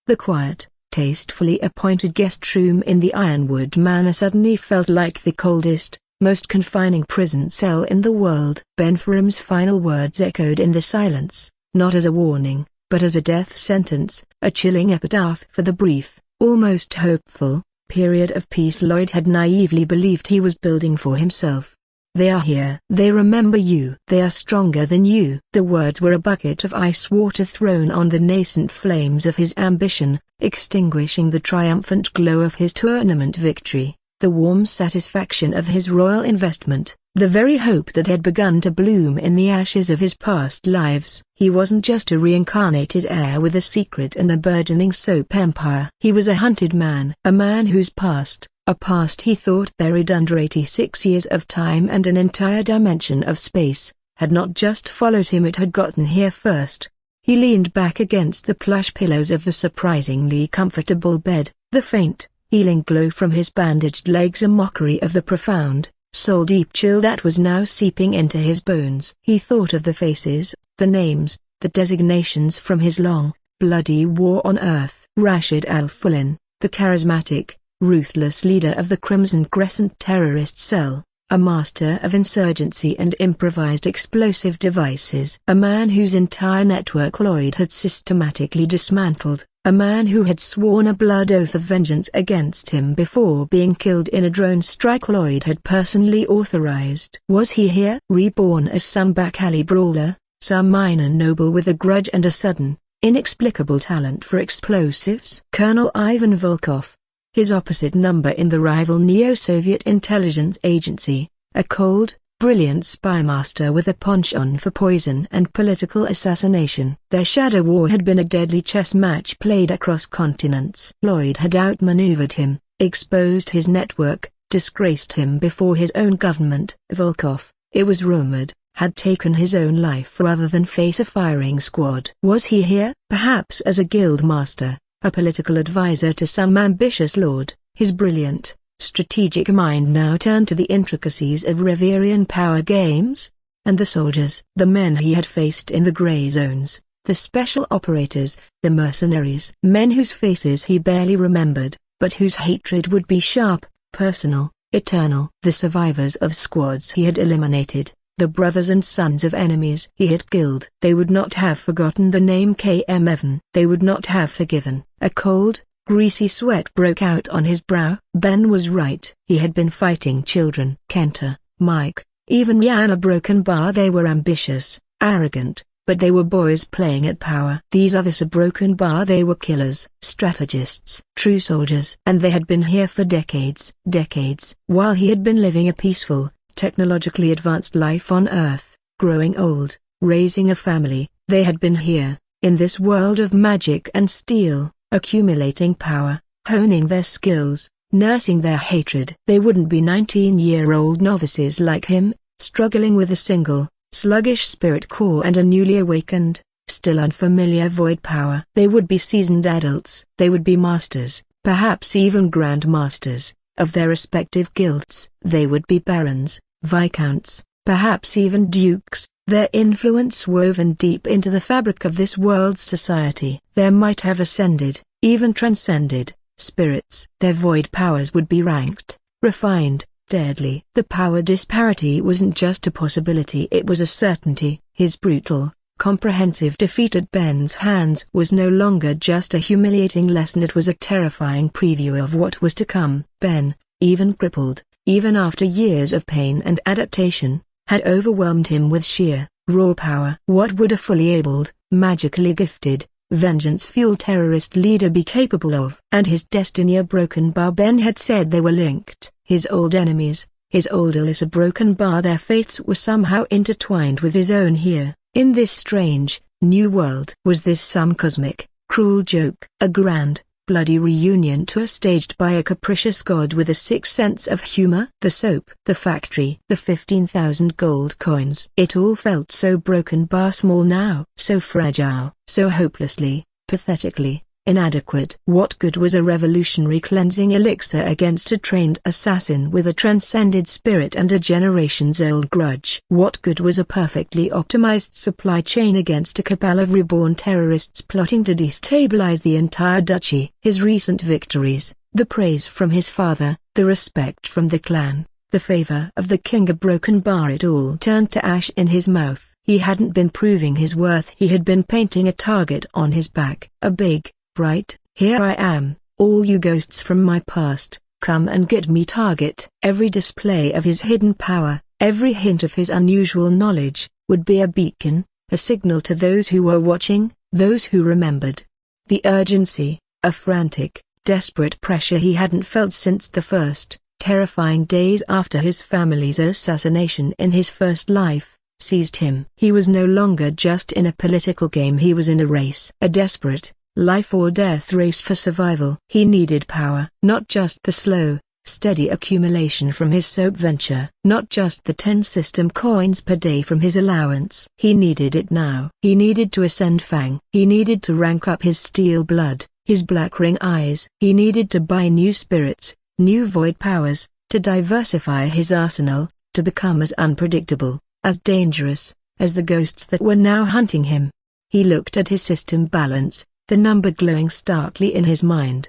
The quiet, tastefully appointed guest room in the Ironwood Manor suddenly felt like the coldest, most confining prison cell in the world. Ben Ferrum's final words echoed in the silence, not as a warning, but as a death sentence, a chilling epitaph for the brief, almost hopeful, period of peace Lloyd had naively believed he was building for himself. They are here. They remember you. They are stronger than you. The words were a bucket of ice water thrown on the nascent flames of his ambition, extinguishing the triumphant glow of his tournament victory, the warm satisfaction of his royal investment, the very hope that had begun to bloom in the ashes of his past lives. He wasn't just a reincarnated heir with a secret and a burgeoning soap empire. He was a hunted man. A man whose past, a past he thought buried under 86 years of time and an entire dimension of space, had not just followed him, it had gotten here first. He leaned back against the plush pillows of the surprisingly comfortable bed, the faint, healing glow from his bandaged legs a mockery of the profound, soul-deep chill that was now seeping into his bones. He thought of the faces, the names, the designations from his long, bloody war on Earth. Rashid al-Fulin, the charismatic, ruthless leader of the Crimson Crescent terrorist cell, a master of insurgency and improvised explosive devices. A man whose entire network Lloyd had systematically dismantled, a man who had sworn a blood oath of vengeance against him before being killed in a drone strike Lloyd had personally authorized. Was he here? Reborn as some back alley brawler, some minor noble with a grudge and a sudden, inexplicable talent for explosives? Colonel Ivan Volkov, his opposite number in the rival Neo-Soviet intelligence agency, a cold, brilliant spymaster with a penchant for poison and political assassination. Their shadow war had been a deadly chess match played across continents. Lloyd had outmaneuvered him, exposed his network, disgraced him before his own government. Volkov, it was rumored, had taken his own life rather than face a firing squad. Was he here? Perhaps as a guild master, a political advisor to some ambitious lord. His brilliant, strategic mind now turned to the intricacies of Riverian power games, and the soldiers. The men he had faced in the gray zones, the special operators, the mercenaries. Men whose faces he barely remembered, but whose hatred would be sharp, personal, eternal. The survivors of squads he had eliminated, the brothers and sons of enemies he had killed. They would not have forgotten the name K.M. Evan. They would not have forgiven. A cold, greasy sweat broke out on his brow. Ben was right. He had been fighting children. Kenta, Mike, even Yana Broken Bar. They were ambitious, arrogant, but they were boys playing at power. These others of Broken Bar, they were killers, strategists, true soldiers. And they had been here for decades. Decades. While he had been living a peaceful, technologically advanced life on Earth, growing old, raising a family, they had been here, in this world of magic and steel, accumulating power, honing their skills, nursing their hatred. They wouldn't be 19-year-old novices like him, struggling with a single, sluggish spirit core and a newly awakened, still unfamiliar void power. They would be seasoned adults. They would be masters, perhaps even grand masters, of their respective guilds. They would be barons, viscounts, perhaps even dukes, their influence woven deep into the fabric of this world's society. There might have ascended, even transcended, spirits. Their void powers would be ranked, refined, deadly. The power disparity wasn't just a possibility, it was a certainty. His brutal, comprehensive defeat at Ben's hands was no longer just a humiliating lesson, it was a terrifying preview of what was to come. Ben, even crippled, even after years of pain and adaptation, had overwhelmed him with sheer, raw power. What would a fully abled, magically gifted, vengeance-fueled terrorist leader be capable of? And his destiny a Broken Bar. Ben had said they were linked. His old enemies, his old Alyssa Broken Bar, their fates were somehow intertwined with his own here, in this strange, new world. Was this some cosmic, cruel joke? A grand, bloody reunion tour staged by a capricious god with a sick sense of humor? The soap, the factory, the 15,000 gold coins. It all felt so Broken Bar small now, so fragile, so hopelessly, pathetically, inadequate. What good was a revolutionary cleansing elixir against a trained assassin with a transcended spirit and a generations-old grudge? What good was a perfectly optimized supply chain against a cabal of reborn terrorists plotting to destabilize the entire duchy? His recent victories, the praise from his father, the respect from the clan, the favor of the king, a broken bar, it all turned to ash in his mouth. He hadn't been proving his worth, he had been painting a target on his back. A big, bright, "Here I am, all you ghosts from my past, come and get me" target. Every display of his hidden power, every hint of his unusual knowledge, would be a beacon, a signal to those who were watching, those who remembered. The urgency, a frantic, desperate pressure he hadn't felt since the first, terrifying days after his family's assassination in his first life, seized him. He was no longer just in a political game, he was in a race. A desperate, life-or-death race for survival. He needed power. Not just the slow, steady accumulation from his soap venture. Not just the 10 system coins per day from his allowance. He needed it now. He needed to ascend Fang. He needed to rank up his steel blood, his black ring eyes. He needed to buy new spirits, new void powers, to diversify his arsenal, to become as unpredictable, as dangerous, as the ghosts that were now hunting him. He looked at his system balance, the number glowing starkly in his mind.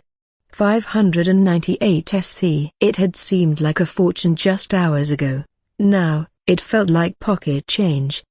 598 SC. It had seemed like a fortune just hours ago. Now, it felt like pocket change.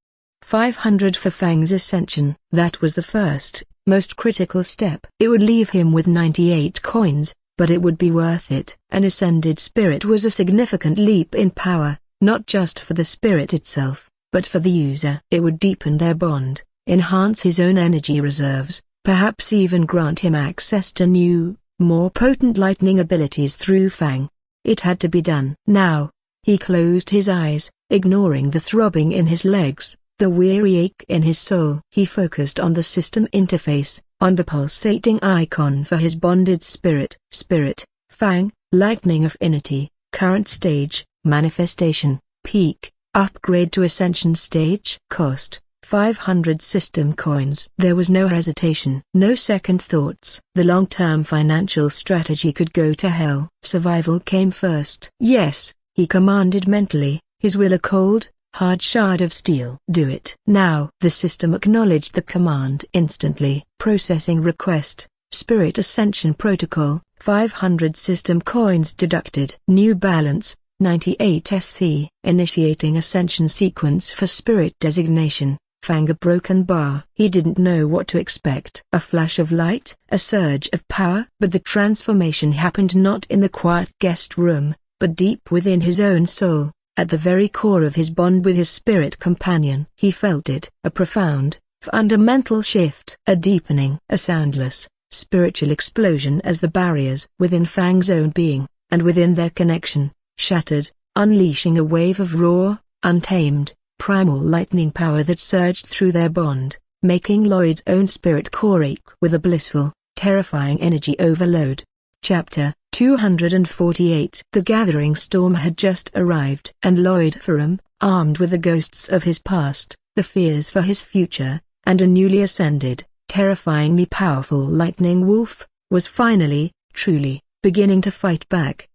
500 for Fang's ascension. That was the first, most critical step. It would leave him with 98 coins, but it would be worth it. An ascended spirit was a significant leap in power. Not just for the spirit itself, but for the user. It would deepen their bond, enhance his own energy reserves, perhaps even grant him access to new, more potent lightning abilities through Fang. It had to be done. Now, he closed his eyes, ignoring the throbbing in his legs, the weary ache in his soul. He focused on the system interface, on the pulsating icon for his bonded spirit. Spirit, Fang, lightning affinity, current stage, manifestation, peak, upgrade to ascension stage. Cost, 500 system coins. There was no hesitation, no second thoughts. The long-term financial strategy could go to hell. Survival came first. Yes, he commanded mentally, his will a cold, hard shard of steel. Do it. Now. The system acknowledged the command instantly. Processing request, Spirit Ascension Protocol, 500 system coins deducted. New balance, 98 SC. Initiating ascension sequence for spirit designation, Fang, a broken bar. He didn't know what to expect. A flash of light, a surge of power. But the transformation happened not in the quiet guest room, but deep within his own soul, at the very core of his bond with his spirit companion. He felt it, a profound, fundamental shift. A deepening, a soundless, spiritual explosion as the barriers within Fang's own being, and within their connection, shattered, unleashing a wave of raw, untamed, primal lightning power that surged through their bond, making Lloyd's own spirit core ache with a blissful, terrifying energy overload. Chapter 248. The gathering storm had just arrived, and Lloyd Ferrum, armed with the ghosts of his past, the fears for his future, and a newly ascended, terrifyingly powerful lightning wolf, was finally, truly, beginning to fight back.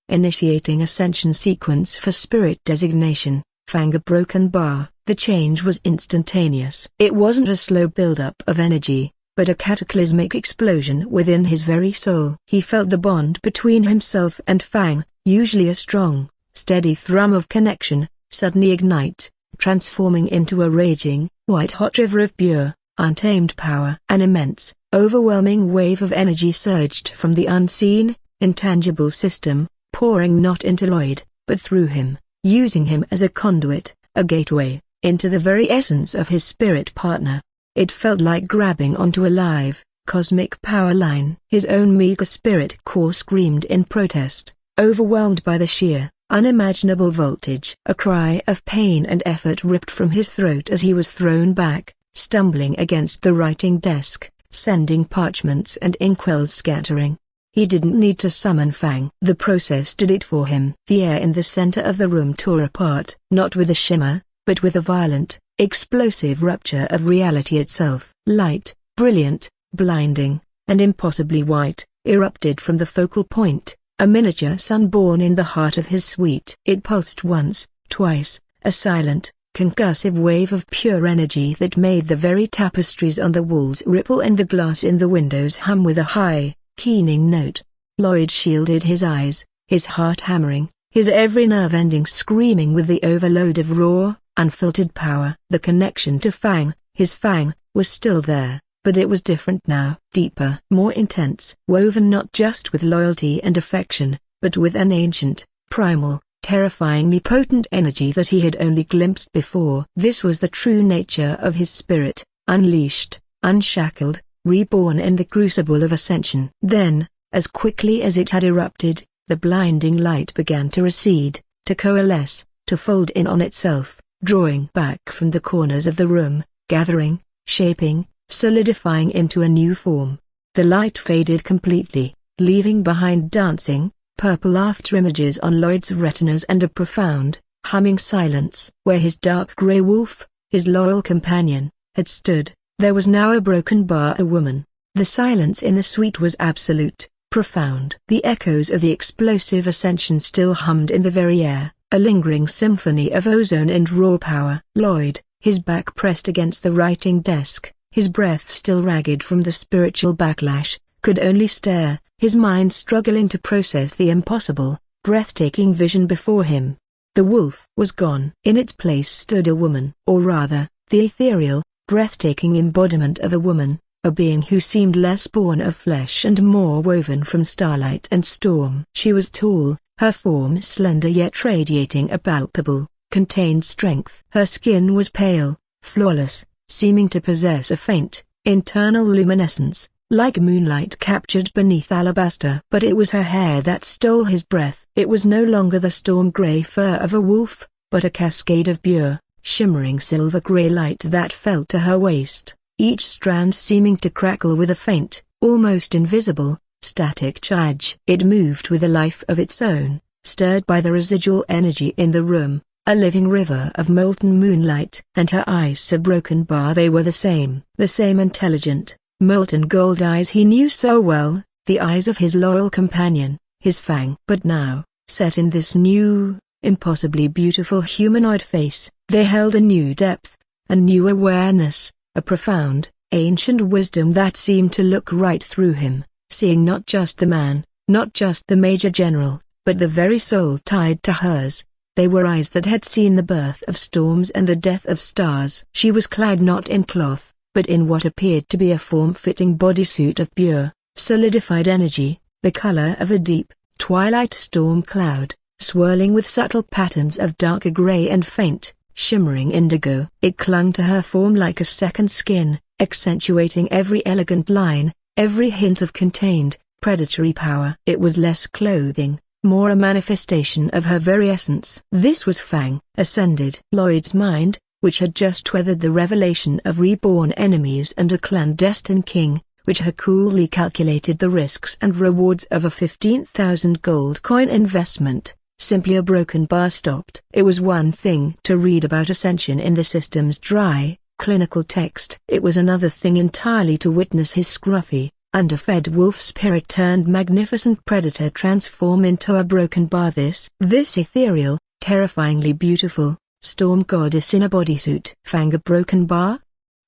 Initiating ascension sequence for spirit designation, Fang, a broken bar. The change was instantaneous. It wasn't a slow build-up of energy, but a cataclysmic explosion within his very soul. He felt the bond between himself and Fang, usually a strong, steady thrum of connection, suddenly ignite, transforming into a raging, white-hot river of pure, untamed power. An immense, overwhelming wave of energy surged from the unseen, intangible system, pouring not into Lloyd, but through him, using him as a conduit, a gateway, into the very essence of his spirit partner. It felt like grabbing onto a live, cosmic power line. His own meager spirit core screamed in protest, overwhelmed by the sheer, unimaginable voltage. A cry of pain and effort ripped from his throat as he was thrown back, stumbling against the writing desk, sending parchments and inkwells scattering. He didn't need to summon Fang. The process did it for him. The air in the center of the room tore apart, not with a shimmer, but with a violent, explosive rupture of reality itself. Light, brilliant, blinding, and impossibly white, erupted from the focal point, a miniature sun born in the heart of his suite. It pulsed once, twice, a silent, concussive wave of pure energy that made the very tapestries on the walls ripple and the glass in the windows hum with a high, keening note. Lloyd shielded his eyes, his heart hammering, his every nerve ending screaming with the overload of raw, unfiltered power. The connection to Fang, his Fang, was still there, but it was different now. Deeper, more intense, woven not just with loyalty and affection, but with an ancient, primal, terrifyingly potent energy that he had only glimpsed before. This was the true nature of his spirit, unleashed, unshackled, reborn in the crucible of ascension. Then, as quickly as it had erupted, the blinding light began to recede, to coalesce, to fold in on itself, drawing back from the corners of the room, gathering, shaping, solidifying into a new form. The light faded completely, leaving behind dancing, purple afterimages on Lloyd's retinas and a profound, humming silence. Where his dark grey wolf, his loyal companion, had stood, there was now a broken bar, a woman. The silence in the suite was absolute, profound. The echoes of the explosive ascension still hummed in the very air, a lingering symphony of ozone and raw power. Lloyd, his back pressed against the writing desk, his breath still ragged from the spiritual backlash, could only stare, his mind struggling to process the impossible, breathtaking vision before him. The wolf was gone. In its place stood a woman, or rather, the ethereal, breathtaking embodiment of a woman, a being who seemed less born of flesh and more woven from starlight and storm. She was tall, her form slender yet radiating a palpable, contained strength. Her skin was pale, flawless, seeming to possess a faint, internal luminescence, like moonlight captured beneath alabaster. But it was her hair that stole his breath. It was no longer the storm-gray fur of a wolf, but a cascade of pure, shimmering silver-gray light that fell to her waist, each strand seeming to crackle with a faint, almost invisible, static charge. It moved with a life of its own, stirred by the residual energy in the room, a living river of molten moonlight. And her eyes, a broken bar, they were the same intelligent, molten gold eyes he knew so well, the eyes of his loyal companion, his Fang. But now, set in this new, impossibly beautiful humanoid face, they held a new depth, a new awareness, a profound, ancient wisdom that seemed to look right through him, seeing not just the man, not just the Major General, but the very soul tied to hers. They were eyes that had seen the birth of storms and the death of stars. She was clad not in cloth, but in what appeared to be a form-fitting bodysuit of pure, solidified energy, the color of a deep, twilight storm cloud, swirling with subtle patterns of darker gray and faint, shimmering indigo. It clung to her form like a second skin, accentuating every elegant line, every hint of contained, predatory power. It was less clothing, more a manifestation of her very essence. This was Fang, ascended. Lloyd's mind, which had just weathered the revelation of reborn enemies and a clandestine king, which had coolly calculated the risks and rewards of a 15,000 gold coin investment, simply a broken bar stopped. It was one thing to read about ascension in the system's dry, clinical text. It was another thing entirely to witness his scruffy, underfed wolf spirit turned magnificent predator transform into a broken bar. This ethereal, terrifyingly beautiful, storm goddess in a bodysuit. Fang, a broken bar?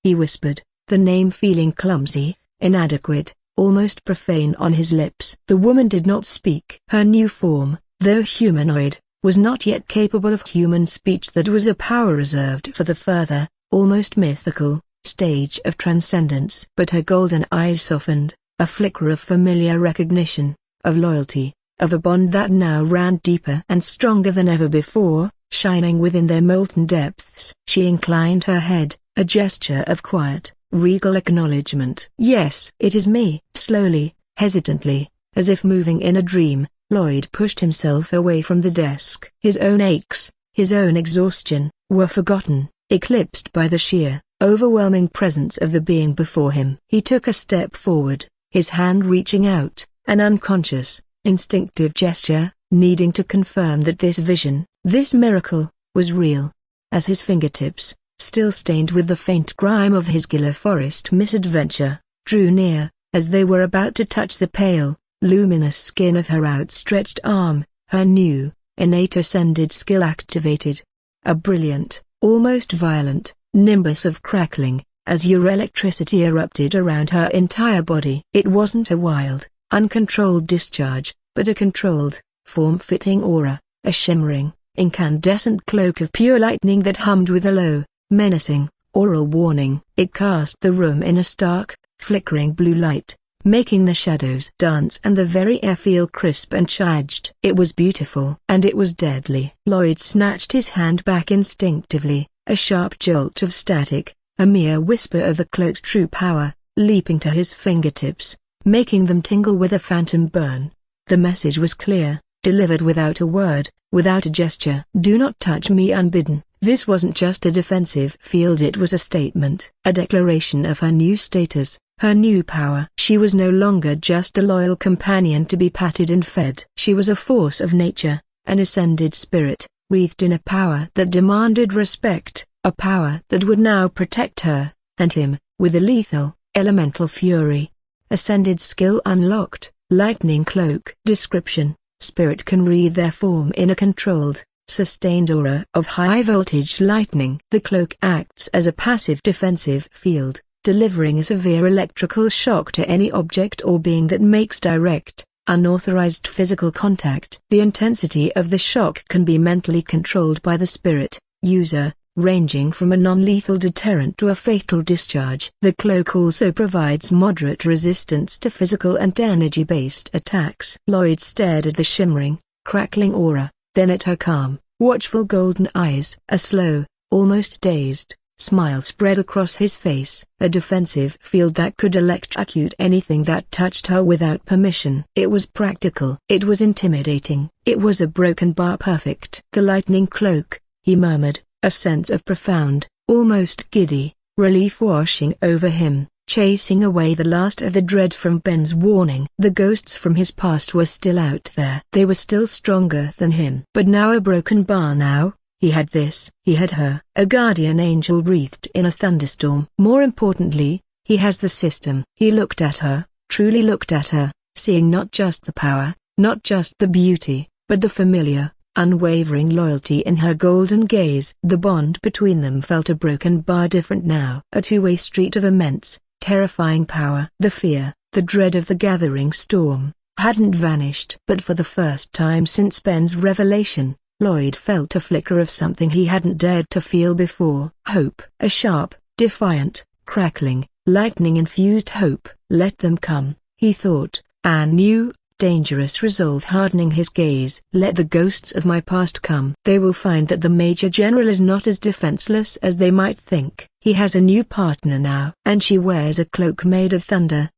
He whispered, the name feeling clumsy, inadequate, almost profane on his lips. The woman did not speak. Her new form, though humanoid, was not yet capable of human speech. That was a power reserved for the further, almost mythical, stage of transcendence. But her golden eyes softened, a flicker of familiar recognition, of loyalty, of a bond that now ran deeper and stronger than ever before, shining within their molten depths. She inclined her head, a gesture of quiet, regal acknowledgement. Yes, it is me. Slowly, hesitantly, as if moving in a dream, Lloyd pushed himself away from the desk. His own aches, his own exhaustion, were forgotten, eclipsed by the sheer, overwhelming presence of the being before him. He took a step forward, his hand reaching out, an unconscious, instinctive gesture, needing to confirm that this vision, this miracle, was real. As his fingertips, still stained with the faint grime of his Gila Forest misadventure, drew near, As they were about to touch the pale, luminous skin of her outstretched arm, her new, innate ascended skill activated. A brilliant, almost violent, nimbus of crackling, azure electricity erupted around her entire body. It wasn't a wild, uncontrolled discharge, but a controlled, form-fitting aura, a shimmering, incandescent cloak of pure lightning that hummed with a low, menacing, oral warning. It cast the room in a stark, flickering blue light, making the shadows dance and the very air feel crisp and charged. It was beautiful, and it was deadly. Lloyd snatched his hand back instinctively, a sharp jolt of static, a mere whisper of the cloak's true power, leaping to his fingertips, making them tingle with a phantom burn. The message was clear, delivered without a word, without a gesture. Do not touch me unbidden. This wasn't just a defensive field, it was a statement, a declaration of her new status, her new power. She was no longer just a loyal companion to be patted and fed. She was a force of nature, an ascended spirit, wreathed in a power that demanded respect, a power that would now protect her, and him, with a lethal, elemental fury. Ascended skill unlocked, lightning cloak. Description: spirit can wreathe their form in a controlled, sustained aura of high-voltage lightning. The cloak acts as a passive defensive field, delivering a severe electrical shock to any object or being that makes direct, unauthorized physical contact. The intensity of the shock can be mentally controlled by the spirit user, ranging from a non-lethal deterrent to a fatal discharge. The cloak also provides moderate resistance to physical and energy-based attacks. Lloyd stared at the shimmering, crackling aura, then at her calm, watchful golden eyes. A slow, almost dazed, smile spread across his face. A defensive field that could electrocute anything that touched her without permission. It was practical. It was intimidating. It was a broken bar perfect. The lightning cloak, he murmured, a sense of profound, almost giddy, relief washing over him, chasing away the last of the dread from Ben's warning. The ghosts from his past were still out there. They were still stronger than him. But now a broken bar now. He had this. He had her. A guardian angel wreathed in a thunderstorm. More importantly, he has the system. He looked at her, truly looked at her, seeing not just the power, not just the beauty, but the familiar, unwavering loyalty in her golden gaze. The bond between them felt a broken bar different now. A two-way street of immense, terrifying power. The fear, the dread of the gathering storm, hadn't vanished. But for the first time since Ben's revelation, Lloyd felt a flicker of something he hadn't dared to feel before. Hope. A sharp, defiant, crackling, lightning-infused hope. Let them come, he thought, a new, dangerous resolve hardening his gaze. Let the ghosts of my past come. They will find that the Major General is not as defenseless as they might think. He has a new partner now. And she wears a cloak made of thunder.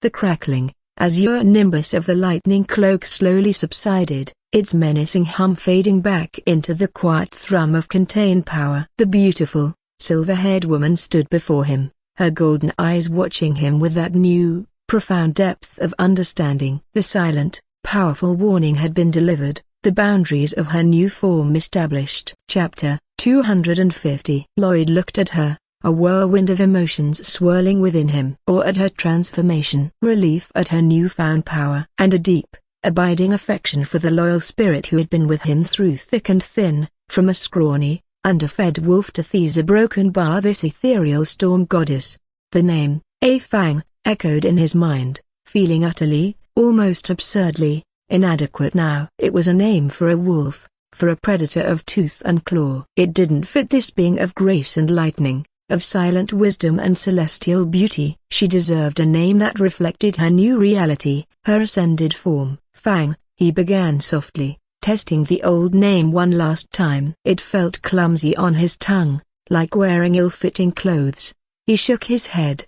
The crackling, azure nimbus of the lightning cloak slowly subsided, its menacing hum fading back into the quiet thrum of contained power. The beautiful, silver-haired woman stood before him, her golden eyes watching him with that new, profound depth of understanding. The silent, powerful warning had been delivered, the boundaries of her new form established. Chapter 250. Lloyd looked at her, a whirlwind of emotions swirling within him. Awe at her transformation, relief at her newfound power, and a deep, abiding affection for the loyal spirit who had been with him through thick and thin, from a scrawny, underfed wolf to Thesa broken bar. This ethereal storm goddess. The name, A Fang, echoed in his mind, feeling utterly, almost absurdly, inadequate now. It was a name for a wolf, for a predator of tooth and claw. It didn't fit this being of grace and lightning, of silent wisdom and celestial beauty. She deserved a name that reflected her new reality, her ascended form. Fang, he began softly, testing the old name one last time. It felt clumsy on his tongue, like wearing ill-fitting clothes. He shook his head.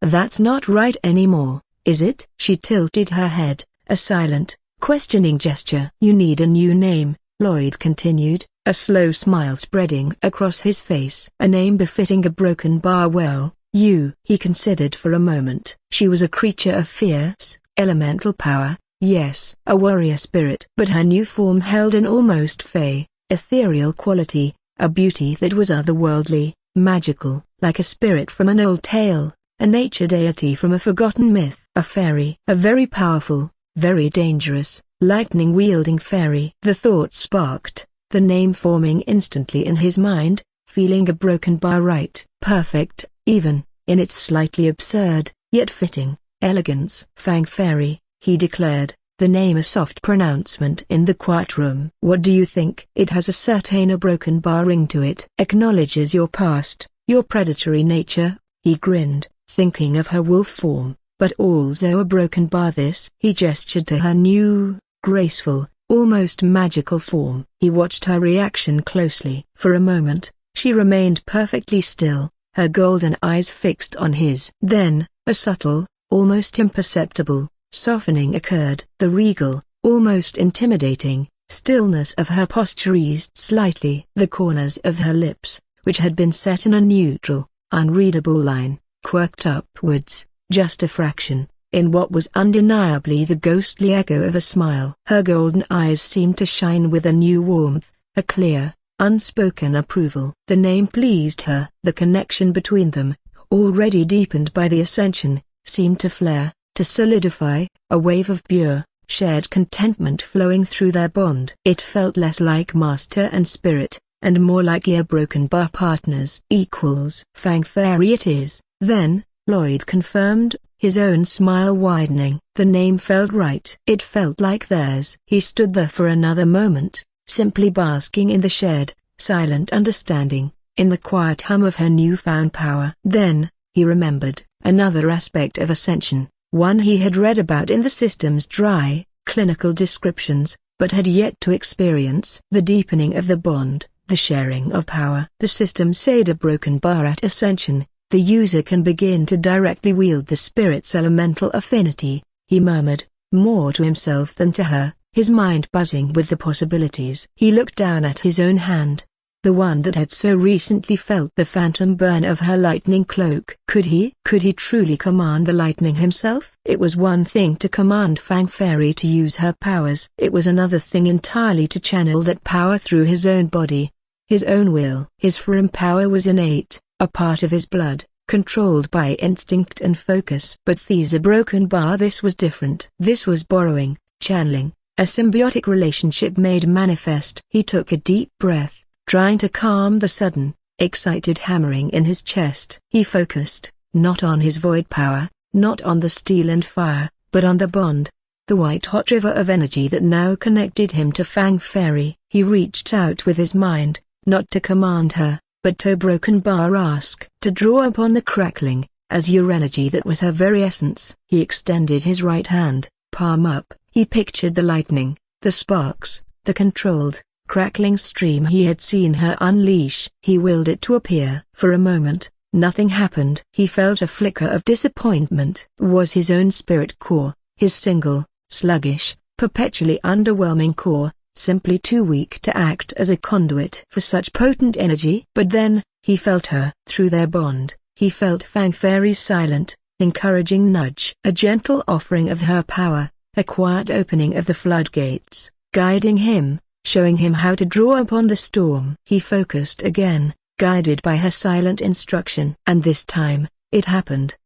That's not right anymore, is it? She tilted her head, a silent, questioning gesture. You need a new name, Lloyd continued, a slow smile spreading across his face. A name befitting a broken bar. Well, he considered for a moment. She was a creature of fierce, elemental power, yes, a warrior spirit. But her new form held an almost fey, ethereal quality, a beauty that was otherworldly, magical, like a spirit from an old tale, a nature deity from a forgotten myth. A fairy. A very powerful, very dangerous, lightning-wielding fairy. The thought sparked, the name forming instantly in his mind, feeling a broken bar right. Perfect, even, in its slightly absurd, yet fitting, elegance. Fang Fairy, he declared, the name a soft pronouncement in the quiet room. What do you think? It has a certain broken bar ring to it. Acknowledges your past, your predatory nature, he grinned, thinking of her wolf form, but also a broken bar. This. He gestured to her new, graceful, almost magical form. He watched her reaction closely. For a moment, she remained perfectly still, her golden eyes fixed on his. Then, a subtle, almost imperceptible, softening occurred. The regal, almost intimidating, stillness of her posture eased slightly. The corners of her lips, which had been set in a neutral, unreadable line, quirked upwards, just a fraction, in what was undeniably the ghostly echo of a smile. Her golden eyes seemed to shine with a new warmth, a clear, unspoken approval. The name pleased her. The connection between them, already deepened by the ascension, seemed to flare, to solidify, a wave of pure, shared contentment flowing through their bond. It felt less like master and spirit, and more like broken bar partners. Equals. Fang Fairy it is, then, Lloyd confirmed, his own smile widening. The name felt right. It felt like theirs. He stood there for another moment, simply basking in the shared, silent understanding, in the quiet hum of her newfound power. Then, he remembered, another aspect of ascension, one he had read about in the system's dry, clinical descriptions, but had yet to experience. The deepening of the bond, the sharing of power. The system said a broken bar at ascension, the user can begin to directly wield the spirit's elemental affinity, he murmured, more to himself than to her, his mind buzzing with the possibilities. He looked down at his own hand, the one that had so recently felt the phantom burn of her lightning cloak. Could he truly command the lightning himself? It was one thing to command Fang Fairy to use her powers. It was another thing entirely to channel that power through his own body, his own will. His Ferrum power was innate, a part of his blood, controlled by instinct and focus. But a broken bar. This was different. This was borrowing, channeling, a symbiotic relationship made manifest. He took a deep breath, trying to calm the sudden, excited hammering in his chest. He focused, not on his void power, not on the steel and fire, but on the bond, the white-hot river of energy that now connected him to Fang Fairy. He reached out with his mind, not to command her, but to broken bar ask, to draw upon the crackling, azure energy that was her very essence. He extended his right hand, palm up. He pictured the lightning, the sparks, the controlled, crackling stream he had seen her unleash. He willed it to appear. For a moment, nothing happened. He felt a flicker of disappointment. Was his own spirit core, his single, sluggish, perpetually underwhelming core, simply too weak to act as a conduit for such potent energy? But then, he felt her. Through their bond, he felt Fang Fairy's silent, encouraging nudge. A gentle offering of her power, a quiet opening of the floodgates, guiding him, showing him how to draw upon the storm. He focused again, guided by her silent instruction. And this time, it happened.